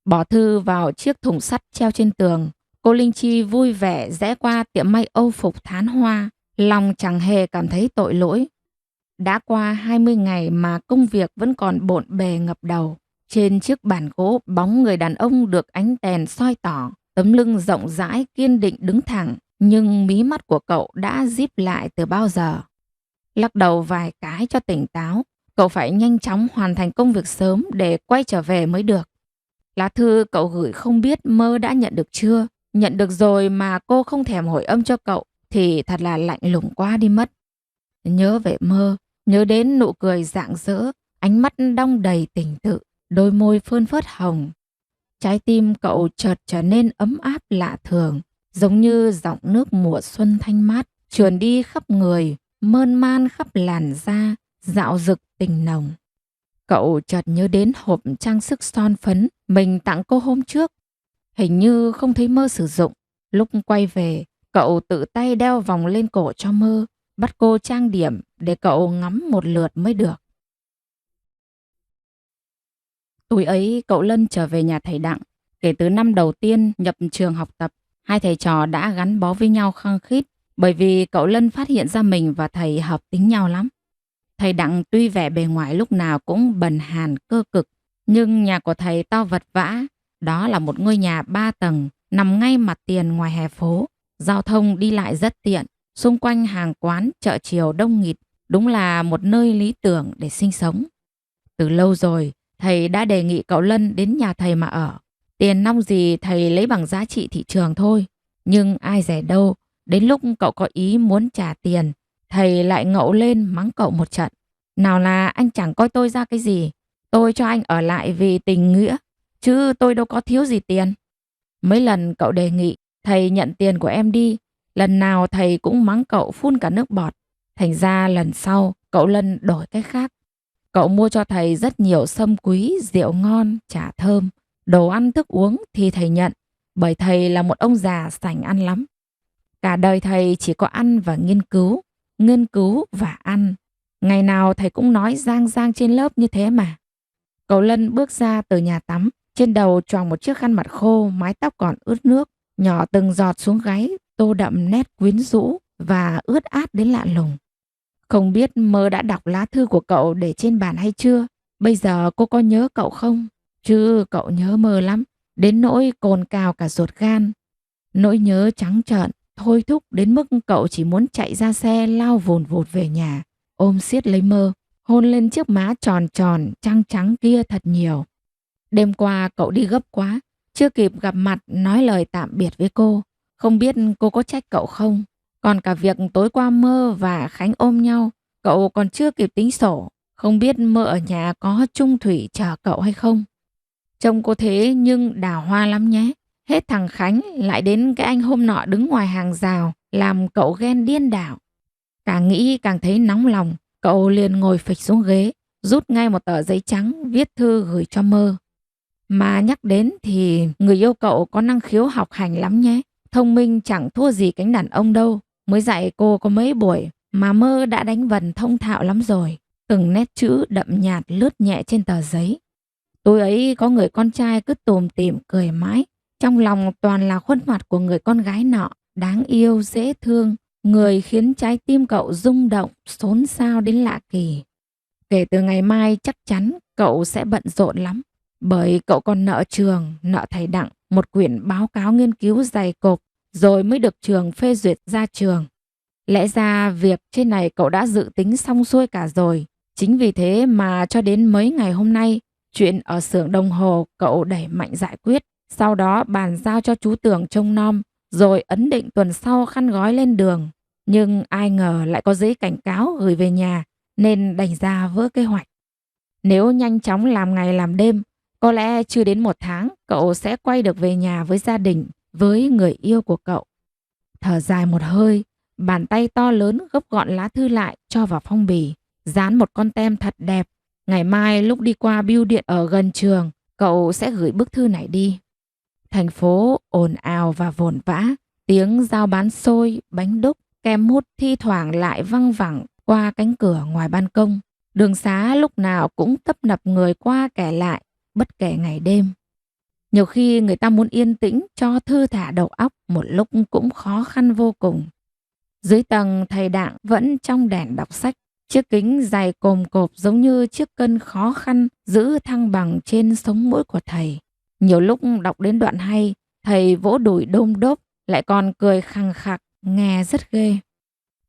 Bỏ thư vào chiếc thùng sắt treo trên tường, cô Linh Chi vui vẻ rẽ qua tiệm may Âu phục Thán Hoa, lòng chẳng hề cảm thấy tội lỗi. Đã qua 20 ngày mà công việc vẫn còn bộn bề ngập đầu. Trên chiếc bàn gỗ, bóng người đàn ông được ánh đèn soi tỏ, tấm lưng rộng rãi kiên định đứng thẳng, nhưng mí mắt của cậu đã díp lại từ bao giờ. Lắc đầu vài cái cho tỉnh táo, cậu phải nhanh chóng hoàn thành công việc sớm để quay trở về mới được. Lá thư cậu gửi không biết Mơ đã nhận được chưa? Nhận được rồi mà cô không thèm hồi âm cho cậu thì thật là lạnh lùng quá đi mất. Nhớ về Mơ, nhớ đến nụ cười rạng rỡ, ánh mắt đong đầy tình tự, đôi môi phơn phớt hồng. Trái tim cậu chợt trở nên ấm áp lạ thường, giống như dòng nước mùa xuân thanh mát, trườn đi khắp người, mơn man khắp làn da, dạo dực tình nồng. Cậu chợt nhớ đến hộp trang sức son phấn mình tặng cô hôm trước. Hình như không thấy Mơ sử dụng. Lúc quay về, cậu tự tay đeo vòng lên cổ cho Mơ, bắt cô trang điểm để cậu ngắm một lượt mới được. Tối ấy cậu Lân trở về nhà thầy Đặng. Kể từ năm đầu tiên nhập trường học tập, hai thầy trò đã gắn bó với nhau khăng khít, bởi vì cậu Lân phát hiện ra mình và thầy hợp tính nhau lắm. Thầy Đặng tuy vẻ bề ngoài lúc nào cũng bần hàn cơ cực, nhưng nhà của thầy to vật vã. Đó là một ngôi nhà 3 tầng, nằm ngay mặt tiền ngoài hè phố. Giao thông đi lại rất tiện, xung quanh hàng quán, chợ chiều đông nghịt. Đúng là một nơi lý tưởng để sinh sống. Từ lâu rồi, thầy đã đề nghị cậu Lân đến nhà thầy mà ở. Tiền nong gì thầy lấy bằng giá trị thị trường thôi. Nhưng ai dè đâu, đến lúc cậu có ý muốn trả tiền, thầy lại ngậu lên mắng cậu một trận. Nào là anh chẳng coi tôi ra cái gì. Tôi cho anh ở lại vì tình nghĩa, chứ tôi đâu có thiếu gì tiền. Mấy lần cậu đề nghị thầy nhận tiền của em đi Lần nào thầy cũng mắng cậu phun cả nước bọt. Thành ra lần sau cậu Lân đổi cách khác. Cậu mua cho thầy rất nhiều sâm quý, rượu ngon, chả thơm. Đồ ăn thức uống thì thầy nhận, bởi thầy là một ông già sành ăn lắm. Cả đời thầy chỉ có ăn và nghiên cứu và ăn. Ngày nào thầy cũng nói giang giang trên lớp như thế mà. Cậu Lân bước ra từ nhà tắm, trên đầu choàng một chiếc khăn mặt khô, mái tóc còn ướt nước, nhỏ từng giọt xuống gáy, tô đậm nét quyến rũ và ướt át đến lạ lùng. Không biết Mơ đã đọc lá thư của cậu để trên bàn hay chưa? Bây giờ cô có nhớ cậu không? Chứ cậu nhớ Mơ lắm, đến nỗi cồn cào cả ruột gan. Nỗi nhớ trắng trợn, thôi thúc đến mức cậu chỉ muốn chạy ra xe lao vùn vụt về nhà, ôm siết lấy Mơ, hôn lên chiếc má tròn tròn, trắng trắng kia thật nhiều. Đêm qua cậu đi gấp quá, chưa kịp gặp mặt nói lời tạm biệt với cô. Không biết cô có trách cậu không? Còn cả việc tối qua Mơ và Khánh ôm nhau, cậu còn chưa kịp tính sổ. Không biết Mơ ở nhà có chung thủy chờ cậu hay không? Trông cô thế nhưng đào hoa lắm nhé. Hết thằng Khánh lại đến cái anh hôm nọ đứng ngoài hàng rào làm cậu ghen điên đảo. Càng nghĩ càng thấy nóng lòng, cậu liền ngồi phịch xuống ghế, rút ngay một tờ giấy trắng viết thư gửi cho Mơ. Mà nhắc đến thì người yêu cậu có năng khiếu học hành lắm nhé. Thông minh chẳng thua gì cánh đàn ông đâu. Mới dạy cô có mấy buổi mà Mơ đã đánh vần thông thạo lắm rồi. Từng nét chữ đậm nhạt lướt nhẹ trên tờ giấy. Tối ấy có người con trai cứ tủm tỉm cười mãi. Trong lòng toàn là khuôn mặt của người con gái nọ, đáng yêu, dễ thương. Người khiến trái tim cậu rung động, xốn xao đến lạ kỳ. Kể từ ngày mai chắc chắn cậu sẽ bận rộn lắm. Bởi cậu còn nợ trường, nợ thầy Đặng một quyển báo cáo nghiên cứu dày cộp rồi mới được trường phê duyệt ra trường. Lẽ ra việc trên này cậu đã dự tính xong xuôi cả rồi. Chính vì thế mà cho đến mấy ngày hôm nay, chuyện ở xưởng đồng hồ cậu đẩy mạnh giải quyết. Sau đó bàn giao cho chú Tường trông nom, rồi ấn định tuần sau khăn gói lên đường. Nhưng ai ngờ lại có giấy cảnh cáo gửi về nhà, nên đành ra vỡ kế hoạch. Nếu nhanh chóng làm ngày làm đêm, có lẽ chưa đến 1 tháng cậu sẽ quay được về nhà với gia đình, với người yêu của cậu. Thở dài một hơi, bàn tay to lớn gấp gọn lá thư lại cho vào phong bì, dán một con tem thật đẹp. Ngày mai lúc đi qua bưu điện ở gần trường, cậu sẽ gửi bức thư này đi. Thành phố ồn ào và vồn vã, tiếng giao bán xôi, bánh đúc, kem hút thi thoảng lại văng vẳng qua cánh cửa ngoài ban công. Đường xá lúc nào cũng tấp nập người qua kẻ lại, bất kể ngày đêm. Nhiều khi người ta muốn yên tĩnh cho thư thả đầu óc một lúc cũng khó khăn vô cùng. Dưới tầng thầy Đặng vẫn trong đèn đọc sách, chiếc kính dày cồm cộp giống như chiếc cân khó khăn giữ thăng bằng trên sống mũi của thầy. Nhiều lúc đọc đến đoạn hay, thầy vỗ đùi đôm đốp, lại còn cười khằng khặc, nghe rất ghê.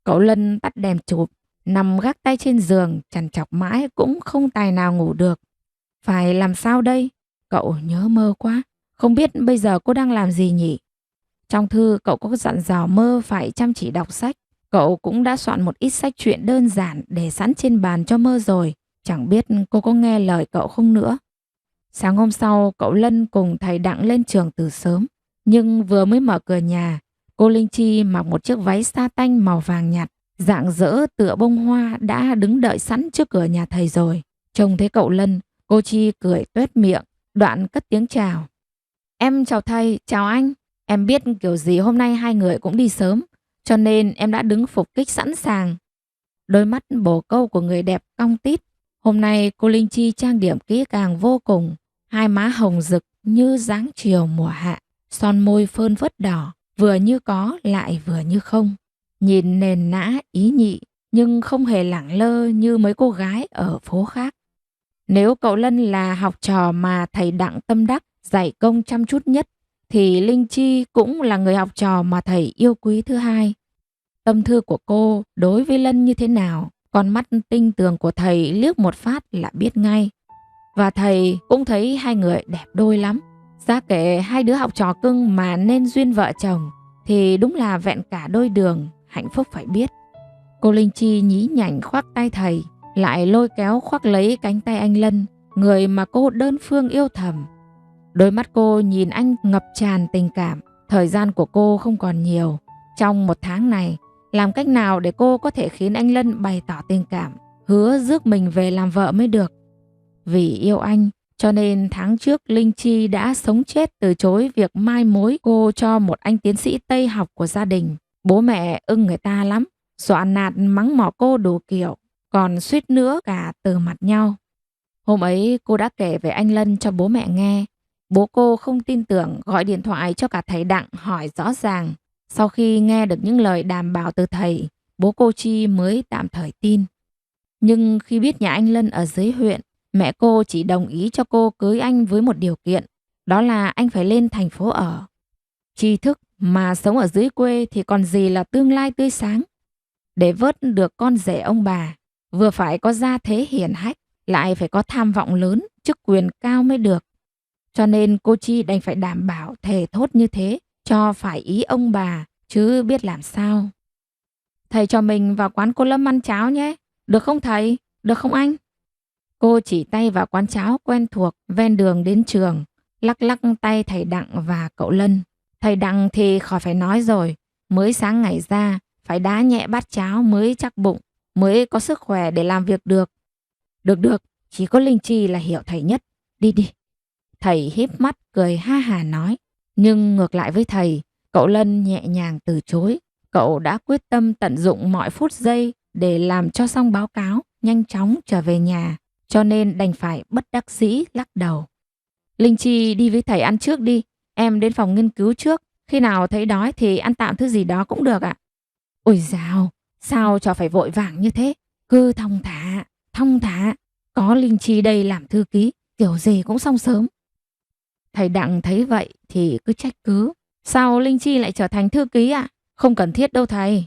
Cậu Lân tắt đèn chụp, nằm gác tay trên giường, trằn trọc mãi cũng không tài nào ngủ được. Phải làm sao đây? Cậu nhớ Mơ quá. Không biết bây giờ cô đang làm gì nhỉ? Trong thư cậu có dặn dò Mơ phải chăm chỉ đọc sách. Cậu cũng đã soạn một ít sách truyện đơn giản để sẵn trên bàn cho Mơ rồi. Chẳng biết cô có nghe lời cậu không nữa. Sáng hôm sau, cậu Lân cùng thầy Đặng lên trường từ sớm. Nhưng vừa mới mở cửa nhà, cô Linh Chi mặc một chiếc váy sa tanh màu vàng nhạt, rạng rỡ tựa bông hoa đã đứng đợi sẵn trước cửa nhà thầy rồi. Trông thấy cậu Lân, cô Chi cười tuét miệng, đoạn cất tiếng chào. Em chào thầy, chào anh. Em biết kiểu gì hôm nay hai người cũng đi sớm, cho nên em đã đứng phục kích sẵn sàng. Đôi mắt bồ câu của người đẹp cong tít. Hôm nay cô Linh Chi trang điểm kỹ càng vô cùng. Hai má hồng rực như dáng chiều mùa hạ. Son môi phơn phớt đỏ, vừa như có lại vừa như không. Nhìn nền nã ý nhị, nhưng không hề lẳng lơ như mấy cô gái ở phố khác. Nếu cậu Lân là học trò mà thầy Đặng tâm đắc dạy công chăm chút nhất, thì Linh Chi cũng là người học trò mà thầy yêu quý thứ hai. Tâm thư của cô đối với Lân như thế nào, con mắt tinh tường của thầy liếc một phát là biết ngay. Và thầy cũng thấy hai người đẹp đôi lắm. Giá kể hai đứa học trò cưng mà nên duyên vợ chồng thì đúng là vẹn cả đôi đường, hạnh phúc phải biết. Cô Linh Chi nhí nhảnh khoác tay thầy, lại lôi kéo khoác lấy cánh tay anh Lân, người mà cô đơn phương yêu thầm. Đôi mắt cô nhìn anh ngập tràn tình cảm. Thời gian của cô không còn nhiều, Trong 1 tháng này, làm cách nào để cô có thể khiến anh Lân bày tỏ tình cảm, hứa rước mình về làm vợ mới được. Vì yêu anh, cho nên tháng trước Linh Chi đã sống chết từ chối việc mai mối cô cho một anh tiến sĩ Tây học của gia đình. Bố mẹ ưng người ta lắm, dọa nạt mắng mỏ cô đủ kiểu, còn suýt nữa cả từ mặt nhau. Hôm ấy cô đã kể về anh Lân cho bố mẹ nghe. Bố cô không tin tưởng, gọi điện thoại cho cả thầy Đặng hỏi rõ ràng. Sau khi nghe được những lời đảm bảo từ thầy, bố cô Chi mới tạm thời tin. Nhưng khi biết nhà anh Lân ở dưới huyện, mẹ cô chỉ đồng ý cho cô cưới anh với một điều kiện, đó là anh phải lên thành phố ở. Tri thức mà sống ở dưới quê thì còn gì là tương lai tươi sáng. Để vớt được con rể ông bà, vừa phải có gia thế hiển hách, lại phải có tham vọng lớn, chức quyền cao mới được. Cho nên cô Chi đành phải đảm bảo thề thốt như thế, cho phải ý ông bà, chứ biết làm sao. Thầy cho mình vào quán cô Lâm ăn cháo nhé. Được không thầy? Được không anh? Cô chỉ tay vào quán cháo quen thuộc ven đường đến trường, lắc lắc tay thầy Đặng và cậu Lân. Thầy Đặng thì khỏi phải nói rồi, mới sáng ngày ra, phải đá nhẹ bát cháo mới chắc bụng, mới có sức khỏe để làm việc được. Được, chỉ có Linh Chi là hiểu thầy nhất. Đi đi. Thầy híp mắt cười ha hà nói. Nhưng ngược lại với thầy, cậu Lân nhẹ nhàng từ chối. Cậu đã quyết tâm tận dụng mọi phút giây để làm cho xong báo cáo, nhanh chóng trở về nhà. Cho nên đành phải bất đắc dĩ lắc đầu. Linh Chi đi với thầy ăn trước đi. Em đến phòng nghiên cứu trước. Khi nào thấy đói thì ăn tạm thứ gì đó cũng được ạ. Ôi dào, sao cho phải vội vàng như thế? Cứ thong thả, thong thả. Có Linh Chi đây làm thư ký, kiểu gì cũng xong sớm. Thầy Đặng thấy vậy thì cứ trách cứ. Sao Linh Chi lại trở thành thư ký ạ? Không cần thiết đâu thầy.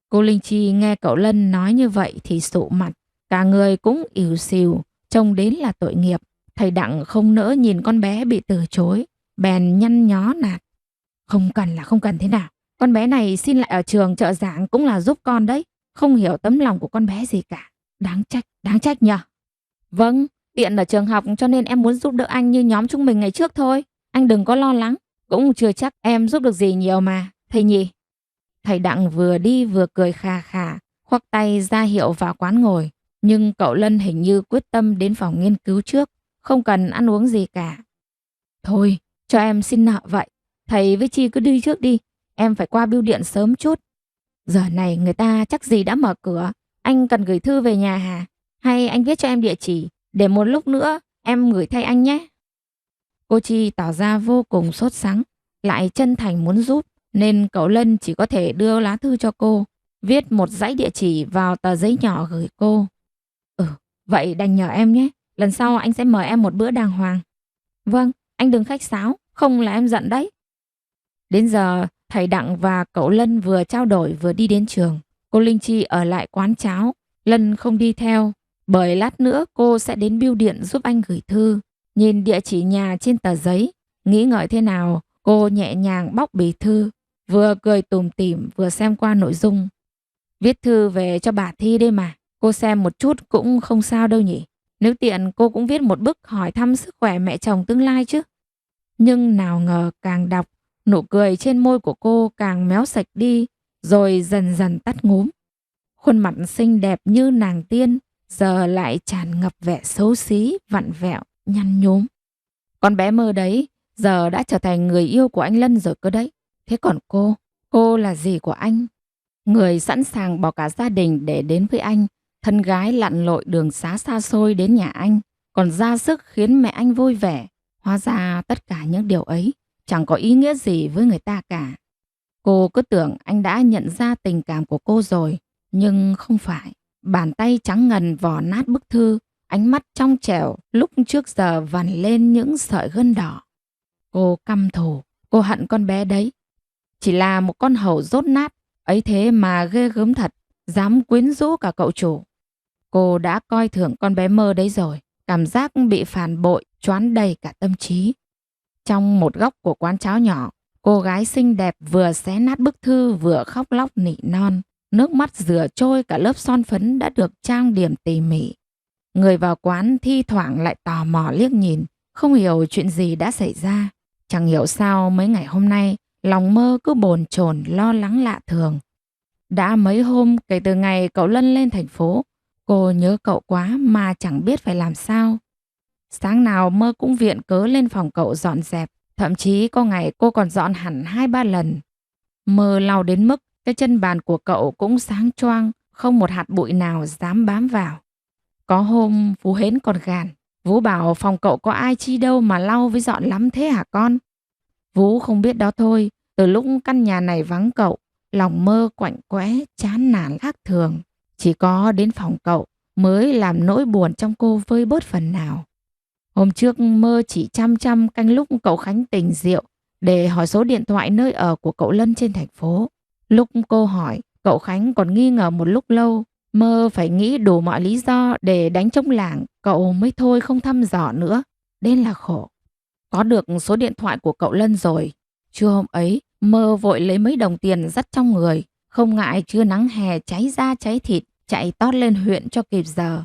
Cô Linh Chi nghe cậu Lân nói như vậy thì sụ mặt. Cả người cũng ỉu xìu, trông đến là tội nghiệp. Thầy Đặng không nỡ nhìn con bé bị từ chối, bèn nhăn nhó nạt. Không cần là không cần thế nào. Con bé này xin lại ở trường trợ giảng cũng là giúp con đấy. Không hiểu tấm lòng của con bé gì cả. Đáng trách nhờ. Vâng, tiện ở trường học cho nên em muốn giúp đỡ anh như nhóm chúng mình ngày trước thôi. Anh đừng có lo lắng. Cũng chưa chắc em giúp được gì nhiều mà, thầy nhỉ. Thầy Đặng vừa đi vừa cười khà khà, khoác tay ra hiệu vào quán ngồi. Nhưng cậu Lân hình như quyết tâm đến phòng nghiên cứu trước, không cần ăn uống gì cả. Thôi, cho em xin nợ vậy. Thầy với Chi cứ đi trước đi, em phải qua bưu điện sớm chút. Giờ này người ta chắc gì đã mở cửa. Anh cần gửi thư về nhà hả? Hay anh viết cho em địa chỉ, để một lúc nữa em gửi thay anh nhé. Cô Chi tỏ ra vô cùng sốt sắng, lại chân thành muốn giúp, nên cậu Lân chỉ có thể đưa lá thư cho cô, viết một dãy địa chỉ vào tờ giấy nhỏ gửi cô. Vậy đành nhờ em nhé, lần sau anh sẽ mời em một bữa đàng hoàng. Vâng, anh đừng khách sáo, không là em giận đấy. Đến giờ, thầy Đặng và cậu Lân vừa trao đổi vừa đi đến trường. Cô Linh Chi ở lại quán cháo, Lân không đi theo, bởi lát nữa cô sẽ đến bưu điện giúp anh gửi thư. Nhìn địa chỉ nhà trên tờ giấy, nghĩ ngợi thế nào, cô nhẹ nhàng bóc bì thư, vừa cười tủm tỉm vừa xem qua nội dung. Viết thư về cho bà Thi đây mà, cô xem một chút cũng không sao đâu nhỉ. Nếu tiện cô cũng viết một bức hỏi thăm sức khỏe mẹ chồng tương lai chứ. Nhưng nào ngờ càng đọc, nụ cười trên môi của cô càng méo sạch đi, rồi dần dần tắt ngúm. Khuôn mặt xinh đẹp như nàng tiên, giờ lại tràn ngập vẻ xấu xí, vặn vẹo, nhăn nhúm. Con bé Mơ đấy, giờ đã trở thành người yêu của anh Lân rồi cơ đấy. Thế còn cô là gì của anh? Người sẵn sàng bỏ cả gia đình để đến với anh, thân gái lặn lội đường xá xa xôi đến nhà anh, còn ra sức khiến mẹ anh vui vẻ. Hóa ra tất cả những điều ấy chẳng có ý nghĩa gì với người ta cả. Cô cứ tưởng anh đã nhận ra tình cảm của cô rồi, nhưng không phải. Bàn tay trắng ngần vò nát bức thư, ánh mắt trong trẻo lúc trước giờ vằn lên những sợi gân đỏ. Cô căm thù, cô hận con bé đấy. Chỉ là một con hầu dốt nát, ấy thế mà ghê gớm thật, dám quyến rũ cả cậu chủ. Cô đã coi thường con bé Mơ đấy rồi, cảm giác bị phản bội choán đầy cả tâm trí. Trong một góc của quán cháo nhỏ, cô gái xinh đẹp vừa xé nát bức thư vừa khóc lóc nỉ non, nước mắt rửa trôi cả lớp son phấn đã được trang điểm tỉ mỉ. Người vào quán thi thoảng lại tò mò liếc nhìn, không hiểu chuyện gì đã xảy ra. Chẳng hiểu sao mấy ngày hôm nay Lòng Mơ cứ bồn chồn lo lắng lạ thường. Đã mấy hôm kể từ ngày cậu Lân lên thành phố, cô nhớ cậu quá mà chẳng biết phải làm sao. Sáng nào Mơ cũng viện cớ lên phòng cậu dọn dẹp, thậm chí có ngày cô còn dọn hẳn 2-3 lần. Mơ lau đến mức cái chân bàn của cậu cũng sáng choang, không một hạt bụi nào dám bám vào. Có hôm Phú Hến còn gàn, Vũ bảo phòng cậu có ai chi đâu mà lau với dọn lắm thế hả con? Vũ không biết đó thôi, từ lúc căn nhà này vắng cậu, lòng Mơ quạnh quẽ, chán nản khác thường. Chỉ có đến phòng cậu mới làm nỗi buồn trong cô vơi bớt phần nào. Hôm trước Mơ chỉ chăm chăm canh lúc cậu Khánh tỉnh rượu để hỏi số điện thoại nơi ở của cậu Lân trên thành phố. Lúc cô hỏi, cậu Khánh còn nghi ngờ một lúc lâu. Mơ phải nghĩ đủ mọi lý do để đánh trống lảng, cậu mới thôi không thăm dò nữa. Đến là khổ. Có được số điện thoại của cậu Lân rồi. Trưa hôm ấy, Mơ vội lấy mấy đồng tiền dắt trong người. Không ngại trưa nắng hè cháy da cháy thịt, chạy tót lên huyện cho kịp giờ.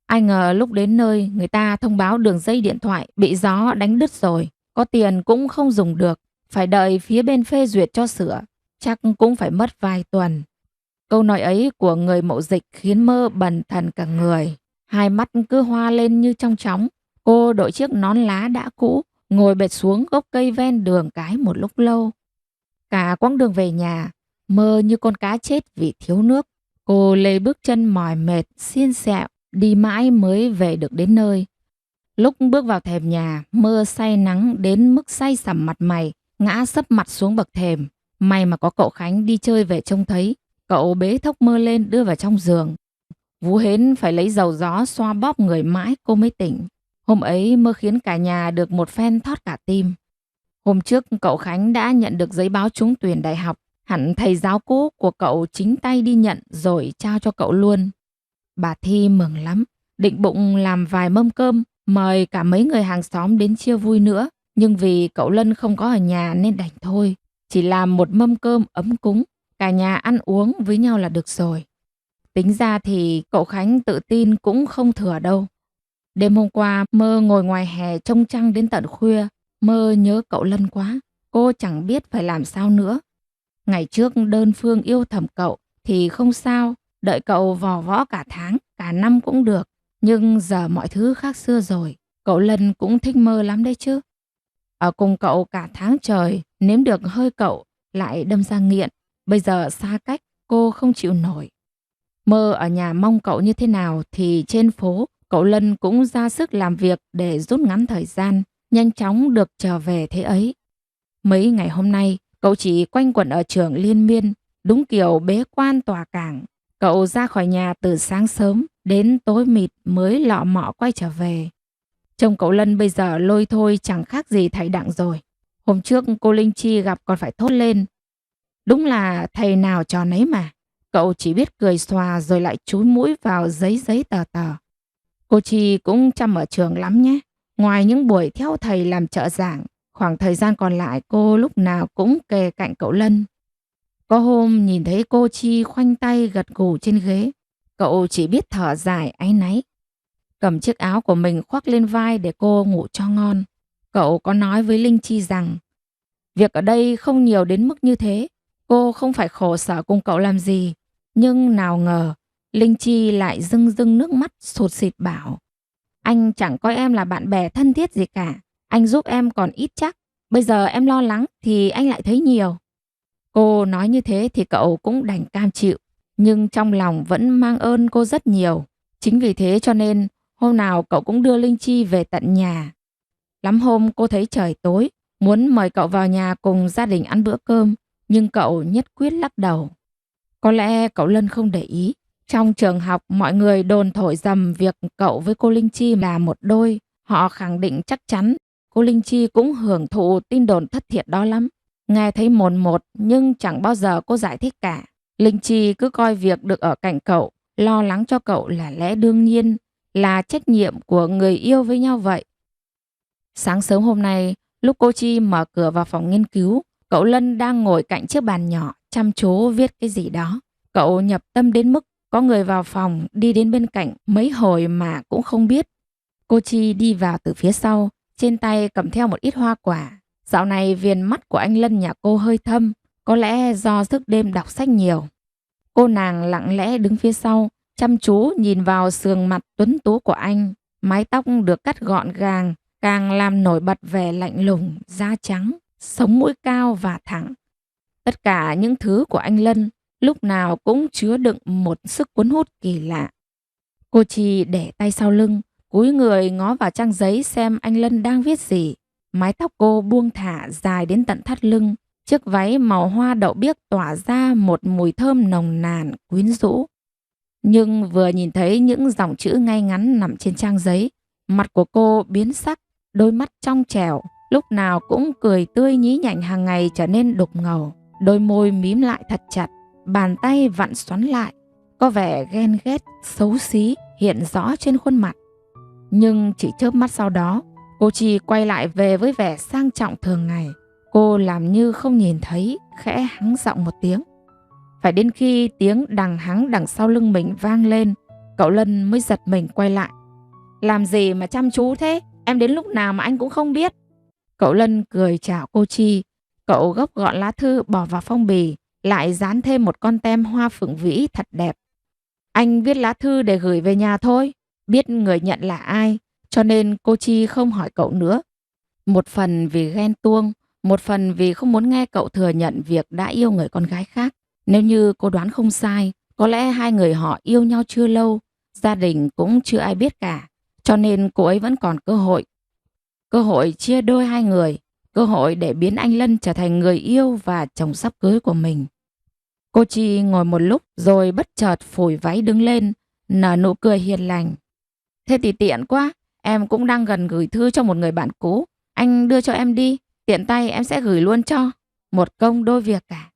Ai ngờ lúc đến nơi, người ta thông báo đường dây điện thoại bị gió đánh đứt rồi. Có tiền cũng không dùng được, phải đợi phía bên phê duyệt cho sửa. Chắc cũng phải mất vài tuần. Câu nói ấy của người mậu dịch khiến Mơ bần thần cả người. Hai mắt cứ hoa lên như trong chóng. Cô đội chiếc nón lá đã cũ, ngồi bệt xuống gốc cây ven đường cái một lúc lâu. Cả quãng đường về nhà, Mơ như con cá chết vì thiếu nước. Cô lê bước chân mỏi mệt, xiên xẹo, đi mãi mới về được đến nơi. Lúc bước vào thềm nhà, Mơ say nắng đến mức say sẩm mặt mày, ngã sấp mặt xuống bậc thềm. May mà có cậu Khánh đi chơi về trông thấy. Cậu bế thốc Mơ lên đưa vào trong giường. Vú Hến phải lấy dầu gió xoa bóp người mãi cô mới tỉnh. Hôm ấy Mơ khiến cả nhà được một phen thót cả tim. Hôm trước cậu Khánh đã nhận được giấy báo trúng tuyển đại học. Hẳn thầy giáo cũ của cậu chính tay đi nhận rồi trao cho cậu luôn. Bà Thi mừng lắm, định bụng làm vài mâm cơm, mời cả mấy người hàng xóm đến chia vui nữa. Nhưng vì cậu Lân không có ở nhà nên đành thôi. Chỉ làm một mâm cơm ấm cúng, cả nhà ăn uống với nhau là được rồi. Tính ra thì cậu Khánh tự tin cũng không thừa đâu. Đêm hôm qua Mơ ngồi ngoài hè trông trăng đến tận khuya. Mơ nhớ cậu Lân quá, cô chẳng biết phải làm sao nữa. Ngày trước đơn phương yêu thầm cậu thì không sao, đợi cậu vò võ cả tháng, cả năm cũng được. Nhưng giờ mọi thứ khác xưa rồi, cậu Lân cũng thích Mơ lắm đấy chứ. Ở cùng cậu cả tháng trời, nếm được hơi cậu, lại đâm ra nghiện. Bây giờ xa cách, cô không chịu nổi. Mơ ở nhà mong cậu như thế nào thì trên phố, cậu Lân cũng ra sức làm việc để rút ngắn thời gian, nhanh chóng được trở về thế ấy. Mấy ngày hôm nay, cậu chỉ quanh quẩn ở trường liên miên, đúng kiểu bế quan tòa cảng. Cậu ra khỏi nhà từ sáng sớm đến tối mịt mới lọ mọ quay trở về. Trông cậu Lân bây giờ lôi thôi chẳng khác gì thầy Đặng rồi. Hôm trước cô Linh Chi gặp còn phải thốt lên. Đúng là thầy nào trò nấy mà. Cậu chỉ biết cười xòa rồi lại chúi mũi vào giấy giấy tờ tờ. Cô Chi cũng chăm ở trường lắm nhé. Ngoài những buổi theo thầy làm trợ giảng, khoảng thời gian còn lại cô lúc nào cũng kề cạnh cậu Lân. Có hôm nhìn thấy cô Chi khoanh tay gật gù trên ghế, cậu chỉ biết thở dài áy náy. Cầm chiếc áo của mình khoác lên vai để cô ngủ cho ngon. Cậu có nói với Linh Chi rằng việc ở đây không nhiều đến mức như thế. Cô không phải khổ sở cùng cậu làm gì. Nhưng nào ngờ Linh Chi lại rưng rưng nước mắt sụt sịt bảo: anh chẳng coi em là bạn bè thân thiết gì cả. Anh giúp em còn ít chắc. Bây giờ em lo lắng thì anh lại thấy nhiều. Cô nói như thế thì cậu cũng đành cam chịu. Nhưng trong lòng vẫn mang ơn cô rất nhiều. Chính vì thế cho nên hôm nào cậu cũng đưa Linh Chi về tận nhà. Lắm hôm cô thấy trời tối, muốn mời cậu vào nhà cùng gia đình ăn bữa cơm. Nhưng cậu nhất quyết lắc đầu. Có lẽ cậu Lân không để ý. Trong trường học mọi người đồn thổi dầm việc cậu với cô Linh Chi là một đôi. Họ khẳng định chắc chắn cô Linh Chi cũng hưởng thụ tin đồn thất thiệt đó lắm. Nghe thấy mồn một nhưng chẳng bao giờ cô giải thích cả. Linh Chi cứ coi việc được ở cạnh cậu, lo lắng cho cậu là lẽ đương nhiên, là trách nhiệm của người yêu với nhau vậy. Sáng sớm hôm nay, lúc cô Chi mở cửa vào phòng nghiên cứu, cậu Lân đang ngồi cạnh chiếc bàn nhỏ chăm chú viết cái gì đó. Cậu nhập tâm đến mức có người vào phòng đi đến bên cạnh mấy hồi mà cũng không biết. Cô Chi đi vào từ phía sau, trên tay cầm theo một ít hoa quả. Dạo này viền mắt của anh Lân nhà cô hơi thâm, có lẽ do thức đêm đọc sách nhiều. Cô nàng lặng lẽ đứng phía sau, chăm chú nhìn vào sườn mặt tuấn tú của anh. Mái tóc được cắt gọn gàng, càng làm nổi bật vẻ lạnh lùng, da trắng, sống mũi cao và thẳng. Tất cả những thứ của anh Lân lúc nào cũng chứa đựng một sức cuốn hút kỳ lạ. Cô Chi để tay sau lưng, cúi người ngó vào trang giấy xem anh Lân đang viết gì. Mái tóc cô buông thả dài đến tận thắt lưng, chiếc váy màu hoa đậu biếc tỏa ra một mùi thơm nồng nàn, quyến rũ. Nhưng vừa nhìn thấy những dòng chữ ngay ngắn nằm trên trang giấy, mặt của cô biến sắc, đôi mắt trong trẻo, lúc nào cũng cười tươi nhí nhảnh hàng ngày trở nên đục ngầu. Đôi môi mím lại thật chặt, bàn tay vặn xoắn lại, có vẻ ghen ghét, xấu xí hiện rõ trên khuôn mặt. Nhưng chỉ chớp mắt sau đó, cô Chi quay lại về với vẻ sang trọng thường ngày. Cô làm như không nhìn thấy, khẽ hắng giọng một tiếng. Phải đến khi tiếng đằng hắng đằng sau lưng mình vang lên, cậu Lân mới giật mình quay lại. Làm gì mà chăm chú thế? Em đến lúc nào mà anh cũng không biết. Cậu Lân cười chào cô Chi. Cậu gấp gọn lá thư bỏ vào phong bì, lại dán thêm một con tem hoa phượng vĩ thật đẹp. Anh viết lá thư để gửi về nhà thôi. Biết người nhận là ai, cho nên cô Chi không hỏi cậu nữa. Một phần vì ghen tuông, một phần vì không muốn nghe cậu thừa nhận việc đã yêu người con gái khác. Nếu như cô đoán không sai, có lẽ hai người họ yêu nhau chưa lâu, gia đình cũng chưa ai biết cả. Cho nên cô ấy vẫn còn cơ hội. Cơ hội chia đôi hai người, cơ hội để biến anh Lân trở thành người yêu và chồng sắp cưới của mình. Cô Chi ngồi một lúc rồi bất chợt phủi váy đứng lên, nở nụ cười hiền lành. Thế thì tiện quá, em cũng đang gần gửi thư cho một người bạn cũ. Anh đưa cho em đi, tiện tay em sẽ gửi luôn cho. Một công đôi việc cả.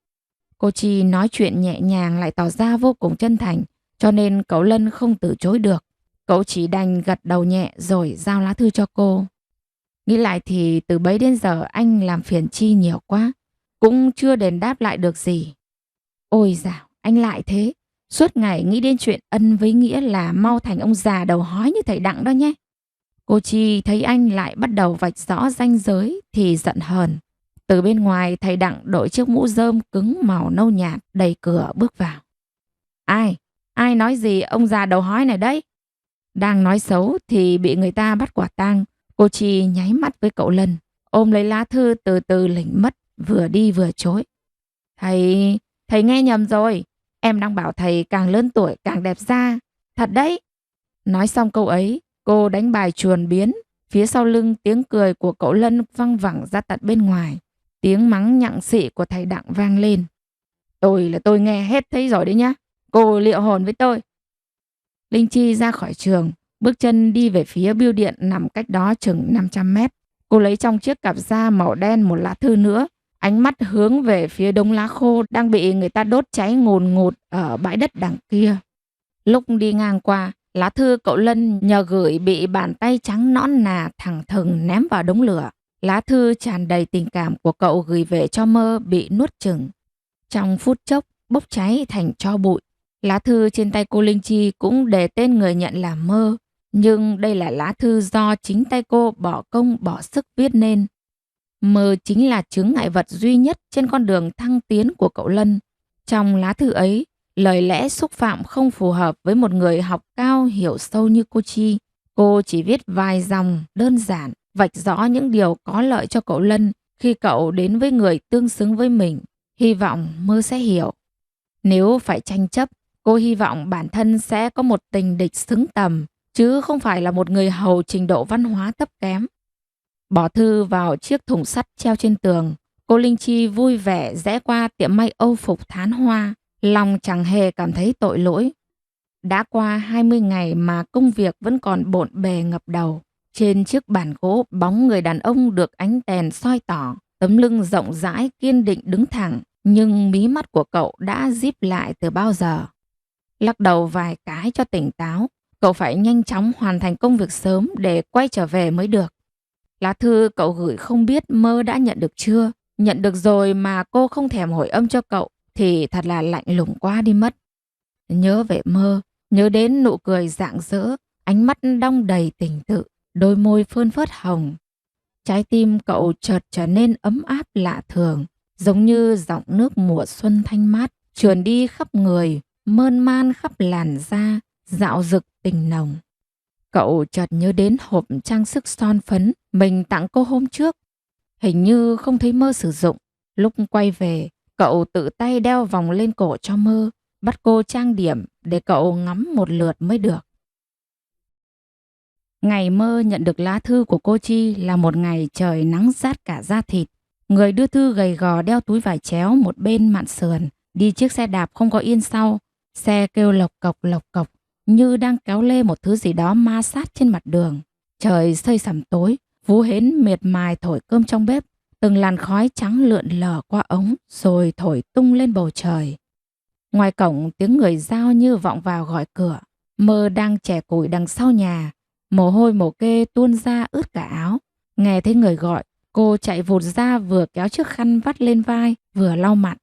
Cô Chi nói chuyện nhẹ nhàng lại tỏ ra vô cùng chân thành, cho nên cậu Lân không từ chối được. Cậu chỉ đành gật đầu nhẹ rồi giao lá thư cho cô. Nghĩ lại thì từ bấy đến giờ anh làm phiền Chi nhiều quá, cũng chưa đền đáp lại được gì. Ôi dào, anh lại thế. Suốt ngày nghĩ đến chuyện ân với nghĩa là mau thành ông già đầu hói như thầy Đặng đó nhé. Cô Chi thấy anh lại bắt đầu vạch rõ ranh giới thì giận hờn. Từ bên ngoài thầy Đặng đội chiếc mũ rơm cứng màu nâu nhạt đẩy cửa bước vào. Ai? Ai nói gì ông già đầu hói này đấy? Đang nói xấu thì bị người ta bắt quả tang. Cô Chi nháy mắt với cậu Lân, ôm lấy lá thư từ từ lỉnh mất, vừa đi vừa chối. Thầy nghe nhầm rồi. Em đang bảo thầy càng lớn tuổi càng đẹp da. Thật đấy. Nói xong câu ấy, cô đánh bài chuồn biến. Phía sau lưng tiếng cười của cậu Lân văng vẳng ra tận bên ngoài. Tiếng mắng nhặng xị của thầy Đặng vang lên. Tôi nghe hết thấy rồi đấy nhá. Cô liệu hồn với tôi. Linh Chi ra khỏi trường, bước chân đi về phía bưu điện nằm cách đó chừng 500 mét. Cô lấy trong chiếc cặp da màu đen một lá thư nữa, ánh mắt hướng về phía đống lá khô đang bị người ta đốt cháy ngùn ngụt ở bãi đất đằng kia. Lúc đi ngang qua, lá thư cậu Lân nhờ gửi bị bàn tay trắng nõn nà thẳng thừng ném vào đống lửa. Lá thư tràn đầy tình cảm của cậu gửi về cho Mơ bị nuốt chửng. Trong phút chốc bốc cháy thành tro bụi. Lá thư trên tay cô Linh Chi cũng để tên người nhận là Mơ. Nhưng đây là lá thư do chính tay cô bỏ công bỏ sức viết nên. Mơ chính là chướng ngại vật duy nhất trên con đường thăng tiến của cậu Lân. Trong lá thư ấy, lời lẽ xúc phạm không phù hợp với một người học cao hiểu sâu như cô Chi. Cô chỉ viết vài dòng đơn giản, vạch rõ những điều có lợi cho cậu Lân khi cậu đến với người tương xứng với mình. Hy vọng Mơ sẽ hiểu. Nếu phải tranh chấp, cô hy vọng bản thân sẽ có một tình địch xứng tầm, chứ không phải là một người hầu trình độ văn hóa thấp kém. Bỏ thư vào chiếc thùng sắt treo trên tường, cô Linh Chi vui vẻ rẽ qua tiệm may Âu phục Thán Hoa, lòng chẳng hề cảm thấy tội lỗi. Đã qua 20 ngày mà công việc vẫn còn bộn bề ngập đầu. Trên chiếc bàn gỗ, bóng người đàn ông được ánh đèn soi tỏ, tấm lưng rộng rãi kiên định đứng thẳng, nhưng mí mắt của cậu đã díp lại từ bao giờ. Lắc đầu vài cái cho tỉnh táo, cậu phải nhanh chóng hoàn thành công việc sớm để quay trở về mới được. Lá thư cậu gửi không biết Mơ đã nhận được chưa? Nhận được rồi mà cô không thèm hồi âm cho cậu thì thật là lạnh lùng quá đi mất. Nhớ về Mơ, nhớ đến nụ cười rạng rỡ, ánh mắt đong đầy tình tự, đôi môi phơn phớt hồng. Trái tim cậu chợt trở nên ấm áp lạ thường, giống như dòng nước mùa xuân thanh mát, trườn đi khắp người, mơn man khắp làn da, dạo dực tình nồng. Cậu chợt nhớ đến hộp trang sức son phấn mình tặng cô hôm trước. Hình như không thấy Mơ sử dụng. Lúc quay về, cậu tự tay đeo vòng lên cổ cho Mơ, bắt cô trang điểm để cậu ngắm một lượt mới được. Ngày Mơ nhận được lá thư của cô Chi là một ngày trời nắng rát cả da thịt. Người đưa thư gầy gò đeo túi vải chéo một bên mạn sườn, đi chiếc xe đạp không có yên sau. Xe kêu lộc cộc như đang kéo lê một thứ gì đó ma sát trên mặt đường. Trời sơi sẩm tối, Vú Hến miệt mài thổi cơm trong bếp. Từng làn khói trắng lượn lờ qua ống rồi thổi tung lên bầu trời. Ngoài cổng tiếng người giao như vọng vào gọi cửa. Mơ đang chẻ củi đằng sau nhà. Mồ hôi mồ kê tuôn ra ướt cả áo. Nghe thấy người gọi, cô chạy vụt ra vừa kéo chiếc khăn vắt lên vai vừa lau mặt.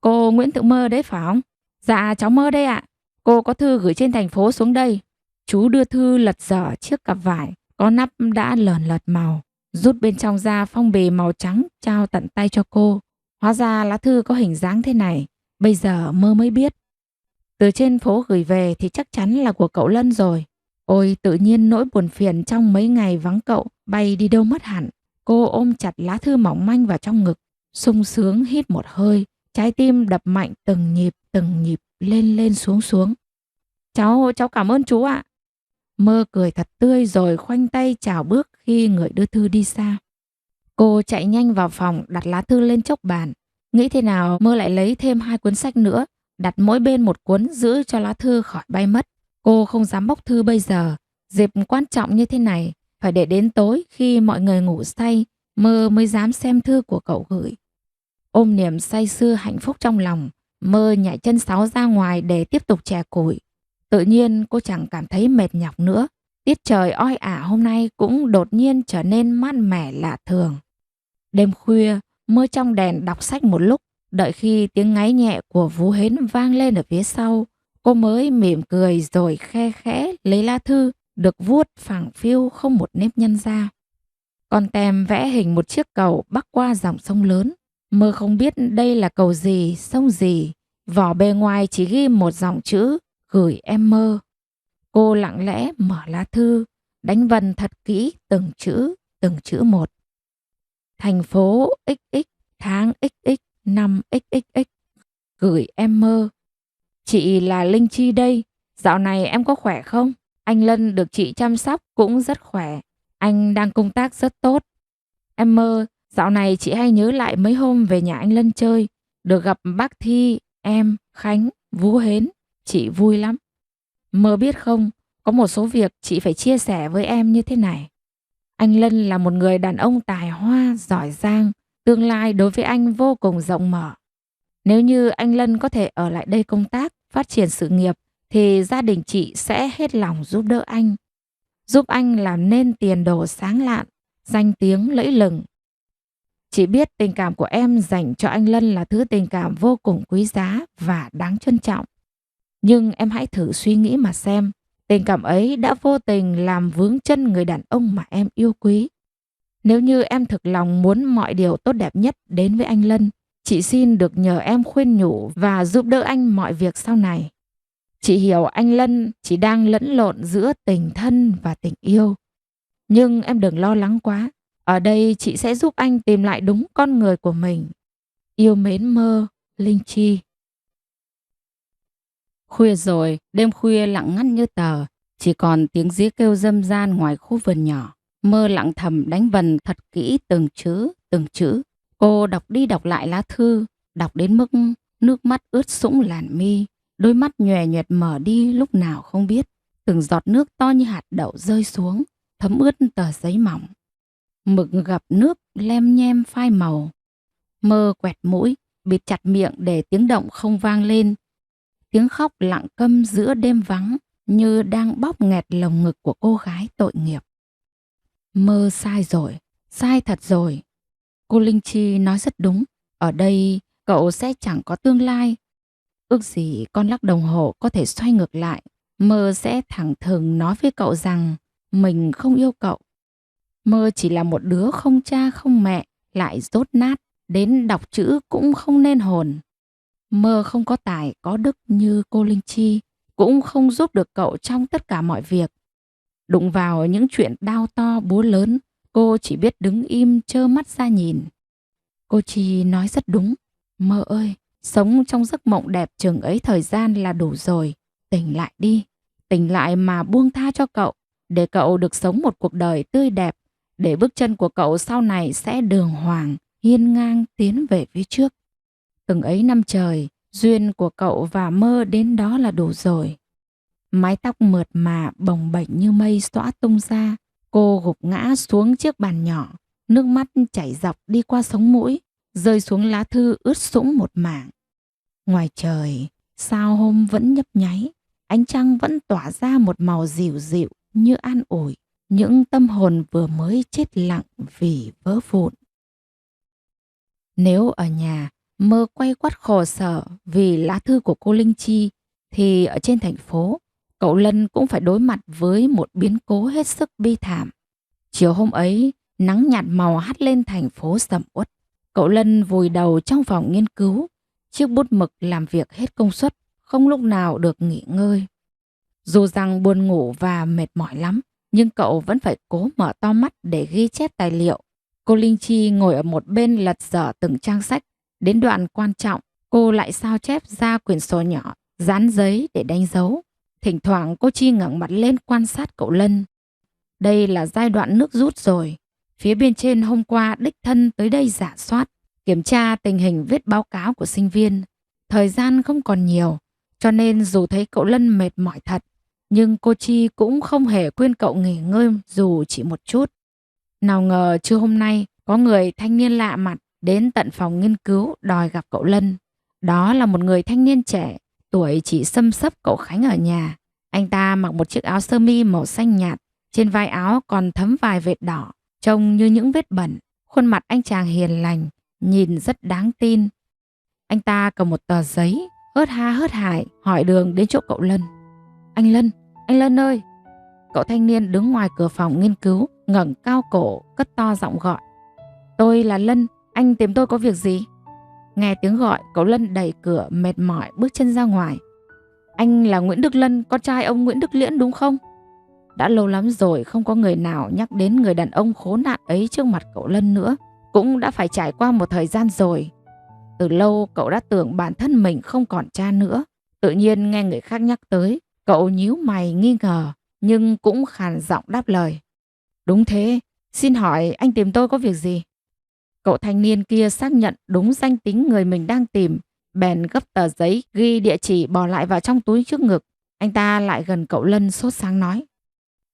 Cô Nguyễn Thị Mơ đấy phải không? Dạ cháu Mơ đây ạ. Cô có thư gửi trên thành phố xuống đây. Chú đưa thư lật dở chiếc cặp vải có nắp đã lởn lợt màu, rút bên trong ra phong bì màu trắng trao tận tay cho cô. Hóa ra lá thư có hình dáng thế này, bây giờ Mơ mới biết. Từ trên phố gửi về thì chắc chắn là của cậu Lân rồi. Ôi tự nhiên nỗi buồn phiền trong mấy ngày vắng cậu bay đi đâu mất hẳn. Cô ôm chặt lá thư mỏng manh vào trong ngực, sung sướng hít một hơi, trái tim đập mạnh từng nhịp lên lên xuống xuống. Cháu cảm ơn chú ạ. Mơ cười thật tươi rồi khoanh tay chào bước khi người đưa thư đi xa. Cô chạy nhanh vào phòng đặt lá thư lên chốc bàn. Nghĩ thế nào Mơ lại lấy thêm 2 cuốn sách nữa, đặt mỗi bên một cuốn giữ cho lá thư khỏi bay mất. Cô không dám bóc thư bây giờ. Dịp quan trọng như thế này, phải để đến tối khi mọi người ngủ say, Mơ mới dám xem thư của cậu gửi. Ôm niềm say sưa hạnh phúc trong lòng, Mơ nhảy chân sáo ra ngoài để tiếp tục chẻ củi. Tự nhiên cô chẳng cảm thấy mệt nhọc nữa. Tiết trời oi ả hôm nay cũng đột nhiên trở nên mát mẻ lạ thường. Đêm khuya, Mơ trong đèn đọc sách một lúc, đợi khi tiếng ngáy nhẹ của Vú Hến vang lên ở phía sau, cô mới mỉm cười rồi khe khẽ lấy lá thư được vuốt phẳng phiu không một nếp nhăn ra. Con tem vẽ hình một chiếc cầu bắc qua dòng sông lớn. Mơ không biết đây là cầu gì, sông gì. Vỏ bề ngoài chỉ ghi một dòng chữ gửi em Mơ. Cô lặng lẽ mở lá thư, đánh vần thật kỹ từng chữ một. Thành phố XX, tháng XX, năm XXX, gửi em Mơ. Chị là Linh Chi đây, dạo này em có khỏe không? Anh Lân được chị chăm sóc cũng rất khỏe, anh đang công tác rất tốt. Em Mơ, dạo này chị hay nhớ lại mấy hôm về nhà anh Lân chơi, được gặp bác Thi, em, Khánh, Vú Hến, chị vui lắm. Mơ biết không, có một số việc chị phải chia sẻ với em như thế này. Anh Lân là một người đàn ông tài hoa, giỏi giang, tương lai đối với anh vô cùng rộng mở. Nếu như anh Lân có thể ở lại đây công tác, phát triển sự nghiệp, thì gia đình chị sẽ hết lòng giúp đỡ anh. Giúp anh làm nên tiền đồ sáng lạn, danh tiếng lẫy lừng. Chị biết tình cảm của em dành cho anh Lân là thứ tình cảm vô cùng quý giá và đáng trân trọng. Nhưng em hãy thử suy nghĩ mà xem, tình cảm ấy đã vô tình làm vướng chân người đàn ông mà em yêu quý. Nếu như em thực lòng muốn mọi điều tốt đẹp nhất đến với anh Lân, chị xin được nhờ em khuyên nhủ và giúp đỡ anh mọi việc sau này. Chị hiểu anh Lân chỉ đang lẫn lộn giữa tình thân và tình yêu. Nhưng em đừng lo lắng quá. Ở đây chị sẽ giúp anh tìm lại đúng con người của mình. Yêu mến Mơ, Linh Chi. Khuya rồi, đêm khuya lặng ngắt như tờ. Chỉ còn tiếng dế kêu râm ran ngoài khu vườn nhỏ. Mơ lặng thầm đánh vần thật kỹ từng chữ. Cô đọc đi đọc lại lá thư, đọc đến mức nước mắt ướt sũng làn mi. Đôi mắt nhòe nhòe mở đi lúc nào không biết. Từng giọt nước to như hạt đậu rơi xuống, thấm ướt tờ giấy mỏng. Mực gặp nước lem nhem phai màu. Mơ quẹt mũi, bịt chặt miệng để tiếng động không vang lên. Tiếng khóc lặng câm giữa đêm vắng như đang bóp nghẹt lồng ngực của cô gái tội nghiệp. Mơ sai rồi, sai thật rồi. Cô Linh Chi nói rất đúng. Ở đây cậu sẽ chẳng có tương lai. Ước gì con lắc đồng hồ có thể xoay ngược lại. Mơ sẽ thẳng thừng nói với cậu rằng mình không yêu cậu. Mơ chỉ là một đứa không cha không mẹ, lại dốt nát, đến đọc chữ cũng không nên hồn. Mơ không có tài có đức như cô Linh Chi, cũng không giúp được cậu trong tất cả mọi việc. Đụng vào những chuyện đao to búa lớn, cô chỉ biết đứng im trơ mắt ra nhìn. Cô Chi nói rất đúng. Mơ ơi, sống trong giấc mộng đẹp chừng ấy thời gian là đủ rồi. Tỉnh lại đi, tỉnh lại mà buông tha cho cậu, để cậu được sống một cuộc đời tươi đẹp, để bước chân của cậu sau này sẽ đường hoàng, hiên ngang tiến về phía trước. Từng ấy năm trời, duyên của cậu và Mơ đến đó là đủ rồi. Mái tóc mượt mà bồng bềnh như mây xõa tung ra, cô gục ngã xuống chiếc bàn nhỏ, nước mắt chảy dọc đi qua sống mũi, rơi xuống lá thư ướt sũng một mảng. Ngoài trời, sao hôm vẫn nhấp nháy, ánh trăng vẫn tỏa ra một màu dịu dịu như an ủi những tâm hồn vừa mới chết lặng vì vỡ vụn. Nếu ở nhà, Mơ quay quắt khổ sở vì lá thư của cô Linh Chi, thì ở trên thành phố, cậu Lân cũng phải đối mặt với một biến cố hết sức bi thảm. Chiều hôm ấy, nắng nhạt màu hắt lên thành phố sầm uất. Cậu Lân vùi đầu trong phòng nghiên cứu, chiếc bút mực làm việc hết công suất, không lúc nào được nghỉ ngơi. Dù rằng buồn ngủ và mệt mỏi lắm, nhưng cậu vẫn phải cố mở to mắt để ghi chép tài liệu. Cô Linh Chi ngồi ở một bên lật dở từng trang sách. Đến đoạn quan trọng, cô lại sao chép ra quyển sổ nhỏ, dán giấy để đánh dấu. Thỉnh thoảng cô Chi ngẩng mặt lên quan sát cậu Lân. Đây là giai đoạn nước rút rồi. Phía bên trên hôm qua đích thân tới đây rà soát, kiểm tra tình hình viết báo cáo của sinh viên. Thời gian không còn nhiều, cho nên dù thấy cậu Lân mệt mỏi thật, nhưng cô Chi cũng không hề khuyên cậu nghỉ ngơi dù chỉ một chút. Nào ngờ trưa hôm nay có người thanh niên lạ mặt đến tận phòng nghiên cứu đòi gặp cậu Lân. Đó là một người thanh niên trẻ, tuổi chỉ xâm xấp cậu Khánh ở nhà. Anh ta mặc một chiếc áo sơ mi màu xanh nhạt, trên vai áo còn thấm vài vệt đỏ, trông như những vết bẩn. Khuôn mặt anh chàng hiền lành, nhìn rất đáng tin. Anh ta cầm một tờ giấy, hớt ha hớt hải hỏi đường đến chỗ cậu Lân. Anh Lân ơi! Cậu thanh niên đứng ngoài cửa phòng nghiên cứu, ngẩng cao cổ, cất to giọng gọi. Tôi là Lân, anh tìm tôi có việc gì? Nghe tiếng gọi, cậu Lân đẩy cửa mệt mỏi bước chân ra ngoài. Anh là Nguyễn Đức Lân, con trai ông Nguyễn Đức Liễn đúng không? Đã lâu lắm rồi không có người nào nhắc đến người đàn ông khốn nạn ấy trước mặt cậu Lân nữa. Cũng đã phải trải qua một thời gian rồi. Từ lâu cậu đã tưởng bản thân mình không còn cha nữa. Tự nhiên nghe người khác nhắc tới, cậu nhíu mày nghi ngờ, nhưng cũng khàn giọng đáp lời. Đúng thế, xin hỏi anh tìm tôi có việc gì? Cậu thanh niên kia xác nhận đúng danh tính người mình đang tìm, bèn gấp tờ giấy ghi địa chỉ bỏ lại vào trong túi trước ngực. Anh ta lại gần cậu Lân sốt sáng nói.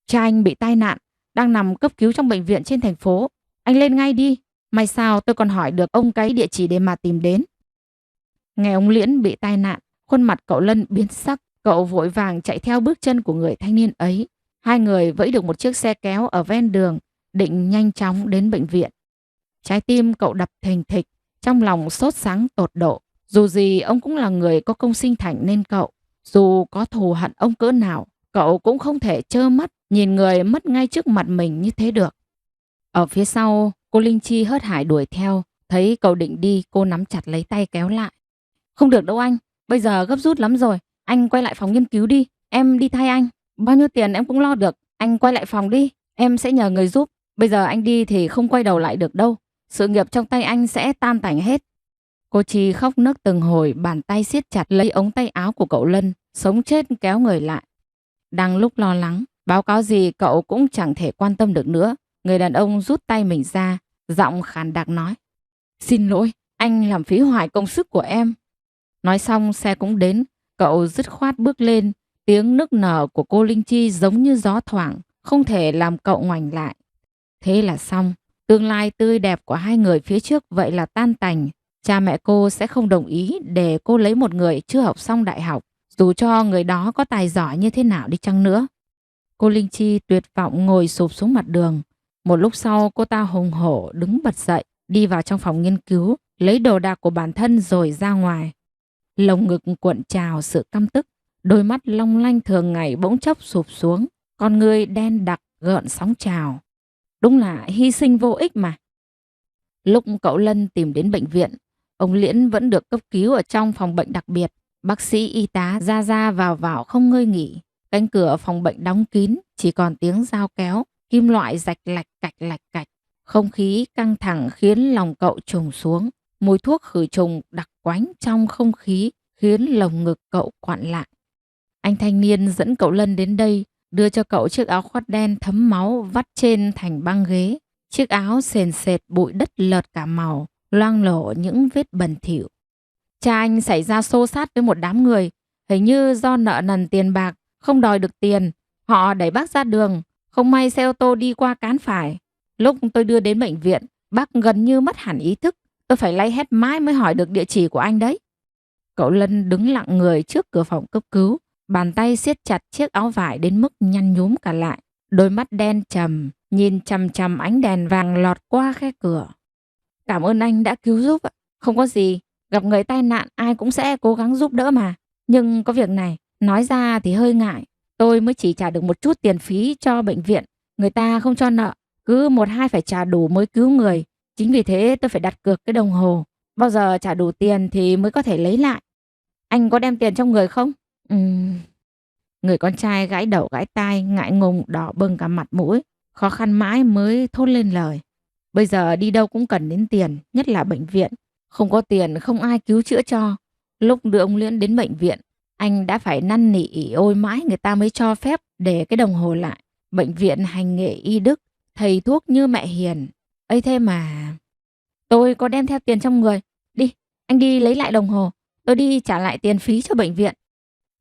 Cha anh bị tai nạn, đang nằm cấp cứu trong bệnh viện trên thành phố. Anh lên ngay đi, may sao tôi còn hỏi được ông cái địa chỉ để mà tìm đến. Nghe ông Liễn bị tai nạn, khuôn mặt cậu Lân biến sắc, cậu vội vàng chạy theo bước chân của người thanh niên ấy. Hai người vẫy được một chiếc xe kéo ở ven đường, định nhanh chóng đến bệnh viện. Trái tim cậu đập thình thịch, trong lòng sốt sắng tột độ. Dù gì ông cũng là người có công sinh thành nên cậu, dù có thù hận ông cỡ nào, cậu cũng không thể trơ mắt nhìn người mất ngay trước mặt mình như thế được. Ở phía sau, cô Linh Chi hớt hải đuổi theo, thấy cậu định đi, cô nắm chặt lấy tay kéo lại. Không được đâu anh, bây giờ gấp rút lắm rồi, anh quay lại phòng nghiên cứu đi, em đi thay anh. Bao nhiêu tiền em cũng lo được, anh quay lại phòng đi, em sẽ nhờ người giúp. Bây giờ anh đi thì không quay đầu lại được đâu, sự nghiệp trong tay anh sẽ tan tành hết. Cô Chi khóc nức từng hồi, bàn tay siết chặt lấy ống tay áo của cậu Lân, sống chết kéo người lại. Đang lúc lo lắng, báo cáo gì cậu cũng chẳng thể quan tâm được nữa. Người đàn ông rút tay mình ra, giọng khàn đặc nói. Xin lỗi, anh làm phí hoài công sức của em. Nói xong xe cũng đến, cậu dứt khoát bước lên. Tiếng nức nở của cô Linh Chi giống như gió thoảng, không thể làm cậu ngoảnh lại. Thế là xong, tương lai tươi đẹp của hai người phía trước vậy là tan tành. Cha mẹ cô sẽ không đồng ý để cô lấy một người chưa học xong đại học, dù cho người đó có tài giỏi như thế nào đi chăng nữa. Cô Linh Chi tuyệt vọng ngồi sụp xuống mặt đường. Một lúc sau cô ta hùng hổ đứng bật dậy, đi vào trong phòng nghiên cứu, lấy đồ đạc của bản thân rồi ra ngoài. Lồng ngực cuộn trào sự căm tức, đôi mắt long lanh thường ngày bỗng chốc sụp xuống, con ngươi đen đặc gợn sóng trào. Đúng là hy sinh vô ích mà. Lúc cậu Lân tìm đến bệnh viện, ông Liễn vẫn được cấp cứu ở trong phòng bệnh đặc biệt. Bác sĩ y tá ra ra vào không ngơi nghỉ. Cánh cửa phòng bệnh đóng kín, chỉ còn tiếng dao kéo, kim loại rạch lạch cạch lạch cạch. Không khí căng thẳng khiến lòng cậu trùng xuống. Mùi thuốc khử trùng đặc quánh trong không khí khiến lồng ngực cậu quặn lại. Anh thanh niên dẫn cậu Lân đến đây, đưa cho cậu chiếc áo khoác đen thấm máu vắt trên thành băng ghế. Chiếc áo sền sệt bụi đất lợt cả màu, loang lổ những vết bẩn thỉu. Cha anh xảy ra xô xát với một đám người, hình như do nợ nần tiền bạc, không đòi được tiền. Họ đẩy bác ra đường, không may xe ô tô đi qua cán phải. Lúc tôi đưa đến bệnh viện, bác gần như mất hẳn ý thức. Tôi phải lay hết mãi mới hỏi được địa chỉ của anh đấy. Cậu Lân đứng lặng người trước cửa phòng cấp cứu, bàn tay siết chặt chiếc áo vải đến mức nhăn nhúm cả lại. Đôi mắt đen trầm, nhìn chằm chằm ánh đèn vàng lọt qua khe cửa. Cảm ơn anh đã cứu giúp ạ. Không có gì, gặp người tai nạn ai cũng sẽ cố gắng giúp đỡ mà. Nhưng có việc này, nói ra thì hơi ngại. Tôi mới chỉ trả được một chút tiền phí cho bệnh viện. Người ta không cho nợ, cứ 1-2 phải trả đủ mới cứu người. Chính vì thế tôi phải đặt cược cái đồng hồ. Bao giờ trả đủ tiền thì mới có thể lấy lại. Anh có đem tiền trong người không? Người con trai gãi đầu gãi tai, ngại ngùng đỏ bừng cả mặt mũi. Khó khăn mãi mới thốt lên lời. Bây giờ đi đâu cũng cần đến tiền, nhất là bệnh viện. Không có tiền không ai cứu chữa cho. Lúc đưa ông Liễn đến bệnh viện, anh đã phải năn nỉ ỉ ôi mãi người ta mới cho phép để cái đồng hồ lại. Bệnh viện hành nghề y đức, thầy thuốc như mẹ hiền. Ấy thế mà... Tôi có đem theo tiền trong người. Đi, anh đi lấy lại đồng hồ. Tôi đi trả lại tiền phí cho bệnh viện.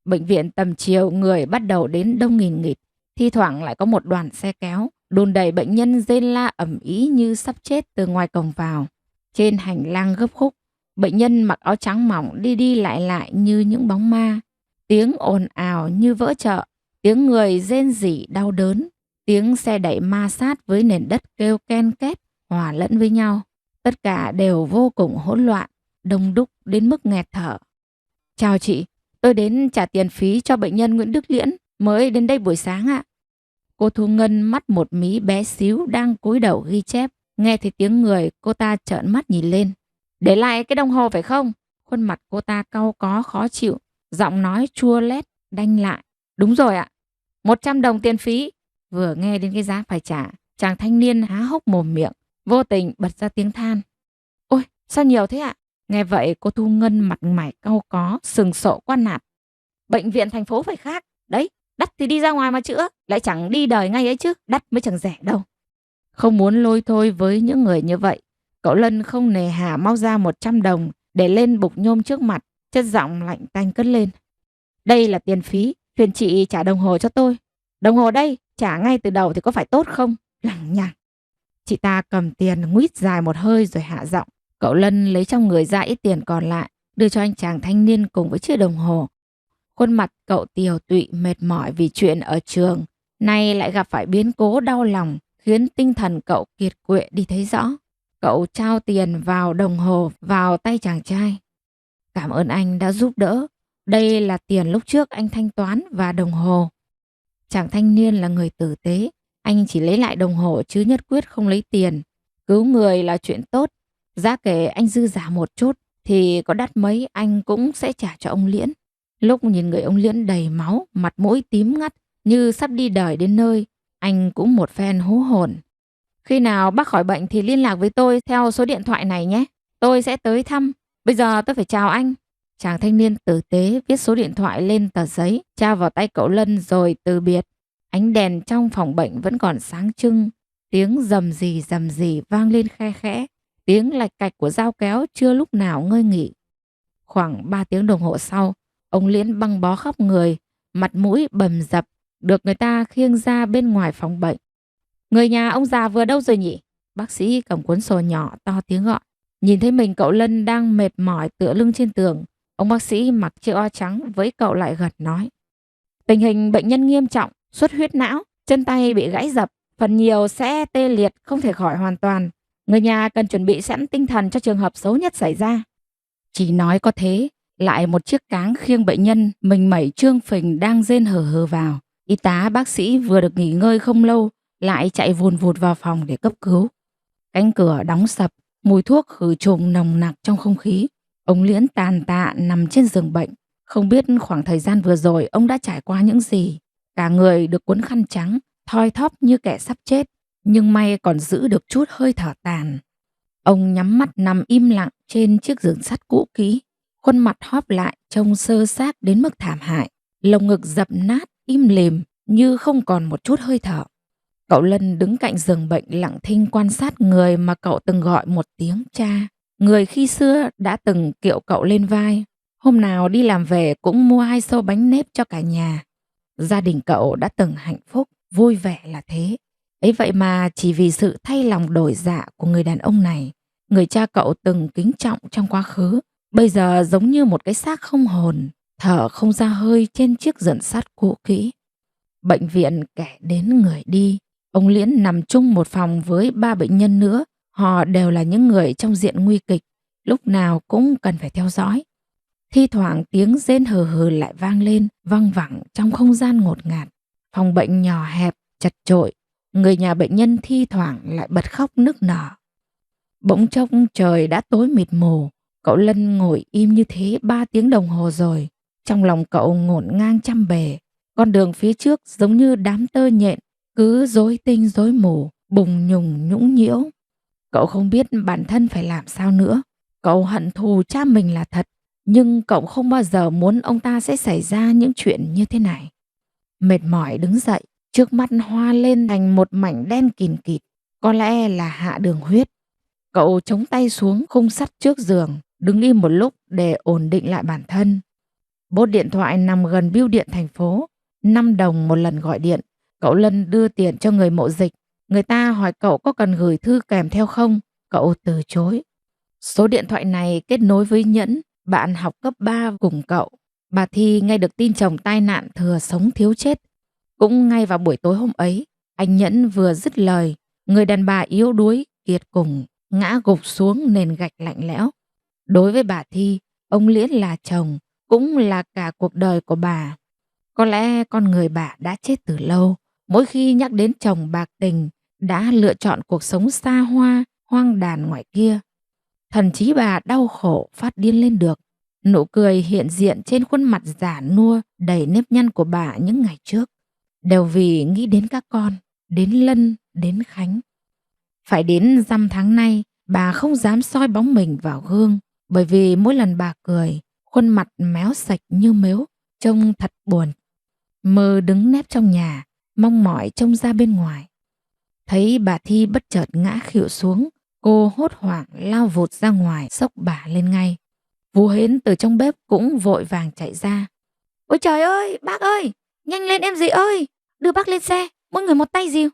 Bệnh viện tầm chiều người bắt đầu đến đông nghìn nghịt. Thi thoảng lại có một đoàn xe kéo đùn đầy bệnh nhân rên la ầm ĩ như sắp chết từ ngoài cổng vào. Trên hành lang gấp khúc, bệnh nhân mặc áo trắng mỏng đi đi lại như những bóng ma. Tiếng ồn ào như vỡ chợ, tiếng người rên rỉ đau đớn, tiếng xe đẩy ma sát với nền đất kêu ken két hòa lẫn với nhau. Tất cả đều vô cùng hỗn loạn, đông đúc đến mức nghẹt thở. Chào chị, tôi đến trả tiền phí cho bệnh nhân Nguyễn Đức Liễn, mới đến đây buổi sáng ạ. Cô Thu Ngân mắt một mí bé xíu đang cúi đầu ghi chép. Nghe thấy tiếng người, cô ta trợn mắt nhìn lên. Để lại cái đồng hồ phải không? Khuôn mặt cô ta cau có khó chịu, giọng nói chua lét, đanh lại. Đúng rồi ạ, 100 đồng tiền phí. Vừa nghe đến cái giá phải trả, chàng thanh niên há hốc mồm miệng, vô tình bật ra tiếng than. Ôi, sao nhiều thế ạ? Nghe vậy cô Thu Ngân mặt mày cau có, sừng sộ qua nạt. Bệnh viện thành phố phải khác. Đấy, đắt thì đi ra ngoài mà chữa, lại chẳng đi đời ngay ấy chứ, đắt mới chẳng rẻ đâu. Không muốn lôi thôi với những người như vậy, cậu Lân không nề hà mau ra 100 đồng để lên bục nhôm trước mặt, chất giọng lạnh tanh cất lên. Đây là tiền phí, phiền chị trả đồng hồ cho tôi. Đồng hồ đây, trả ngay từ đầu thì có phải tốt không? Lằng nhằng. Chị ta cầm tiền nguýt dài một hơi rồi hạ giọng. Cậu Lân lấy trong người ra ít tiền còn lại, đưa cho anh chàng thanh niên cùng với chiếc đồng hồ. Khuôn mặt cậu tiều tụy mệt mỏi vì chuyện ở trường, nay lại gặp phải biến cố đau lòng, khiến tinh thần cậu kiệt quệ đi thấy rõ. Cậu trao tiền vào đồng hồ vào tay chàng trai. Cảm ơn anh đã giúp đỡ. Đây là tiền lúc trước anh thanh toán và đồng hồ. Chàng thanh niên là người tử tế. Anh chỉ lấy lại đồng hồ chứ nhất quyết không lấy tiền. Cứu người là chuyện tốt. Giá kể anh dư giả một chút thì có đắt mấy anh cũng sẽ trả cho ông Liễn. Lúc nhìn người ông Liễn đầy máu, mặt mũi tím ngắt như sắp đi đời đến nơi, anh cũng một phen hú hồn. Khi nào bác khỏi bệnh thì liên lạc với tôi theo số điện thoại này nhé. Tôi sẽ tới thăm. Bây giờ tôi phải chào anh. Chàng thanh niên tử tế viết số điện thoại lên tờ giấy, trao vào tay cậu Lân rồi từ biệt. Ánh đèn trong phòng bệnh vẫn còn sáng trưng. Tiếng rầm rì vang lên khe khẽ. Tiếng lạch cạch của dao kéo chưa lúc nào ngơi nghỉ. Khoảng 3 tiếng đồng hồ sau, ông Liễn băng bó khắp người, mặt mũi bầm dập, được người ta khiêng ra bên ngoài phòng bệnh. Người nhà ông già vừa đâu rồi nhỉ? Bác sĩ cầm cuốn sổ nhỏ to tiếng gọi. Nhìn thấy mình cậu Lân đang mệt mỏi tựa lưng trên tường, ông bác sĩ mặc chiếc áo trắng với cậu lại gật nói. Tình hình bệnh nhân nghiêm trọng, xuất huyết não, chân tay bị gãy dập, phần nhiều sẽ tê liệt, không thể khỏi hoàn toàn. Người nhà cần chuẩn bị sẵn tinh thần cho trường hợp xấu nhất xảy ra. Chỉ nói có thế, lại một chiếc cáng khiêng bệnh nhân mình mẩy trương phình đang rên hờ hờ vào. Y tá bác sĩ vừa được nghỉ ngơi không lâu lại chạy vùn vụt vào phòng để cấp cứu. Cánh cửa đóng sập, mùi thuốc khử trùng nồng nặc trong không khí. Ông Liễn tàn tạ nằm trên giường bệnh. Không biết khoảng thời gian vừa rồi ông đã trải qua những gì. Cả người được cuốn khăn trắng, thoi thóp như kẻ sắp chết, nhưng may còn giữ được chút hơi thở tàn. Ông nhắm mắt nằm im lặng trên chiếc giường sắt cũ kỹ, khuôn mặt hóp lại trông xơ xác đến mức thảm hại, lồng ngực dập nát im lìm như không còn một chút hơi thở. Cậu Lân đứng cạnh giường bệnh lặng thinh quan sát người mà cậu từng gọi một tiếng cha, người khi xưa đã từng kiệu cậu lên vai. Hôm nào đi làm về cũng mua 2 xô bánh nếp cho cả nhà. Gia đình cậu đã từng hạnh phúc, vui vẻ là thế. Ấy vậy mà chỉ vì sự thay lòng đổi dạ của người đàn ông này, người cha cậu từng kính trọng trong quá khứ, bây giờ giống như một cái xác không hồn, thở không ra hơi trên chiếc giường sắt cũ kỹ. Bệnh viện kẻ đến người đi, ông Liễn nằm chung một phòng với 3 bệnh nhân nữa. Họ đều là những người trong diện nguy kịch, lúc nào cũng cần phải theo dõi. Thi thoảng tiếng rên hừ hừ lại vang lên, văng vẳng trong không gian ngột ngạt. Phòng bệnh nhỏ hẹp, chật chội, người nhà bệnh nhân thi thoảng lại bật khóc nức nở. Bỗng chốc trời đã tối mịt mù, cậu Lân ngồi im như thế 3 tiếng đồng hồ rồi. Trong lòng cậu ngổn ngang trăm bề, con đường phía trước giống như đám tơ nhện, cứ rối tinh rối mù, bùng nhùng nhũng nhiễu. Cậu không biết bản thân phải làm sao nữa. Cậu hận thù cha mình là thật, nhưng cậu không bao giờ muốn ông ta sẽ xảy ra những chuyện như thế này. Mệt mỏi đứng dậy, trước mắt hoa lên thành một mảnh đen kìn kịt, có lẽ là hạ đường huyết. Cậu chống tay xuống khung sắt trước giường, đứng im một lúc để ổn định lại bản thân. Bốt điện thoại nằm gần bưu điện thành phố, 5 đồng một lần gọi điện. Cậu Lân đưa tiền cho người mậu dịch. Người ta hỏi cậu có cần gửi thư kèm theo không? Cậu từ chối. Số điện thoại này kết nối với Nhẫn, bạn học cấp 3 cùng cậu. Bà Thi nghe được tin chồng tai nạn thừa sống thiếu chết. Cũng ngay vào buổi tối hôm ấy, anh Nhẫn vừa dứt lời, người đàn bà yếu đuối, kiệt cùng, ngã gục xuống nền gạch lạnh lẽo. Đối với bà Thi, ông Liễn là chồng, cũng là cả cuộc đời của bà. Có lẽ con người bà đã chết từ lâu. Mỗi khi nhắc đến chồng bạc tình, đã lựa chọn cuộc sống xa hoa, hoang đàn ngoài kia. Thần trí bà đau khổ phát điên lên được. Nụ cười hiện diện trên khuôn mặt già nua đầy nếp nhăn của bà những ngày trước, đều vì nghĩ đến các con, đến Lân, đến Khánh. Phải đến rằm tháng nay, bà không dám soi bóng mình vào gương, bởi vì mỗi lần bà cười, khuôn mặt méo sạch như mếu, trông thật buồn. Mơ đứng nép trong nhà, mong mỏi trông ra bên ngoài. Thấy bà Thi bất chợt ngã khuỵu xuống, cô hốt hoảng lao vụt ra ngoài xốc bà lên ngay. Vú Hến từ trong bếp cũng vội vàng chạy ra. Ôi trời ơi, bác ơi, nhanh lên em dì ơi, đưa bác lên xe, mỗi người một tay dìu.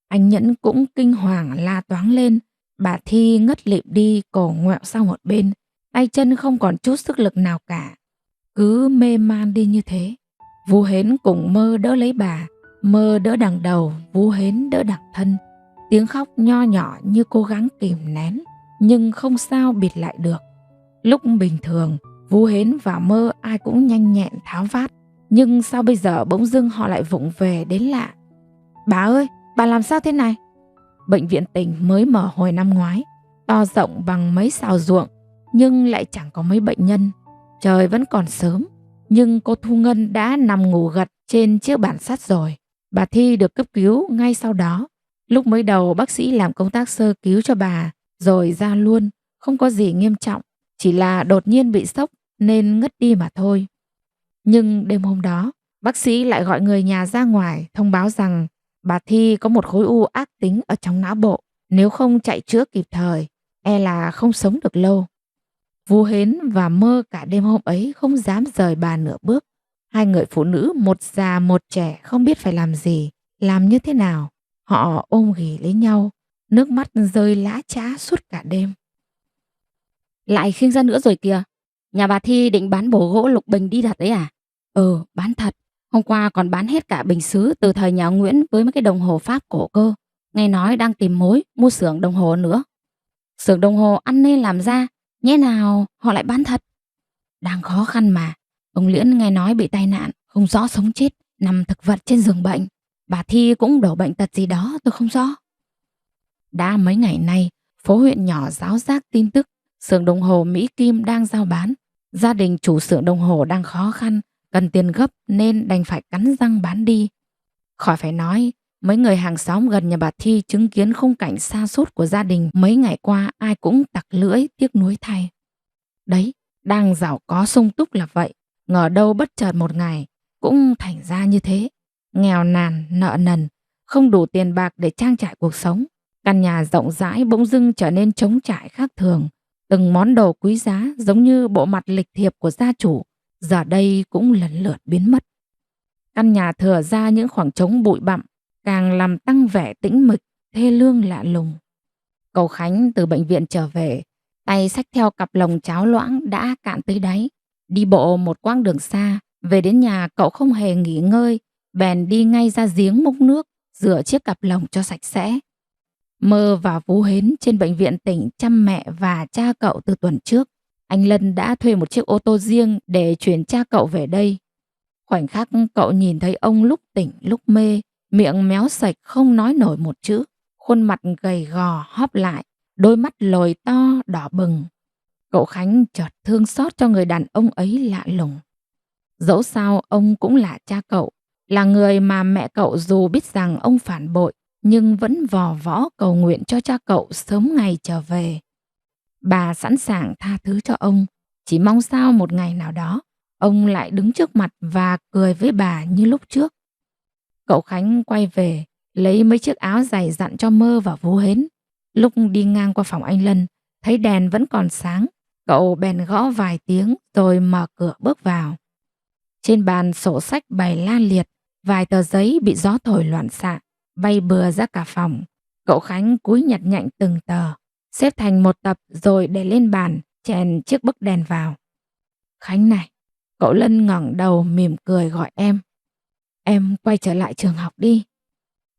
Anh Nhẫn cũng kinh hoàng la toáng lên. Bà Thi ngất lịm đi, cổ ngoẹo sang một bên, tay chân không còn chút sức lực nào cả, cứ mê man đi như thế. Vú Hến cùng Mơ đỡ lấy bà, Mơ đỡ đằng đầu, Vú Hến đỡ đằng thân. Tiếng khóc nho nhỏ như cố gắng kìm nén, nhưng không sao bịt lại được. Lúc bình thường, Vú Hến và Mơ ai cũng nhanh nhẹn tháo vát, nhưng sao bây giờ bỗng dưng họ lại vụng về đến lạ. Bà ơi, bà làm sao thế này? Bệnh viện tỉnh mới mở hồi năm ngoái, to rộng bằng mấy sào ruộng, nhưng lại chẳng có mấy bệnh nhân. Trời vẫn còn sớm, nhưng cô Thu Ngân đã nằm ngủ gật trên chiếc bàn sắt rồi. Bà Thi được cấp cứu ngay sau đó. Lúc mới đầu bác sĩ làm công tác sơ cứu cho bà, rồi ra luôn, không có gì nghiêm trọng, chỉ là đột nhiên bị sốc nên ngất đi mà thôi. Nhưng đêm hôm đó, bác sĩ lại gọi người nhà ra ngoài thông báo rằng bà Thi có một khối u ác tính ở trong não bộ. Nếu không chạy chữa kịp thời, e là không sống được lâu. Vú Hến và Mơ cả đêm hôm ấy không dám rời bà nửa bước. Hai người phụ nữ, một già một trẻ không biết phải làm gì, làm như thế nào. Họ ôm ghì lấy nhau, nước mắt rơi lã chã suốt cả đêm. Lại khiêng ra nữa rồi kìa. Nhà bà Thi định bán bổ gỗ Lục Bình đi thật đấy à? Bán thật. Hôm qua còn bán hết cả bình sứ từ thời nhà Nguyễn với mấy cái đồng hồ Pháp cổ cơ. Nghe nói đang tìm mối mua xưởng đồng hồ nữa. Xưởng đồng hồ ăn nên làm ra, nhẽ nào họ lại bán thật? Đang khó khăn mà. Ông Liễn nghe nói bị tai nạn, không rõ sống chết, nằm thực vật trên giường bệnh. Bà Thi cũng đổ bệnh tật gì đó tôi không rõ. Đã mấy ngày nay, phố huyện nhỏ ráo rác tin tức xưởng đồng hồ Mỹ Kim đang giao bán. Gia đình chủ xưởng đồng hồ đang khó khăn, cần tiền gấp nên đành phải cắn răng bán đi. Khỏi phải nói, mấy người hàng xóm gần nhà bà Thi chứng kiến khung cảnh sa sút của gia đình mấy ngày qua ai cũng tặc lưỡi tiếc nuối thay. Đấy, đang giàu có sung túc là vậy, ngờ đâu bất chợt một ngày cũng thành ra như thế. Nghèo nàn, nợ nần, không đủ tiền bạc để trang trải cuộc sống. Căn nhà rộng rãi bỗng dưng trở nên trống trải khác thường. Từng món đồ quý giá giống như bộ mặt lịch thiệp của gia chủ, giờ đây cũng lần lượt biến mất. Căn nhà thừa ra những khoảng trống bụi bặm, càng làm tăng vẻ tĩnh mịch, thê lương lạ lùng. Cậu Khánh từ bệnh viện trở về, tay xách theo cặp lồng cháo loãng đã cạn tới đáy. Đi bộ một quãng đường xa, về đến nhà cậu không hề nghỉ ngơi, bèn đi ngay ra giếng múc nước, rửa chiếc cặp lồng cho sạch sẽ. Mơ và Vũ Hến trên bệnh viện tỉnh chăm mẹ và cha cậu từ tuần trước. Anh Lân đã thuê một chiếc ô tô riêng để chuyển cha cậu về đây. Khoảnh khắc cậu nhìn thấy ông lúc tỉnh lúc mê, miệng méo sạch không nói nổi một chữ, khuôn mặt gầy gò hóp lại, đôi mắt lồi to đỏ bừng. Cậu Khánh chợt thương xót cho người đàn ông ấy lạ lùng. Dẫu sao ông cũng là cha cậu, là người mà mẹ cậu dù biết rằng ông phản bội, nhưng vẫn vò võ cầu nguyện cho cha cậu sớm ngày trở về. Bà sẵn sàng tha thứ cho ông, chỉ mong sao một ngày nào đó, ông lại đứng trước mặt và cười với bà như lúc trước. Cậu Khánh quay về, lấy mấy chiếc áo dày dặn cho Mơ và Vũ Hến. Lúc đi ngang qua phòng anh Lân, thấy đèn vẫn còn sáng, cậu bèn gõ vài tiếng rồi mở cửa bước vào. Trên bàn sổ sách bày la liệt, vài tờ giấy bị gió thổi loạn xạ, bay bừa ra cả phòng. Cậu Khánh cúi nhặt nhạnh từng tờ, xếp thành một tập rồi để lên bàn, chèn chiếc bức đèn vào. Khánh này, cậu Lân ngẩng đầu mỉm cười gọi em. Em quay trở lại trường học đi.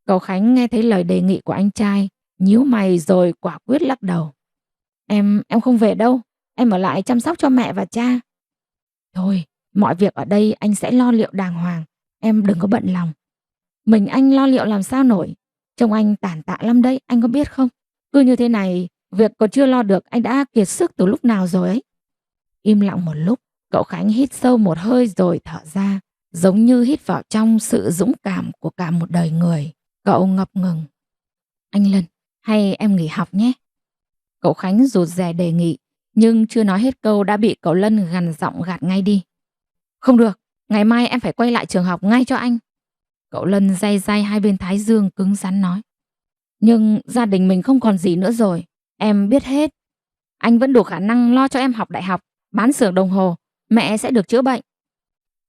Cậu Khánh nghe thấy lời đề nghị của anh trai, nhíu mày rồi quả quyết lắc đầu. Em không về đâu, em ở lại chăm sóc cho mẹ và cha. Thôi, mọi việc ở đây anh sẽ lo liệu đàng hoàng, em đừng có bận lòng. Mình anh lo liệu làm sao nổi, trông anh tàn tạ lắm đấy, anh có biết không? Cứ như thế này, việc còn chưa lo được anh đã kiệt sức từ lúc nào rồi ấy. Im lặng một lúc, cậu Khánh hít sâu một hơi rồi thở ra, giống như hít vào trong sự dũng cảm của cả một đời người. Cậu ngập ngừng. Anh Lân, hay em nghỉ học nhé. Cậu Khánh rụt rè đề nghị, nhưng chưa nói hết câu đã bị cậu Lân gằn giọng gạt ngay đi. Không được, ngày mai em phải quay lại trường học ngay cho anh. Cậu Lân day day hai bên thái dương cứng rắn nói. Nhưng gia đình mình không còn gì nữa rồi, em biết hết. Anh vẫn đủ khả năng lo cho em học đại học, bán xưởng đồng hồ, mẹ sẽ được chữa bệnh.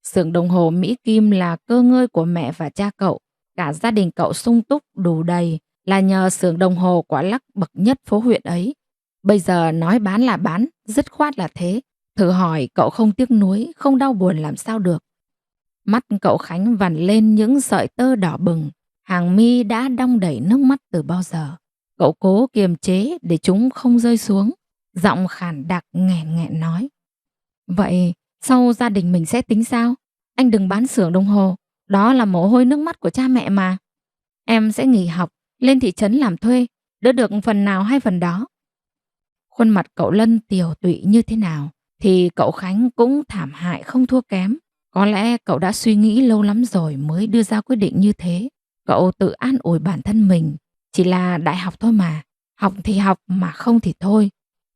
Xưởng đồng hồ Mỹ Kim là cơ ngơi của mẹ và cha cậu. Cả gia đình cậu sung túc đủ đầy là nhờ xưởng đồng hồ quả lắc bậc nhất phố huyện ấy. Bây giờ nói bán là bán, dứt khoát là thế. Thử hỏi cậu không tiếc nuối, không đau buồn làm sao được. Mắt cậu Khánh vằn lên những sợi tơ đỏ bừng, hàng mi đã đong đầy nước mắt từ bao giờ. Cậu cố kiềm chế để chúng không rơi xuống, giọng khàn đặc nghẹn nghẹn nói. Vậy sau gia đình mình sẽ tính sao? Anh đừng bán xưởng đồng hồ, đó là mồ hôi nước mắt của cha mẹ mà. Em sẽ nghỉ học, lên thị trấn làm thuê, đỡ được phần nào hay phần đó. Khuôn mặt cậu Lân tiều tụy như thế nào thì cậu Khánh cũng thảm hại không thua kém. Có lẽ cậu đã suy nghĩ lâu lắm rồi mới đưa ra quyết định như thế. Cậu tự an ủi bản thân mình, chỉ là đại học thôi mà, học thì học mà không thì thôi.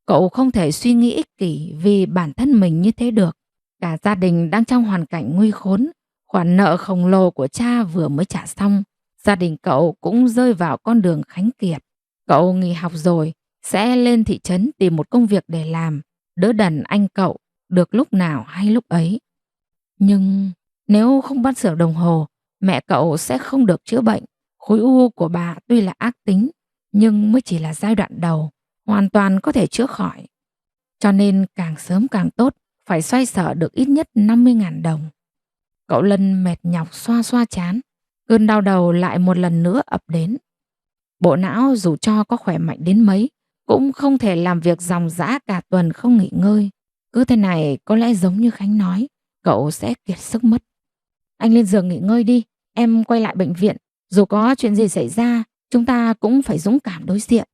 Cậu không thể suy nghĩ ích kỷ vì bản thân mình như thế được. Cả gia đình đang trong hoàn cảnh nguy khốn, khoản nợ khổng lồ của cha vừa mới trả xong. Gia đình cậu cũng rơi vào con đường khánh kiệt. Cậu nghỉ học rồi, sẽ lên thị trấn tìm một công việc để làm, đỡ đần anh cậu, được lúc nào hay lúc ấy. Nhưng nếu không bắt xưởng đồng hồ, mẹ cậu sẽ không được chữa bệnh. Khối u của bà tuy là ác tính, nhưng mới chỉ là giai đoạn đầu, hoàn toàn có thể chữa khỏi. Cho nên càng sớm càng tốt, phải xoay sở được ít nhất 50.000 đồng. Cậu Lân mệt nhọc xoa xoa trán, cơn đau đầu lại một lần nữa ập đến. Bộ não dù cho có khỏe mạnh đến mấy, cũng không thể làm việc ròng rã cả tuần không nghỉ ngơi. Cứ thế này có lẽ giống như Khánh nói, cậu sẽ kiệt sức mất. Anh lên giường nghỉ ngơi đi, em quay lại bệnh viện, Dù có chuyện gì xảy ra, chúng ta cũng phải dũng cảm đối diện.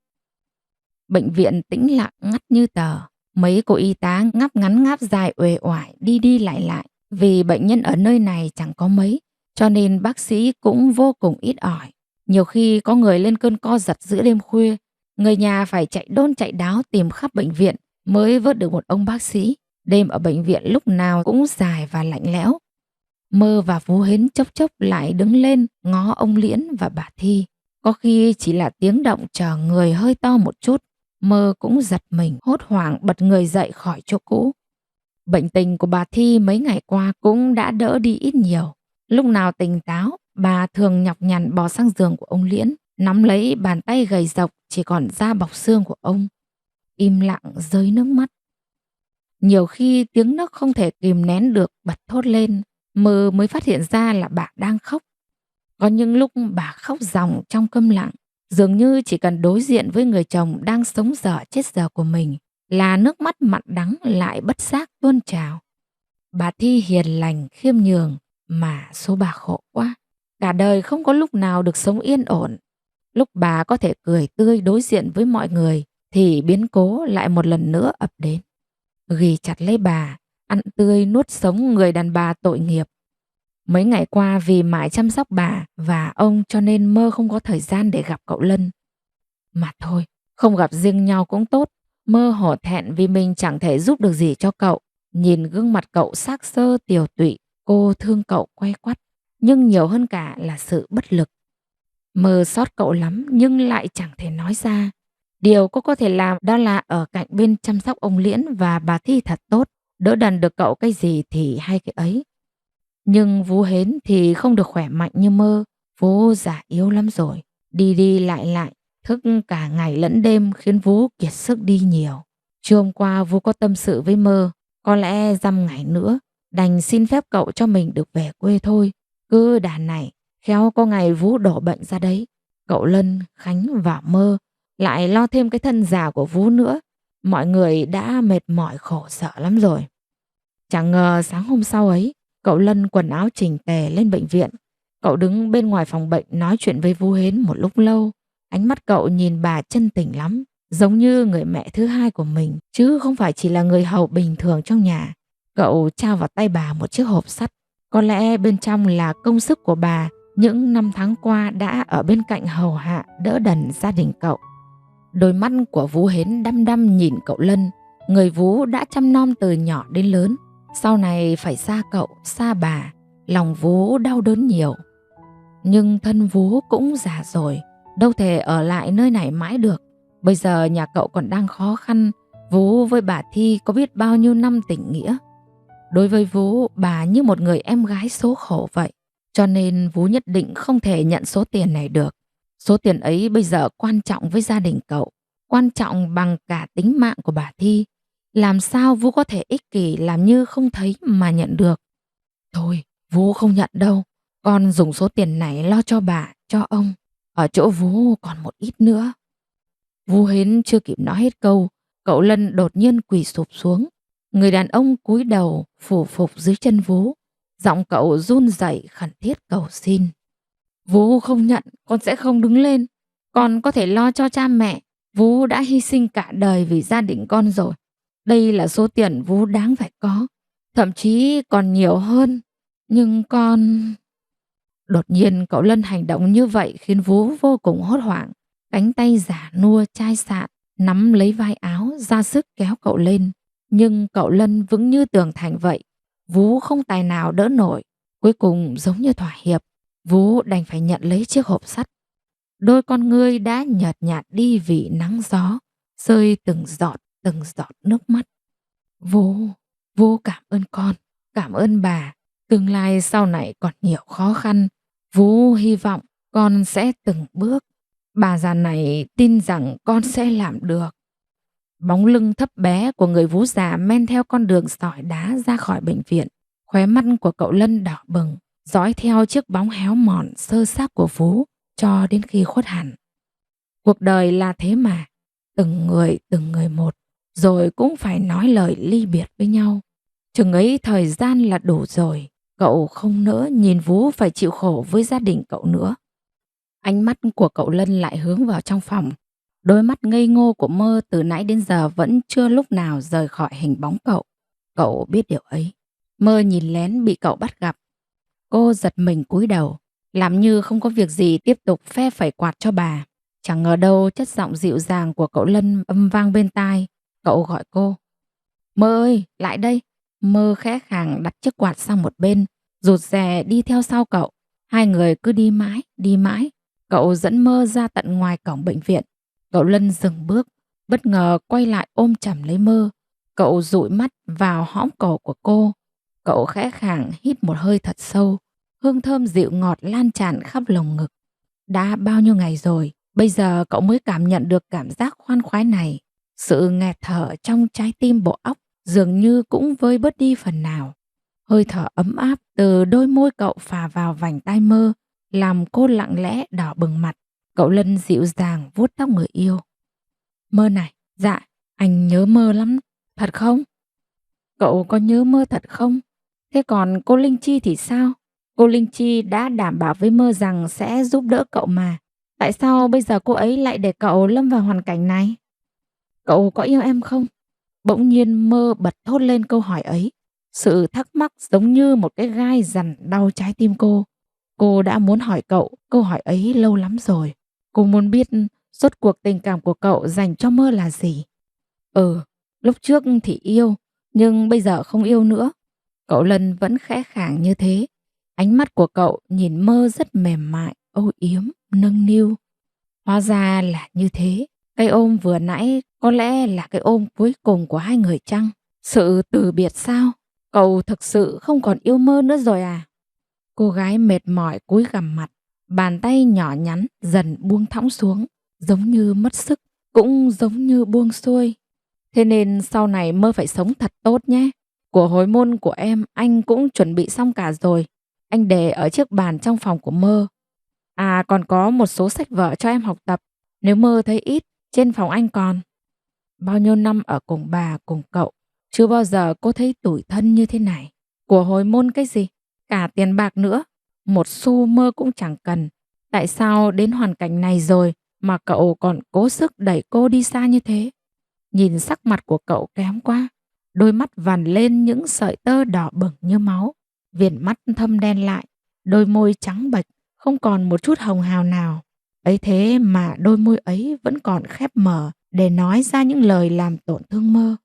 Bệnh viện tĩnh lặng ngắt như tờ. Mấy cô y tá ngáp ngắn ngáp dài uể oải đi đi lại lại. Vì bệnh nhân ở nơi này chẳng có mấy, cho nên bác sĩ cũng vô cùng ít ỏi. Nhiều khi có người lên cơn co giật giữa đêm khuya, người nhà phải chạy đôn chạy đáo tìm khắp bệnh viện mới vớt được một ông bác sĩ. Đêm ở bệnh viện lúc nào cũng dài và lạnh lẽo. Mơ và Vú Hến chốc chốc lại đứng lên ngó ông Liễn và bà Thi. Có khi chỉ là tiếng động chờ người hơi to một chút, Mơ cũng giật mình hốt hoảng bật người dậy khỏi chỗ cũ. Bệnh tình của bà Thi mấy ngày qua cũng đã đỡ đi ít nhiều. Lúc nào tỉnh táo, bà thường nhọc nhằn bò sang giường của ông Liễn, nắm lấy bàn tay gầy rộc chỉ còn da bọc xương của ông, im lặng rơi nước mắt. Nhiều khi tiếng nấc không thể kìm nén được bật thốt lên, Mơ mới phát hiện ra là bà đang khóc. Có những lúc bà khóc ròng trong câm lặng, dường như chỉ cần đối diện với người chồng đang sống dở chết dở của mình là nước mắt mặn đắng lại bất giác tuôn trào. Bà Thi hiền lành khiêm nhường mà số bà khổ quá. Cả đời không có lúc nào được sống yên ổn. Lúc bà có thể cười tươi đối diện với mọi người thì biến cố lại một lần nữa ập đến. Ghì chặt lấy bà, ăn tươi nuốt sống người đàn bà tội nghiệp. Mấy ngày qua vì mãi chăm sóc bà và ông cho nên Mơ không có thời gian để gặp cậu Lân. Mà thôi, không gặp riêng nhau cũng tốt. Mơ hổ thẹn vì mình chẳng thể giúp được gì cho cậu. Nhìn gương mặt cậu xác xơ tiều tụy, cô thương cậu quay quắt. Nhưng nhiều hơn cả là sự bất lực. Mơ xót cậu lắm nhưng lại chẳng thể nói ra. Điều cô có thể làm đó là ở cạnh bên chăm sóc ông Liễn và bà Thi thật tốt. Đỡ đần được cậu cái gì thì hay cái ấy. Nhưng Vú Hến thì không được khỏe mạnh như Mơ. Vú già yếu lắm rồi. Đi đi lại lại, thức cả ngày lẫn đêm khiến Vú kiệt sức đi nhiều. Trưa hôm qua Vú có tâm sự với Mơ. Có lẽ dăm ngày nữa đành xin phép cậu cho mình được về quê thôi. Cứ đàn này, khéo có ngày Vú đổ bệnh ra đấy. Cậu Lân, Khánh và Mơ lại lo thêm cái thân già của Vú nữa. Mọi người đã mệt mỏi khổ sở lắm rồi. Chẳng ngờ sáng hôm sau ấy, cậu Lân quần áo chỉnh tề lên bệnh viện. Cậu đứng bên ngoài phòng bệnh nói chuyện với Vú Hến một lúc lâu. Ánh mắt cậu nhìn bà chân tình lắm, giống như người mẹ thứ hai của mình, chứ không phải chỉ là người hầu bình thường trong nhà. Cậu trao vào tay bà một chiếc hộp sắt. Có lẽ bên trong là công sức của bà những năm tháng qua đã ở bên cạnh hầu hạ đỡ đần gia đình cậu. Đôi mắt của Vú Hến đăm đăm nhìn cậu Lân. Người Vú đã chăm nom từ nhỏ đến lớn. Sau này phải xa cậu, xa bà, lòng Vú đau đớn nhiều. Nhưng thân Vú cũng già rồi, đâu thể ở lại nơi này mãi được. Bây giờ nhà cậu còn đang khó khăn, Vú với bà Thi có biết bao nhiêu năm tình nghĩa. Đối với Vú, bà như một người em gái số khổ vậy. Cho nên Vú nhất định không thể nhận số tiền này được. Số tiền ấy bây giờ quan trọng với gia đình cậu, quan trọng bằng cả tính mạng của bà Thi. Làm sao Vú có thể ích kỷ làm như không thấy mà nhận được. Thôi, Vú không nhận đâu. Con dùng số tiền này lo cho bà, cho ông. Ở chỗ Vú còn một ít nữa. Vú Hến chưa kịp nói hết câu, cậu Lân đột nhiên quỳ sụp xuống. Người đàn ông cúi đầu phủ phục dưới chân Vú. Giọng cậu run rẩy khẩn thiết cầu xin. Vú không nhận, con sẽ không đứng lên. Con có thể lo cho cha mẹ. Vú đã hy sinh cả đời vì gia đình con rồi. Đây là số tiền Vú đáng phải có. Thậm chí còn nhiều hơn. Nhưng con... Đột nhiên cậu Lân hành động như vậy khiến Vú vô cùng hốt hoảng. Cánh tay già nua chai sạn nắm lấy vai áo ra sức kéo cậu lên. Nhưng cậu Lân vững như tường thành vậy. Vú không tài nào đỡ nổi. Cuối cùng giống như thỏa hiệp, Vú đành phải nhận lấy chiếc hộp sắt. Đôi con ngươi đã nhợt nhạt đi vì nắng gió, rơi từng giọt nước mắt. Vú cảm ơn con, cảm ơn bà. Tương lai sau này còn nhiều khó khăn. Vú hy vọng con sẽ từng bước. Bà già này tin rằng con sẽ làm được. Bóng lưng thấp bé của người Vú già men theo con đường sỏi đá ra khỏi bệnh viện. Khóe mắt của cậu Lân đỏ bừng, dõi theo chiếc bóng héo mòn sơ xác của Vú cho đến khi khuất hẳn. Cuộc đời là thế mà, từng người một, rồi cũng phải nói lời ly biệt với nhau. Chừng ấy thời gian là đủ rồi, cậu không nỡ nhìn Vú phải chịu khổ với gia đình cậu nữa. Ánh mắt của cậu Lân lại hướng vào trong phòng. Đôi mắt ngây ngô của Mơ từ nãy đến giờ vẫn chưa lúc nào rời khỏi hình bóng cậu. Cậu biết điều ấy. Mơ nhìn lén bị cậu bắt gặp. Cô giật mình cúi đầu, làm như không có việc gì tiếp tục phe phẩy quạt cho bà. Chẳng ngờ đâu chất giọng dịu dàng của cậu Lân âm vang bên tai. Cậu gọi cô. Mơ ơi, lại đây. Mơ khẽ khàng đặt chiếc quạt sang một bên, rụt rè đi theo sau cậu. Hai người cứ đi mãi, đi mãi. Cậu dẫn Mơ ra tận ngoài cổng bệnh viện. Cậu Lân dừng bước, bất ngờ quay lại ôm chầm lấy Mơ. Cậu dụi mắt vào hõm cổ của cô. Cậu khẽ khàng hít một hơi thật sâu. Hương thơm dịu ngọt lan tràn khắp lồng ngực. Đã bao nhiêu ngày rồi, bây giờ cậu mới cảm nhận được cảm giác khoan khoái này. Sự nghẹt thở trong trái tim bộ óc dường như cũng vơi bớt đi phần nào. Hơi thở ấm áp từ đôi môi cậu phả vào vành tai Mơ, làm cô lặng lẽ đỏ bừng mặt. Cậu Lân dịu dàng vuốt tóc người yêu. Mơ này, dạ, anh nhớ Mơ lắm, thật không? Cậu có nhớ Mơ thật không? Thế còn cô Linh Chi thì sao? Cô Linh Chi đã đảm bảo với Mơ rằng sẽ giúp đỡ cậu mà. Tại sao bây giờ cô ấy lại để cậu lâm vào hoàn cảnh này? Cậu có yêu em không? Bỗng nhiên Mơ bật thốt lên câu hỏi ấy. Sự thắc mắc giống như một cái gai dằn đau trái tim cô. Cô đã muốn hỏi cậu câu hỏi ấy lâu lắm rồi. Cô muốn biết rốt cuộc tình cảm của cậu dành cho Mơ là gì. Lúc trước thì yêu, nhưng bây giờ không yêu nữa. Cậu Lân vẫn khẽ khàng như thế. Ánh mắt của cậu nhìn Mơ rất mềm mại, âu yếm, nâng niu. Hóa ra là như thế. Cái ôm vừa nãy có lẽ là cái ôm cuối cùng của hai người chăng? Sự từ biệt sao? Cậu thực sự không còn yêu Mơ nữa rồi à? Cô gái mệt mỏi cúi gằm mặt. Bàn tay nhỏ nhắn dần buông thõng xuống. Giống như mất sức, cũng giống như buông xuôi. Thế nên sau này Mơ phải sống thật tốt nhé. Của hồi môn của em anh cũng chuẩn bị xong cả rồi. Anh để ở chiếc bàn trong phòng của Mơ. À còn có một số sách vở cho em học tập. Nếu Mơ thấy ít, trên phòng anh còn. Bao nhiêu năm ở cùng bà cùng cậu, chưa bao giờ cô thấy tủi thân như thế này. Của hồi môn cái gì? Cả tiền bạc nữa. Một xu Mơ cũng chẳng cần. Tại sao đến hoàn cảnh này rồi mà cậu còn cố sức đẩy cô đi xa như thế? Nhìn sắc mặt của cậu kém quá. Đôi mắt vằn lên những sợi tơ đỏ bừng như máu. Viền mắt thâm đen lại. Đôi môi trắng bệch, không còn một chút hồng hào nào. Ấy thế mà đôi môi ấy vẫn còn khép mở để nói ra những lời làm tổn thương Mơ.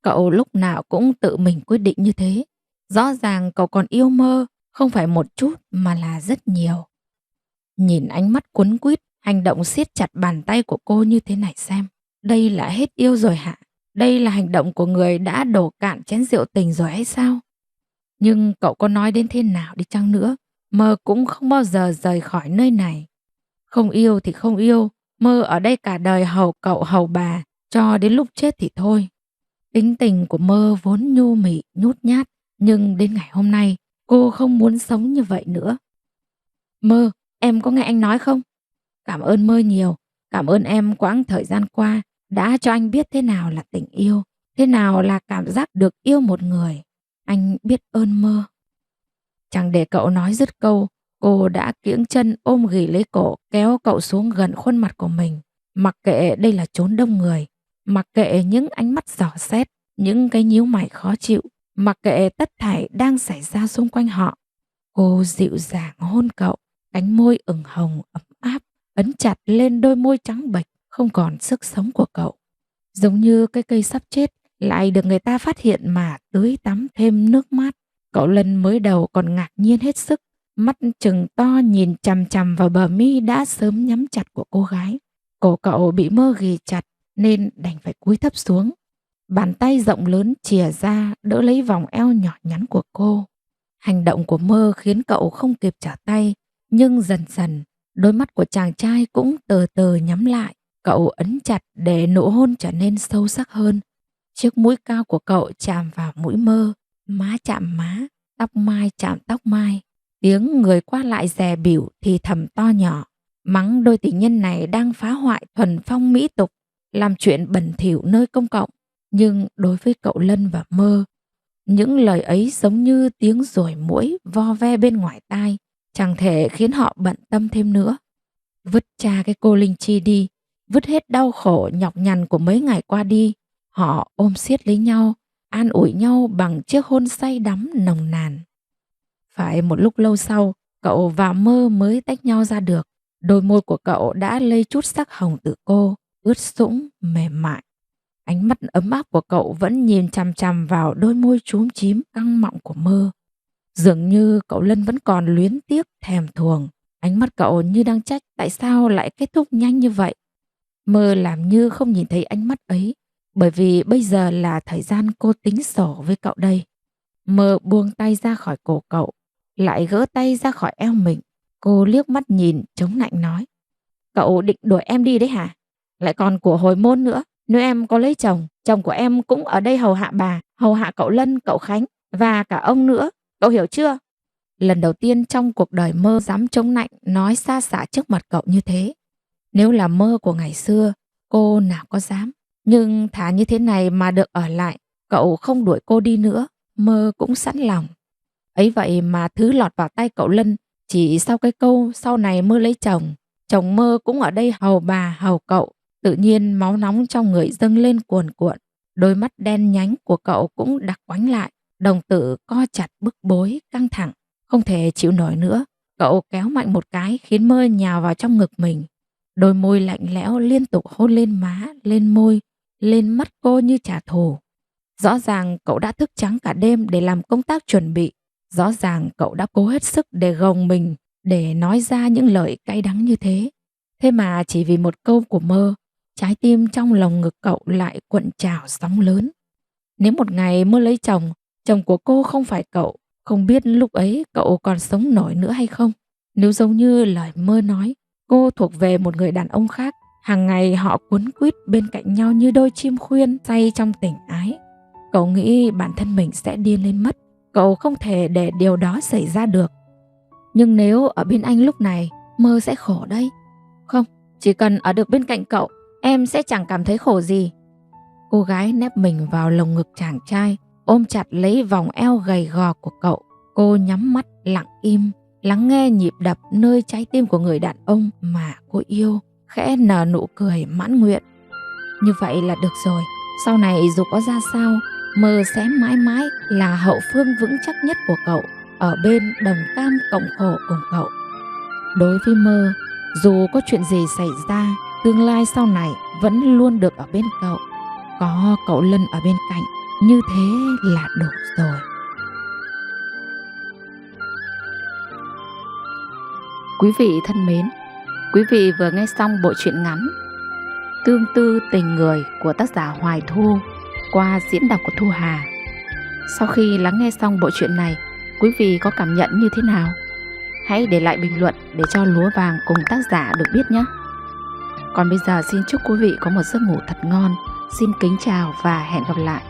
Cậu lúc nào cũng tự mình quyết định như thế. Rõ ràng cậu còn yêu Mơ, không phải một chút mà là rất nhiều. Nhìn ánh mắt cuốn quýt, hành động siết chặt bàn tay của cô như thế này xem. Đây là hết yêu rồi hả? Đây là hành động của người đã đổ cạn chén rượu tình rồi hay sao? Nhưng cậu có nói đến thế nào đi chăng nữa, Mơ cũng không bao giờ rời khỏi nơi này. Không yêu thì không yêu, Mơ ở đây cả đời hầu cậu hầu bà, cho đến lúc chết thì thôi. Tính tình của Mơ vốn nhu mị, nhút nhát, nhưng đến ngày hôm nay, cô không muốn sống như vậy nữa. Mơ, em có nghe anh nói không? Cảm ơn Mơ nhiều, cảm ơn em quãng thời gian qua đã cho anh biết thế nào là tình yêu, thế nào là cảm giác được yêu một người. Anh biết ơn Mơ. Chẳng để cậu nói dứt câu, cô đã kiễng chân ôm ghì lấy cổ, kéo cậu xuống gần khuôn mặt của mình. Mặc kệ đây là chốn đông người, mặc kệ những ánh mắt dò xét, những cái nhíu mày khó chịu, mặc kệ tất thảy đang xảy ra xung quanh họ. Cô dịu dàng hôn cậu, cánh môi ửng hồng ấm áp, ấn chặt lên đôi môi trắng bệch, không còn sức sống của cậu. Giống như cái cây sắp chết, lại được người ta phát hiện mà tưới tắm thêm nước mát. Cậu Lân mới đầu còn ngạc nhiên hết sức, mắt trừng to nhìn chằm chằm vào bờ mi đã sớm nhắm chặt của cô gái. Cổ cậu bị Mơ ghì chặt nên đành phải cúi thấp xuống. Bàn tay rộng lớn chìa ra đỡ lấy vòng eo nhỏ nhắn của cô. Hành động của Mơ khiến cậu không kịp trở tay, nhưng dần dần đôi mắt của chàng trai cũng từ từ nhắm lại. Cậu ấn chặt để nụ hôn trở nên sâu sắc hơn. Chiếc mũi cao của cậu chạm vào mũi Mơ, má chạm má, tóc mai chạm tóc mai. Tiếng người qua lại dè bỉu thì thầm to nhỏ, mắng đôi tình nhân này đang phá hoại thuần phong mỹ tục, làm chuyện bẩn thỉu nơi công cộng. Nhưng đối với cậu Lân và Mơ, những lời ấy giống như tiếng ruồi muỗi vo ve bên ngoài tai, chẳng thể khiến họ bận tâm thêm nữa. vứt cha cái cô Linh Chi đi, vứt hết đau khổ nhọc nhằn của mấy ngày qua đi. Họ ôm siết lấy nhau, an ủi nhau bằng chiếc hôn say đắm nồng nàn. Phải một lúc lâu sau, cậu và Mơ mới tách nhau ra được. Đôi môi của cậu đã lây chút sắc hồng từ cô, ướt sũng, mềm mại. Ánh mắt ấm áp của cậu vẫn nhìn chằm chằm vào đôi môi chúm chím căng mọng của Mơ. Dường như cậu Lân vẫn còn luyến tiếc thèm thuồng. Ánh mắt cậu như đang trách tại sao lại kết thúc nhanh như vậy. Mơ làm như không nhìn thấy ánh mắt ấy, bởi vì bây giờ là thời gian cô tính sổ với cậu đây. Mơ buông tay ra khỏi cổ cậu, lại gỡ tay ra khỏi eo mình. Cô liếc mắt nhìn chống nạnh nói: Cậu định đuổi em đi đấy hả? Lại còn của hồi môn nữa. Nếu em có lấy chồng, chồng của em cũng ở đây hầu hạ bà, hầu hạ cậu Lân, cậu Khánh và cả ông nữa. Cậu hiểu chưa? Lần đầu tiên trong cuộc đời Mơ dám chống nạnh nói xa xả trước mặt cậu như thế. Nếu là Mơ của ngày xưa, cô nào có dám. Nhưng thà như thế này mà được ở lại, cậu không đuổi cô đi nữa, Mơ cũng sẵn lòng. Ấy vậy mà thứ lọt vào tay cậu Lân chỉ sau cái câu sau này Mơ lấy chồng. Chồng Mơ cũng ở đây hầu bà, hầu cậu. Tự nhiên máu nóng trong người dâng lên cuồn cuộn. Đôi mắt đen nhánh của cậu cũng đặc quánh lại. Đồng tử co chặt bức bối, căng thẳng. Không thể chịu nổi nữa. Cậu kéo mạnh một cái khiến Mơ nhào vào trong ngực mình. Đôi môi lạnh lẽo liên tục hôn lên má, lên môi, lên mắt cô như trả thù. Rõ ràng cậu đã thức trắng cả đêm để làm công tác chuẩn bị. Rõ ràng cậu đã cố hết sức để gồng mình, để nói ra những lời cay đắng như thế. Thế mà chỉ vì một câu của Mơ, trái tim trong lồng ngực cậu lại cuộn trào sóng lớn. Nếu một ngày Mơ lấy chồng, chồng của cô không phải cậu, không biết lúc ấy cậu còn sống nổi nữa hay không. Nếu giống như lời Mơ nói, cô thuộc về một người đàn ông khác, hàng ngày họ quấn quýt bên cạnh nhau như đôi chim khuyên say trong tình ái. Cậu nghĩ bản thân mình sẽ điên lên mất. Cậu không thể để điều đó xảy ra được. Nhưng nếu ở bên anh lúc này, Mơ sẽ khổ đấy. Không, chỉ cần ở được bên cạnh cậu, em sẽ chẳng cảm thấy khổ gì. Cô gái nép mình vào lồng ngực chàng trai, ôm chặt lấy vòng eo gầy gò của cậu. Cô nhắm mắt lặng im, lắng nghe nhịp đập nơi trái tim của người đàn ông mà cô yêu, khẽ nở nụ cười mãn nguyện. Như vậy là được rồi. Sau này dù có ra sao, Mơ sẽ mãi mãi là hậu phương vững chắc nhất của cậu, ở bên đồng cam cộng khổ cùng cậu. Đối với Mơ, dù có chuyện gì xảy ra, tương lai sau này vẫn luôn được ở bên cậu. Có cậu Lân ở bên cạnh, như thế là đủ rồi. Quý vị thân mến, quý vị vừa nghe xong bộ truyện ngắn Tương tư tình người của tác giả Hoài Thu qua diễn đọc của Thu Hà. Sau khi lắng nghe xong bộ truyện này, quý vị có cảm nhận như thế nào? Hãy để lại bình luận để cho Lúa Vàng cùng tác giả được biết nhé. Còn bây giờ xin chúc quý vị có một giấc ngủ thật ngon. Xin kính chào và hẹn gặp lại.